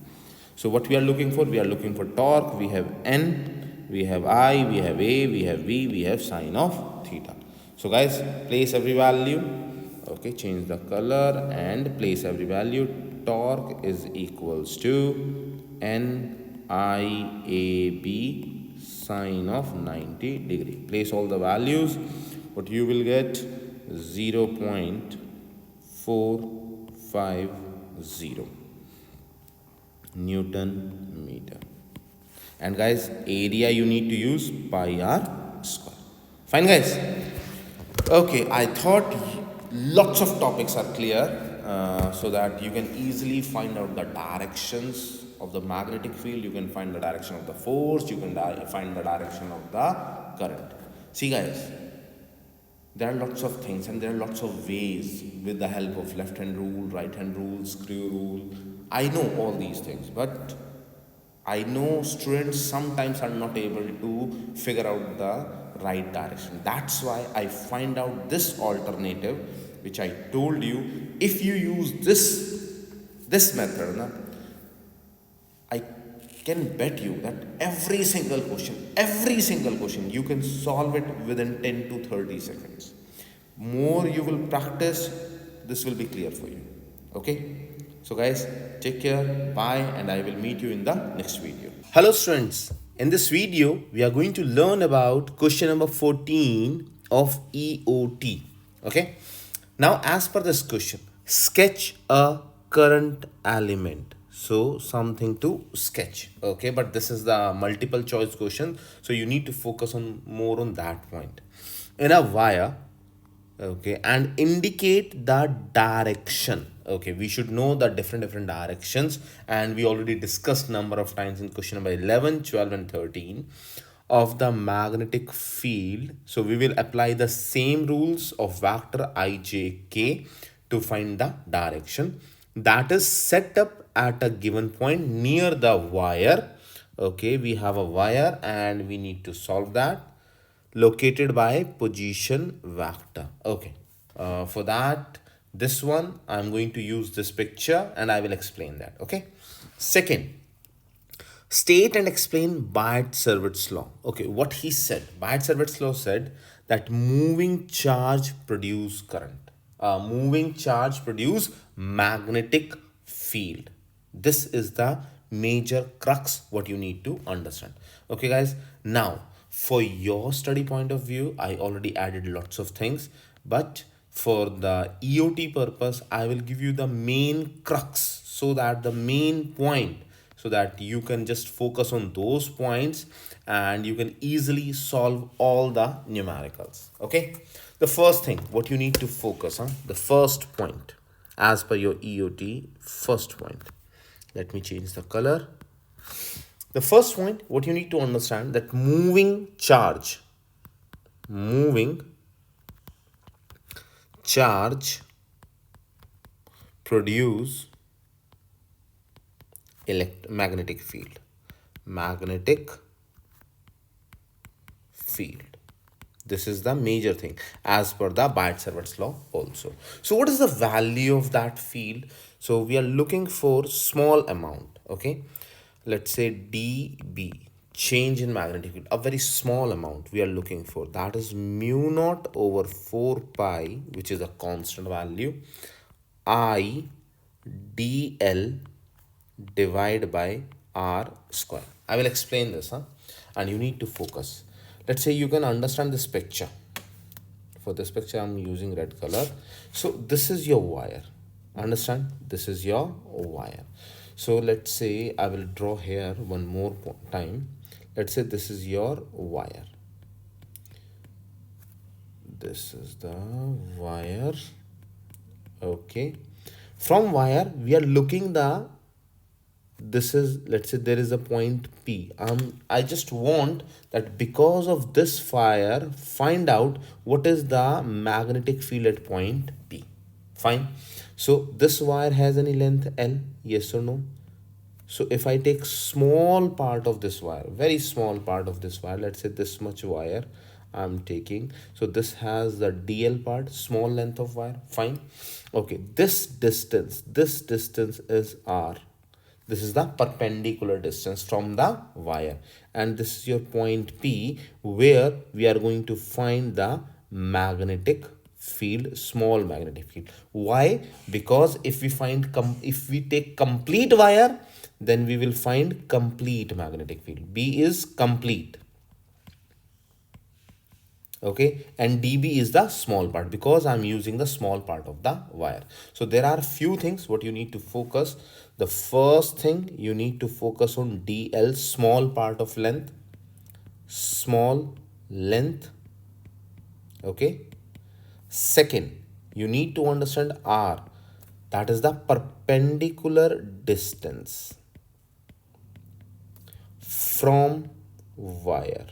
So what we are looking for? We are looking for torque. We have N, we have I, we have A, we have V, we have sine of theta. So guys, place every value. Okay, change the color and place every value. Torque is equals to N IAB sine of 90 degree. Place all the values. What you will get? 0.450 Newton meter. And guys, area you need to use pi r square. Fine guys. Okay, I thought lots of topics are clear so that you can easily find out the directions of the magnetic field. You can find the direction of the force. You can find the direction of the current. See guys, there are lots of things and there are lots of ways with the help of left hand rule, right hand rule, screw rule. I know all these things, but I know students sometimes are not able to figure out the right direction. That's why I find out this alternative, which I told you. If you use this method, I can bet you that every single question, you can solve it within 10 to 30 seconds. More you will practice, this will be clear for you. Okay? So guys, take care, bye, and I will meet you in the next video. Hello students, In this video, we are going to learn about question number 14 of EOT. Okay. Now, as per this question, sketch a current element. So, something to sketch. Okay. But this is the multiple choice question. So, you need to focus on more on that point. In a wire, okay, and indicate the direction. Okay, we should know the different directions, and we already discussed number of times in question number 11, 12, and 13 of the magnetic field. So we will apply the same rules of vector ijk to find the direction that is set up at a given point near the wire. Okay, we have a wire and we need to solve that located by position vector. Okay, for that, this one I'm going to use this picture and I will explain that. Okay, second, state and explain Biot-Savart's law. Okay, what he said, Biot-Savart's law said that moving charge produce current. Moving charge produce magnetic field. This is the major crux what you need to understand. Okay, guys. Now, for your study point of view, I already added lots of things, but for the EOT purpose, I will give you the main crux, so that the main point, so that you can just focus on those points and you can easily solve all the numericals. Okay, the first thing what you need to focus on, the first point as per your EOT, first point, let me change the color. The first point what you need to understand, that moving charge produce magnetic field. This is the major thing as per the Biot-Savart's law also. So what is the value of that field? So we are looking for small amount. Okay, let's say dB, change in magnetic field, a very small amount we are looking for, that is mu naught over 4 pi, which is a constant value, I dl divided by r square. I will explain this, and you need to focus. Let's say you can understand this picture. For this picture, I'm using red color. So this is your wire. Understand? This is your wire. So let's say I will draw here one more time. Let's say this is your wire. This is the wire. Okay. From wire, we are looking the, this is, let's say there is a point P. I just want that because of this wire, find out what is the magnetic field at point P. Fine. So this wire has any length L? Yes or no? So if I take small part of this wire, very small part of this wire, let's say this much wire I'm taking. So this has the DL part, small length of wire. Fine. Okay, this distance is R. This is the perpendicular distance from the wire, and this is your point P, where we are going to find the magnetic field, small magnetic field. Why? Because if we find if we take complete wire, then we will find complete magnetic field. B is complete. Okay, and dB is the small part, because I'm using the small part of the wire. So there are few things what you need to focus. The first thing, you need to focus on DL, small part of length, small length. Okay. Second, you need to understand R, that is the perpendicular distance from wire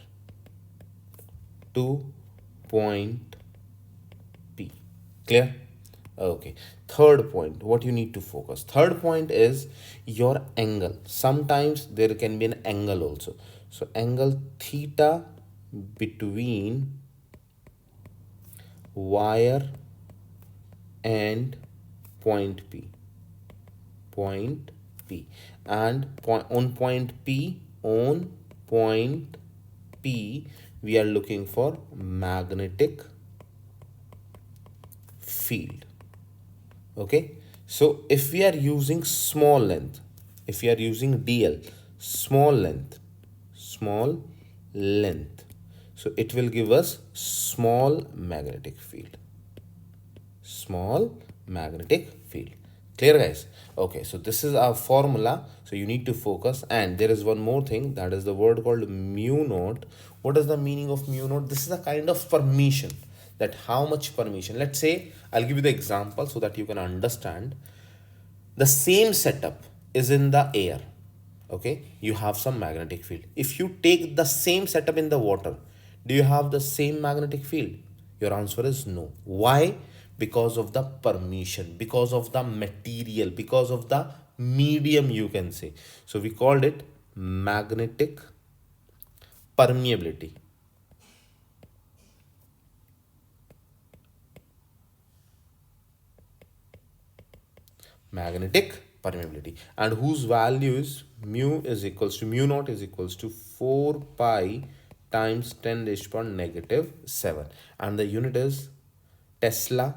to point P. Clear? Okay. Third point, what you need to focus. Third point is your angle. Sometimes there can be an angle also. So angle theta between wire and point P. And on point P, we are looking for magnetic field. Okay, so if we are using small length, if we are using DL, small length, small length. So it will give us small magnetic field. Small magnetic field. Clear, guys? Okay, so this is our formula. So you need to focus. And there is one more thing, that is the word called mu naught. What is the meaning of mu naught? This is a kind of permission, that how much permission. Let's say, I'll give you the example so that you can understand. The same setup is in the air. Okay, you have some magnetic field. If you take the same setup in the water, do you have the same magnetic field? Your answer is no. Why? Because of the permission, because of the material, because of the medium, you can say. So we called it magnetic permeability. Magnetic permeability, and whose value is mu naught is equals to 4 pi times 10 raised to power negative 7, and the unit is Tesla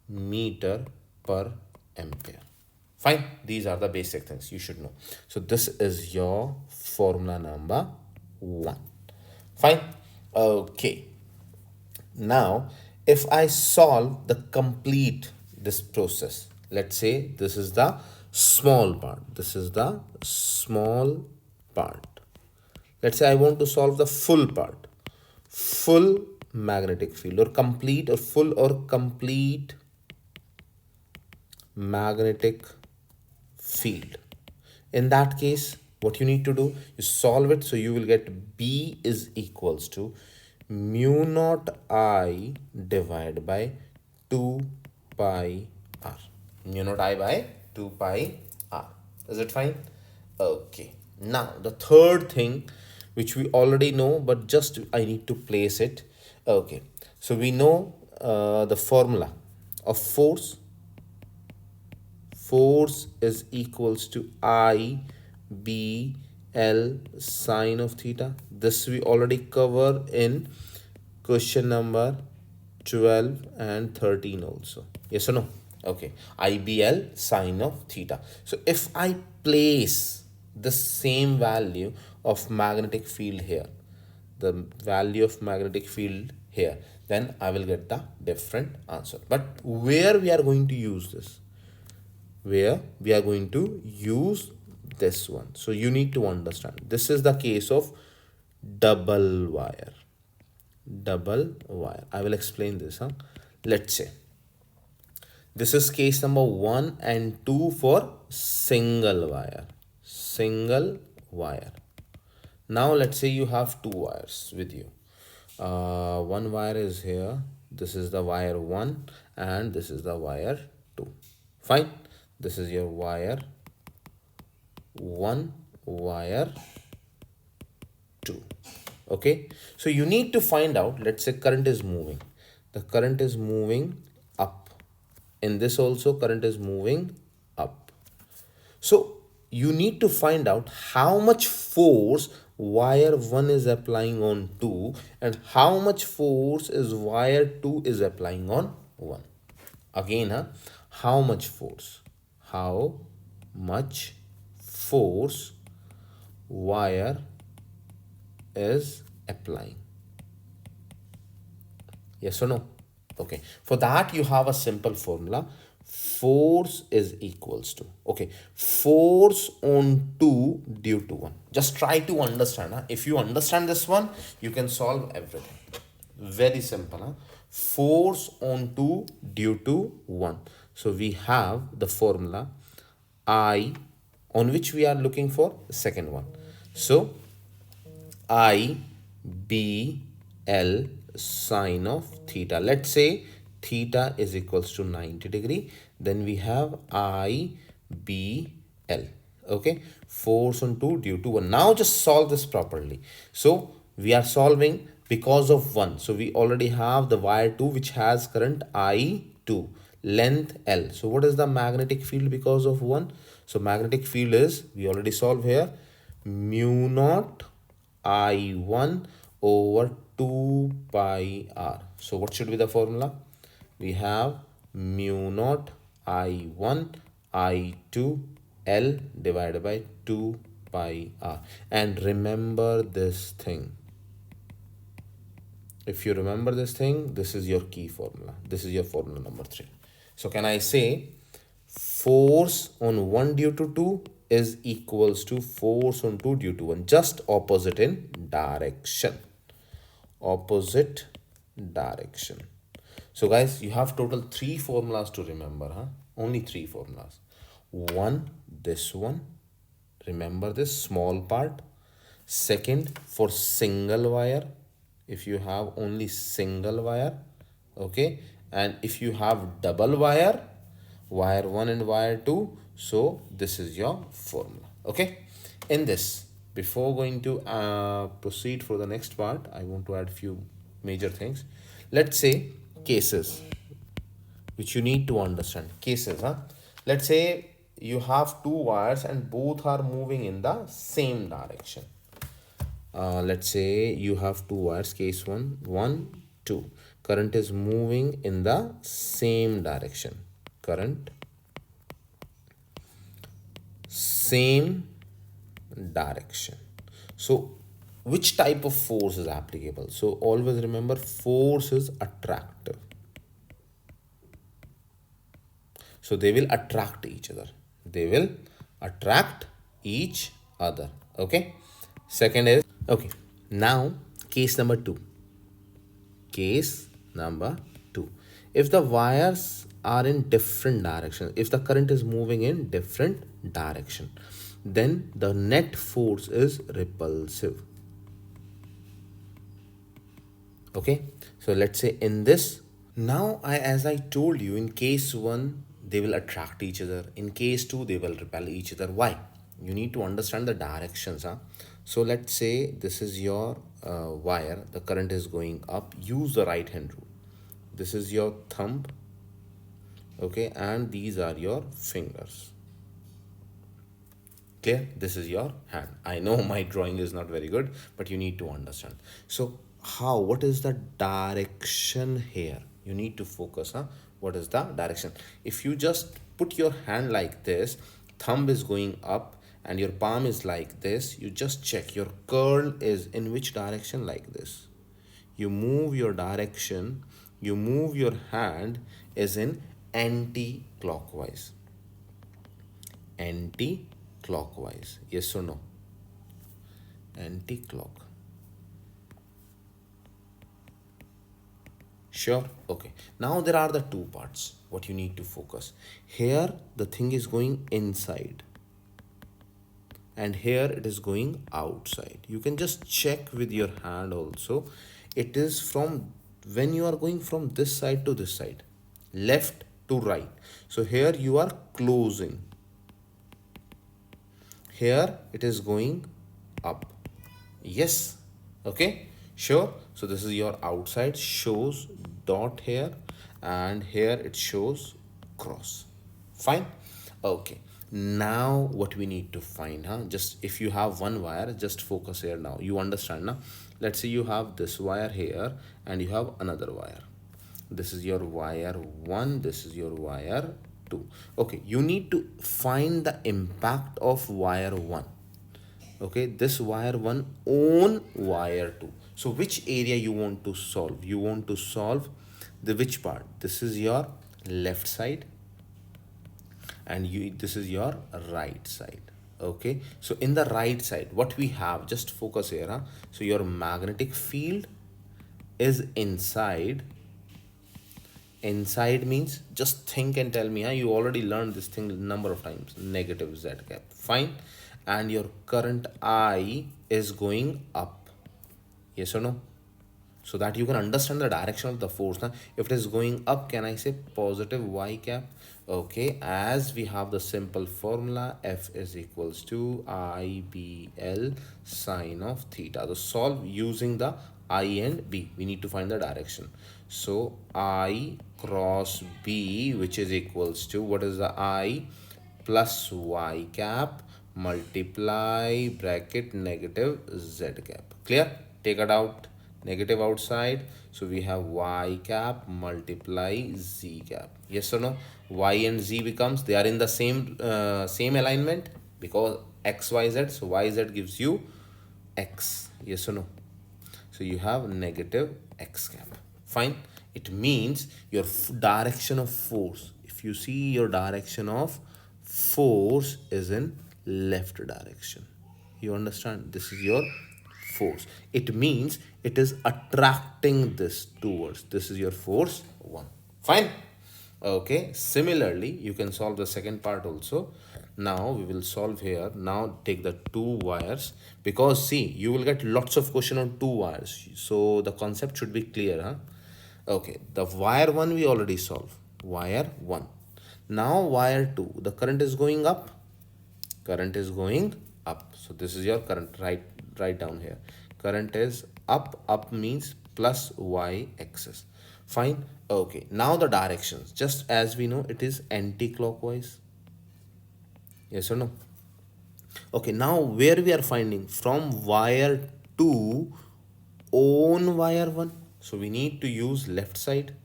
meter per ampere. Fine, these are the basic things you should know. So this is your formula number 1. Fine. Okay, now if I solve the complete this process, let's say this is the small part, this is the small part. Let's say I want to solve the full part, full magnetic field, or complete or full or complete magnetic field. In that case, what you need to do, you solve it. So you will get B is equals to mu naught I divided by 2 pi r. Mu naught I by 2 pi r. Is it fine? Okay. Now the third thing, which we already know, but just I need to place it. Okay. So we know the formula of force. Force is equals to I B L sine of theta. This we already cover in question number 12 and 13 also. Yes or no? Okay. IBL sine of theta. So if I place the same value of magnetic field here, the value of magnetic field here, then I will get the different answer. But where we are going to use this? Where we are going to use this one. So you need to understand, this is the case of double wire. Double wire. I will explain this. Let's say this is case number 1 and 2 for single wire. Single wire. Now let's say you have two wires with you. One wire is here. This is the wire 1 and this is the wire 2. Fine. This is your wire 1, wire 2. Okay. So you need to find out, let's say current is moving. The current is moving up. In this also current is moving up. So you need to find out how much force wire 1 is applying on 2 and how much force is wire 2 is applying on 1. Again, how much force? How much force wire is applying? Yes or no? Okay. For that you have a simple formula. Force is equals to, okay, force on 2 due to 1. Just try to understand. If you understand this one, you can solve everything. Very simple. Force on 2 due to 1. So we have the formula I, on which we are looking for the second one. So I B L sine of theta. Let's say theta is equals to 90 degree. Then we have I B L. Okay. Force on 2 due to 1. Now just solve this properly. So we are solving because of 1. So we already have the wire 2 which has current I2, length L. So what is the magnetic field because of 1? So magnetic field is, we already solved here, mu naught I1 over 2 pi r. So what should be the formula? We have mu naught I1 I2 L divided by 2 pi r. And remember this thing. If you remember this thing, this is your key formula. This is your formula number 3. So can I say force on 1 due to 2 is equals to force on 2 due to 1, just opposite in direction. Opposite direction. So guys, you have total 3 formulas to remember, huh? Only 3 formulas. One, this one. Remember this small part. Second, for single wire, if you have only single wire, okay, and if you have double wire, wire 1 and wire 2, so this is your formula, okay. In this, before going to proceed for the next part, I want to add few major things. Let's say cases which you need to understand. Cases, huh? Let's say you have two wires and both are moving in the same direction. Let's say you have two wires, case 1, 1, 2. Current is moving in the same direction. Current, same direction. So which type of force is applicable? So always remember, force is attractive. So they will attract each other. They will attract each other. Okay. Second is, okay. Now case number 2. Case number 2. If the wires are in different directions, if the current is moving in different direction, then the net force is repulsive. Okay. So let's say in this, now as I told you, in case 1, they will attract each other. In case 2, they will repel each other. Why? You need to understand the directions, huh? So let's say this is your wire. The current is going up. Use the right hand rule. This is your thumb, okay, and these are your fingers. Clear? This is your hand. I know my drawing is not very good, but you need to understand. So what is the direction here? You need to focus, huh? What is the direction? If you just put your hand like this, thumb is going up and your palm is like this, you just check your curl is in which direction, like this. You move your direction, you move your hand is in anti-clockwise. Anti-clockwise. Yes or no? Anti-clock. Sure. Okay. Now there are the two parts. What you need to focus. Here the thing is going inside. And here it is going outside. You can just check with your hand also. It is from when you are going from this side to this side. Left to right. So here you are closing. Here it is going up. Yes. Okay. Sure. So this is your outside, shows dot here, and here it shows cross. Fine. Okay. Now what we need to find, huh? Just if you have one wire, just focus here now. You understand now? Let's say you have this wire here and you have another wire. This is your wire 1, this is your wire 2. Okay, you need to find the impact of wire 1. Okay, this wire 1 on wire 2. So which area you want to solve? You want to solve the which part? This is your left side and this is your right side. Okay, so in the right side, what we have, just focus here, huh? So your magnetic field is inside. Inside means, just think and tell me, huh? You already learned this thing a number of times. Negative Z cap. Fine. And your current I is going up. Yes or no? So that you can understand the direction of the force. Now, if it is going up, can I say positive Y cap? Okay, as we have the simple formula, F is equals to IBL sine of theta. So solve using the I and B. We need to find the direction. So I cross B, which is equals to, what is the I? Plus Y cap multiply bracket negative Z cap. Clear? Take it out. Negative outside, so we have Y cap multiply Z cap. Yes or no? Y and Z becomes, they are in the same alignment, because xyz, so yz gives you x, yes or no? So you have negative x cap. Fine. It means your direction of force. If you see, your direction of force is in left direction. You understand? This is your force. It means it is attracting this towards. This is your force 1. Fine. Okay, similarly you can solve the second part also. Now we will solve here. Now take the two wires, because see, you will get lots of question on two wires, so the concept should be clear, huh? Okay, the wire 1 we already solved, wire 1. Now wire 2, the current is going up, current is going up, so this is your current. Right down here, current is up means plus y axis. Fine. Okay, now the directions, just as we know, it is anti-clockwise, yes or no? Okay, now where we are finding from wire 2 on wire 1, so we need to use left side,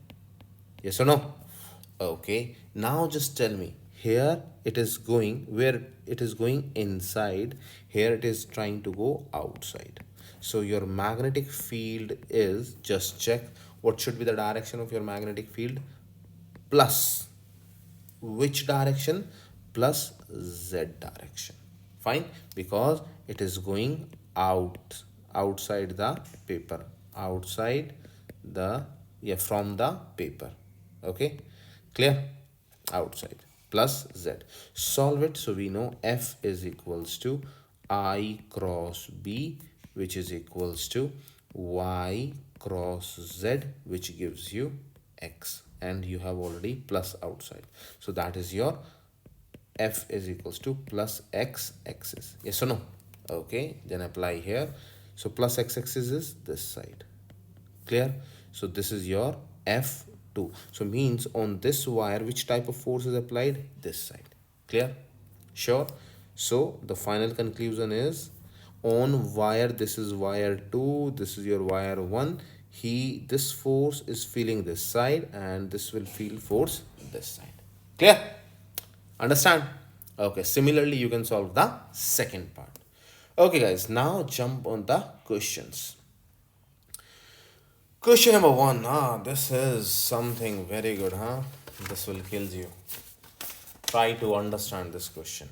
yes or no? Okay, now just tell me, here it is going, where it is going inside, here it is trying to go outside. So your magnetic field is, just check what should be the direction of your magnetic field. Plus, which direction? Plus z direction. Fine, because it is going outside the paper, outside the, yeah, from the paper. Okay, clear? Outside, plus z. Solve it. So we know F is equals to I cross B, which is equals to Y cross Z, which gives you X, and you have already plus outside. So that is your F is equals to plus X axis, yes or no? Okay, then apply here. So plus X axis is this side. Clear? So this is your F2. So means on this wire, which type of force is applied? This side. Clear? Sure. So the final conclusion is, on wire, this is wire 2, this is your wire 1, this force is feeling this side, and this will feel force this side. Clear? Understand? Okay, similarly you can solve the second part. Okay guys, now jump on the questions. Question number 1. This is something very good, huh? This will kill you. Try to understand this question.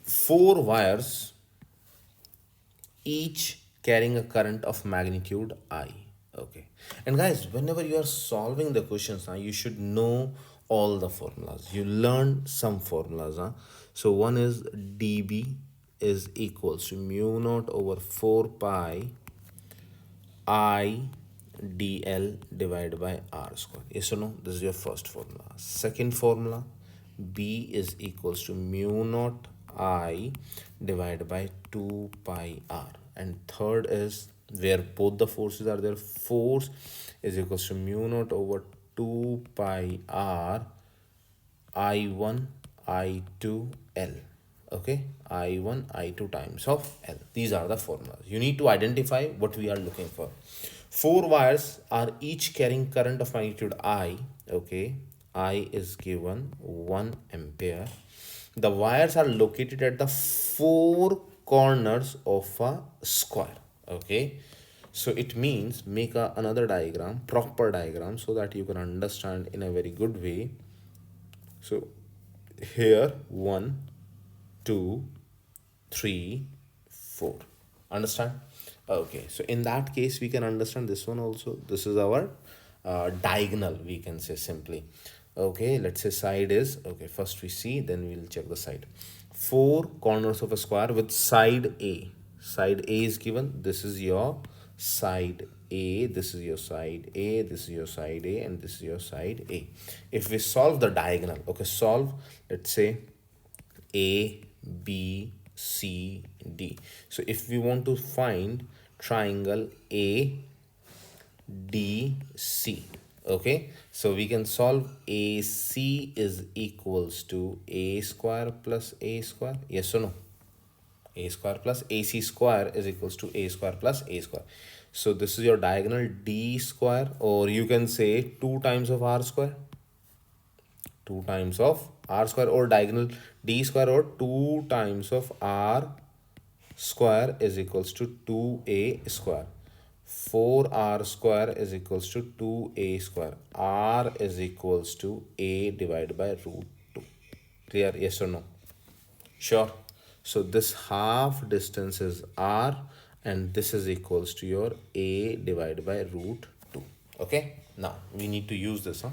4 wires, each carrying a current of magnitude I. Okay. And guys, whenever you are solving the questions, you should know all the formulas. You learn some formulas. So one is dB is equals to mu naught over 4 pi I dl divided by r square. Yes or no? This is your first formula. Second formula, B is equals to mu naught I divided by 2 pi r. And third is, where both the forces are there, force is equals to mu naught over 2 pi r I1 I2 L. Okay, I1 I2 times of L. These are the formulas. You need to identify what we are looking for. 4 wires are each carrying current of magnitude I. Okay, I is given 1 ampere. The wires are located at the 4 corners of a square. Okay, so it means make another diagram, proper diagram, so that you can understand in a very good way. So here 1, 2, 3, 4. Understand? Okay, so in that case we can understand this one also. This is our diagonal, we can say simply. Okay, let's say side is, okay, first we see, then we'll check the side. 4 corners of a square with side A. Side A is given. This is your side A, this is your side A, this is your side A, and this is your side A. If we solve the diagonal, okay, solve, let's say A, B, C, D. So if we want to find triangle A, D, C, okay, so we can solve AC is equals to A square plus A square, yes or no? A square plus AC square is equals to A square plus A square. So this is your diagonal D square, or you can say 2 times of R square. 2 times of r square, or diagonal d square, or 2 times of r square is equals to 2a square. 4r square is equals to 2a square. R is equals to a divided by root 2. Clear? Yes or no? Sure. So this half distance is r, and this is equals to your a divided by root 2. Okay. Now we need to use this.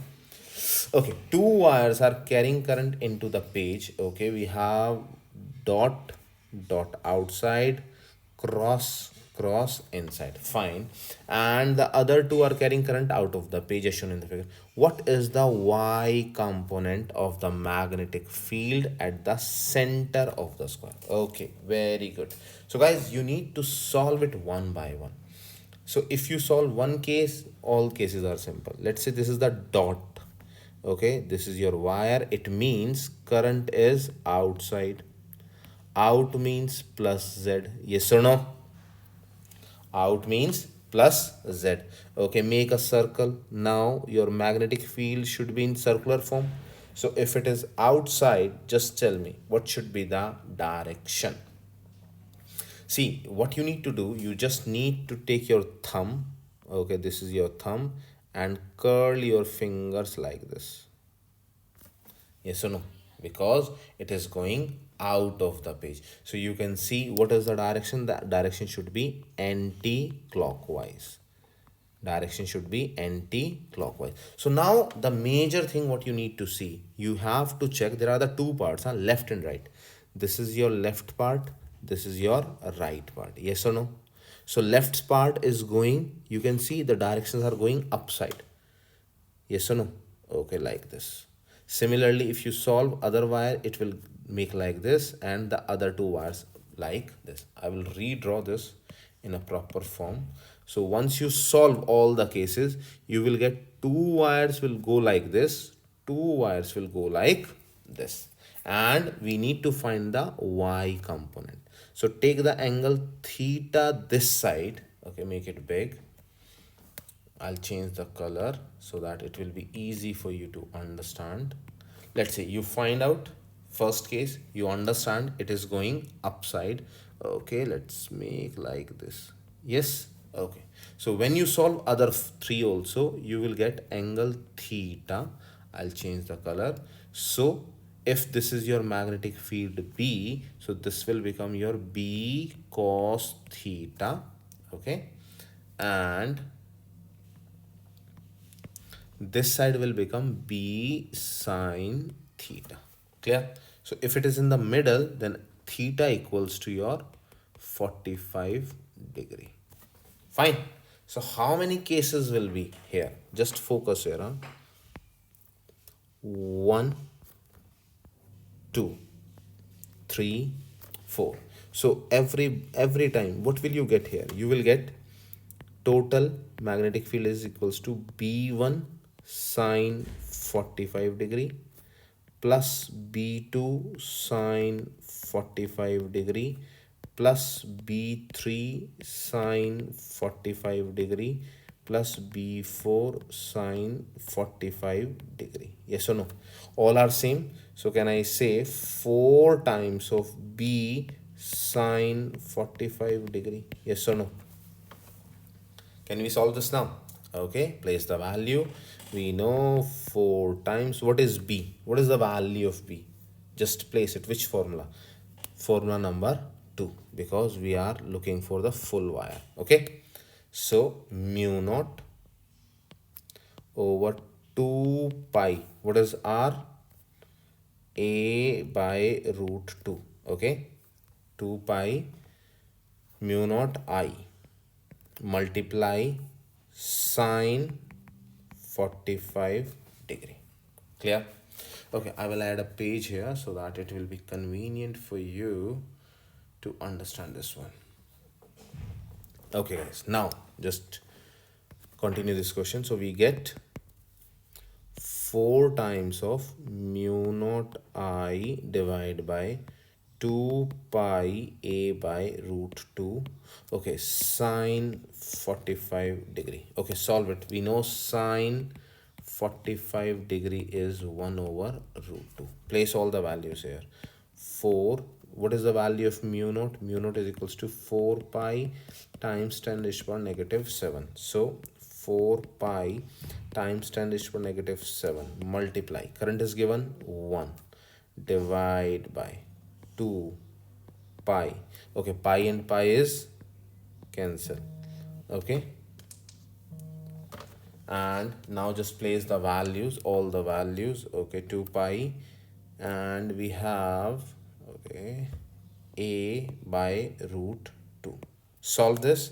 Okay. Two wires are carrying current into the page. Okay. We have dot dot outside, cross cross inside, fine, and the other two are carrying current out of the page as shown in the figure. What is the y component of the magnetic field at the center of the square? Okay, very good. So guys, you need to solve it one by one. So if you solve one case, all cases are simple. Let's say this is the dot. Okay, this is your wire. It means current is outside. Out means plus z. Yes or no? Out means plus z. Okay, make a circle. Now your magnetic field should be in circular form. So if it is outside, just tell me what should be the direction. See, what you need to do, you just need to take your thumb. Okay, this is your thumb, and curl your fingers like this. Yes or no? Because it is going out of the page. So you can see what is the direction. The direction should be anti-clockwise. Direction should be anti-clockwise. So now the major thing what you need to see, you have to check, there are the two parts, left and right. This is your left part, this is your right part. Yes or no? So left part is going, you can see the directions are going upside. Yes or no? Okay, like this. Similarly, if you solve other wire, it will make like this, and the other two wires like this. I will redraw this in a proper form. So once you solve all the cases, you will get two wires will go like this, two wires will go like this, and we need to find the y component. So take the angle theta this side. Okay, make it big. I'll change the color so that it will be easy for you to understand. Let's say you find out first case, you understand it is going upside. Okay, let's make like this. Yes. Okay. So when you solve other three also, you will get angle theta. I'll change the color. So if this is your magnetic field B, so this will become your B cos theta. Okay. And this side will become B sine theta. Clear? So if it is in the middle, then theta equals to your 45 degree. Fine. So how many cases will be here? Just focus here. 1, 2, 3, 4. So every time, what will you get here? You will get total magnetic field is equals to B1 sine 45 degree plus B2 sine 45 degree plus B3 sine 45 degree plus B4 sine 45 degree. Yes or no? All are same. So can I say 4 times of B sine 45 degree? Yes or no? Can we solve this now? Okay, place the value. We know 4 times. What is B? What is the value of B? Just place it. Which formula? Formula number 2, because we are looking for the full wire. Okay, so mu naught over 2 pi. What is R? A by root 2. Okay, 2 pi mu naught I multiply sine 45 degree. Clear? Okay, I will add a page here so that it will be convenient for you to understand this one. Okay guys, now just continue this question. So we get 4 times of mu naught I divided by 2 pi a by root 2. Okay, sine 45 degree. Okay, solve it. We know sine 45 degree is 1 over root 2. Place all the values here. 4, what is the value of mu naught? Mu naught is equals to 4 pi times 10 raised to the power negative 7. So 4 pi times 10 raised to the power negative 7 multiply. Current is given 1. Divide by 2 pi. Okay, pi and pi is cancel. Okay, and now just place the values, all the values. Okay, 2 pi, and we have, okay, a by root 2. Solve this,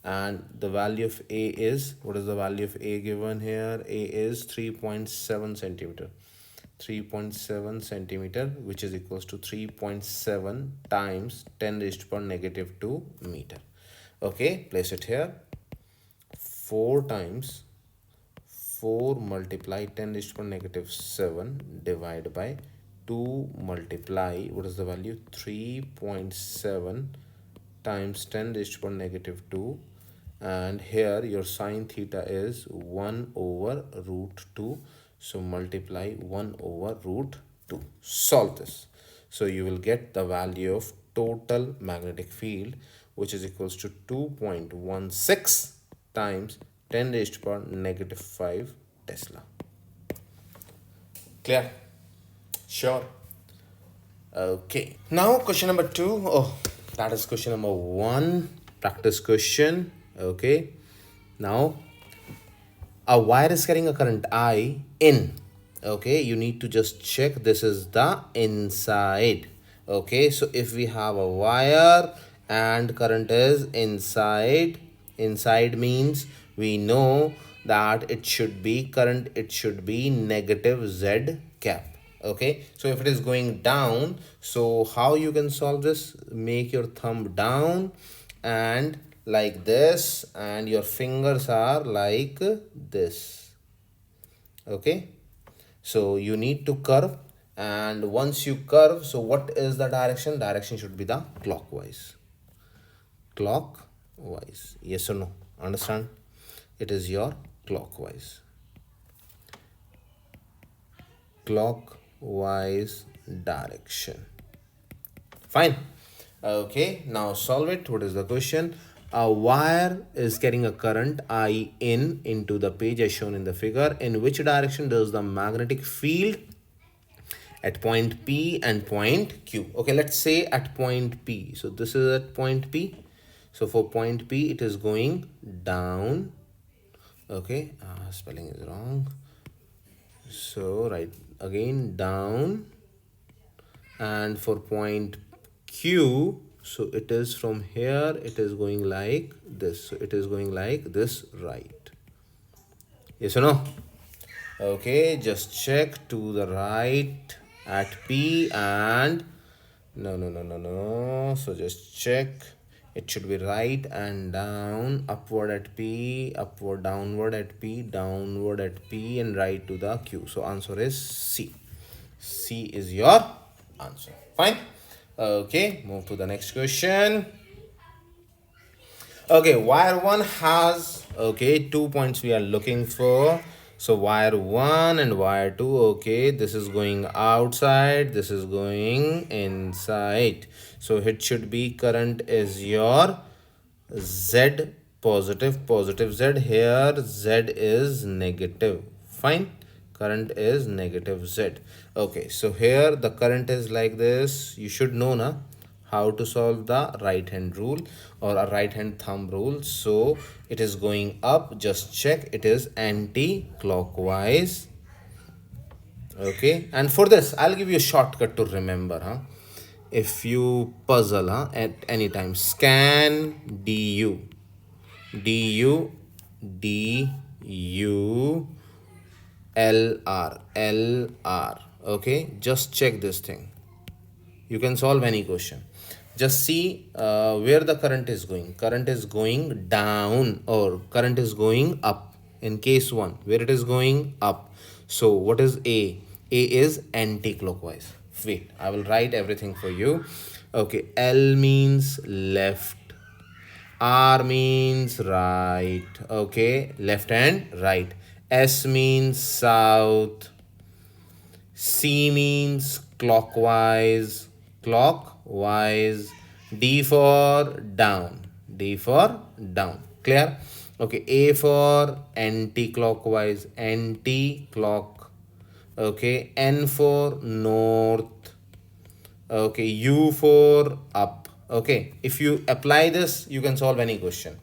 and the value of a is, what is the value of a given here? A is 3.7 centimeter. 3.7 centimeter, which is equals to 3.7 times 10 raised to the power negative 2 meter. Okay, place it here. 4 times 4 multiply 10 raised to the power negative 7 divide by 2 multiply, what is the value? 3.7 times 10 raised to the power negative 2, and here your sine theta is 1 over root 2. So multiply 1 over root 2. Solve this. So you will get the value of total magnetic field, which is equals to 2.16 times 10 raised to the power negative 5 Tesla. Clear? Sure. Okay. Now question number 2. Oh, that is question number 1. Practice question. Okay. Now a wire is carrying a current I in. Okay, you need to just check this is the inside. Okay, so if we have a wire and current is inside, inside means we know that it should be current, it should be negative Z cap. Okay, so if it is going down, so how you can solve this? Make your thumb down and like this, and your fingers are like this. Okay, so you need to curve, and once you curve, so what is the direction? Direction should be the clockwise. Clockwise, yes or no? Understand? It is your clockwise. Clockwise direction. Fine. Okay, now solve it. What is the question? A wire is carrying a current I in into the page as shown in the figure. In which direction does the magnetic field at point P and point Q? Okay, let's say at point P. So this is at point P. So for point P, it is going down. Okay, spelling is wrong. So right again, down. And for point Q, so it is from here, it is going like this. So it is going like this, right? Yes or no? Okay, just check to the right at P, and no. So just check. It should be right and down, upward at P, upward, downward at P, downward at P, and right to the Q. So answer is C. C is your answer. Fine. Okay, move to the next question. Okay, wire 1 has, okay, 2 points we are looking for. So wire 1 and wire 2, okay, this is going outside, this is going inside. So it should be current is your Z positive, positive Z. Here Z is negative. Fine, current is negative Z. Okay, so here the current is like this. You should know na how to solve the right hand rule or a right hand thumb rule. So it is going up, just check, it is anti-clockwise. Okay, and for this I'll give you a shortcut to remember. If you puzzle at any time, scan du, du, du, lr, lr. Okay, just check this thing. You can solve any question. Just see where the current is going. Current is going down or current is going up. In case 1, where it is going up. So what is A? A is anti-clockwise. Wait, I will write everything for you. Okay, L means left. R means right. Okay, left and right. S means south, C means clockwise, clockwise. D for down, D for down. Clear? Okay, A for anti-clockwise, anti-clock. Okay, N for north. Okay, U for up. Okay, if you apply this, you can solve any question.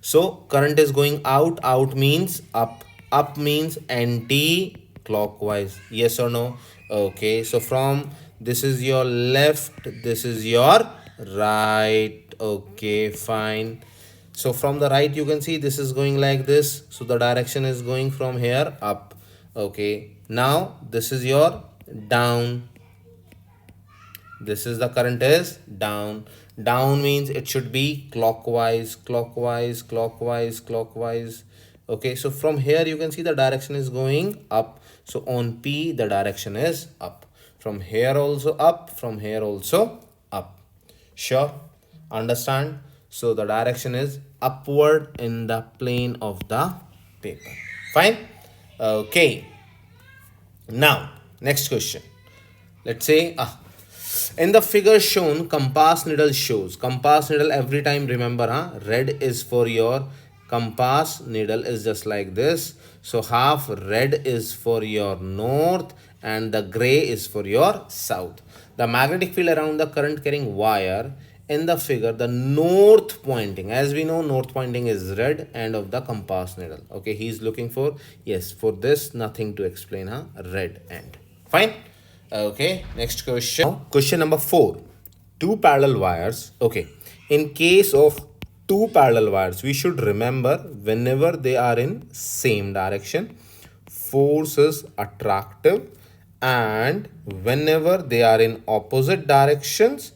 So current is going out, out means up, up means anti clockwise. Yes or no? Okay, so from this is your left, this is your right. Okay, fine. So from the right, you can see this is going like this. So the direction is going from here up. Okay, now this is your down. This is the current is down. Down means it should be clockwise, clockwise, clockwise, clockwise. Okay, so from here you can see the direction is going up. So on P the direction is up. From here also up, from here also up. Sure? Understand? So the direction is upward in the plane of the paper. Fine? Okay. Now, next question. Let's say in the figure shown, compass needle shows. Compass needle, every time remember, red is for your compass needle is just like this. So half red is for your north and the gray is for your south. The magnetic field around the current carrying wire in the figure, the north pointing, as we know, north pointing is red end of the compass needle. Okay, he's looking for, yes, for this nothing to explain, red end. Fine. Okay, next question. Now, question number 4. Two parallel wires. Okay, in case of two parallel wires, we should remember whenever they are in same direction, force is attractive, and whenever they are in opposite directions,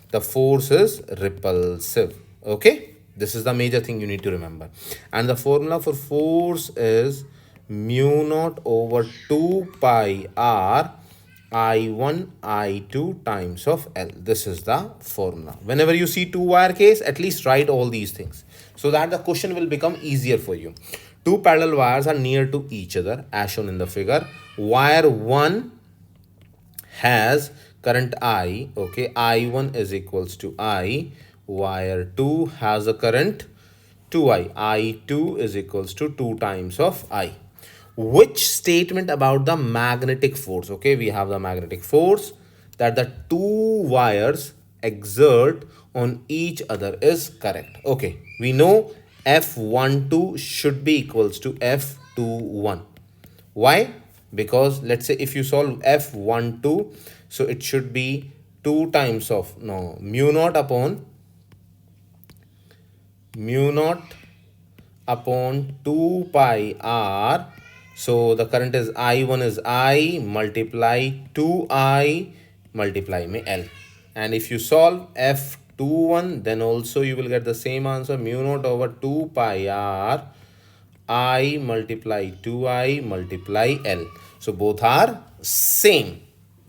the force is repulsive. Okay, this is the major thing you need to remember. And the formula for force is mu naught over 2 pi r I1 I2 times of L. This is the formula. Whenever you see two wire case, at least write all these things so that the question will become easier for you. Two parallel wires are near to each other as shown in the figure. Wire 1 has current I. Okay, I1 is equals to I. Wire 2 has a current 2I. I2 is equals to 2 times of I. Which statement about the magnetic force? Okay, we have the magnetic force that the two wires exert on each other is correct. Okay, we know F12 should be equals to F21. Why? Because let's say if you solve F12, so it should be 2 times of, no, mu naught upon 2 pi r. So the current is I1 is I multiply 2I multiply में L. And if you solve F21, then also you will get the same answer, mu naught over 2 pi r I multiply 2I multiply L. So both are same.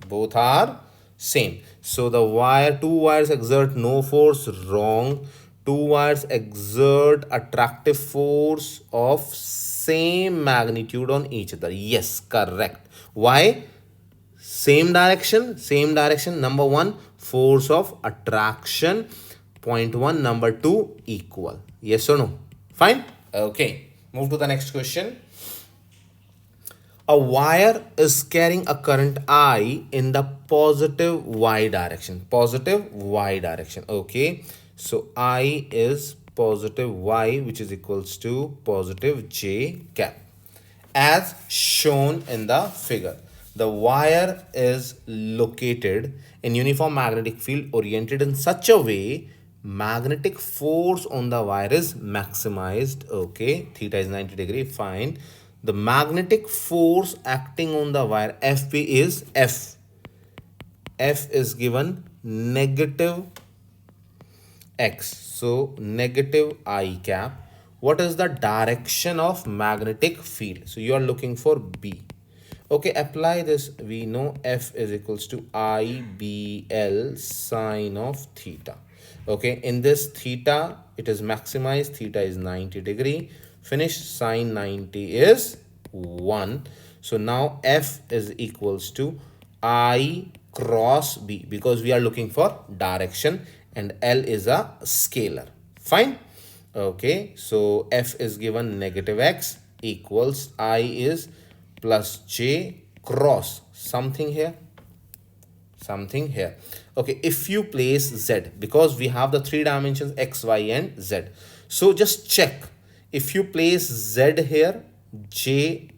Both are same. So the two wires exert no force, wrong. Two wires exert attractive force of same magnitude on each other. Yes, correct. Why? Same direction. Number 1, force of attraction. Point 1. Number 2, equal. Yes or no? Fine. Okay. Move to the next question. A wire is carrying a current I in the positive y direction. Positive y direction. Okay. So I is positive y, which is equals to positive j cap. As shown in the figure, the wire is located in uniform magnetic field oriented in such a way magnetic force on the wire is maximized. Okay, theta is 90 degree. Fine. The magnetic force acting on the wire FP is F. F is given negative X. So negative I cap. What is the direction of magnetic field? So you are looking for B. Okay, apply this. We know F is equals to IBL sine of theta. Okay, in this theta, it is maximized. Theta is 90 degree. Finish. Sine 90 is 1. So now f is equals to I cross b, because we are looking for direction and L is a scalar. Fine. Okay, so f is given negative x equals I is plus j cross something here, something here. Okay, if you place z, because we have the three dimensions x, y and z, so just check. If you place z here, j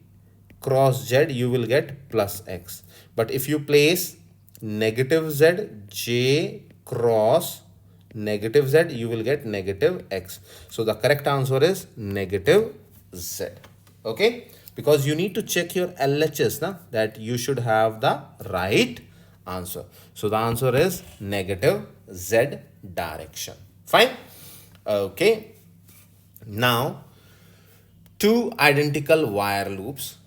cross z, you will get plus x. But if you place negative z, j cross negative z, you will get negative x. So the correct answer is negative z. Okay, because you need to check your LHS na, that you should have the right answer. So the answer is negative z direction. Fine. Okay, now two identical while loops,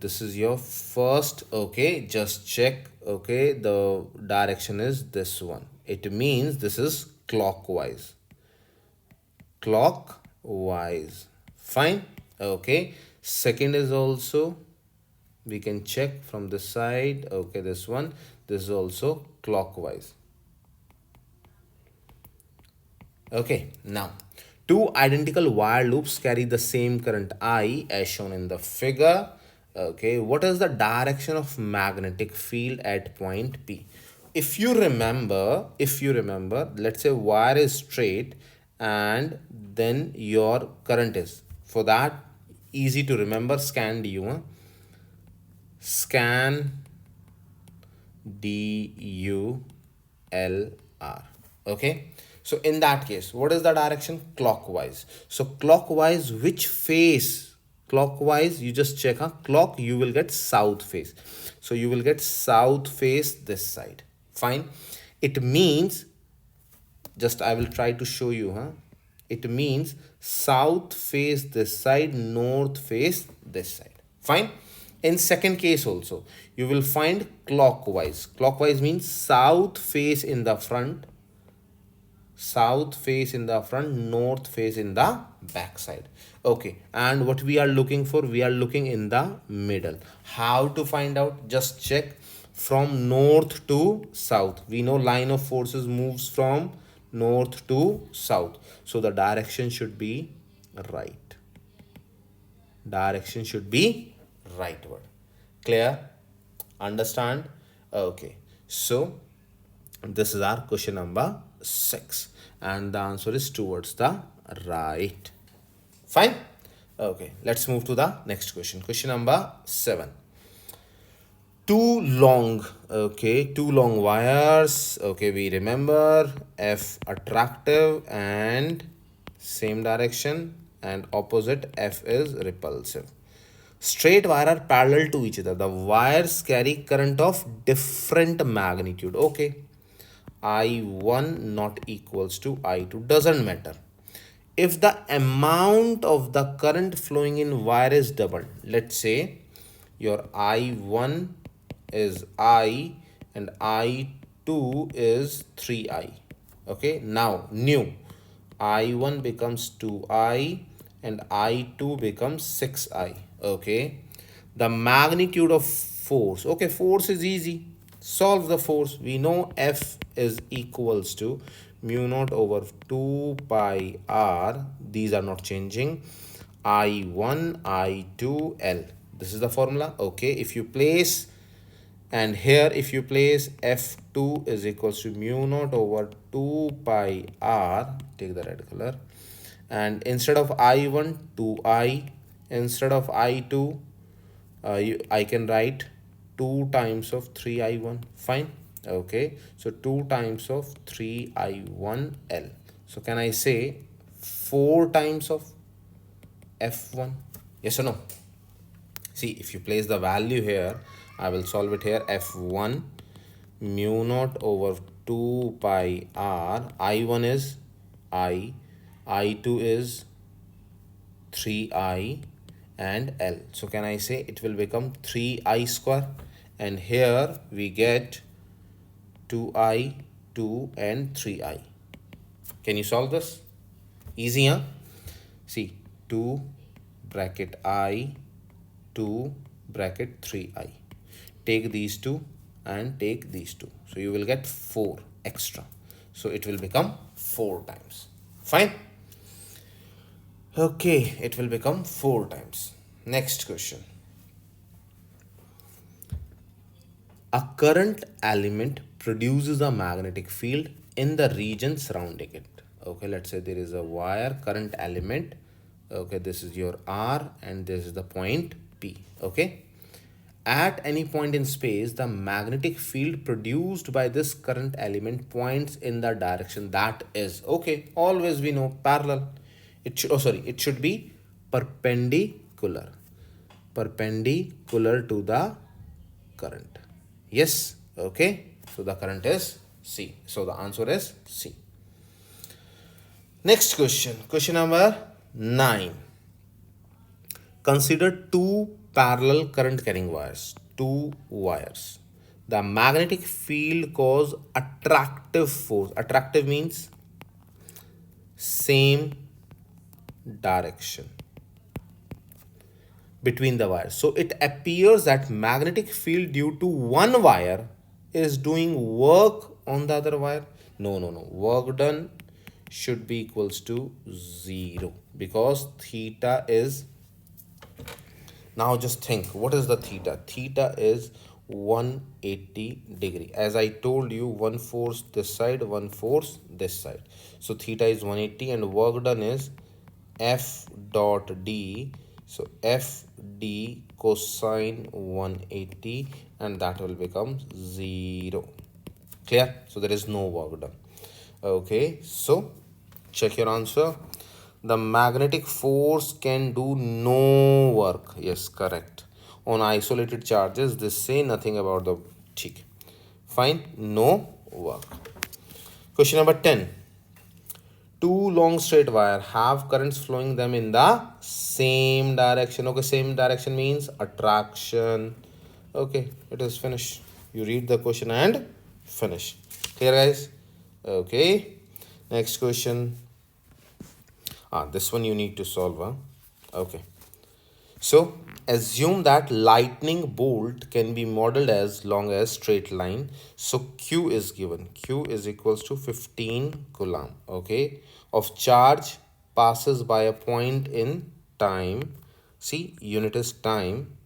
this is your first. Okay, just check. Okay, the direction is this one, it means this is clockwise. Fine. Okay, second is also, we can check from this side. Okay, this one, this is also clockwise. Okay, now two identical wire loops carry the same current I as shown in the figure. Okay, what is the direction of magnetic field at point P? If you remember, let's say wire is straight and then your current is, for that easy to remember, scan du. Scan DULR. Okay, so in that case, what is the direction? Clockwise. So clockwise, which face? Clockwise, you just check clock, you will get south face. So you will get south face this side. Fine. It means, just I will try to show you. It means south face this side, north face this side. Fine. In second case also, you will find clockwise. Clockwise means south face in the front, north face in the back side. Okay, and what we are looking for? We are looking in the middle. How to find out? Just check from north to south. We know line of forces moves from north to south. So the direction should be right. Direction should be rightward. Clear? Understand? Okay, so this is our question number 6 and the answer is towards the right. Fine. Okay, let's move to the next question. Question number 7. Two long wires. Okay, we remember F attractive and same direction, and opposite F is repulsive. Straight wire are parallel to each other. The wires carry current of different magnitude. Okay, I1 not equals to I2, doesn't matter. If the amount of the current flowing in wire is doubled, let's say your I1 is I and I2 is 3I. Okay, now new I1 becomes 2I and I2 becomes 6I. Okay, the magnitude of force. Okay, force is easy. Solve the force. We know F is equals to mu naught over 2 pi r. These are not changing. I1, I2, L. This is the formula. Okay, if you place, and here if you place F2 is equals to mu naught over 2 pi r, take the red color, and instead of I1, 2I, instead of I2, I can write 2 times of 3I1. Fine. Okay, so 2 times of 3I1L. So can I say 4 times of F1? Yes or no? See, if you place the value here, I will solve it here. F1 mu naught over 2 pi r. I1 is I, I2 is 3I and L. So can I say it will become 3I square, and here we get 2I, 2 and 3I. Can you solve this? Easy, huh? See, 2 bracket I, 2 bracket 3I. Take these two and take these two. So you will get 4 extra. So it will become 4 times. Fine. Okay, it will become 4 times. Next question. A current element produces a magnetic field in the region surrounding it. Okay, let's say there is a wire current element. Okay, this is your R and this is the point P. Okay, at any point in space, the magnetic field produced by this current element points in the direction that is, okay, always we know parallel. It should, oh sorry, it should be perpendicular. Perpendicular to the current. Yes, okay. So the current is C. So the answer is C. Next question. Question number 9. Consider two parallel current carrying wires. Two wires. The magnetic field cause attractive force. Attractive means same direction between the wires. So it appears that magnetic field due to one wire is doing work on the other wire. No, no, no. Work done should be equals to 0 because theta is, now just think, what is the theta? Theta is 180 degree. As I told you, one force this side, one force this side. So theta is 180 and work done is F dot D. So F D cosine 180 and that will become 0. Clear? So there is no work done. Okay, so check your answer. The magnetic force can do no work. Yes, correct. On isolated charges, this say nothing about the cheek. Fine, no work. Question number 10. Two long straight wire have currents flowing them in the same direction. Okay, same direction means attraction. Okay, it is finished. You read the question and finish. Clear, guys? Okay, next question. This one you need to solve. Okay, so assume that lightning bolt can be modeled as long as straight line. So Q is given. Q is equals to 15 coulomb. Okay, of charge passes by a point in time. See, unit is time.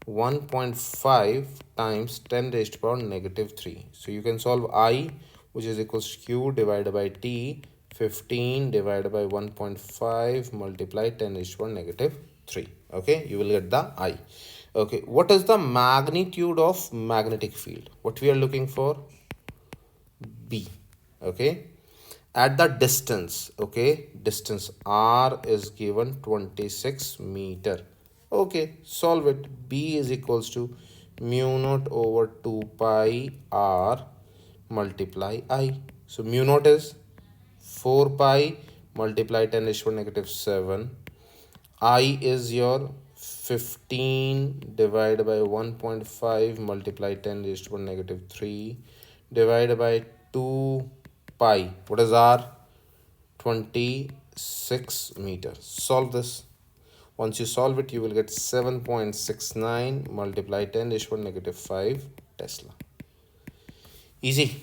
1.5 times 10 raised to power negative 3. So you can solve I, which is equals to Q divided by T. 15 divided by 1.5 multiply 10 raised to power negative 3. Okay, you will get the I. Okay, what is the magnitude of magnetic field? What we are looking for? B. Okay, at the distance, okay, distance R is given 26 meter. Okay, solve it. B is equals to mu naught over 2 pi R multiply I. So mu naught is 4 pi multiply 10 raised to negative 7. I is your 15 divided by 1.5 multiply 10 raised to negative 3 divided by 2 pi. What is R? 26 meters. Solve this. Once you solve it, you will get 7.69 multiply 10 raised to negative 5 Tesla. Easy.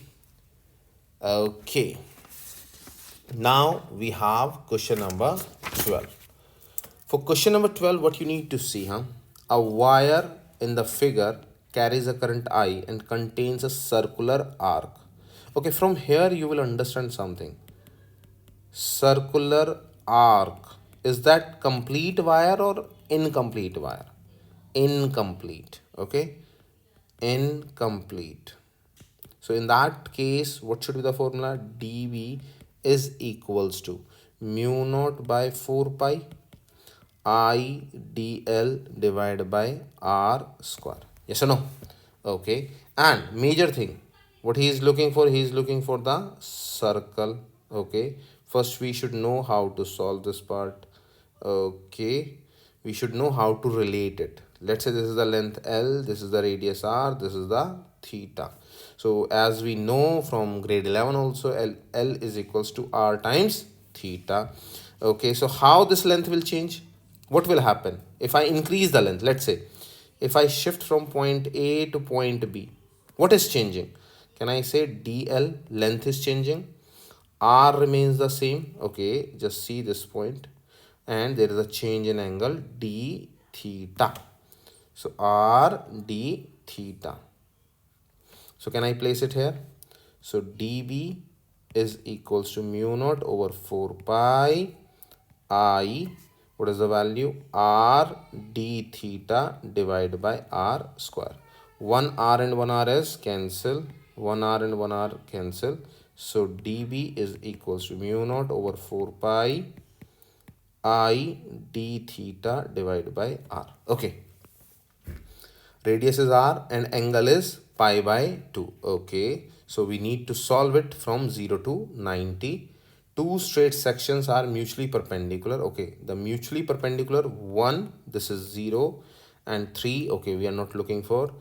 Okay. Now we have question number 12. For question number 12, what you need to see, a wire in the figure carries a current I and contains a circular arc. Okay, from here you will understand something. Circular arc, is that complete wire or incomplete wire? Incomplete. Okay, incomplete. So in that case, what should be the formula? dV is equals to mu naught by 4 pi I dl divided by R square. Yes or no? Okay. And major thing, what he is looking for, he is looking for the circle. Okay. First, we should know how to solve this part. Okay. We should know how to relate it. Let's say this is the length L, this is the radius R, this is the theta. So as we know from grade 11 also, L is equals to R times theta. Okay, so how this length will change? What will happen if I increase the length? Let's say if I shift from point A to point B, what is changing? Can I say DL length is changing? R remains the same. Okay, just see this point, and there is a change in angle d theta. So R d theta. So can I place it here? So dB is equals to mu naught over 4 pi I, what is the value? R d theta divided by R square. 1 R and 1 R is cancel. 1 R and 1 R cancel. So dB is equals to mu naught over 4 pi I d theta divided by R. Okay. Radius is R and angle is pi by 2. Okay. So we need to solve it from 0 to 90. Two straight sections are mutually perpendicular. Okay. The mutually perpendicular one, this is 0 and 3. Okay. We are not looking for.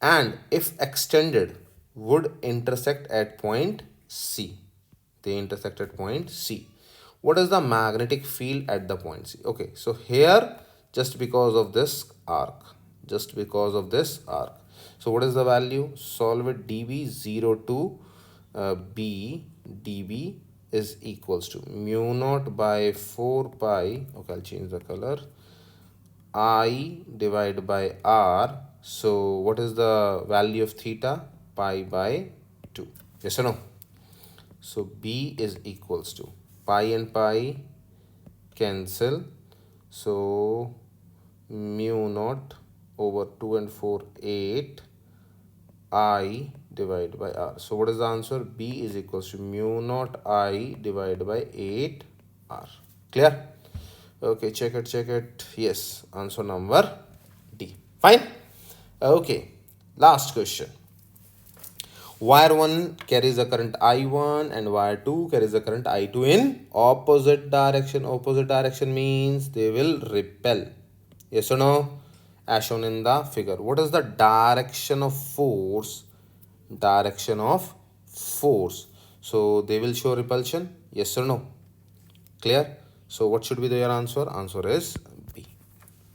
And if extended, would intersect at point C. They intersect at point C. What is the magnetic field at the point C? Okay, so here, just because of this arc, just because of this arc. So what is the value? Solve it. dB 0 to B, dB is equals to mu naught by 4 pi. Okay, I'll change the color. I divided by R. So what is the value of theta? Pi by 2. Yes or no? So B is equals to pi and pi cancel. So mu naught over 2 and 4, 8 I divided by R. So what is the answer? B is equals to mu naught I divided by 8 R. Clear? Okay, check it. Yes, answer number D. Fine. Okay, last question. Wire 1 carries a current I1 and wire 2 carries a current I2 in opposite direction. Opposite direction means they will repel. Yes or no? As shown in the figure. What is the direction of force? Direction of force. So they will show repulsion. Yes or no? Clear? So what should be your answer? Answer is B.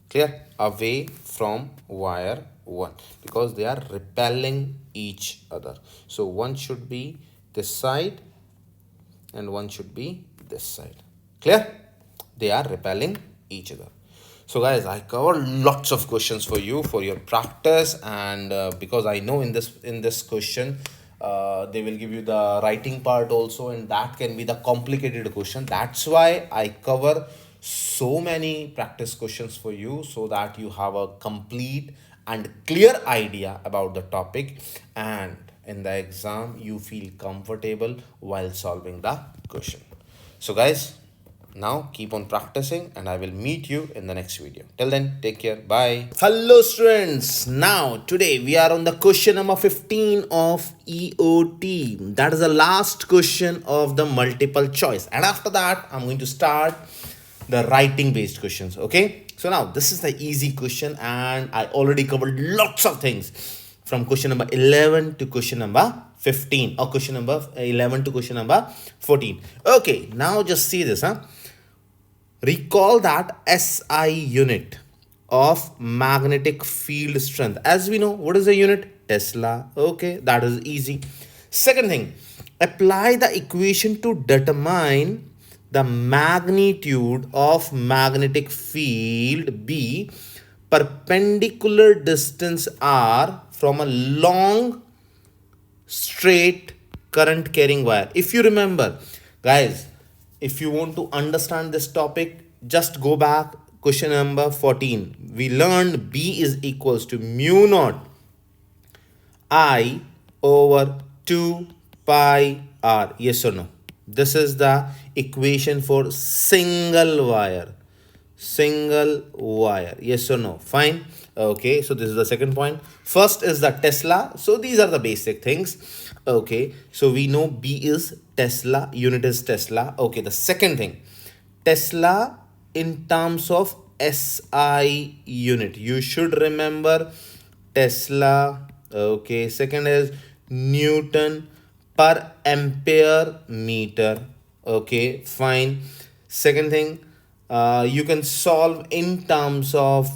Clear? Away from wire 1 because they are repelling each other. So one should be this side and one should be this side. Clear? They are repelling each other. So guys, I covered lots of questions for you for your practice, and because I know in this question they will give you the writing part also, and that can be the complicated question. That's why I cover so many practice questions for you so that you have a complete and clear idea about the topic, and in the exam you feel comfortable while solving the question. So guys, now keep on practicing and I will meet you in the next video. Till then, take care. Bye. Hello students. Now today we are on the question number 15 of EOT. That is the last question of the multiple choice. And after that, I'm going to start the writing based questions. Okay. So now this is the easy question and I already covered lots of things from question number 11 to question number 15 or question number 11 to question number 14. Okay. Now just see this. Recall that SI unit of magnetic field strength. As we know, what is the unit? Tesla. Okay, that is easy. Second thing, apply the equation to determine the magnitude of magnetic field B perpendicular distance R from a long straight current carrying wire. If you remember, guys, if you want to understand this topic, just go back question number 14. We learned B is equals to mu naught I over 2 pi R. Yes or no? This is the equation for single wire. Single wire. Yes or no? Fine. Okay, so this is the second point. First is the Tesla. So these are the basic things. Okay, so we know B is Tesla, unit is Tesla. Okay, the second thing, Tesla in terms of SI unit. You should remember Tesla. Okay, second is Newton per ampere meter. Okay, fine. Second thing, you can solve in terms of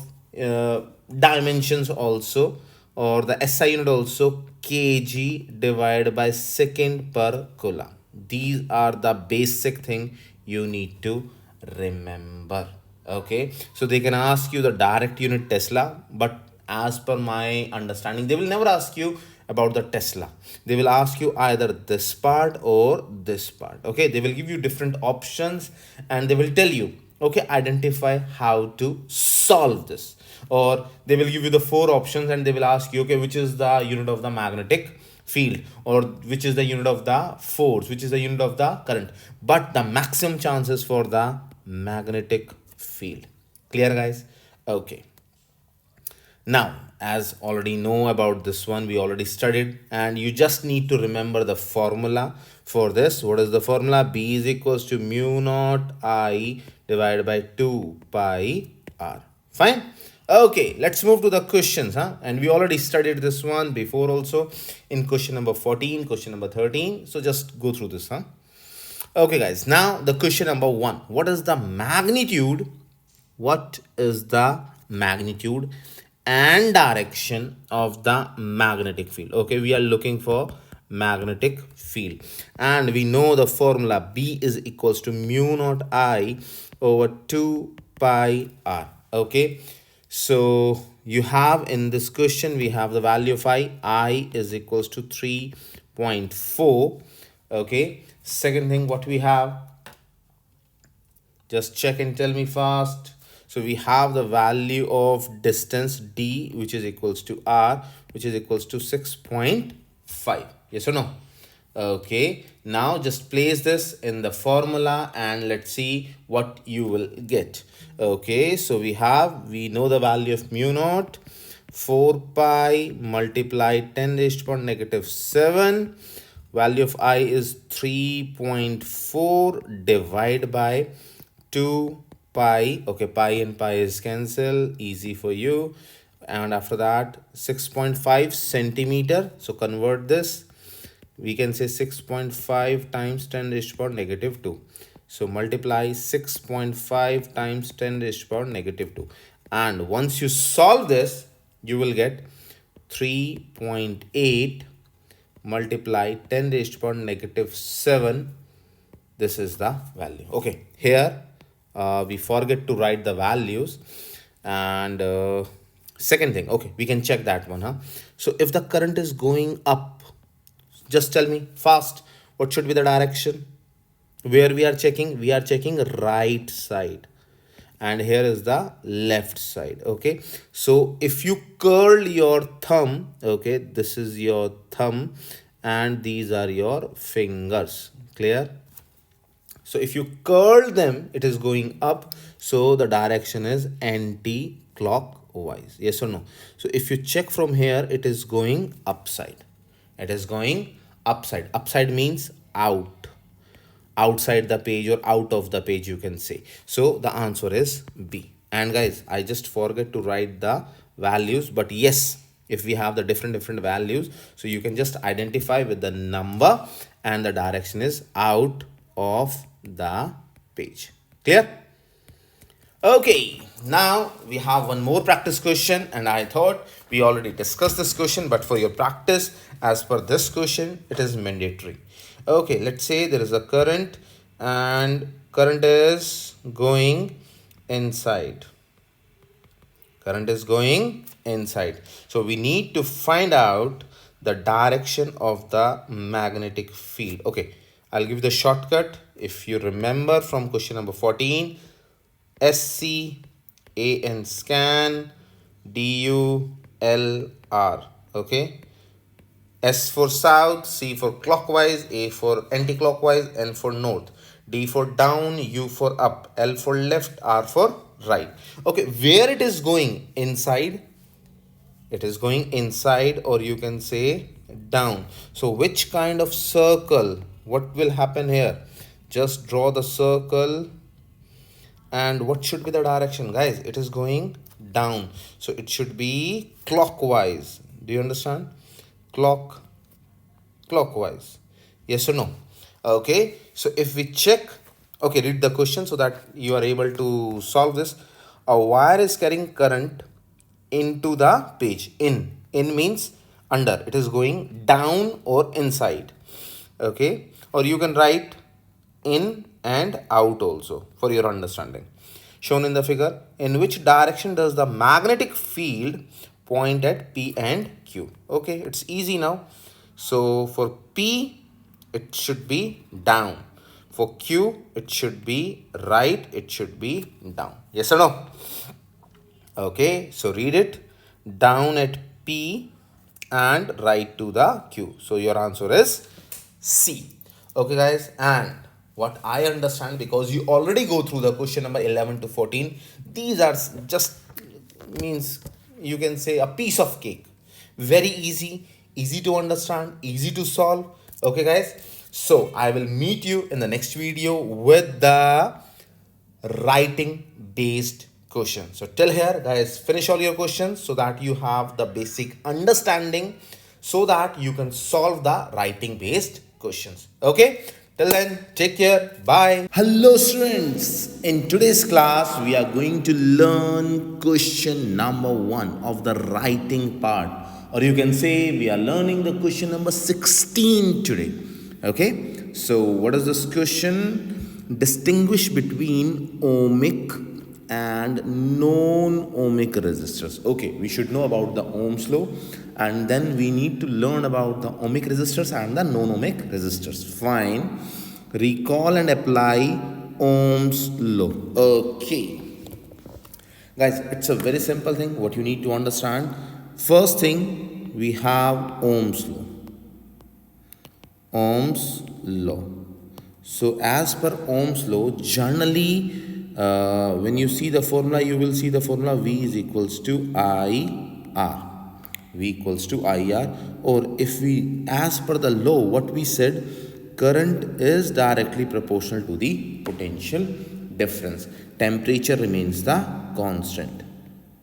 dimensions also, or the SI unit also, kg divided by second per coulomb. These are the basic thing you need to remember. Okay, so they can ask you the direct unit Tesla, but as per my understanding, they will never ask you about the Tesla. They will ask you either this part or this part. Okay, they will give you different options and they will tell you, okay, identify how to solve this. Or they will give you the four options and they will ask you, okay, which is the unit of the magnetic field, or which is the unit of the force, which is the unit of the current, but the maximum chances for the magnetic field. Clear, guys? Okay. Now, as already know about this one, we already studied, and you just need to remember the formula for this. What is the formula? B is equals to mu naught I divided by 2 pi r. Fine. Okay, let's move to the questions, and we already studied this one before also in question number 14, question number 13. So just go through this, Okay, guys, now the question number 1. What is the magnitude? What is the magnitude and direction of the magnetic field? Okay, we are looking for magnetic field, and we know the formula. B is equals to mu naught I over 2 pi r. Okay, so you have in this question, we have the value of I is equals to 3.4. Okay, second thing, what we have, just check and tell me fast. So we have the value of distance d, which is equals to r, which is equals to 6.5. Yes or no? Okay, now just place this in the formula and let's see what you will get. Okay, so we know the value of mu naught, 4 pi multiply 10 raised to power negative 7. Value of I is 3.4 divided by 2 pi. Okay, pi and pi is cancel, easy for you. And after that, 6.5 centimeter. So convert this, we can say 6.5 times 10 raised to power negative 2. So multiply 6.5 times 10 raised to power negative 2. And once you solve this, you will get 3.8 multiply 10 raised to power negative 7. This is the value. Okay, here we forget to write the values. And second thing, okay, we can check that one. So if the current is going up, just tell me fast, what should be the direction? Where we are checking? We are checking right side, and here is the left side. Okay, so if you curl your thumb, okay, this is your thumb and these are your fingers. Clear? So if you curl them, it is going up, so the direction is anti-clockwise. Yes or no? So if you check from here, it is going upside. It is going upside. Upside means out, outside the page or out of the page, you can say. So the answer is B. And guys, I just forget to write the values, but yes, if we have the different values, so you can just identify with the number and the direction is out of the page. Clear? Okay, now we have one more practice question, and I thought we already discussed this question, but for your practice, as per this question, it is mandatory. Okay, let's say there is a current and current is going inside. Current is going inside. So we need to find out the direction of the magnetic field. Okay, I'll give the shortcut. If you remember from question number 14, SC, AN scan, DU, LR. Okay, S for south, C for clockwise, A for anti-clockwise, N for north, D for down, U for up, L for left, R for right. Okay, where it is going? Inside. It is going inside, or you can say down. So which kind of circle? What will happen here? Just draw the circle. And what should be the direction, guys? It is going down, so it should be clockwise. Do you understand? Clockwise. Yes or no? Okay, so if we check Okay, read the question so that you are able to solve this. A wire is carrying current into the page. In means under. It is going down or inside. Okay, or you can write in and out also for your understanding. Shown in the figure, in which direction does the magnetic field point at P and Q? Okay, it's easy now. So for P, it should be down. For Q, it should be right, it should be down. Yes or no? Okay, so read it. Down at P and right to the Q. So your answer is C. Okay, guys, and what I understand, because you already go through the question number 11 to 14, these are just means you can say a piece of cake. Very easy, easy to understand, easy to solve. Okay, guys, so I will meet you in the next video with the writing based question. So till here, guys, finish all your questions so that you have the basic understanding, so that you can solve the writing based questions. Okay, till then, take care. Bye. Hello students, in today's class we are going to learn question number 1 of the writing part, or you can say we are learning the question number 16 today. Okay, so what is this question? Distinguish between ohmic and non-ohmic resistors. Okay, we should know about the Ohm's law, and then we need to learn about the ohmic resistors and the non-ohmic resistors. Fine. Recall and apply Ohm's law. Okay, guys, it's a very simple thing. What you need to understand, first thing, we have Ohm's law. Ohm's law. So as per Ohm's law, generally when you see the formula, you will see the formula V is equals to IR. V equals to IR. Or if we, as per the law, what we said, current is directly proportional to the potential difference. Temperature remains the constant.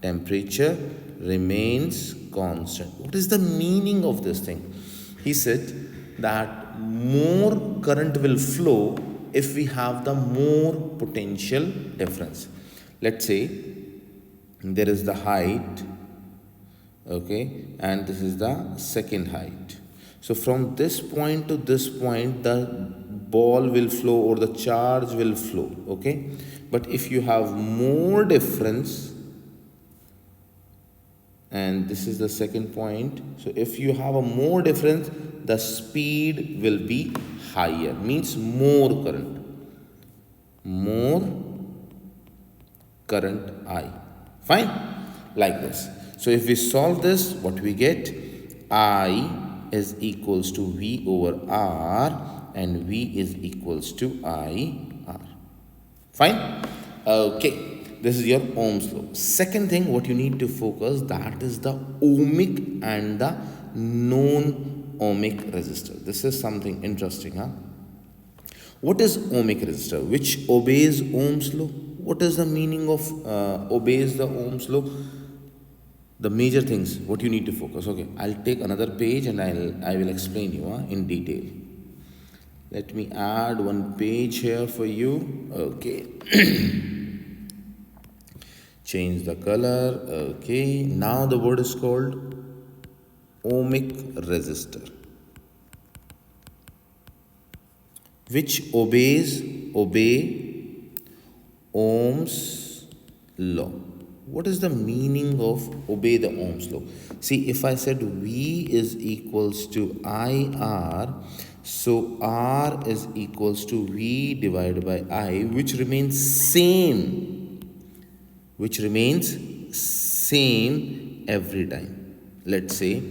Temperature remains constant. What is the meaning of this thing? He said that more current will flow if we have the more potential difference. Let's say there is the height, okay, and this is the second height. So from this point to this point, the ball will flow or the charge will flow, okay. But if you have more difference, and this is the second point, so if you have a more difference, the speed will be higher, means more current I. Fine, like this. So if we solve this, what we get, I is equals to V over R, and V is equals to IR. Fine. Okay, this is your Ohm's law. Second thing, what you need to focus, that is the ohmic and the non-ohmic resistor. This is something interesting, huh? What is ohmic resistor? Which obeys Ohm's law? What is the meaning of obeys the Ohm's law? The major things, what you need to focus. Okay, I'll take another page and I will explain you in detail. Let me add one page here for you. Okay. Change the color. Okay, now the word is called ohmic resistor, which obey Ohm's law. What is the meaning of obey the Ohm's law? See, if I said V is equals to IR, so R is equals to V divided by I, which remains same every time. Let's say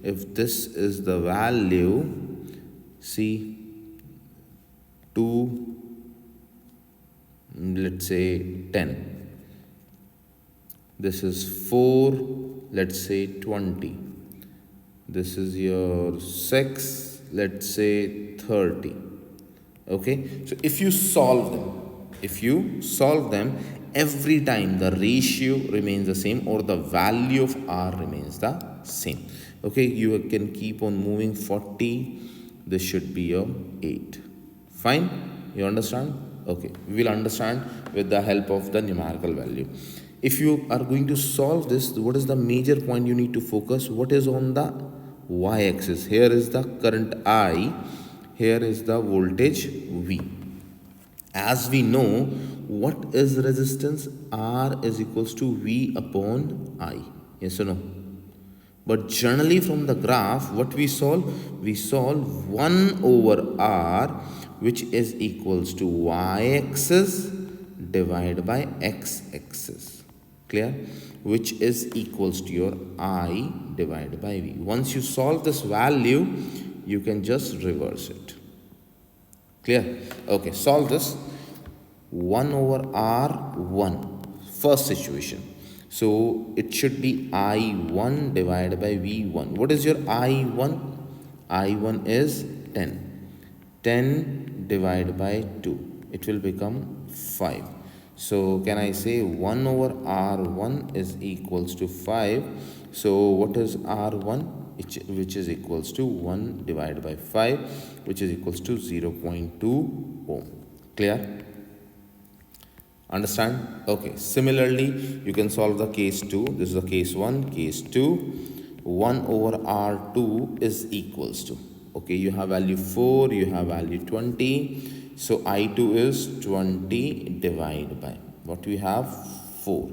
if this is the value, see, 2, let's say 10. This is 4, let's say 20. This is your 6, let's say 30. Okay, so if you solve them, every time the ratio remains the same, or the value of R remains the same. Okay, you can keep on moving 40. This should be your 8. Fine, you understand? Okay, we will understand with the help of the numerical value. If you are going to solve this, what is the major point you need to focus? What is on the y-axis? Here is the current I, here is the voltage V. As we know, what is resistance? R is equals to V upon I. Yes or no? But generally from the graph, what we solve? We solve 1 over R, which is equals to y-axis divided by x-axis. Clear? Which is equals to your I divided by V. Once you solve this value, you can just reverse it. Clear? Okay, solve this. 1 over R1, first situation. So it should be I1 divided by V1. What is your I1? I1 is 10. 10 divided by 2. It will become 5. So can I say 1 over R1 is equals to 5. So what is R1? Which is equals to 1 divided by 5, which is equals to 0.2 ohm. Clear? Understand? Okay. Similarly, you can solve the case 2. This is the case 1. Case 2. 1 over R2 is equals to. Okay. You have value 4. You have value 20. So I2 is 20 divided by. What we have? 4.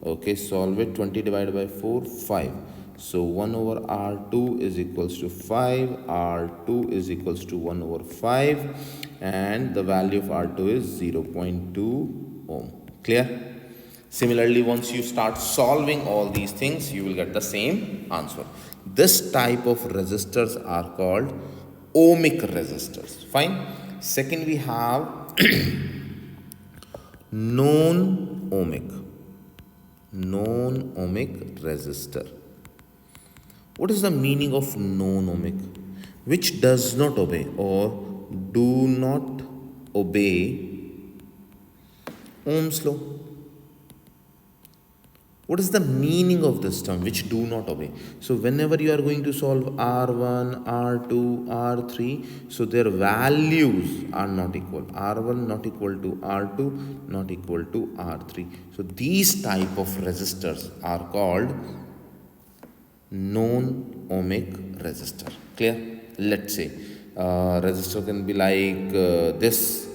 Okay. Solve it. 20 divided by 4. 5. So 1 over R2 is equals to 5. R2 is equals to 1 over 5. And the value of R2 is 0.2 ohm. Clear? Similarly, once you start solving all these things, you will get the same answer. This type of resistors are called ohmic resistors. Fine. Second, we have non-ohmic resistor. What is the meaning of non-ohmic? Which does not obey or do not obey Ohm's law. What is the meaning of this term, which do not obey? So whenever you are going to solve R1, R2, R3, so their values are not equal. R1 not equal to R2, not equal to R3. So these type of resistors are called non-ohmic resistor. Clear? Let's say resistor can be like this.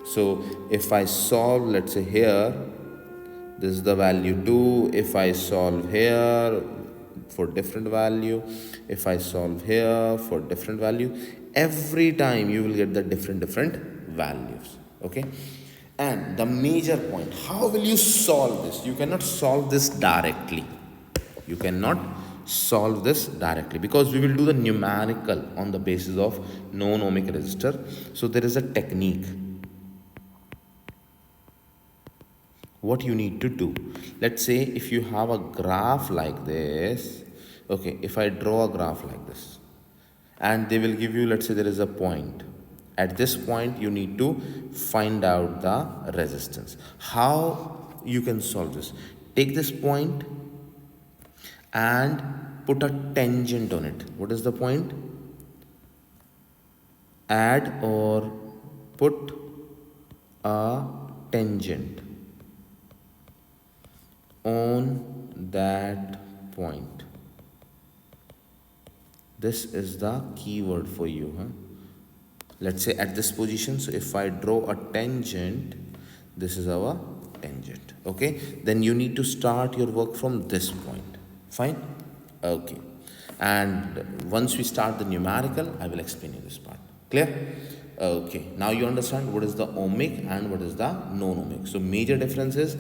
So if I solve, let's say here, this is the value 2. If I solve here for different value, if I solve here for different value, every time you will get the different values. Okay. And the major point, how will you solve this? You cannot solve this directly. You cannot solve this directly because we will do the numerical on the basis of non-ohmic resistor. So there is a technique. What you need to do, let's say if you have a graph like this. Okay, if I draw a graph like this and they will give you, let's say there is a point. At this point you need to find out the resistance. How you can solve this? Take this point and put a tangent on it. What is the point? Add or put a tangent on that point. This is the keyword for you. Let's say at this position. So if I draw a tangent, this is our tangent. Okay. Then you need to start your work from this point. Fine. Okay. And once we start the numerical, I will explain you this part. Clear? Okay, now you understand what is the ohmic and what is the non-ohmic. So major differences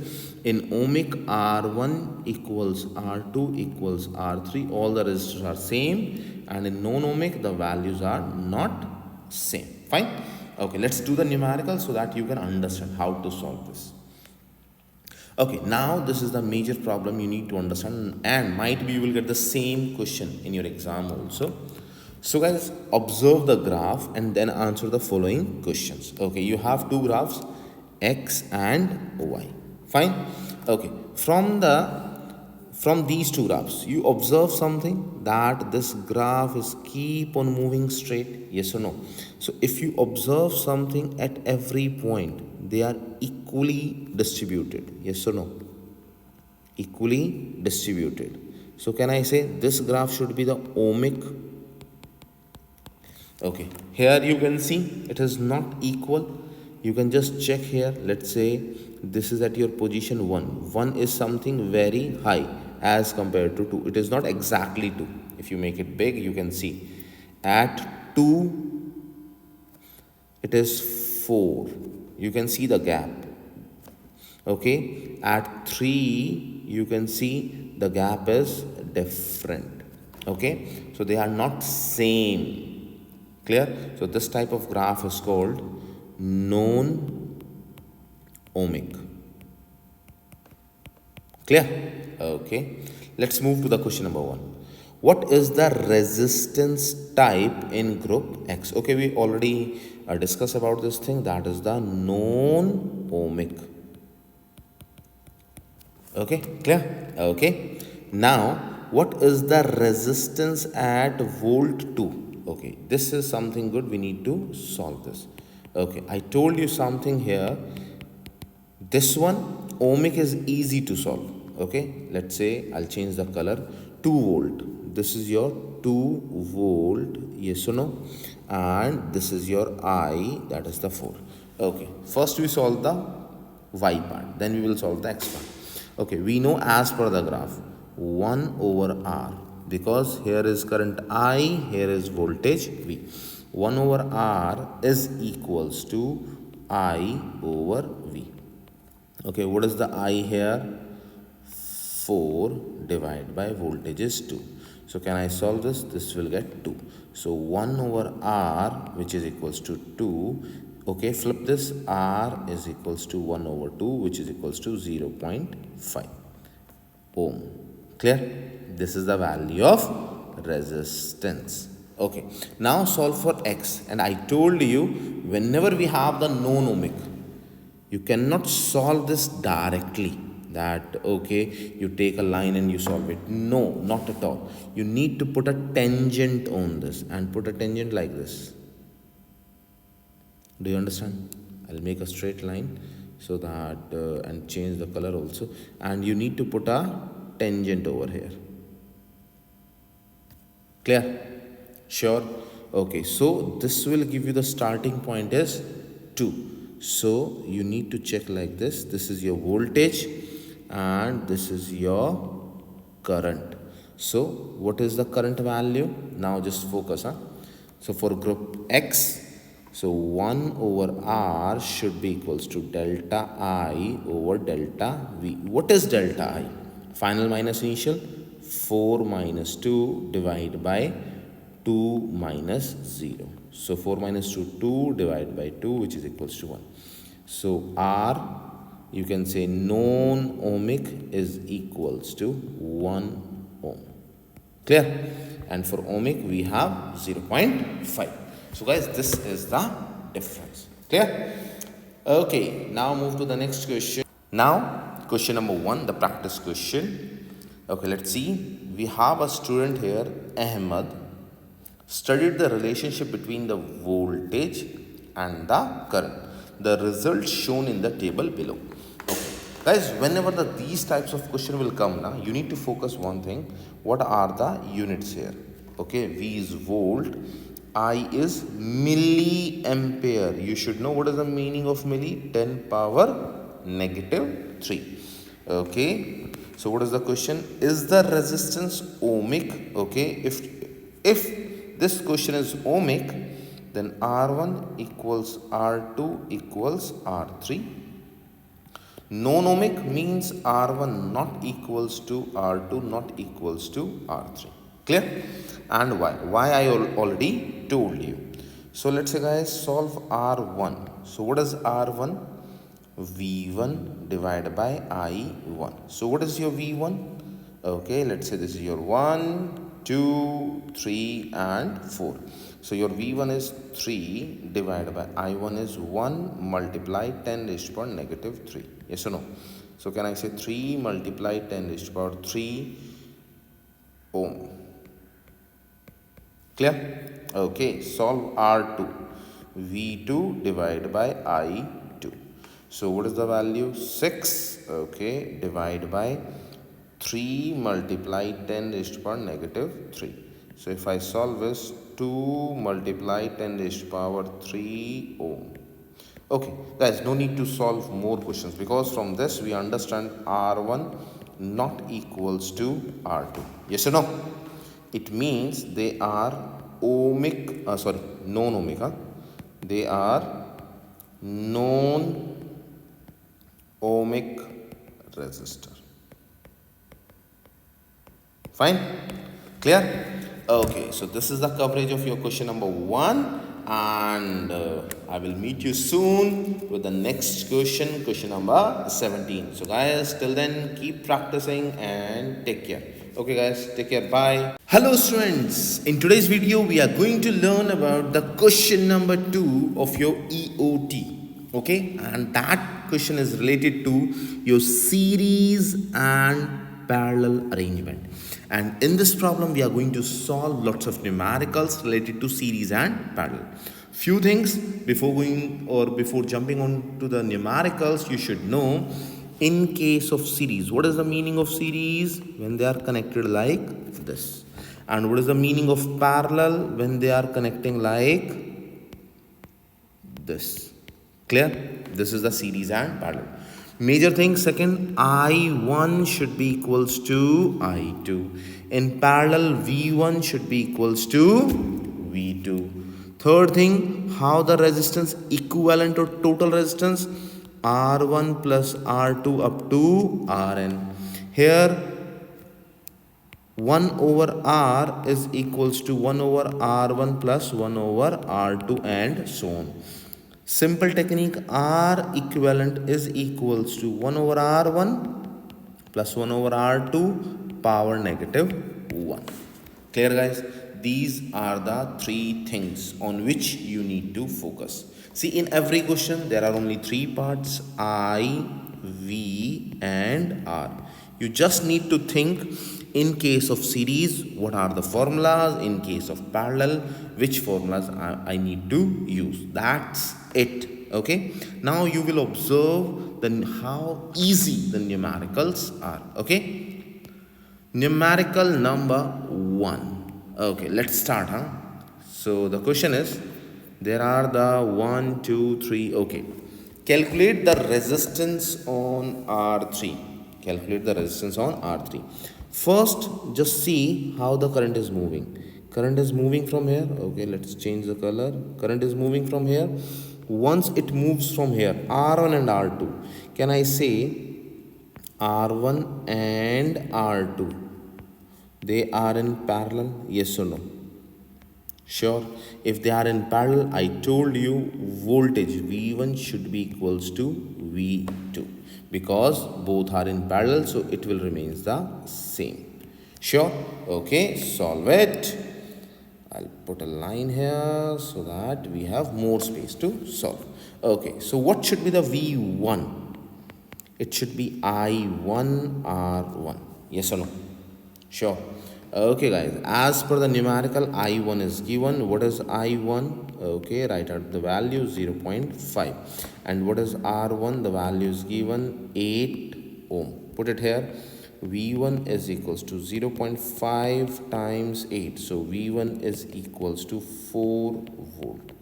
in ohmic, R1 equals R2 equals R3. All the resistors are same, and in non-ohmic the values are not same. Fine. Okay, let's do the numerical so that you can understand how to solve this. Okay, now this is the major problem you need to understand, and might be you will get the same question in your exam also. So guys, observe the graph and then answer the following questions. Okay, you have two graphs, X and Y. Fine. Okay, from these two graphs, you observe something, that this graph is keep on moving straight. Yes or no? So if you observe something at every point, they are equally distributed? Yes or no? Equally distributed. So can I say this graph should be the ohmic? Okay, here you can see it is not equal. You can just check here. Let's say this is at your position 1. 1 is something very high as compared to 2. It is not exactly 2. If you make it big, you can see at 2 it is 4. You can see the gap. Okay, at 3 you can see the gap is different. Okay, so they are not same. Clear? So this type of graph is called non-ohmic. Clear? Okay, let's move to the question number 1. What is the resistance type in group X? Okay, we already discussed about this thing. That is the non-ohmic. Okay, clear? Okay, now what is the resistance at volt 2? Okay, this is something good. We need to solve this. Okay, I told you something here. This one, ohmic, is easy to solve. Okay, let's say I'll change the color. 2 volt. This is your 2 volt. Yes or no? And this is your I, that is the 4. Okay, first we solve the y part, then we will solve the x part. Okay, we know as per the graph 1 over r, because here is current I, here is voltage V. 1 over r is equals to I over V. Okay, what is the I here? 4 divided by voltage is 2. So can I solve this? This will get 2. So 1 over r, which is equals to 2. Okay, flip this. R is equals to 1 over 2, which is equals to 0.5 ohm. Clear? This is the value of resistance. Okay, now solve for x. And I told you, whenever we have the non-ohmic, you cannot solve this directly. That, okay, you take a line and you solve it. No, not at all. You need to put a tangent on this and put a tangent like this. Do you understand? I'll make a straight line so that and change the color also. And you need to put a tangent over here. Clear? Sure? Okay, so this will give you the starting point is 2. So you need to check like this. This is your voltage and this is your current. So what is the current value? Now just focus. So for group X, so 1 over R should be equals to delta I over delta V. What is delta I? Final minus initial. 4 minus 2 divided by 2 minus 0. So 4 minus 2, 2 divided by 2, which is equals to 1. So R, you can say non-ohmic is equals to 1 ohm. Clear? And for ohmic, we have 0.5. So guys, this is the difference. Clear? Okay, now move to the next question. Now, question number 1, the practice question. Okay, let's see. We have a student here, Ahmed, studied the relationship between the voltage and the current. The results shown in the table below. Okay, guys, whenever these types of question will come now, you need to focus one thing. What are the units here? Okay, V is volt, I is milliampere. You should know what is the meaning of milli. 10 power negative 3. Okay, so what is the question? Is the resistance ohmic? Okay, if this question is ohmic, then R1 equals R2 equals R3. Non-ohmic means R1 not equals to R2 not equals to R3. Clear? And why? Why I already told you. So let's say guys, solve R1. So what is R1? V1 divided by I1. So what is your V1? Okay, let's say this is your 1, 2, 3 and 4. So your V1 is 3 divided by I1 is 1 multiply 10 raised to power negative 3. Yes or no? So can I say 3 multiply 10 raised to power 3 ohm? Clear? Okay, solve R2. V2 divided by I2. So what is the value? 6. Okay, divide by 3 multiply 10 raised to power negative 3. So if I solve this, 2 multiply 10 raised to power 3 ohm. Okay, guys, no need to solve more questions because from this we understand R1 not equals to R2. Yes or no? It means they are ohmic, non-ohmic. They are non-ohmic resistor. Fine? Clear? Okay, so this is the coverage of your question number 1, and I will meet you soon with the next question, question number 17. So guys, till then keep practicing and take care. Okay guys, take care, bye. Hello students, in today's video we are going to learn about the question number 2 of your EOT. Okay, and that question is related to your series and parallel arrangement. And in this problem we are going to solve lots of numericals related to series and parallel. Few things before jumping on to the numericals, you should know in case of series. What is the meaning of series? When they are connected like this. And what is the meaning of parallel? When they are connecting like this. Clear? This is the series and parallel. Major thing, second, I1 should be equals to I2. In parallel, V1 should be equals to V2. Third thing, how the resistance equivalent or total resistance R1 plus R2 up to Rn. Here 1 over R is equals to 1 over R1 plus 1 over R2 and so on. Simple technique, R equivalent is equals to 1 over R1 plus 1 over R2 power negative 1. Clear guys? These are the 3 things on which you need to focus. See, in every question there are only 3 parts, I, V and R. You just need to think in case of series, what are the formulas? In case of parallel, which formulas I need to use. That's it. Okay. Now you will observe then how easy the numericals are. Okay. Numerical number 1. Okay, let's start. So the question is, there are the 1, 2, 3. Okay. Calculate the resistance on R3. Calculate the resistance on R3. First, just see how the current is moving. Current is moving from here. Okay, let's change the color. Current is moving from here. Once it moves from here, R1 and R2. Can I say R1 and R2? They are in parallel? Yes or no? Sure. If they are in parallel, I told you voltage V1 should be equals to V2 because both are in parallel, so it will remain the same. Sure. Okay, solve it. I'll put a line here so that we have more space to solve. Okay, so what should be the V1? It should be I1 R1. Yes or no? Sure. Okay guys, as per the numerical, I1 is given. What is I1? Okay, write out the value 0.5. And what is R1? The value is given 8 ohm. Put it here. V1 is equals to 0.5 times 8. So V1 is equals to 4 volt.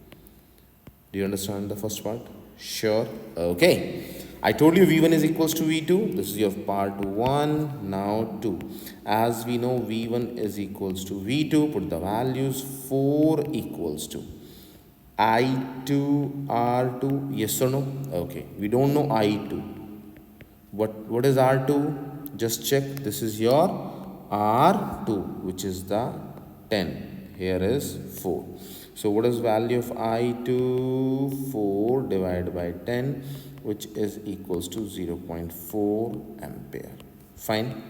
Do you understand the first part? Sure. Okay. I told you V1 is equals to V2. This is your part 1. Now 2. As we know, V1 is equals to V2. Put the values. 4 equals to I2 R2. Yes or no? Okay. We don't know I2. What is R2? Just check. This is your R2, which is the 10. Here is 4. So what is value of I2? 4 divided by 10, which is equals to 0.4 ampere. Fine?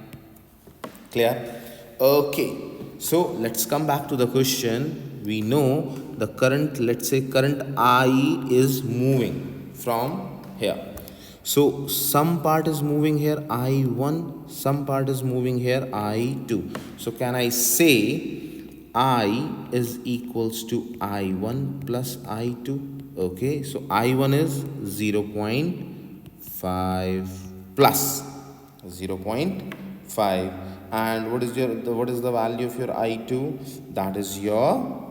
Clear? Okay. So let's come back to the question. We know the current, let's say current I is moving from here. So some part is moving here I1, some part is moving here I2. So can I say I is equals to I1 plus I2? Okay, so I1 is 0.5 5 plus 0.5. And what is the value of your I2? That is your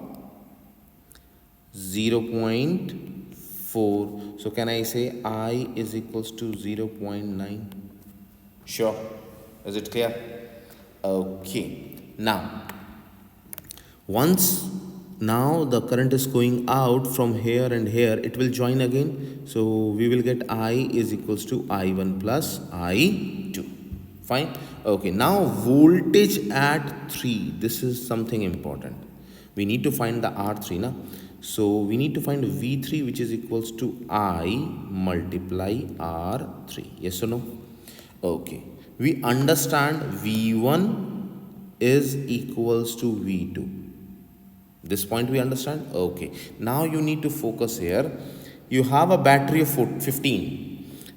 0.4. So can I say I is equals to 0.9? Sure. Is it clear? Okay. Now the current is going out from here and here, it will join again. So we will get I is equals to I1 plus I2. Fine. Okay. Now voltage at 3. This is something important. We need to find the R3 na. So we need to find V3, which is equals to I multiply R3. Yes or no? Okay. We understand V1 is equals to V2. This point we understand? Okay. Now you need to focus here. You have a battery of 15.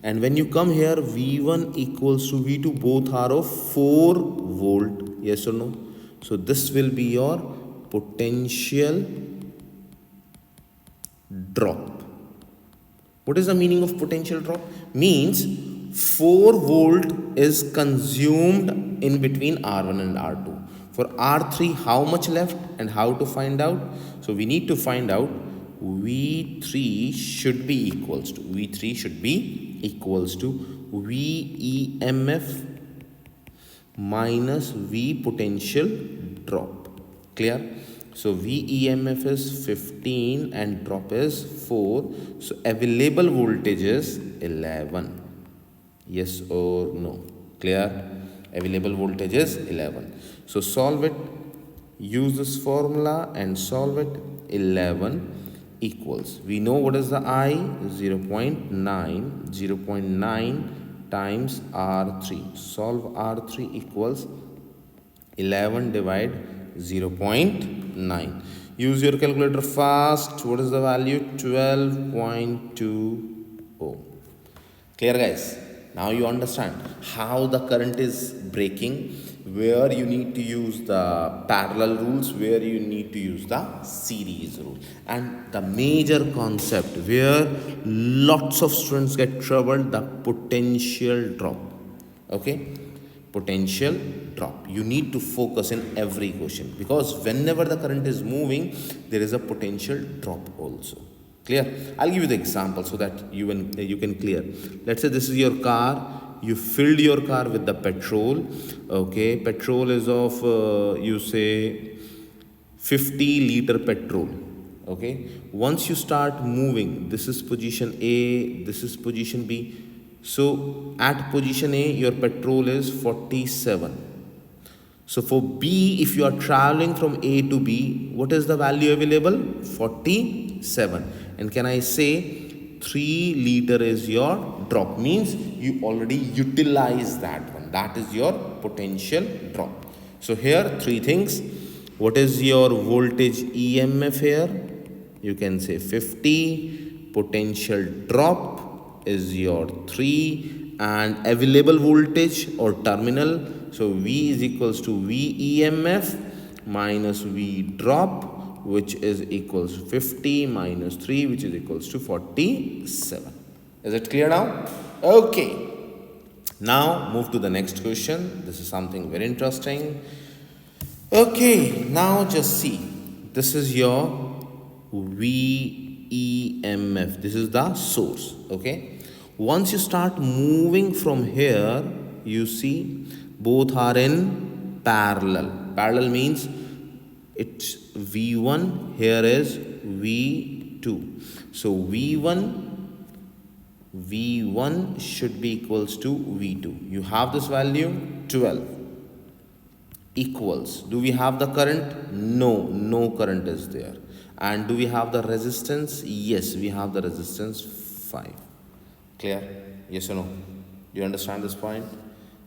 And when you come here, V1 equals to V2. Both are of 4 volt. Yes or no? So this will be your potential drop. What is the meaning of potential drop? Means 4 volt is consumed in between R1 and R2. For R3, how much left and how to find out? So we need to find out V3 should be equals to VEMF minus V potential drop. Clear? So VEMF is 15 and drop is 4. So available voltage is 11. Yes or no? Clear? Available voltage is 11. So solve it. Use this formula and solve it. 11 equals. We know what is the I? 0.9. 0.9 times R3. Solve R3 equals 11 divide 0.9. Use your calculator fast. What is the value? 12.20. Clear, guys? Now you understand how the current is breaking, where you need to use the parallel rules, where you need to use the series rule, and the major concept where lots of students get troubled, the potential drop. Okay, potential drop. You need to focus in every question, because whenever the current is moving, there is a potential drop also. Clear? I'll give you the example so that you can clear. Let's say this is your car. You filled your car with the petrol. Okay, petrol is of you say 50 liter petrol. Okay, once you start moving, this is position A, this is position B. So at position A, your petrol is 47. So for B, if you are traveling from A to B, what is the value available? 47. And can I say 3 liter is your drop? Means you already utilize that one. That is your potential drop. So here 3 things. What is your voltage EMF here? You can say 50. Potential drop is your 3. And available voltage or terminal. So V is equals to VEMF minus V drop, which is equals 50 minus 3, which is equals to 47. Is it clear now? Okay. Now move to the next question. This is something very interesting. Okay, now just see. This is your VEMF. This is the source. Okay. Once you start moving from here, you see both are in parallel. Parallel means it's V1, here is V2. So V1 should be equals to V2. You have this value 12 equals. Do we have the current? No current is there. And do we have the resistance? Yes, we have the resistance 5. Clear? Yes or no? Do you understand this point?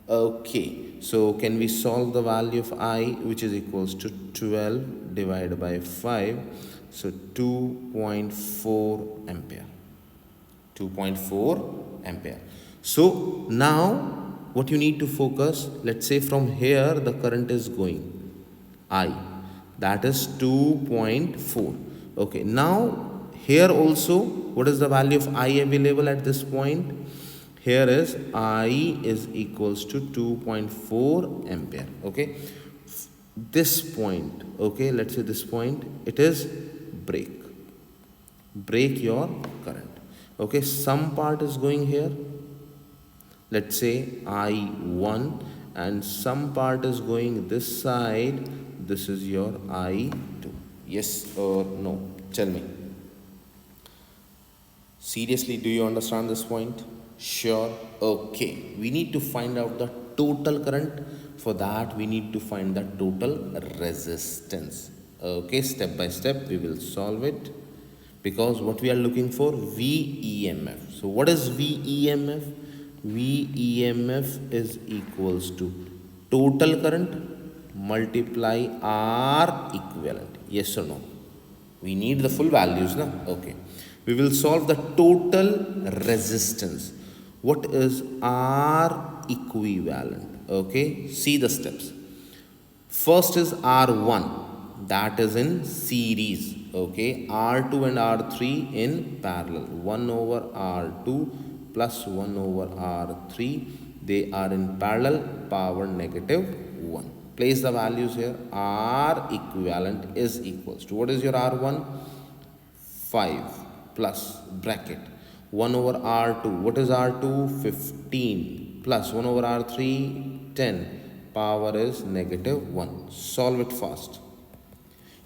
Okay, so can we solve the value of I, which is equals to 12 divided by 5? So 2.4 ampere. 2.4 ampere. So now what you need to focus, let's say from here the current is going I, that is 2.4. Okay, now here also what is the value of I available at this point? Here is I is equals to 2.4 ampere. Okay, this point, okay, let's say this point, it is break your current. Okay, some part is going here, let's say I1, and some part is going this side, this is your I2. Yes or no? Tell me. Seriously, do you understand this point? Sure. Okay, we need to find out the total current. For that we need to find the total resistance. Okay, step by step we will solve it, because what we are looking for, VEMF. So what is VEMF? VEMF is equals to total current multiply R equivalent. Yes or no? We need the full values, na? Okay. We will solve the total resistance. What is R equivalent? Okay. See the steps. First is R1, that is in series. Okay. R2 and R3 in parallel. 1 over R2 plus 1 over R3. They are in parallel, power negative 1. Place the values here. R equivalent is equals to, what is your R1? 5 plus bracket 1 over R2. What is R2? 15 plus 1 over R3, 10. Power is negative 1. Solve it fast.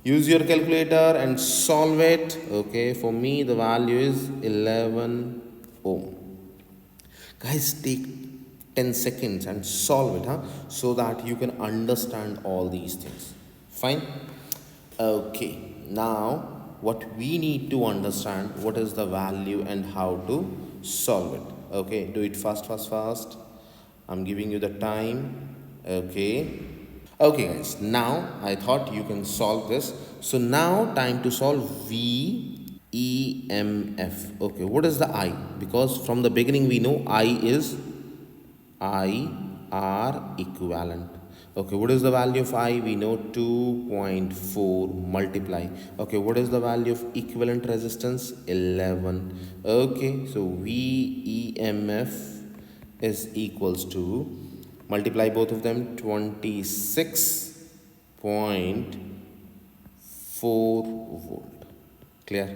Use your calculator and solve it. Okay, for me the value is 11 ohm. Guys, take 10 seconds and solve it, so that you can understand all these things. Fine? Okay, now what we need to understand, what is the value and how to solve it. Okay, do it fast. I'm giving you the time. Okay, guys, now I thought you can solve this. So now time to solve VEMF. Okay, what is the I? Because from the beginning we know I is IR equivalent. Okay, what is the value of I? We know 2.4 multiply. Okay, what is the value of equivalent resistance? 11. Okay, so VEMF is equals to, multiply both of them, 26.4 volt. Clear?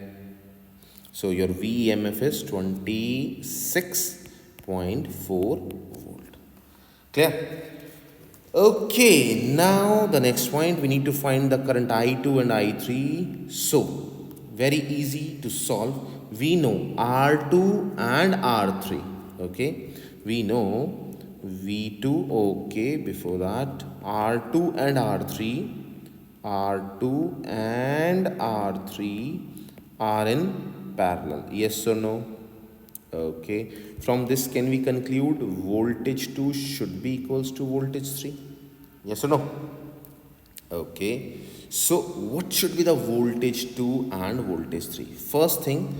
So your VEMF is 26.4 volt. Clear? Okay, now the next point, we need to find the current I2 and I3. So very easy to solve. We know R2 and R3. Okay, we know V2. Okay, before that, R2 and R3, R2 and R3 are in parallel. Yes or no? Okay, from this can we conclude voltage 2 should be equals to voltage 3? Yes or no? Okay, so what should be the voltage 2 and voltage 3? First thing,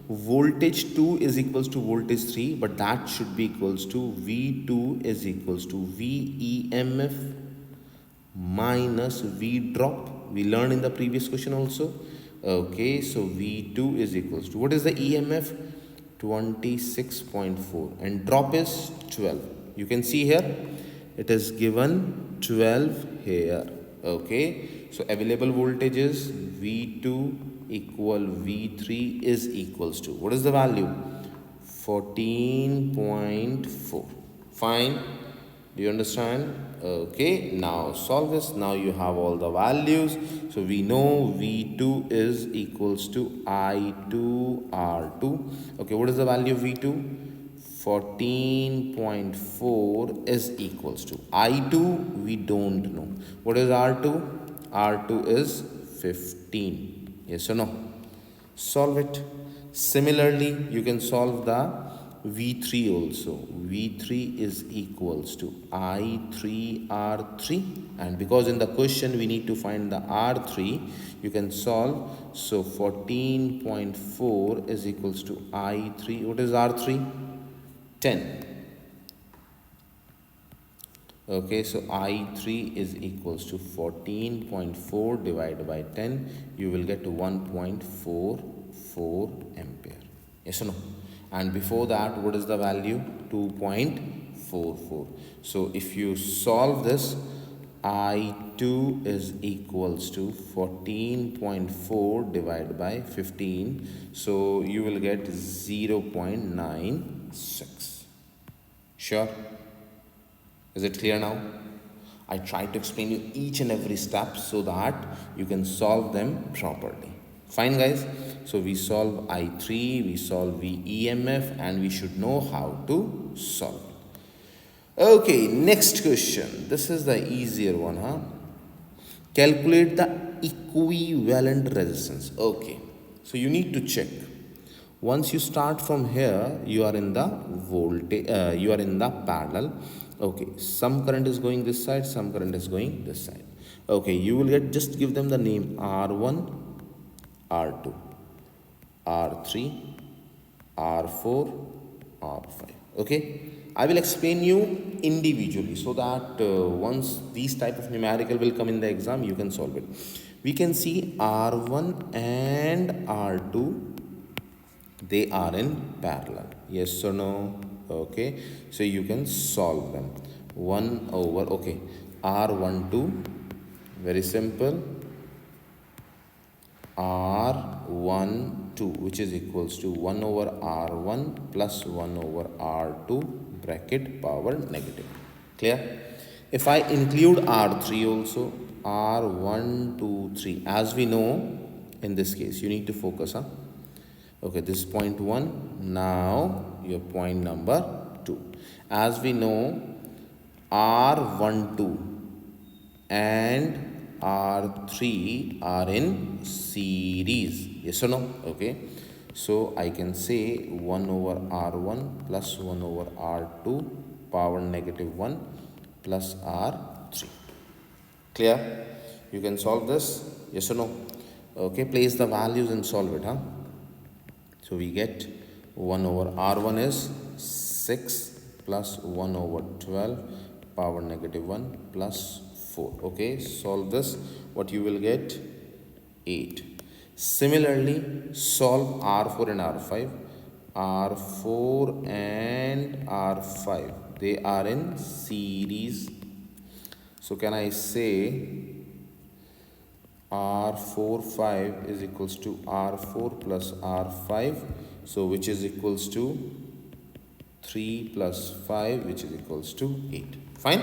voltage 2 is equals to voltage 3, but that should be equals to V2 is equals to VEMF minus V drop. We learned in the previous question also. Okay, so V2 is equals to, what is the EMF? 26.4, and drop is 12. You can see here it is given 12 here. Okay, so available voltage is V2 equal V3 is equals to, what is the value? 14.4. Fine. Do you understand? Okay, now solve this. Now you have all the values. So we know V2 is equals to I2 R2. Okay, what is the value of V2? 14.4 is equals to I2, we don't know. What is R2? R2 is 15. Yes or no? Solve it. Similarly, you can solve the V3 also. V3 is equals to I3 R3, and because in the question we need to find the R3, you can solve. So 14.4 is equals to I3. What is R3? 10. Okay, so I3 is equals to 14.4 divided by 10. You will get 1.44 ampere. Yes or no? and before that what is the value? 2.44. So if you solve this, I2 is equals to 14.4 divided by 15. So you will get 0.96. Sure? Is it clear now? I try to explain you each and every step so that you can solve them properly. Fine, guys? So we solve I3, we solve VEMF, and we should know how to solve it. Okay, next question. This is the easier one, huh? Calculate the equivalent resistance. Okay, so you need to check. Once you start from here, you are in the voltage, you are in the parallel. Okay, some current is going this side, some current is going this side. Okay, you will get, just give them the name R1, R2, R3, R4, R5. Okay, I will explain you individually so that once these type of numerical will come in the exam, you can solve it. We can see R1 and R2, they are in parallel. Yes or no? Okay, so you can solve them. 1 over, okay, R12, very simple, R12, which is equals to 1 over R1 plus 1 over R2 bracket power negative. Clear? If I include R3 also, R1, 2, 3, as we know, in this case, you need to focus, huh? Okay, this is point 1. Now your point number 2. As we know, R12 and R3 are in series. Yes or no? Okay. So I can say 1 over R1 plus 1 over R2 power negative 1 plus R3. Clear? You can solve this? Yes or no? Okay, place the values and solve it, huh? So we get 1 over R1 is 6 plus 1 over 12 power negative 1 plus 4. Okay, solve this. What you will get? 8. Similarly, solve R4 and R5. R4 and R5, they are in series. So can I say R45 is equals to R4 plus R5, so which is equals to 3 plus 5, which is equals to 8. Fine?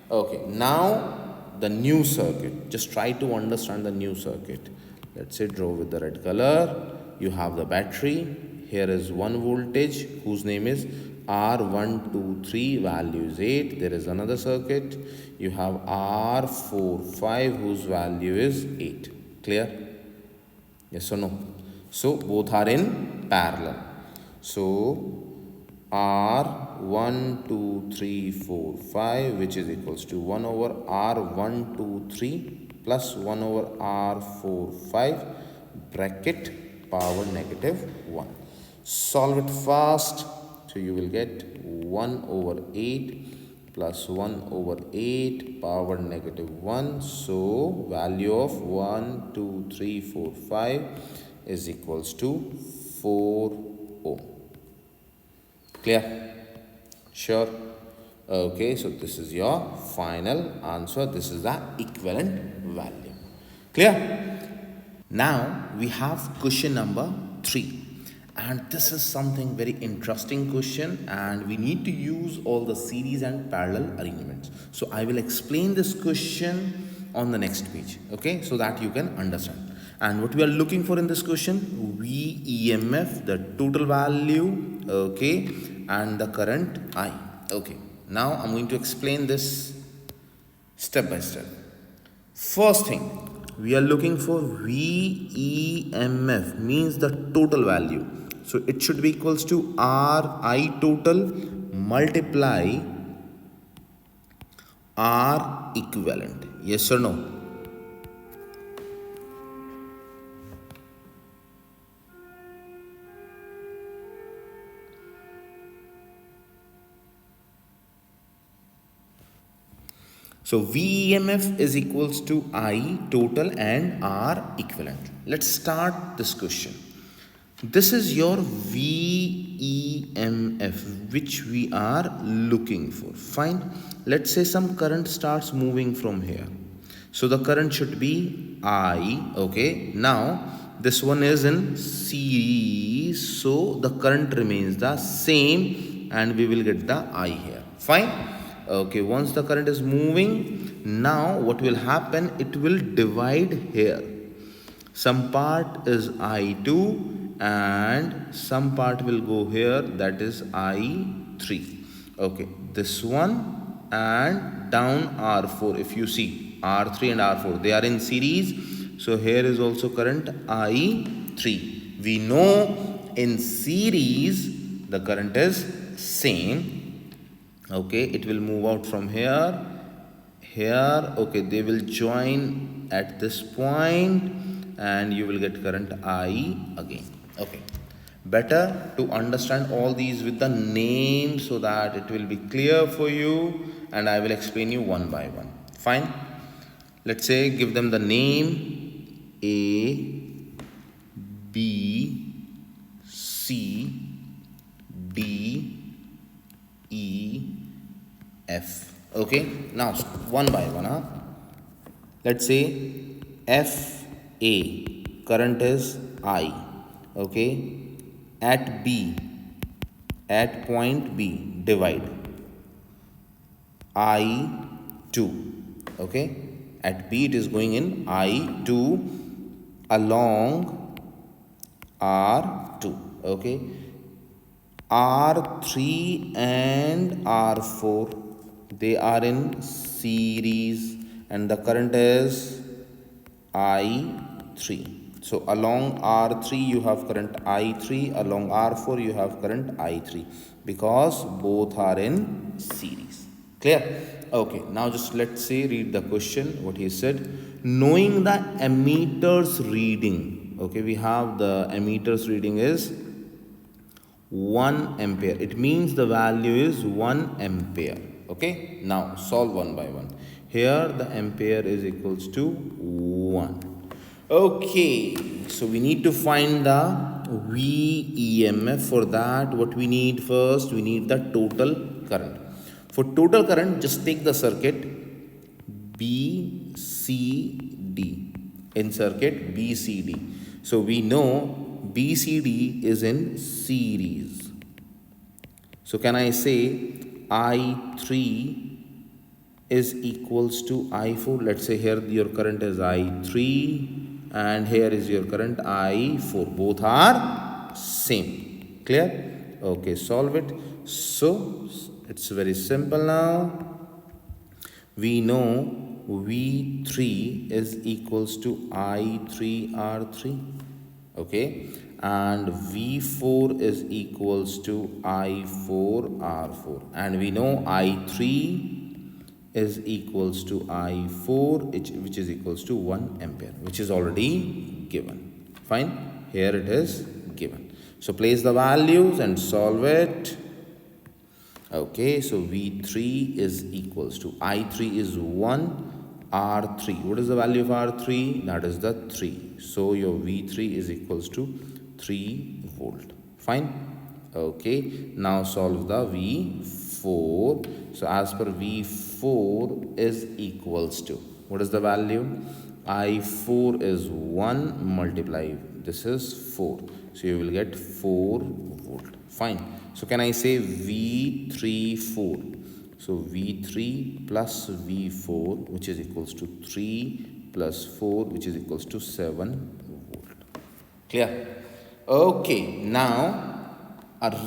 Okay, now the new circuit. Just try to understand the new circuit. Let's say draw with the red color. You have the battery. Here is one voltage whose name is R123, value is 8. There is another circuit. You have R45 whose value is 8. Clear? Yes or no? So both are in parallel. So R1, 2, 3, 4, 5, which is equals to 1 over R1, 2, 3 plus 1 over R4, 5 bracket power negative 1. Solve it fast. So you will get 1 over 8 plus 1 over 8 power negative 1. So value of 1, 2, 3, 4, 5 is equals to 4 ohm. Clear? Sure? Okay, so this is your final answer. This is the equivalent value. Clear? Now we have question number 3. And this is something very interesting question, and we need to use all the series and parallel arrangements. So I will explain this question on the next page, okay, so that you can understand. And what we are looking for in this question, VEMF, the total value, okay, and the current I. Okay, now I'm going to explain this step by step. First thing, we are looking for VEMF, means the total value. So it should be equals to RI total multiply R equivalent. Yes or no? So VEMF is equals to I total and R equivalent. Let's start this question. This is your VEMF. EMF which we are looking for. Fine. Let's say some current starts moving from here. So the current should be I. Okay. Now this one is in series. So the current remains the same and we will get the I here. Fine. Okay. Once the current is moving, now what will happen? It will divide here. Some part is I2 and some part will go here, that is I3. Okay, this one and down R4. If you see R3 and R4, they are in series. So here is also current I3. We know in series the current is same. Okay, it will move out from here. Okay, they will join at this point and you will get current I again. Okay, better to understand all these with the name so that it will be clear for you and I will explain you one by one. Fine. Let's say give them the name A, B, C, D, E, F. Okay, now one by one. Let's say FA, current is I. Okay, at B, at point B, divide I2. Okay, at B it is going in I2 along R2. Okay, R3 and R4, they are in series and the current is I3. So along R3 you have current I3, along R4 you have current I3 because both are in series. Clear? Okay, now just let's say read the question, what he said. Knowing the ammeter's reading, okay, we have the ammeter's reading is 1 ampere. It means the value is 1 ampere. Okay, now solve one by one. Here the ampere is equals to 1. Okay, so we need to find the VEMF. For that, what we need first, we need the total current. For total current, just take the circuit BCD. In circuit BCD. So we know BCD is in series. So can I say I3 is equals to I4? Let's say here your current is I3 and here is your current I4. Both are same. Clear? Okay, solve it. So it's very simple now. We know V3 is equals to I3R3. Okay, and V4 is equals to I4R4. And we know I3 is equals to I4, which is equals to 1 ampere, which is already given. Fine, here it is given. So place the values and solve it. Okay, so V3 is equals to I3 is 1, R3. What is the value of R3? That is the 3. So your V3 is equals to 3 volt. Fine. Okay, now solve the V4. So as per V4 is equals to, what is the value? I4 is 1 multiply, this is 4. So you will get 4 volt. Fine. So can I say V34? So V3 plus V4, which is equals to 3 plus 4, which is equals to 7 volt. Clear? Okay, now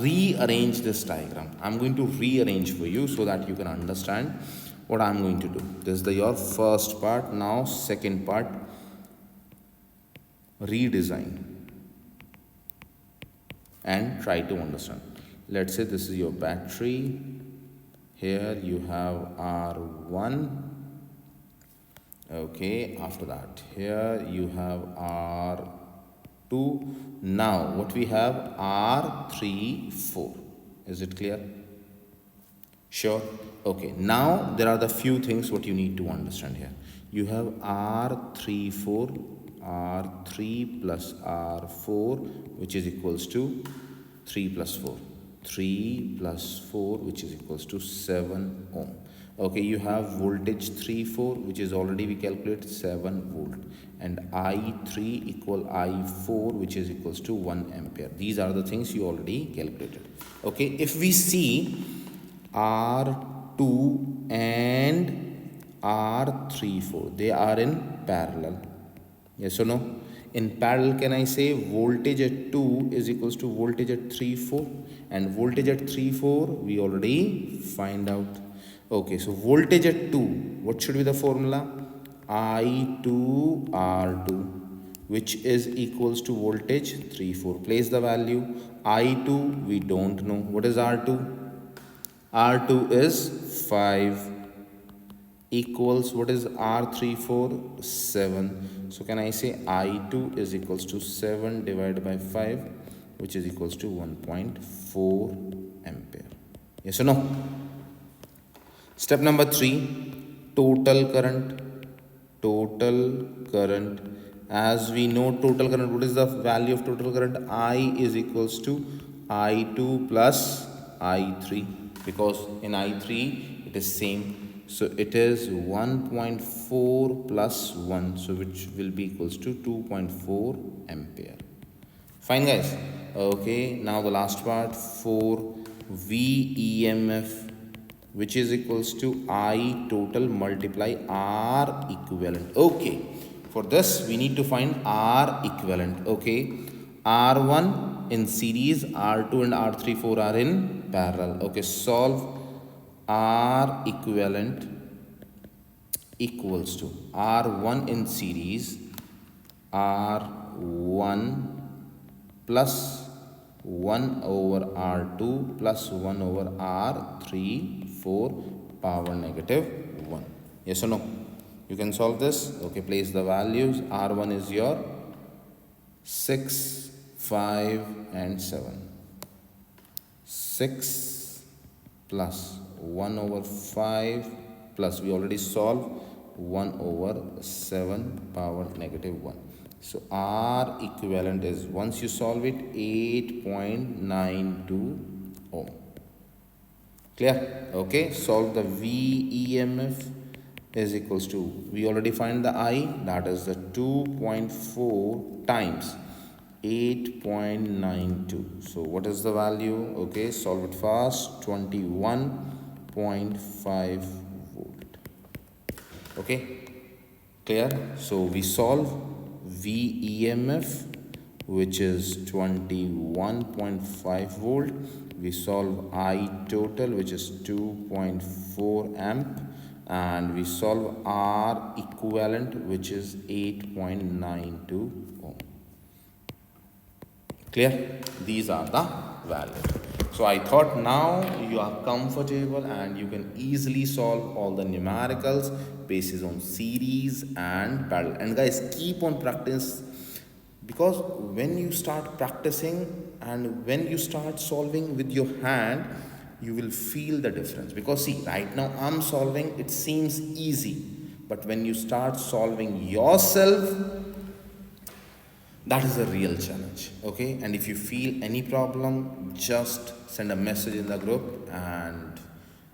rearrange this diagram. I'm going to rearrange for you so that you can understand what I'm going to do. This is your first part. Now second part, redesign and try to understand. Let's say this is your battery. Here you have R1. Okay, after that here you have R2. Now what we have, R34. Is it clear? Sure. Okay, now there are the few things what you need to understand here. You have R34, R3 plus R4, which is equals to 3 plus 4. 3 plus 4, which is equals to 7 ohm. Okay, you have voltage 3, 4, which is already we calculate 7 volt, and I3 equal I4, which is equals to 1 ampere. These are the things you already calculated. Okay, if we see R2 and R34, they are in parallel. Yes or no? In parallel, can I say voltage at 2 is equals to voltage at 3, 4, and voltage at 3, 4 we already find out. Okay, so voltage at 2, what should be the formula? I2 R2, which is equals to voltage 3, 4. Place the value. I2 we don't know. What is R2? R2 is 5 equals, what is R34? 7. So can I say I2 is equals to 7 divided by 5, which is equals to 1.4 ampere. Yes or no? Step number 3, total current. Total current. As we know total current, what is the value of total current? I is equals to I2 plus I3, because in I3 it is same. So it is 1.4 plus 1, so which will be equals to 2.4 ampere. Fine guys. Okay, now the last part, for VEMF, which is equals to I total multiply R equivalent. Okay, for this we need to find R equivalent. Okay, R1 in series, R2 and R34 are in parallel. Okay, solve. R equivalent equals to R1 in series, R1 plus 1 over R2 plus 1 over R34 power negative 1. Yes or no? You can solve this. Okay, place the values. R1 is your 6, 5 and 7. 6 plus 1 over 5 plus, we already solved, 1 over 7 power negative 1. So R equivalent is, once you solve it, 8.92 ohm. Clear? Okay, solve the VEMF is equals to, we already find the I, that is the 2.4 times 8.92. So what is the value? Okay, solve it fast. 21.5 volt. Okay, clear? So we solve VEMF, which is 21.5 volt. We solve I total, which is 2.4 amp, and we solve R equivalent, which is 8.92 ohm. Clear? These are the values. So I thought now you are comfortable and you can easily solve all the numericals basis on series and parallel. And guys, keep on practice, because when you start practicing and when you start solving with your hand, you will feel the difference. Because see, right now I'm solving, it seems easy, but when you start solving yourself, that is a real challenge. Okay, and if you feel any problem, just send a message in the group, and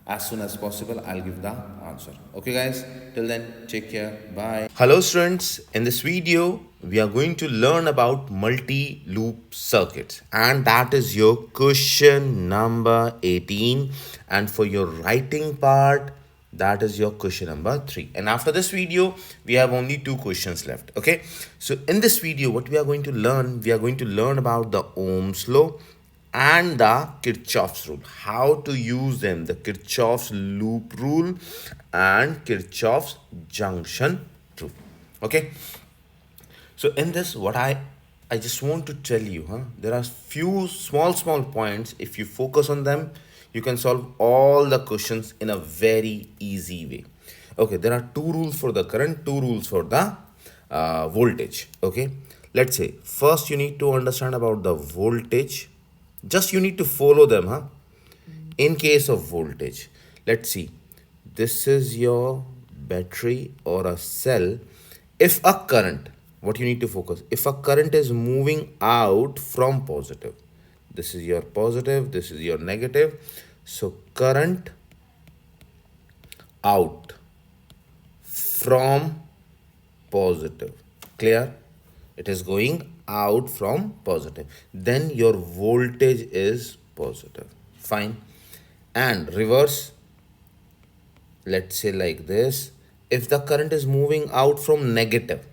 as soon as possible I'll give the answer. Okay guys, till then, take care, bye. Hello students, in this video we are going to learn about multi-loop circuits, and that is your question number 18, and for your writing part, that is your question number 3. And after this video, we have only 2 questions left. Okay, so in this video, what we are going to learn about the Ohm's law and the Kirchhoff's rule, how to use them, the Kirchhoff's loop rule and Kirchhoff's junction rule. Okay, so in this, what I just want to tell you, there are few small points. If you focus on them, you can solve all the questions in a very easy way. Okay, there are 2 rules for the current, 2 rules for the voltage. Okay, let's say first you need to understand about the voltage. Just you need to follow them. In case of voltage, let's see, this is your battery or a cell. If a current, what you need to focus, if a current is moving out from positive, this is your positive, this is your negative. So current out from positive. Clear? It is going out from positive. Then your voltage is positive. Fine. And reverse, let's say like this. If the current is moving out from negative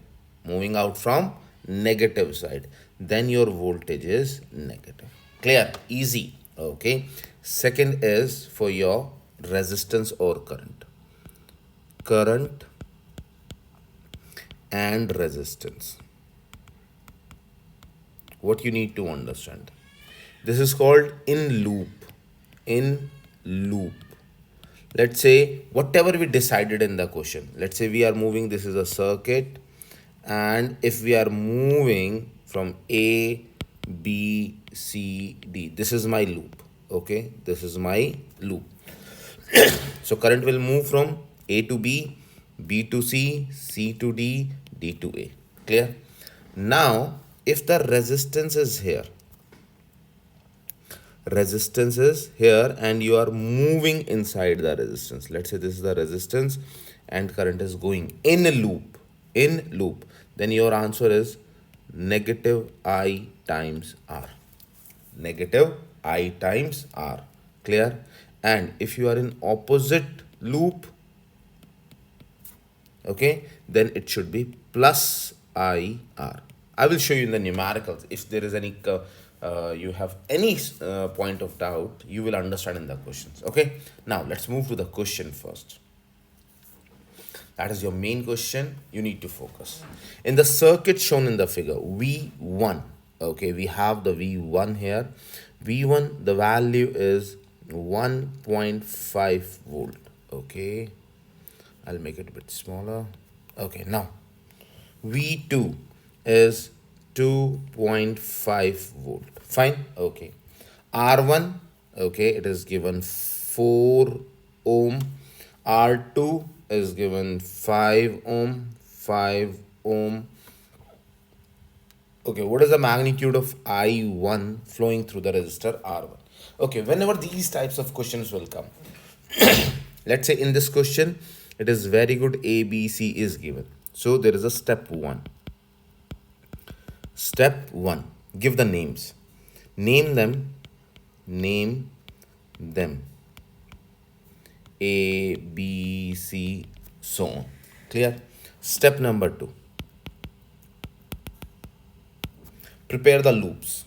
side, then your voltage is negative. Clear? Easy. Okay. Second is for your resistance or current. Current and resistance. What you need to understand, this is called in loop. Let's say whatever we decided in the question, let's say we are moving, this is a circuit, and if we are moving from A, B, C, D, this is my loop. Okay, this is my loop. So current will move from A to B, B to C, C to D, D to A. Clear? Now, if the resistance is here, and you are moving inside the resistance, let's say this is the resistance and current is going in a loop, then your answer is negative I times R. Negative I times R. Clear? And if you are in opposite loop, okay, then it should be plus IR. I will show you in the numericals. If there is any you have any point of doubt, you will understand in the questions. Okay, now let's move to the question first. That is your main question. You need to focus. In the circuit shown in the figure, V1, okay, we have the V1 here. V1, the value is 1.5 volt. Okay, I'll make it a bit smaller. Okay, now V2 is 2.5 volt. Fine. Okay. R1, okay, it is given 4 ohm. R2 is given 5 ohm. 5 ohm. Okay, what is the magnitude of I1 flowing through the resistor R1? Okay, whenever these types of questions will come, let's say in this question, it is very good, A, B, C is given. So there is a step 1. Step 1, give the names. Name them. A, B, C, so on. Clear? Step number 2. Prepare the loops.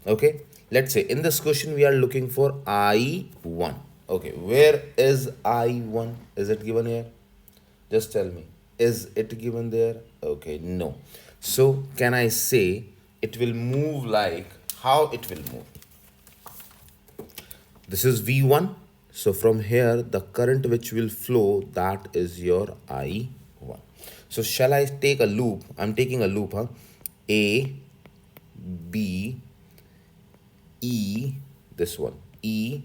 Okay, let's say in this question we are looking for I1. Okay, where is I1? Is it given here? Just tell me. Is it given there? Okay, no. So can I say it will move like how it will move? This is V1. So from here, the current which will flow, that is your I1. So shall I take a loop? I'm taking a loop, huh? A, B, E, this one, E,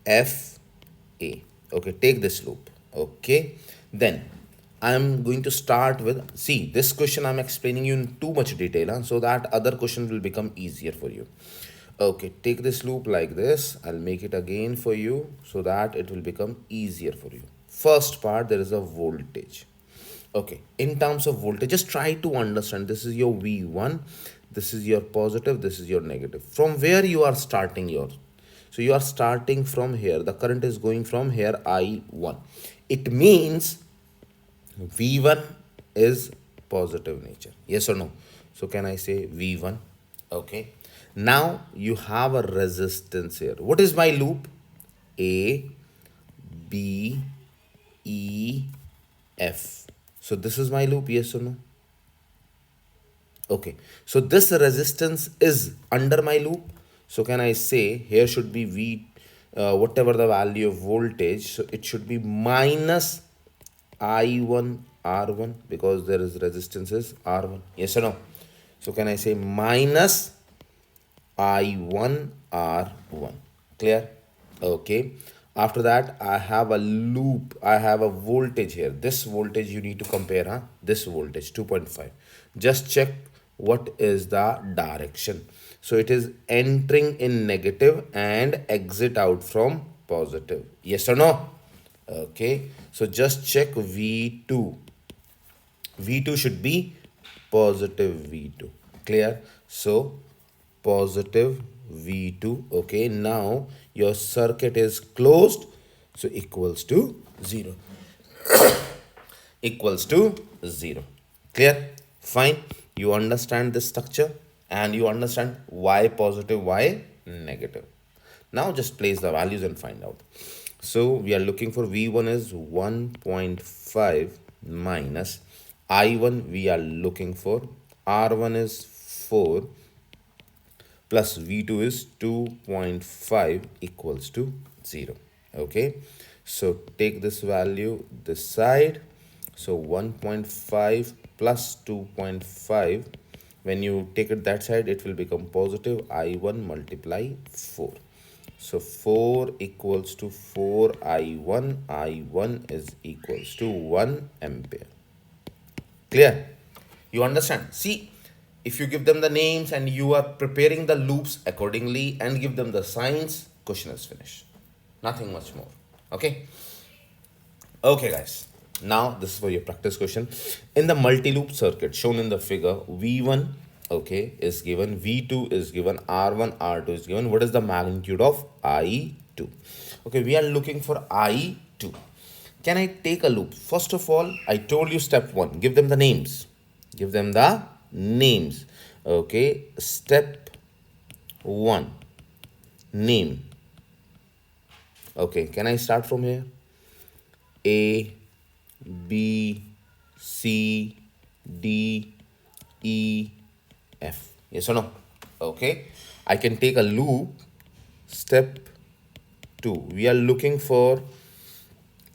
F, A. Okay, take this loop. Okay, then I'm going to start with, see, this question I'm explaining you in too much detail, huh? So that other questions will become easier for you. Okay, take this loop like this. I'll make it again for you so that it will become easier for you. First part, there is a voltage. Okay, in terms of voltage, just try to understand. This is your V1, this is your positive, this is your negative. From where you are starting your, so you are starting from here. The current is going from here, I1. It means V1 is positive nature. Yes or no? So can I say V1? Okay. Now you have a resistance here. What is my loop? A, B, E, F. So this is my loop, yes or no? Okay. So this resistance is under my loop. So can I say here should be V, whatever the value of voltage. So it should be minus I1 R1 because there is resistance is R1. Yes or no? So can I say minus I1 R1? Clear? Okay. After that, I have a loop. I have a voltage here. This voltage you need to compare, huh? This voltage 2.5. Just check what is the direction. So it is entering in negative and exit out from positive. Yes or no? Okay. So just check V2. V2 should be positive V2. Clear? So positive V2. Okay, now your circuit is closed. So equals to 0. Equals to 0. Clear? Fine. You understand this structure and you understand why positive, why negative. Now just place the values and find out. So we are looking for V1 is 1.5 minus I1 we are looking for R1 is 4 plus V2 is 2.5 equals to 0. Okay, so take this value this side. So 1.5 plus 2.5, when you take it that side it will become positive I1 multiply 4. So 4 equals to 4 I1. I1 is equals to 1 ampere. Clear? You understand? See, if you give them the names and you are preparing the loops accordingly and give them the signs, question is finished. Nothing much more. Okay? Okay, guys. Now, this is for your practice question. In the multi-loop circuit shown in the figure, V1, okay, is given, V2 is given, R1, R2 is given. What is the magnitude of I2? Okay, we are looking for I2. Can I take a loop? First of all, I told you step 1. Give them the names. Give them the names. Okay, step 1. Name. Okay, can I start from here? A, B, C, D, E, F. Yes or no? Okay. I can take a loop. Step 2. We are looking for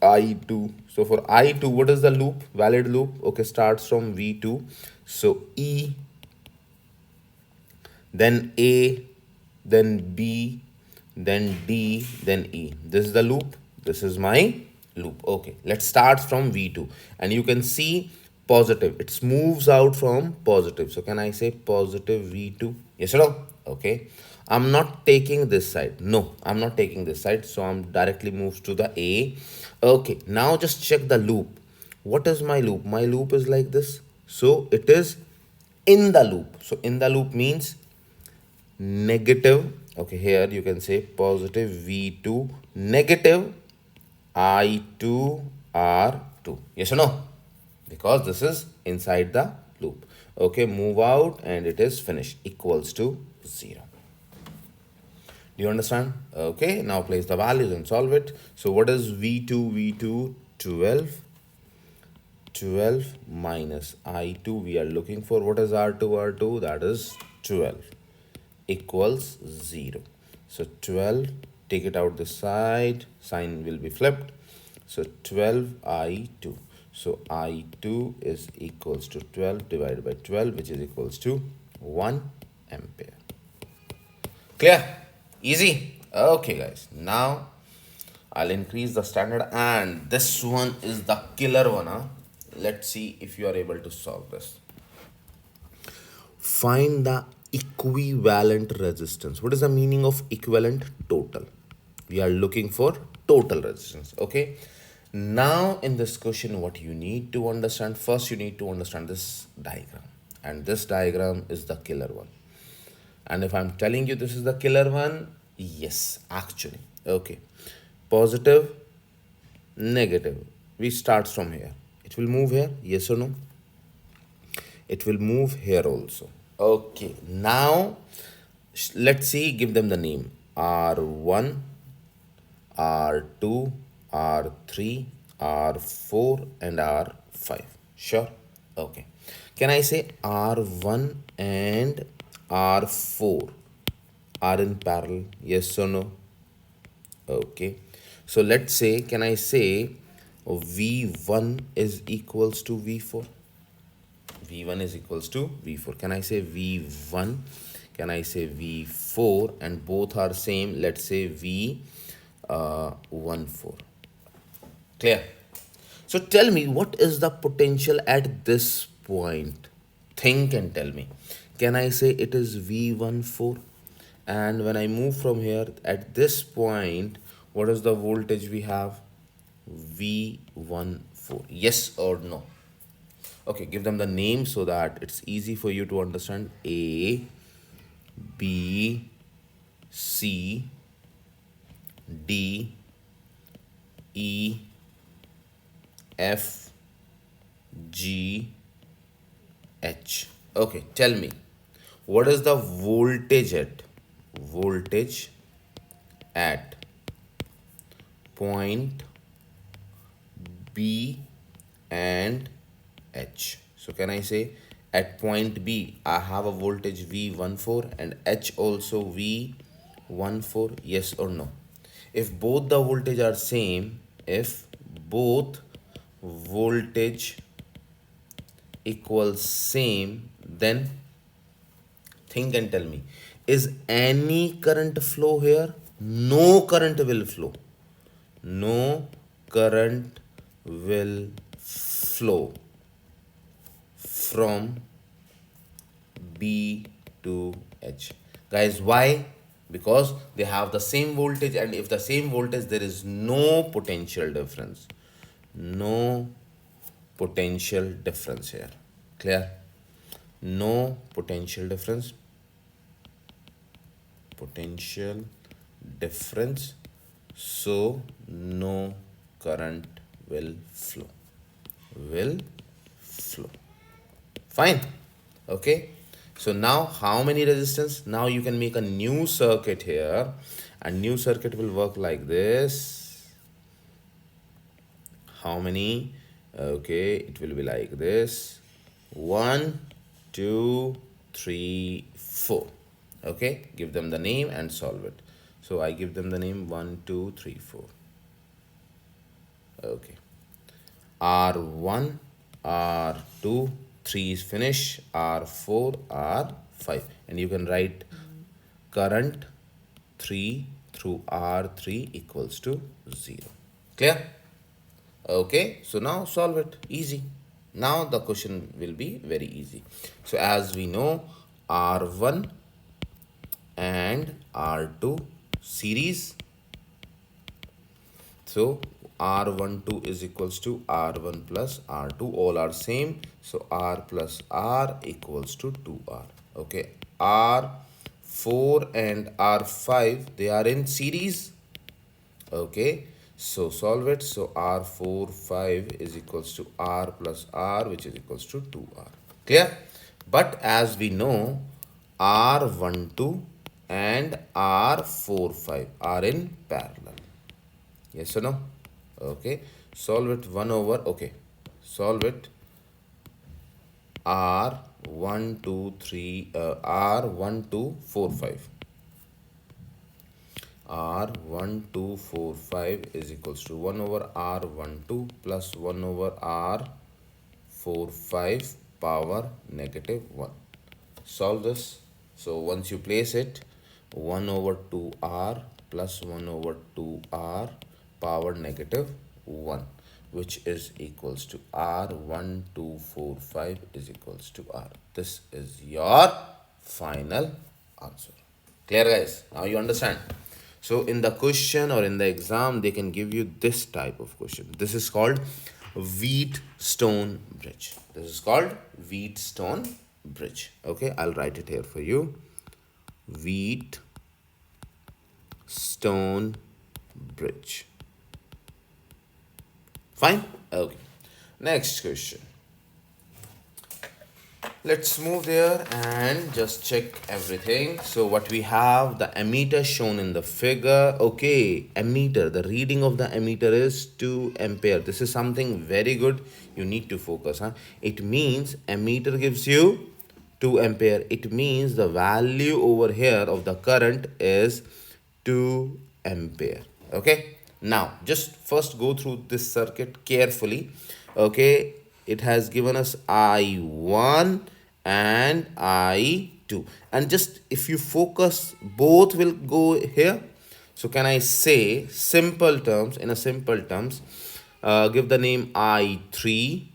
I2. So for I2, what is the loop? Valid loop. Okay, starts from V2. So E, then A, then B, then D, then E. This is the loop. This is my loop. Okay, let's start from V2. And you can see positive. It moves out from positive. So can I say positive V2? Yes or no? Okay. I'm not taking this side. No, I'm not taking this side. So I'm directly moves to the A. Okay, now just check the loop. What is my loop? My loop is like this. So it is in the loop. So in the loop means negative. Okay, here you can say positive V2 negative I2 R2. Yes or no? Because this is inside the loop. Okay, move out and it is finished. Equals to 0. Do you understand? Okay, now place the values and solve it. So what is V2? V2 12. 12 minus I2 we are looking for. What is R2? R2 that is 12 equals 0. So 12, take it out this side, sign will be flipped. So 12 I2. So I2 is equals to 12 divided by 12, which is equals to 1 ampere. Clear? Easy? Okay, guys. Now I'll increase the standard, and this one is the killer one. Huh? Let's see if you are able to solve this. Find the equivalent resistance. What is the meaning of equivalent? Total. We are looking for total resistance. Okay. Now in this question, what you need to understand, first you need to understand this diagram, and this diagram is the killer one. And if I'm telling you this is the killer one, yes, actually. Okay. Positive, negative. We start from here. It will move here, yes or no? It will move here also. Okay, now let's see, give them the name. R1, R2, R3, R4 and R5. Sure? Okay. Can I say R1 and R4 are in parallel? Yes or no? Okay. So let's say, can I say V1 is equals to V4? V1 is equals to V4. Can I say V1? Can I say V4? And both are same. Let's say V 14. Clear? So tell me, what is the potential at this point? Think and tell me. Can I say it is V14? And when I move from here, at this point, what is the voltage we have? V14. Yes or no? Okay, give them the name so that it's easy for you to understand. A, B, C, D, E, F, G, H. Okay, tell me, what is the voltage at point B and H? So can I say at point B I have a voltage V14 and H also V14? Yes or no? If both the voltage are same, if both voltage equals same, then think and tell me, is any current flow here? No current will flow. No current will flow from B to H. Guys, why? Because they have the same voltage, and if the same voltage, there is no potential difference. No potential difference here. Clear? No potential difference. Potential difference. So no current will flow. Will flow. Fine. Okay. So now how many resistance? Now you can make a new circuit here. A new circuit will work like this. How many? Okay, it will be like this. 1, 2, 3, 4. Okay, give them the name and solve it. So I give them the name 1, 2, 3, 4. Okay. R1, R2, 3 is finish, R4, R5. And you can write current 3 through R3 equals to 0. Clear? Okay, so now solve it. Easy. Now the question will be very easy. So as we know, R1 and R2 series. So R12 is equals to R1 plus R2. All are same. So R plus R equals to 2R. Okay. R4 and R5, they are in series. Okay. So solve it. So R4, 5 is equals to R plus R, which is equals to 2R. Clear? But as we know, R12 and R45 are in parallel. Yes or no? Okay. Solve it 1 over. Okay. Solve it. R1, 2, 3, R1, 2, 4, 5. R1245 is equals to 1 over R12 plus 1 over R45 power negative 1. Solve this. So once you place it, 1 over 2R plus 1 over 2R power negative 1, which is equals to R1245 is equals to R. This is your final answer. Clear, guys? Now you understand. So in the question or in the exam, they can give you this type of question. This is called Wheatstone bridge. This is called Wheatstone bridge. Okay, I'll write it here for you. Wheatstone bridge. Fine? Okay. Next question. Let's move there and just check everything. So what we have, the ammeter shown in the figure. Okay, ammeter, the reading of the ammeter is 2 ampere. This is something very good. You need to focus. It means ammeter gives you 2 ampere. It means the value over here of the current is 2 ampere. Okay. Now, just first go through this circuit carefully. Okay. It has given us I1 and I2. And just if you focus, both will go here. So can I say simple terms, in a simple terms, give the name I3.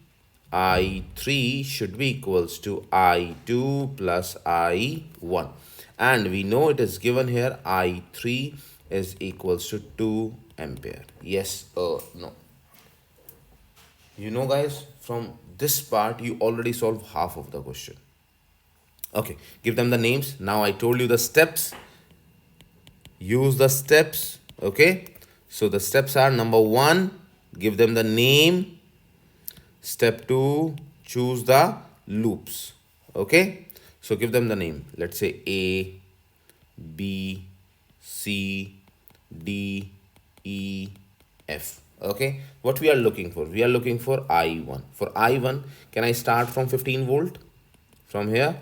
I3 should be equals to I2 plus I1. And we know it is given here I3 is equals to 2 ampere. Yes or no? You know guys, from this part you already solved half of the question. Okay, give them the names. Now I told you the steps. Use the steps. Okay, so the steps are: number one, give them the name. Step two, choose the loops. Okay, so give them the name. Let's say A, B, C, D, E, F. Okay, what we are looking for? We are looking for I1. For I1, can I start from 15 volt? From here?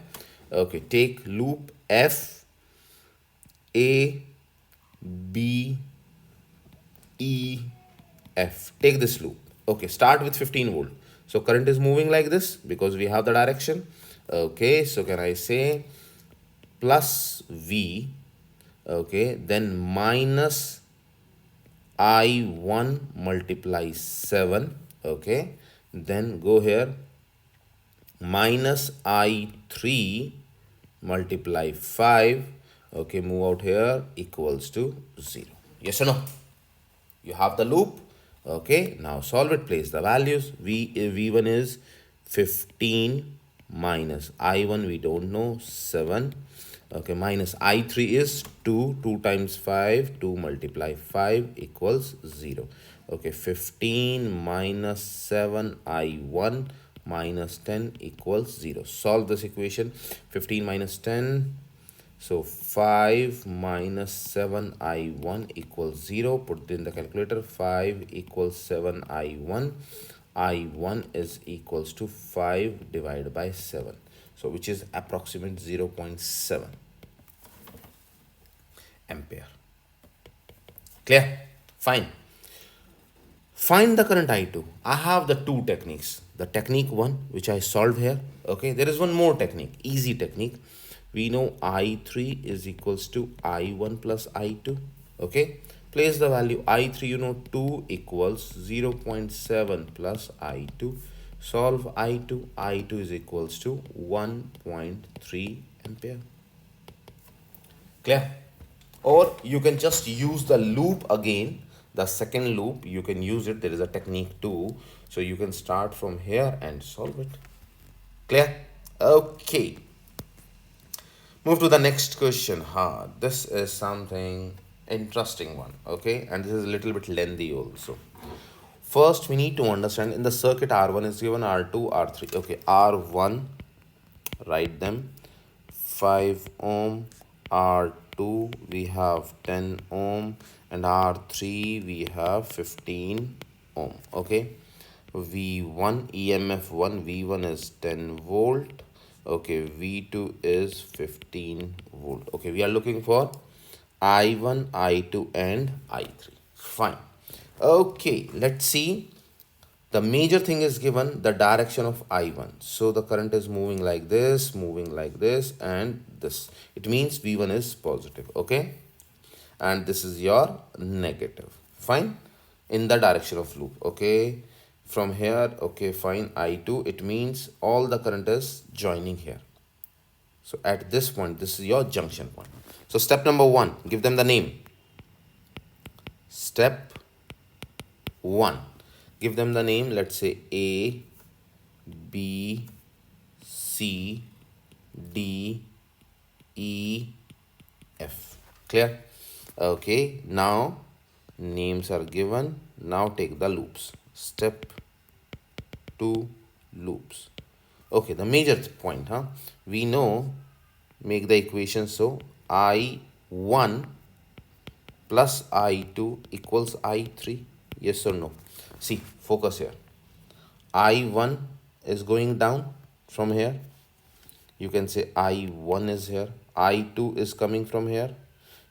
Okay, take loop F, A, B, E, F. Take this loop. Okay, start with 15 volt. So current is moving like this because we have the direction. Okay, so can I say plus V, okay, then minus I1 multiply 7, okay, then go here, minus I3 multiply 5, okay, move out here, equals to 0. Yes or no? You have the loop. Okay, now solve it. Place the values. V1 is 15 minus I1 we don't know, 7. Okay, minus I3 is 2. 2 times 5, 2 multiply 5 equals 0. Okay, 15 minus 7 I1 minus 10 equals 0. Solve this equation. 15 minus 10, so 5 minus 7 I1 equals 0. Put in the calculator. 5 equals 7 I1. I1 is equals to 5 divided by 7. So which is approximate 0.7 ampere. Clear? Fine. Find the current I2. I have the two techniques. The technique one, which I solved here. Okay, there is one more technique, easy technique. We know I3 is equals to I1 plus I2. Okay, place the value I3, you know 2 equals 0.7 plus I2. Solve I2. I2 is equals to 1.3 ampere. Clear? Or you can just use the loop again, the second loop. You can use it. There is a technique too, so you can start from here and solve it. Clear? Okay, move to the next question. This is something interesting one. Okay, and this is a little bit lengthy also. First we need to understand, in the circuit R1 is given, R2, R3. Okay, R1, write them, 5 ohm, R2 we have 10 ohm, and R3 we have 15 ohm. Okay, V1 EMF1, V1 is 10 volt. Okay, V2 is 15 volt. Okay, we are looking for I1, I2 and I3. Fine. Okay, let's see. The major thing is given the direction of I1. So the current is moving like this, and this. It means V1 is positive, okay? And this is your negative. Fine. In the direction of loop, okay? From here, okay, fine. I2, it means all the current is joining here. So at this point, this is your junction point. So step number one, give them the name. Step one, give them the name. Let's say A, B, C, D, E, F. Clear? Okay, now names are given. Now take the loops. Step 2, loops. Okay, the major point, we know, make the equation so I1 plus I2 equals I3. Yes or no? See, focus here. I1 is going down from here. You can say I1 is here. I2 is coming from here.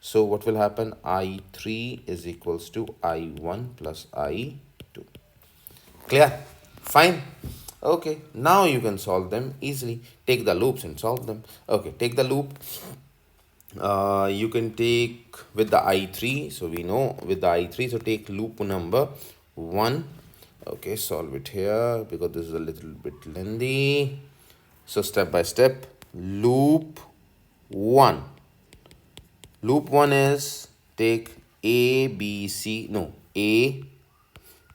So what will happen? I3 is equals to I1 plus I2. Clear? Fine. Okay, now you can solve them easily. Take the loops and solve them. Okay, take the loop. You can take with the I3. So we know with the I3, so take loop number 1. Okay, solve it here because this is a little bit lengthy. So step by step, loop 1. Loop 1 is take A, B, C, no, A,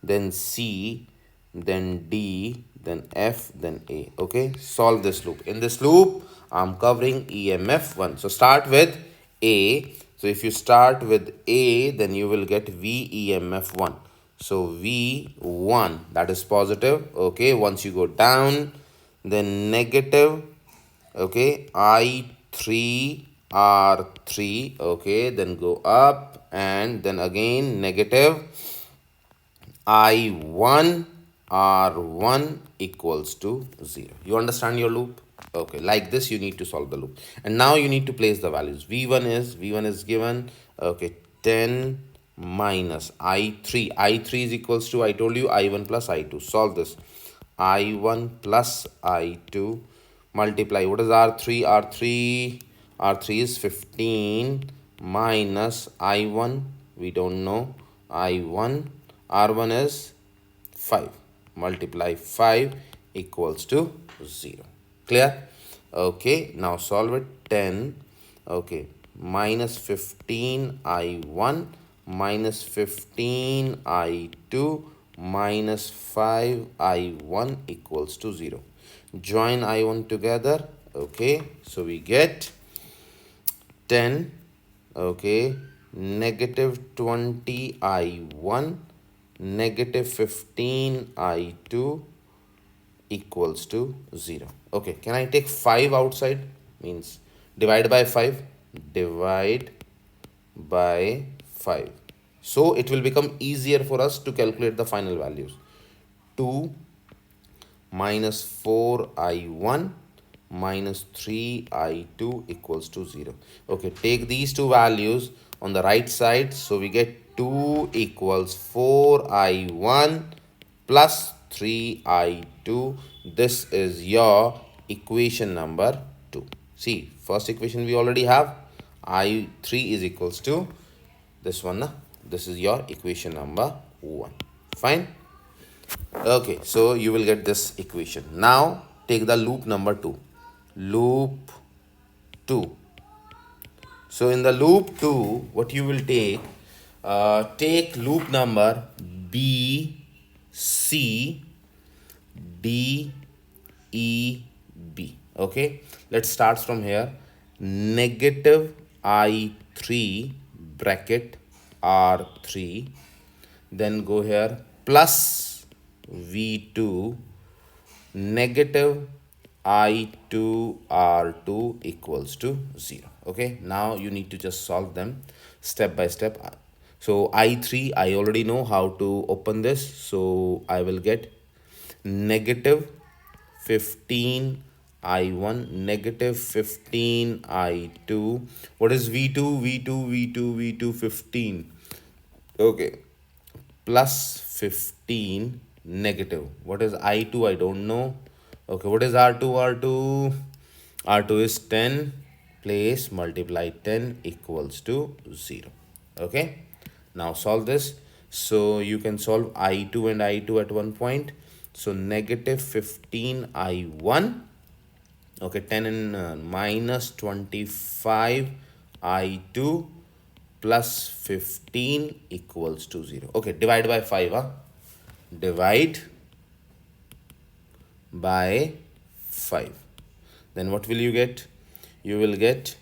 then C, then D, then F, then A. Okay, solve this loop. In this loop, I'm covering EMF 1. So start with A. So if you start with A, then you will get VEMF 1. So V1, that is positive. Okay, once you go down, then negative. Okay, I3 R3. Okay, then go up and then again negative I1 R1 equals to 0. You understand your loop? Okay, like this you need to solve the loop. And now you need to place the values. V1 is given, okay, 10 minus I3. I3 is equals to, I told you, I1 plus I2. Solve this. I1 plus I2 multiply. What is R3? R3 is 15 minus I1. We don't know. I1. R1 is 5. Multiply 5 equals to 0. Clear? Okay. Now solve it. 10. Okay. Minus 15 I1 minus 15 I2 minus 5 I1 equals to 0. Join I1 together. Okay. So we get 10. Okay. Negative 20 I1 negative 15 I2 equals to 0. Okay, can I take 5 outside? Means divide by 5. Divide by 5. So it will become easier for us to calculate the final values. 2 minus 4I1 minus 3I2 equals to 0. Okay, take these two values on the right side. So we get 2 equals 4I1 plus 3I2. This is your equation number 2. See, first equation we already have. I3 is equals to this one. This is your equation number 1. Fine. Okay, so you will get this equation. Now take the loop number 2. Loop 2. So in the loop 2, what you will take loop number B, C, D, E, B. Okay, let's start from here. Negative I3 bracket R3. Then go here plus V2 negative I2 R2 equals to 0. Okay, now you need to just solve them step by step. So I3, I already know how to open this. So I will get negative 15 I1 negative 15 I2. What is V2? V2 15. Okay, plus 15 negative. What is I2? I don't know. Okay, what is R2? R2 is 10. Place multiply 10 equals to 0. Okay, now solve this. So you can solve I2 and I2 at one point. So negative 15 I1. Okay, 10 and minus 25 I2 plus 15 equals to 0. Okay, divide by 5. Divide by 5. Then what will you get? You will get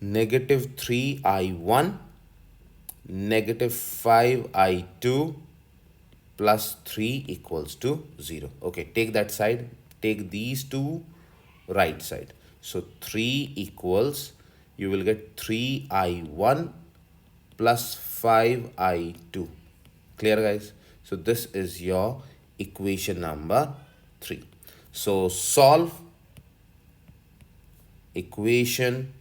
negative 3 I1 negative 5 I2 plus 3 equals to 0. Okay, take that side. Take these two right side. So 3 equals, you will get 3 I1 plus 5 I2. Clear, guys? So this is your equation number 3. So solve equation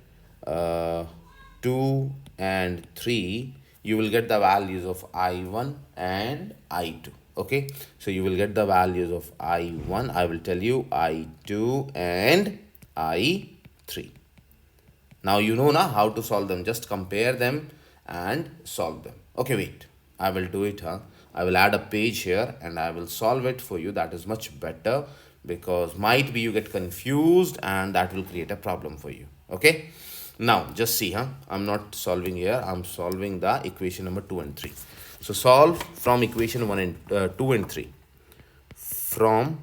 2 and 3. You will get the values of I1 and I2. Okay, so you will get the values of I1, I will tell you, I2 and I3. Now you know now how to solve them. Just compare them and solve them. Okay, wait. I will do it, huh? I will add a page here and I will solve it for you. That is much better because might be you get confused and that will create a problem for you. Okay. Now just see, huh? I'm not solving here. I'm solving the equation number 2 and 3. So solve from equation 1 and 2 and 3. From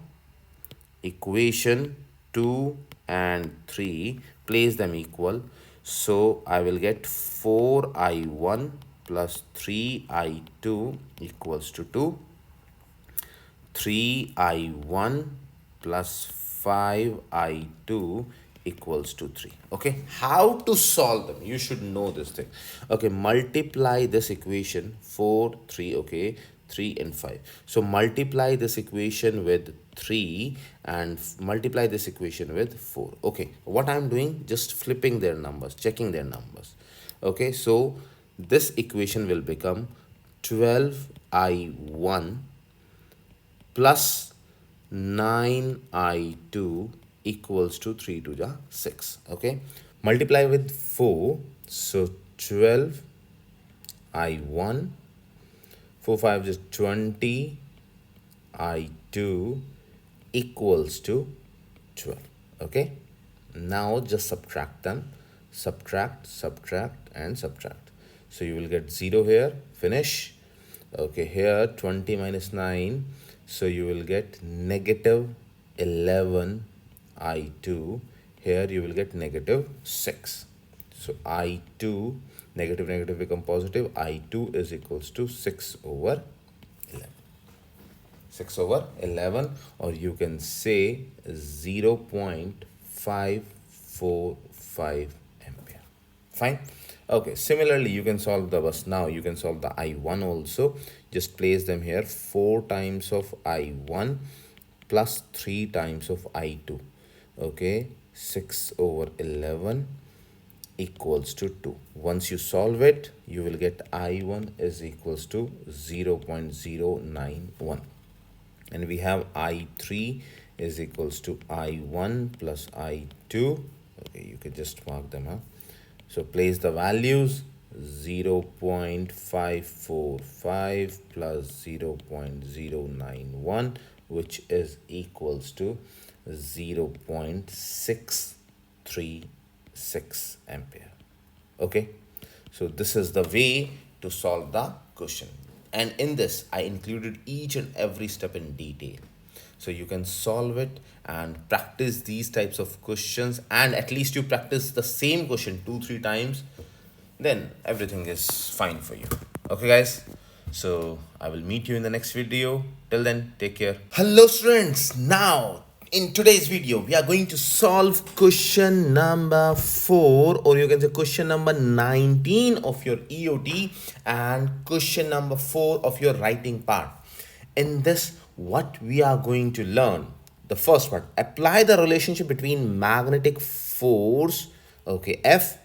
equation 2 and 3, place them equal. So I will get 4i1 plus 3i2 equals to 2. 3i1 plus 5i2 equals to 3. Okay, how to solve them? You should know this thing. Okay, multiply this equation 4, 3, okay, 3 and 5. So multiply this equation with 3 and multiply this equation with 4. Okay, what I'm doing, just flipping their numbers, checking their numbers. Okay, so this equation will become 12i1 plus 9i2 equals to 3 to the 6. Okay, multiply with 4, so 12 i1, 4 5 is 20 i2 equals to 12. Okay, now just subtract them, subtract, subtract and subtract. So you will get 0 here, finish. Okay, here 20 minus 9, so you will get negative 11 i2. Here you will get negative 6. So i2, negative negative become positive, i2 is equals to 6 over 11. 6 over 11, or you can say 0.545 ampere. Fine. Okay, similarly you can solve the bus. Now you can solve the i1 also. Just place them here. 4 times of i1 plus 3 times of i2. Okay, 6 over 11 equals to 2. Once you solve it, you will get i1 is equals to 0.091. And we have i3 is equals to i1 plus i2. Okay, you can just mark them up. So place the values. 0.545 plus 0.091, which is equals to 0.636 ampere. Okay, so this is the way to solve the question, and in this I included each and every step in detail, so you can solve it and practice these types of questions, and at least you practice the same question 2-3 times, then everything is fine for you. Okay guys, so I will meet you in the next video. Till then, take care. Hello students, now in today's video we are going to solve question number 4, or you can say question number 19 of your EOT and question number 4 of your writing part. In this, what we are going to learn, the first part, apply the relationship between magnetic force, okay, F,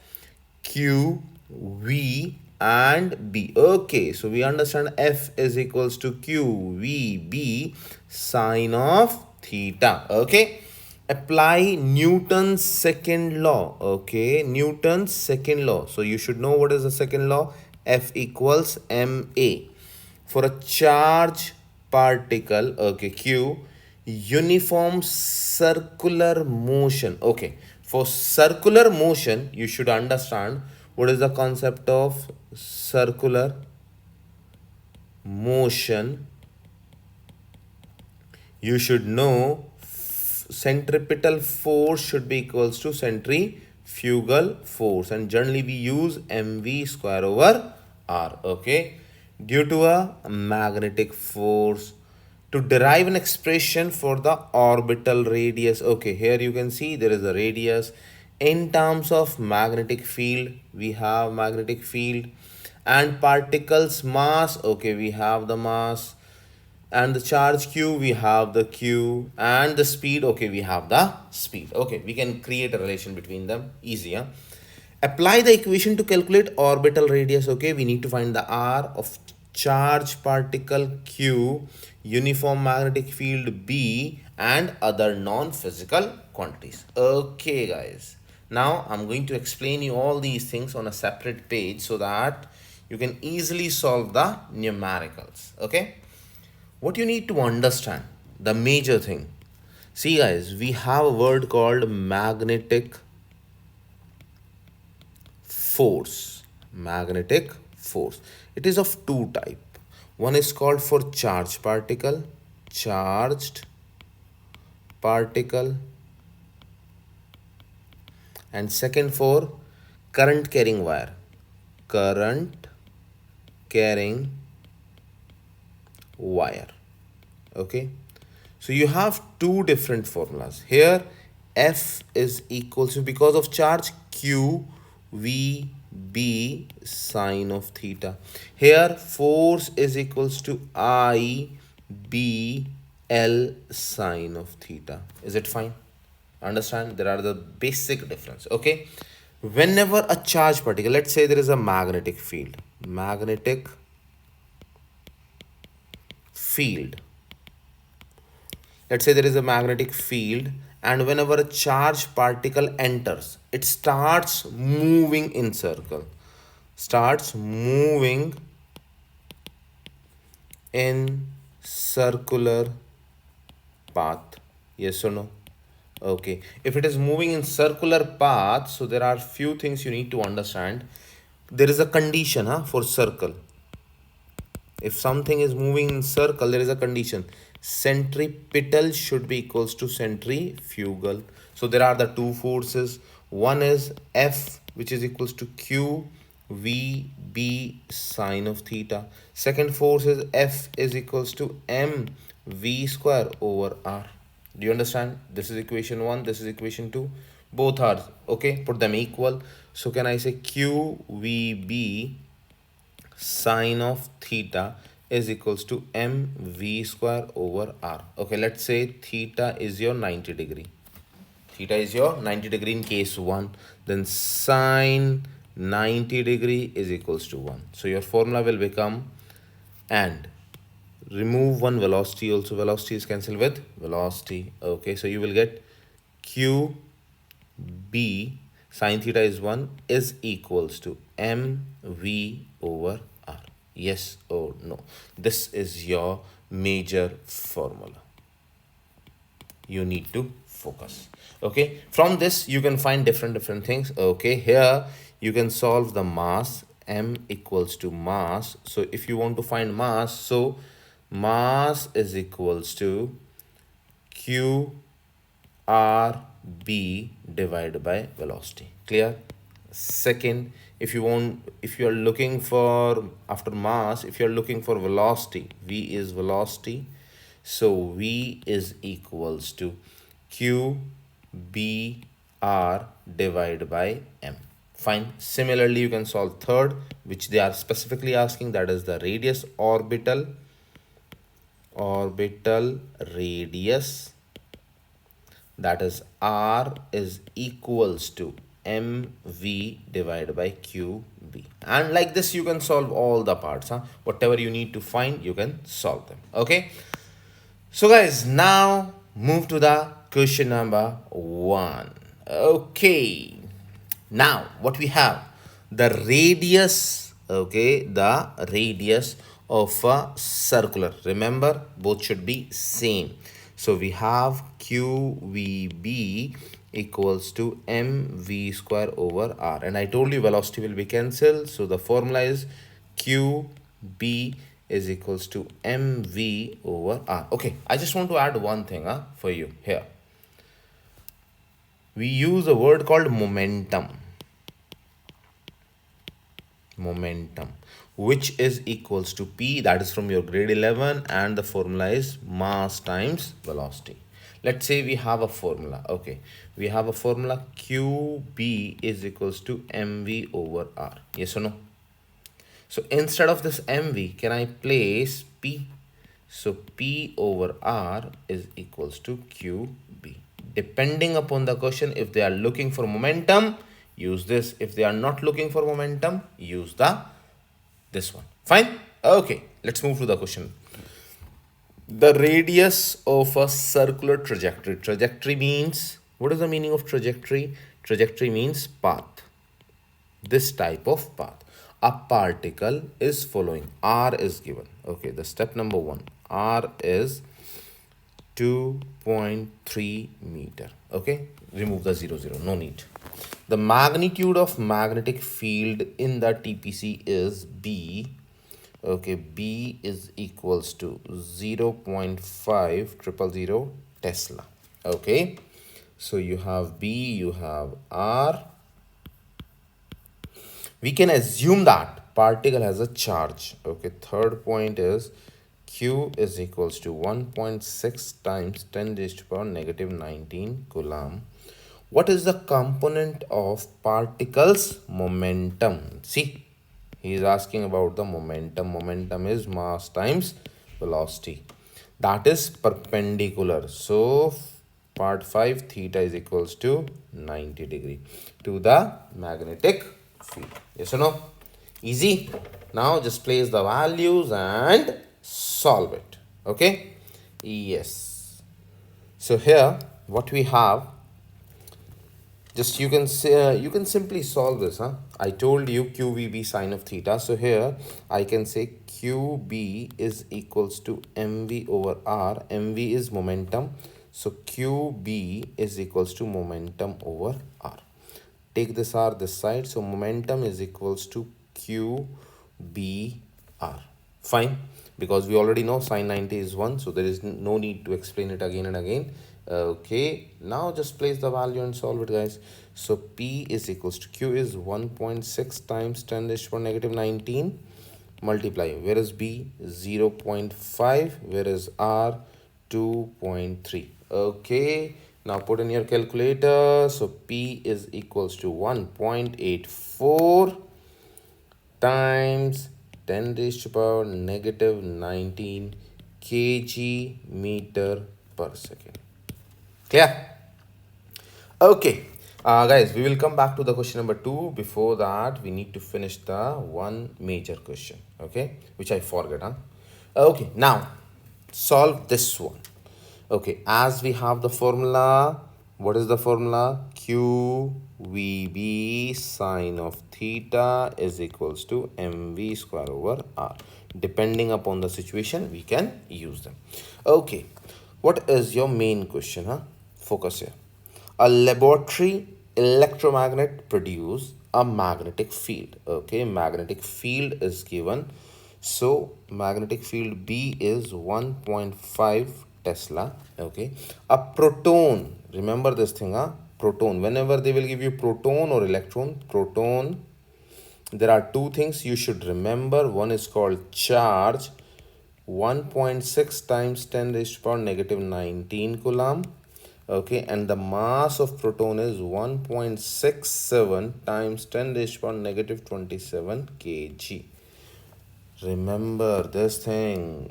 Q, V and B. Okay, so we understand F is equals to Q, V, B sine of theta. Okay, apply Newton's second law. Okay, Newton's second law. So you should know what is the second law. F equals ma. For a charge particle, okay, Q, uniform circular motion. Okay, for circular motion you should understand what is the concept of circular motion. You should know centripetal force should be equals to centrifugal force, and generally we use mv square over r. Okay, due to a magnetic force, to derive an expression for the orbital radius. Okay, here you can see there is a radius. In terms of magnetic field, we have magnetic field, and particles mass, okay, we have the mass, and the charge q, we have the q, and the speed, okay, we have the speed. Okay, we can create a relation between them easier. Apply the equation to calculate orbital radius. Okay, we need to find the r of charge particle q, uniform magnetic field B, and other non-physical quantities. Okay guys, Now I'm going to explain you all these things on a separate page so that you can easily solve the numericals. Okay, what you need to understand, the major thing, see guys, we have a word called magnetic force. Magnetic force, it is of two type. One is called for charged particle, charged particle, and second for current carrying wire, current carrying wire. Okay, so you have two different formulas here. F is equal to, because of charge, q v b sine of theta. Here force is equals to I b l sine of theta. Is it fine? Understand, there are the basic difference. Okay, whenever a charge particle, let's say there is a magnetic field, magnetic field, let's say there is a magnetic field, and whenever a charged particle enters, it starts moving in circle, starts moving in circular path. Yes or no? Okay, if it is moving in circular path, so there are few things you need to understand. There is a condition for circle. If something is moving in circle, there is a condition. Centripetal should be equals to centrifugal. So there are the two forces. One is F, which is equals to Q V B sine of theta. Second force is F is equals to M V square over R. Do you understand? This is equation 1, this is equation 2. Both are okay, put them equal. So can I say Q V B sine of theta is equals to mv square over r. Okay, let's say theta is your 90 degree. Theta is your 90 degree in case 1. Then sine 90 degree is equals to 1. So your formula will become, and remove one velocity also, velocity is cancelled with velocity. Okay, so you will get q b sine theta is 1 is equals to mv over r. Yes or no? This is your major formula. You need to focus. Okay, from this you can find different things. Okay, here you can solve the mass, m equals to mass. So if you want to find mass, so mass is equals to q r b divided by velocity. Clear? Second, if you are looking for, after mass, if you are looking for velocity, v is velocity, so v is equals to q b r divided by m. Fine. Similarly, you can solve third, which they are specifically asking, that is the radius, orbital radius, that is r is equals to mv divided by qb. And like this you can solve all the parts. Whatever you need to find, you can solve them. Okay, so guys, now move to the question number 1. Okay, now what we have, the radius. Okay, the radius of a circular, remember both should be same. So we have qvb equals to mv square over r, and I told you velocity will be cancelled, so the formula is qb is equals to mv over r. Okay, I just want to add one thing for you here. We use a word called momentum, which is equals to p, that is from your grade 11, and the formula is mass times velocity. Let's say we have a formula. Okay, we have a formula qb is equals to mv over r. Yes or no? So instead of this mv, can I place p? So p over r is equals to qb. Depending upon the question, if they are looking for momentum, use this. If they are not looking for momentum, use this one. Fine? Okay, let's move to the question. The radius of a circular trajectory. Trajectory means, what is the meaning of trajectory? Trajectory means path. This type of path. A particle is following. R is given. Okay, the step number 1. R is 2.3 meter. Okay, remove the 0, no need. The magnitude of magnetic field in the TPC is B. Okay, B is equals to 0.5000 Tesla. Okay, so you have B, you have R. We can assume that particle has a charge. Okay, third point is Q is equals to 1.6 times 10 raised to power negative 19 coulomb. What is the component of particle's momentum? See, he is asking about the momentum. Momentum is mass times velocity. That is perpendicular. So, part 5 theta is equals to 90 degree to the magnetic field. Yes or no? Easy. Now just place the values and solve it. Okay? Yes. So here what we have, just you can say, you can simply solve this. I told you QVB sine of theta. So here I can say QB is equals to mv over r. Mv is momentum. So QB is equals to momentum over r. Take this r this side. So momentum is equals to QBR. Fine. Because we already know sine 90 is 1. So there is no need to explain it again and again. Okay. Now just place the value and solve it, guys. So P is equals to Q is 1.6 times 10 raised to power negative 19 multiply. Where is B? 0.5. Where is R? 2.3. Okay. Now put in your calculator. So P is equals to 1.84 times 10 raised to power negative 19 kg meter per second. Clear? Okay. Guys, we will come back to the question number 2. Before that, we need to finish the one major question. Okay. Which I forgot. Okay. Now, solve this one. Okay, as we have the formula, what is the formula? QVB sine of theta is equals to mv square over r. Depending upon the situation, we can use them. Okay, what is your main question? Focus here. A laboratory electromagnet produce a magnetic field. Okay, magnetic field is given. So magnetic field B is 1.5 Tesla. Okay, a proton, remember this thing, proton, whenever they will give you proton or electron, proton, there are two things you should remember. One is called charge, 1.6 times 10 raised to power negative 19 coulomb. Okay, and the mass of proton is 1.67 times 10 raised to power negative 27 kg. Remember this thing.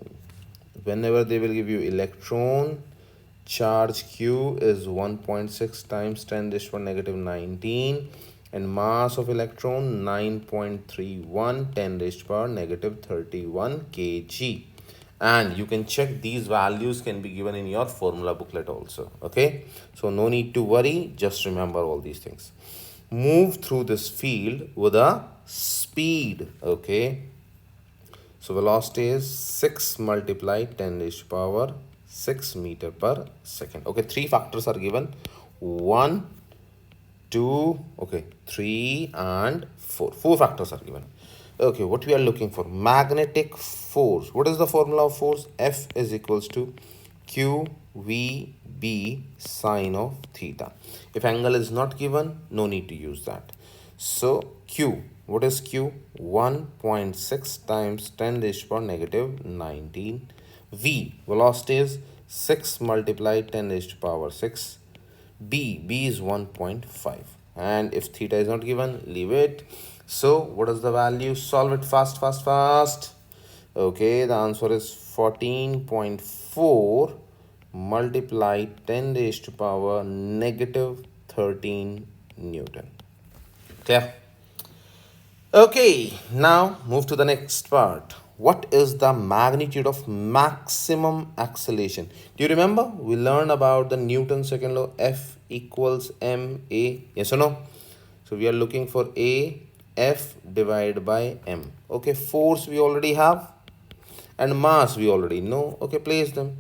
Whenever they will give you electron, charge Q is 1.6 times 10 raised to power negative 19 and mass of electron 9.31 10 raised to power negative 31 kg. And you can check these values can be given in your formula booklet also. Okay, so no need to worry, just remember all these things. Move through this field with a speed. Okay, so velocity is 6 multiply 10 raised to power 6 meter per second. Okay, three factors are given. 1, 2, okay, 3 and 4. 4 factors are given. Okay, what we are looking for? Magnetic force. What is the formula of force? F is equals to QVB sine of theta. If angle is not given, no need to use that. So Q, what is Q? 1.6 times 10 raised to power negative 19. V, velocity is 6 multiply 10 raised to power 6. B is 1.5. And if theta is not given, leave it. So what is the value? Solve it fast. Okay, the answer is 14.4 multiply 10 raised to power negative 13 Newton. Clear? Okay, now move to the next part. what is the magnitude of maximum acceleration? Do you remember we learned about the Newton's second law, F equals ma? Yes or no? So we are looking for a, F divided by m. Okay, force we already have and mass we already know. Okay, place them.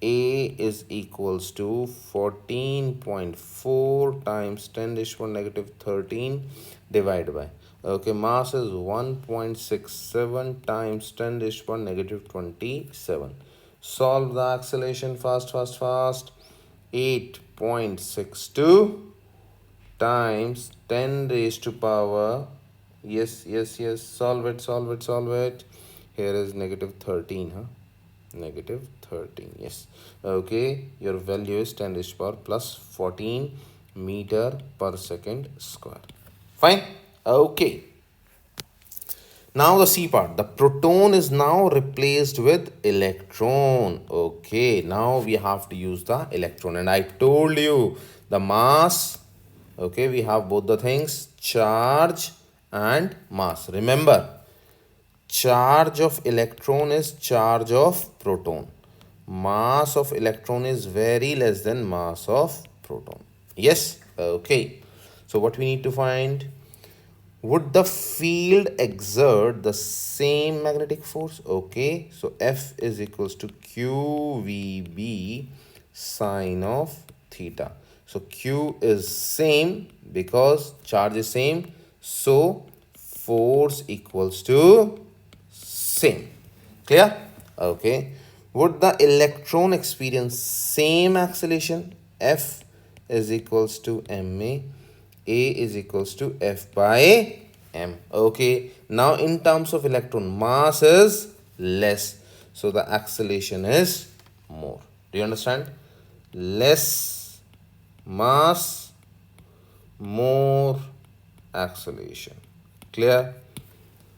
A is equals to 14.4 times 10 raised to negative 13 divided by, okay, mass is 1.67 times 10 raised to negative 27. Solve the acceleration fast, fast, fast. 8.62 times 10 raised to power, yes, yes, yes, solve it, solve it, solve it. Here is negative 13, huh? Negative 13, yes. Okay, your value is 10 raised to power plus 14 meter per second square. Fine. Okay, now the C part, the proton is now replaced with electron. Okay, now we have to use the electron, and I told you the mass. Okay, we have both the things, charge and mass. Remember, charge of electron is charge of proton. Mass of electron is very less than mass of proton. Yes, okay. So what we need to find, would the field exert the same magnetic force? Okay, so F is equals to QVB sine of theta. So Q is same because charge is same. So force equals to same. Clear? Okay. Would the electron experience same acceleration? F is equals to ma. A is equals to F by m. Okay. Now in terms of electron, mass is less. So the acceleration is more. Do you understand? Less mass, more acceleration. Clear?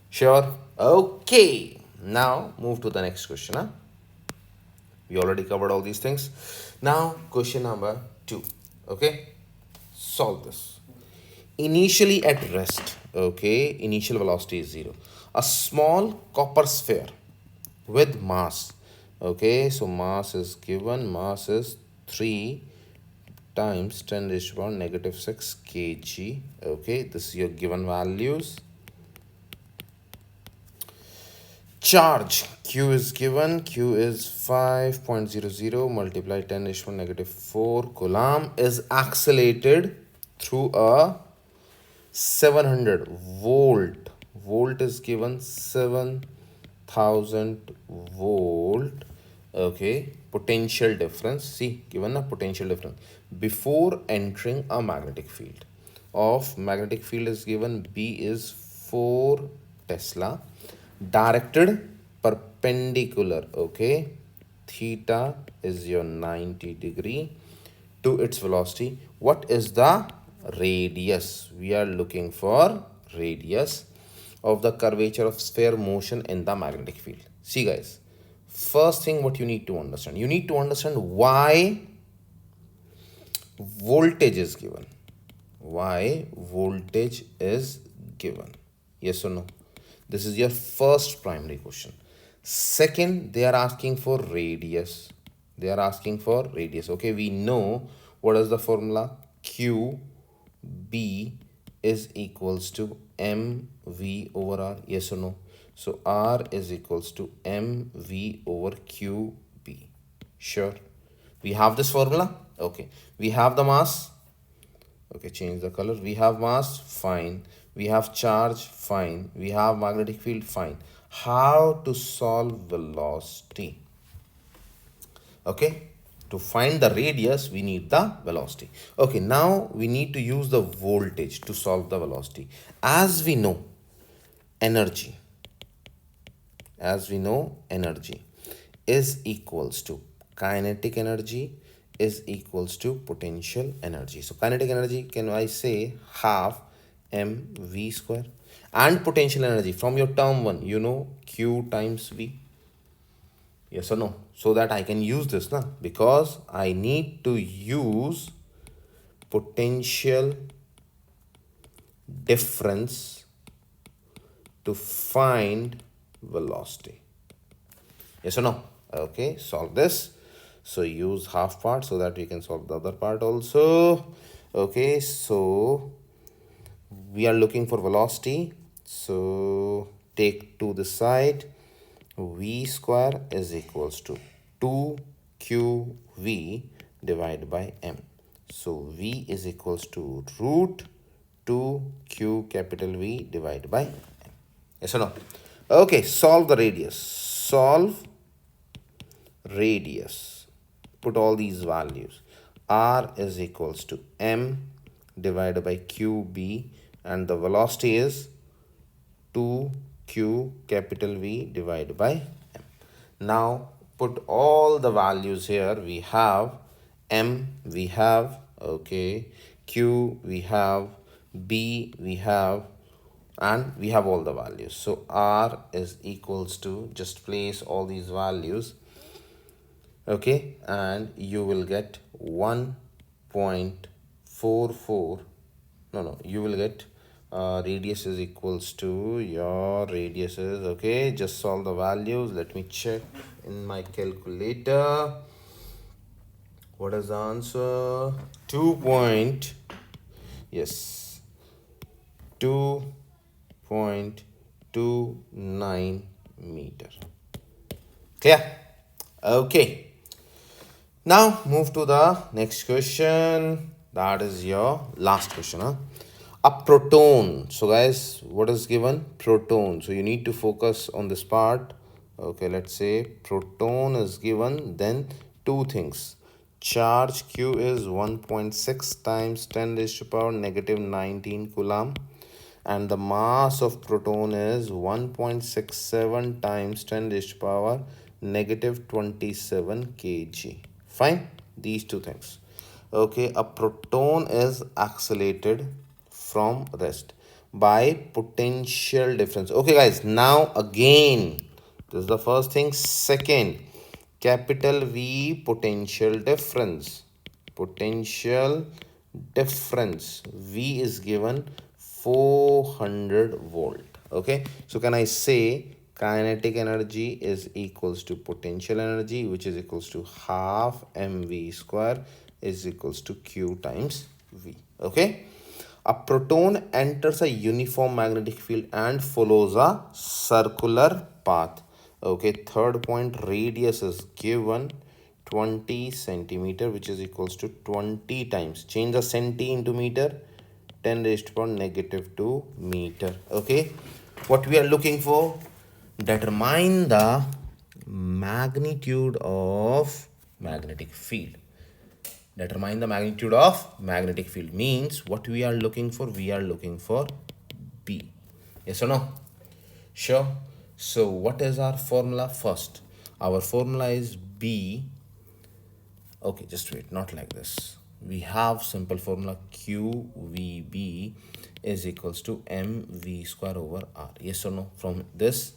Sure? Okay. Now move to the next question. Huh? We already covered all these things. Now question number 2. Okay. Solve this. Initially at rest, okay, initial velocity is 0. A small copper sphere with mass, okay, so mass is given, mass is 3 times 10 raised to power negative 6 kg. Okay, this is your given values. Charge Q is given, Q is 5.00 multiply 10 raised to negative 4 coulomb, is accelerated through a 700 volt is given, 7000 volt. Okay, potential difference, see, given a potential difference before entering a magnetic field. Of magnetic field is given, B is 4 Tesla, directed perpendicular, okay, theta is your 90 degree to its velocity. What is the radius? We are looking for radius of the curvature of sphere motion in the magnetic field. See guys, first thing what you need to understand, you need to understand why voltage is given. Why voltage is given? Yes or no? This is your first primary question. Second, they are asking for radius. They are asking for radius. Okay, we know what is the formula. Q B is equals to mv over r. Yes or no? So r is equals to mv over qb. Sure. We have this formula. Okay. We have the mass. Okay, change the color. We have mass, fine. We have charge, fine. We have magnetic field, fine. How to solve velocity? Okay, to find the radius, we need the velocity. Okay, now we need to use the voltage to solve the velocity. As we know, energy, energy is equals to kinetic energy is equals to potential energy. So kinetic energy, can I say half mv square, and potential energy from your term 1, you know, q times v. Yes or no? So that I can use this now, because I need to use potential difference to find velocity. Yes or no? Okay, solve this. So use half part so that we can solve the other part also. Okay, so we are looking for velocity. So take to the side. V square is equals to 2qv divided by m. So v is equals to root 2q capital V divided by m. Yes or no? Okay, solve the radius. Solve radius. Put all these values. R is equals to m divided by qb, and the velocity is 2q capital V divided by m. Now put all the values here. We have m, we have, okay, q, we have, b, we have, and we have all the values. So r is equals to, just place all these values, okay, and you will get 1.44. No, you will get radius is equals to, your radius is, okay, just solve the values. Let me check in my calculator. What is the answer? 2 point, yes, 2.29 meter. Clear? Okay. Now move to the next question. That is your last question. A proton. So guys, what is given? Proton. So you need to focus on this part. Okay, let's say proton is given. Then two things. Charge Q is 1.6 times 10 raised to power negative 19 coulomb. And the mass of proton is 1.67 times 10 raised to power negative 27 kg. Fine, these two things. Okay, a proton is accelerated from rest by potential difference. Okay guys, now again, this is the first thing. Second, capital V potential difference. Potential difference, V is given 400 volt. Okay, so can I say kinetic energy is equals to potential energy, which is equals to half mv square is equals to q times v. Okay, a proton enters a uniform magnetic field and follows a circular path. Okay, third point, radius is given 20 centimeter, which is equals to 20 times, change the centi into meter, 10 raised to power negative 2 meter. Okay, what we are looking for, determine the magnitude of magnetic field. Determine the magnitude of magnetic field means what we are looking for, we are looking for B. Yes or no? Sure. So what is our formula? First, our formula is B. Okay, just wait, not like this. We have simple formula QVB is equals to MV square over R. Yes or no? From this,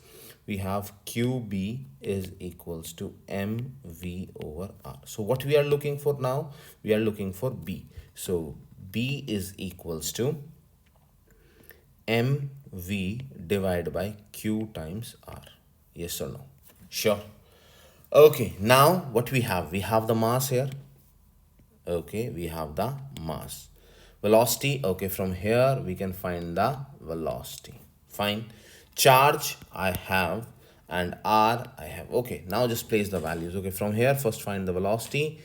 we have QB is equals to MV over R. So what we are looking for now? We are looking for B. So B is equals to MV divided by Q times R. Yes or no? Sure. Okay, now what we have? We have the mass here. Okay, we have the mass. Velocity, okay, from here we can find the velocity. Fine. Charge I have and R I have. Okay, now just place the values. Okay, from here first find the velocity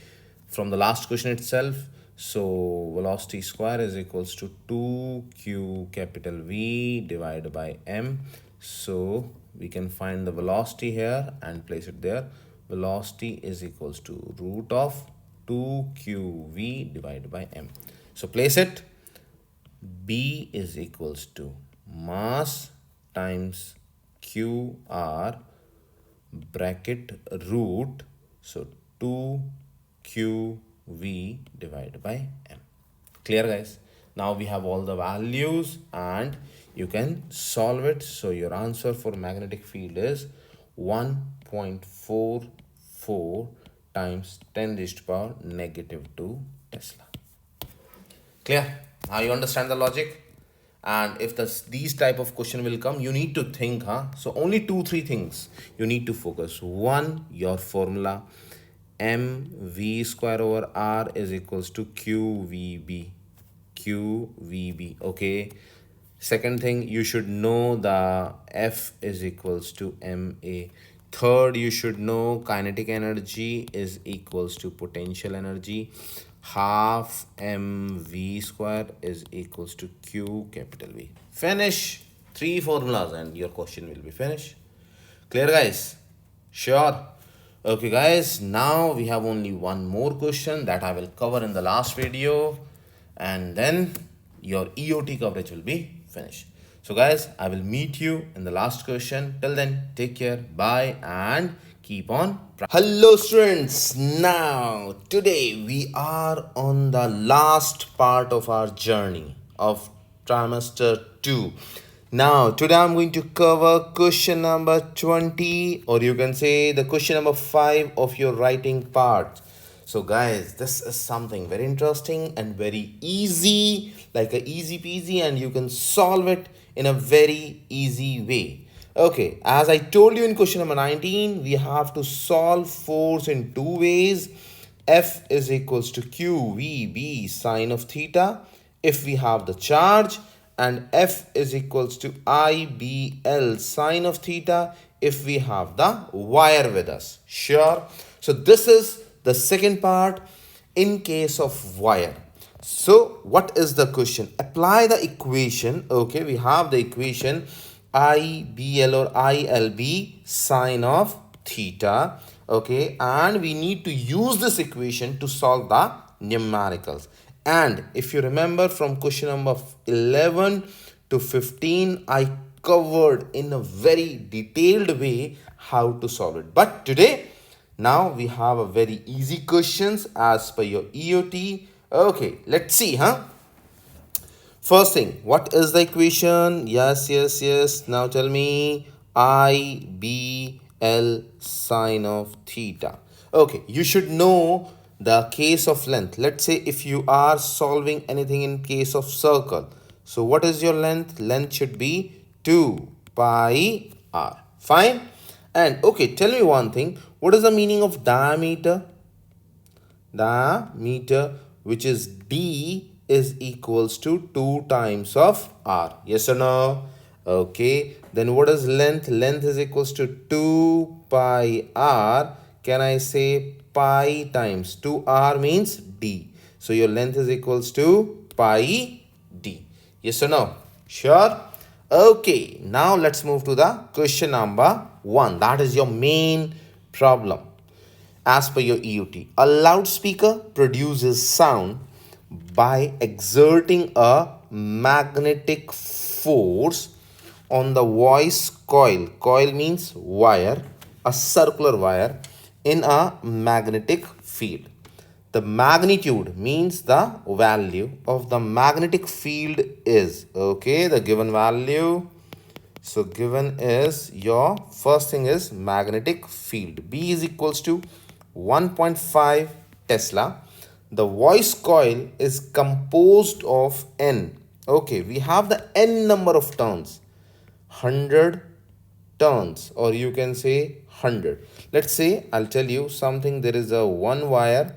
from the last question itself. So velocity square is equals to 2q capital V divided by m. So we can find the velocity here and place it there. Velocity is equals to root of 2qv divided by m. So place it. B is equals to mass times qr bracket root, so 2qv divided by m. Clear guys? Now we have all the values and you can solve it. So your answer for magnetic field is 1.44 times 10 raised to power negative 2 Tesla. Clear? Now you understand the logic? And if these type of question will come, you need to think, so only 2 3 things you need to focus. One, your formula, mv square over r is equals to qvb, okay. Second thing, you should know the F is equals to ma. Third, you should know kinetic energy is equals to potential energy. Half mv square is equals to q capital V. Finish 3 formulas and your question will be finished. Clear, guys? Sure. Okay, guys, now we have only one more question that I will cover in the last video, and then your EOT coverage will be finished. So, guys, I will meet you in the last question. Till then, take care, bye, and keep on. Hello, students. Now, today we are on the last part of our journey of trimester 2. Now, today I'm going to cover question number 20, or you can say the question number 5 of your writing part. So, guys, this is something very interesting and very easy, like a easy peasy, and you can solve it in a very easy way. Okay, as I told you in question number 19, we have to solve force in 2 ways. F is equals to QVB sine of theta if we have the charge, and F is equals to IBL sine of theta if we have the wire with us. Sure. So this is the second part in case of wire. So what is the question? Apply the equation. Okay, we have the equation IBL or ILB sine of theta. Okay, and we need to use this equation to solve the numericals. And if you remember from question number 11 to 15, I covered in a very detailed way how to solve it. But today, now we have a very easy questions as per your EOT. Okay, let's see, First thing, what is the equation? Yes. Now tell me, IBL sine of theta. Okay, you should know the case of length. Let's say if you are solving anything in case of circle. So what is your length? Length should be 2 pi r. Fine. And okay, tell me one thing. What is the meaning of diameter? Diameter, which is D, is equals to 2 times of r. Yes or no? Okay. Then what is length? Length is equals to 2 pi r. Can I say pi times 2r means d. So your length is equals to pi d. Yes or no? Sure? Okay. Now let's move to the question number 1. That is your main problem. As per your EOT, a loudspeaker produces sound by exerting a magnetic force on the voice coil. Coil means wire, a circular wire in a magnetic field. The magnitude means the value of the magnetic field is, okay, the given value. So given is your first thing is magnetic field. B is equals to 1.5 Tesla. The voice coil is composed of N. Okay, we have the N number of turns. 100 turns, or you can say 100. Let's say I'll tell you something. There is a one wire,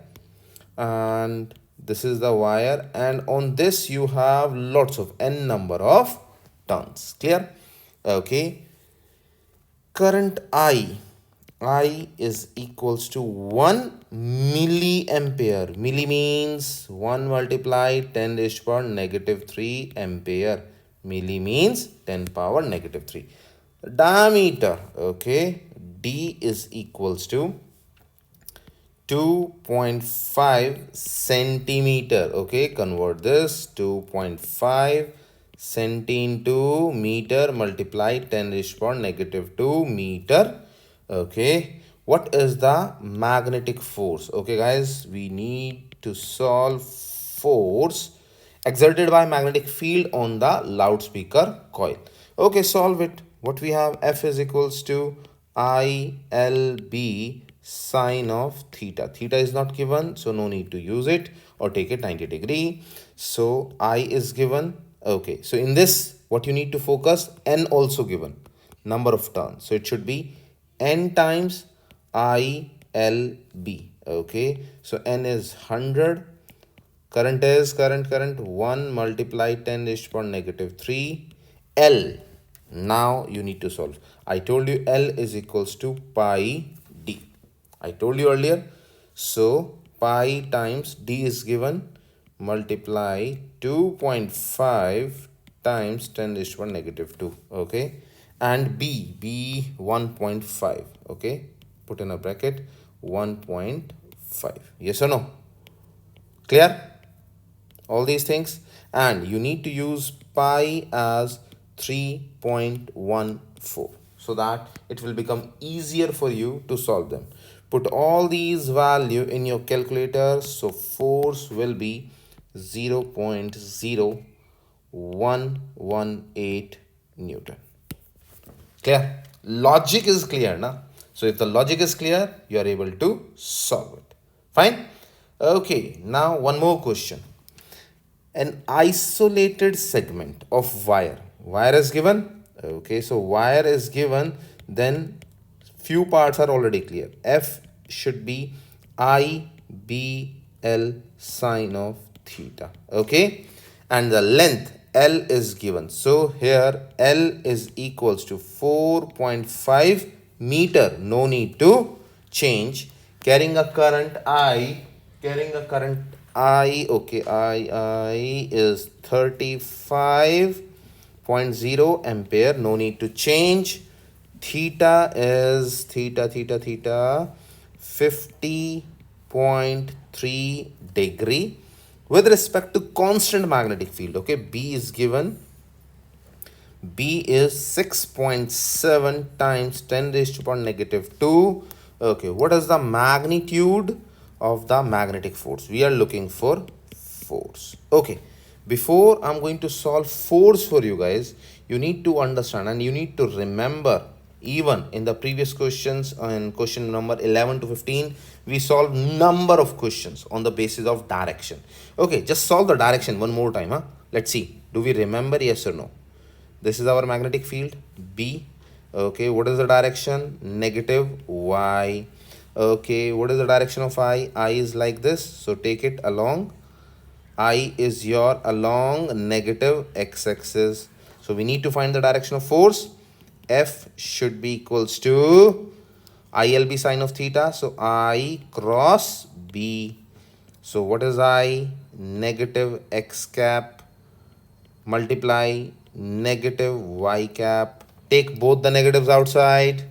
and this is the wire, and on this you have lots of N number of turns. Clear? Okay. Current I is equals to 1 milliampere. Milli means 1 multiplied 10 raised to power negative 3 ampere. Milli means 10 power negative 3. Diameter, okay, D is equals to 2.5 centimeter. Okay, convert this 2.5 centi into meter multiplied 10 raised to power negative 2 meter. Okay, what is the magnetic force? Okay, guys, we need to solve force exerted by magnetic field on the loudspeaker coil. Okay, solve it. What we have, F is equals to ILB sine of theta. Theta is not given, so no need to use it or take it 90 degree. So I is given, Okay, so in this, what you need to focus, n also given, number of turns. So it should be n times ILB. Okay, so n is 100. Current is current 1 multiply 10 raised to power negative 3 L. Now you need to solve. I told you L is equals to pi D. I told you earlier. So pi times D is given, multiply 2.5 times 10 raised to power negative 2. Okay, and B 1.5. Okay, put in a bracket 1.5. Yes or no? Clear? All these things, and you need to use pi as 3.14 so that it will become easier for you to solve them. Put all these value in your calculator. So force will be 0.0118 Newton. Clear? Logic is clear now. So if the logic is clear, you are able to solve it. Fine. Okay, now one more question. An isolated segment of wire is given. Okay, so wire is given, then few parts are already clear. F should be IBL sine of theta. Okay, and the length L is given. So here L is equals to 4.5 meter. No need to change. Carrying a current I, okay, I is 35.0 ampere. No need to change. Theta is theta 50.3 degree with respect to constant magnetic field. Okay, B is given. B is 6.7 times 10 raised to power negative 2. Okay, what is the magnitude of the magnetic force? We are looking for force. Okay, before I'm going to solve force for you guys, you need to understand and you need to remember, even in the previous questions, in question number 11 to 15, we solved number of questions on the basis of direction. Okay, just solve the direction one more time. Let's see, do we remember, yes or no? This is our magnetic field B. Okay, what is the direction? Negative Y. Okay, what is the direction of I? I is like this, so take it along. I is your along negative x-axis. So we need to find the direction of force. F should be equals to ILB sine of theta. So I cross B. So what is I? Negative x cap multiply negative y cap. Take both the negatives outside.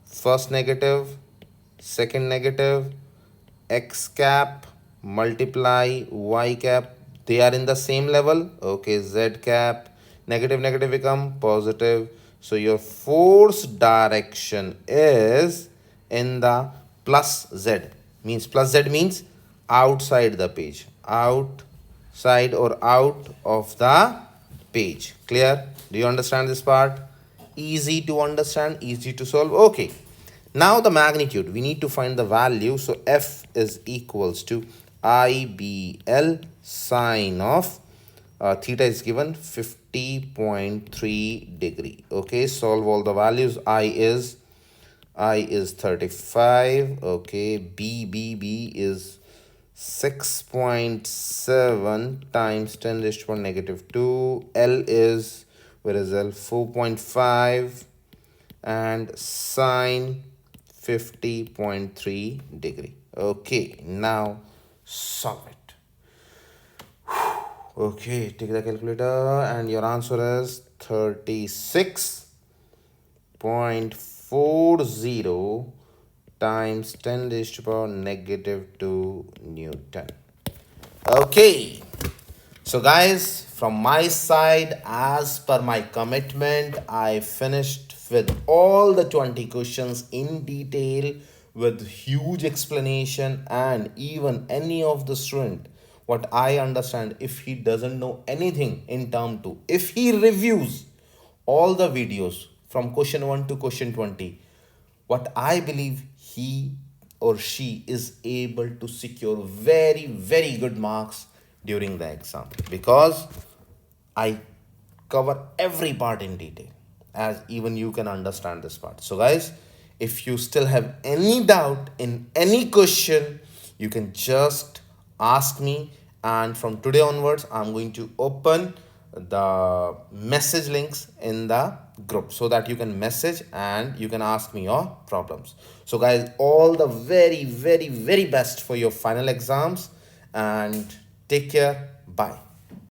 First negative, second negative, x cap multiply y cap. They are in the same level. Okay, z cap. Negative negative become positive. So your force direction is in the plus z. Plus z means outside the page. Outside or out of the page. Clear? Do you understand this part? Easy to understand, easy to solve. Okay, now the magnitude, we need to find the value. So F is equals to IBL sine of theta is given 50.3 degree. Okay, solve all the values. I is 35. Okay, B is 6.7 times 10 raised to power negative 2. L is, where is L? 4.5 and sine 50.3 degree. Okay, now solve it. Okay, take the calculator and your answer is 36.40 times 10 raised to power negative 2 Newton. Okay, so guys, from my side, as per my commitment, I finished with all the 20 questions in detail with huge explanation, and even any of the student, what I understand, if he doesn't know anything in term 2, if he reviews all the videos from question 1 to question 20, what I believe, he or she is able to secure very, very good marks during the exam, because I cover every part in detail, as even you can understand this part. So guys, if you still have any doubt in any question, you can just ask me, and from today onwards I'm going to open the message links in the group so that you can message and you can ask me your problems. So guys, all the very best for your final exams, and take care. Bye.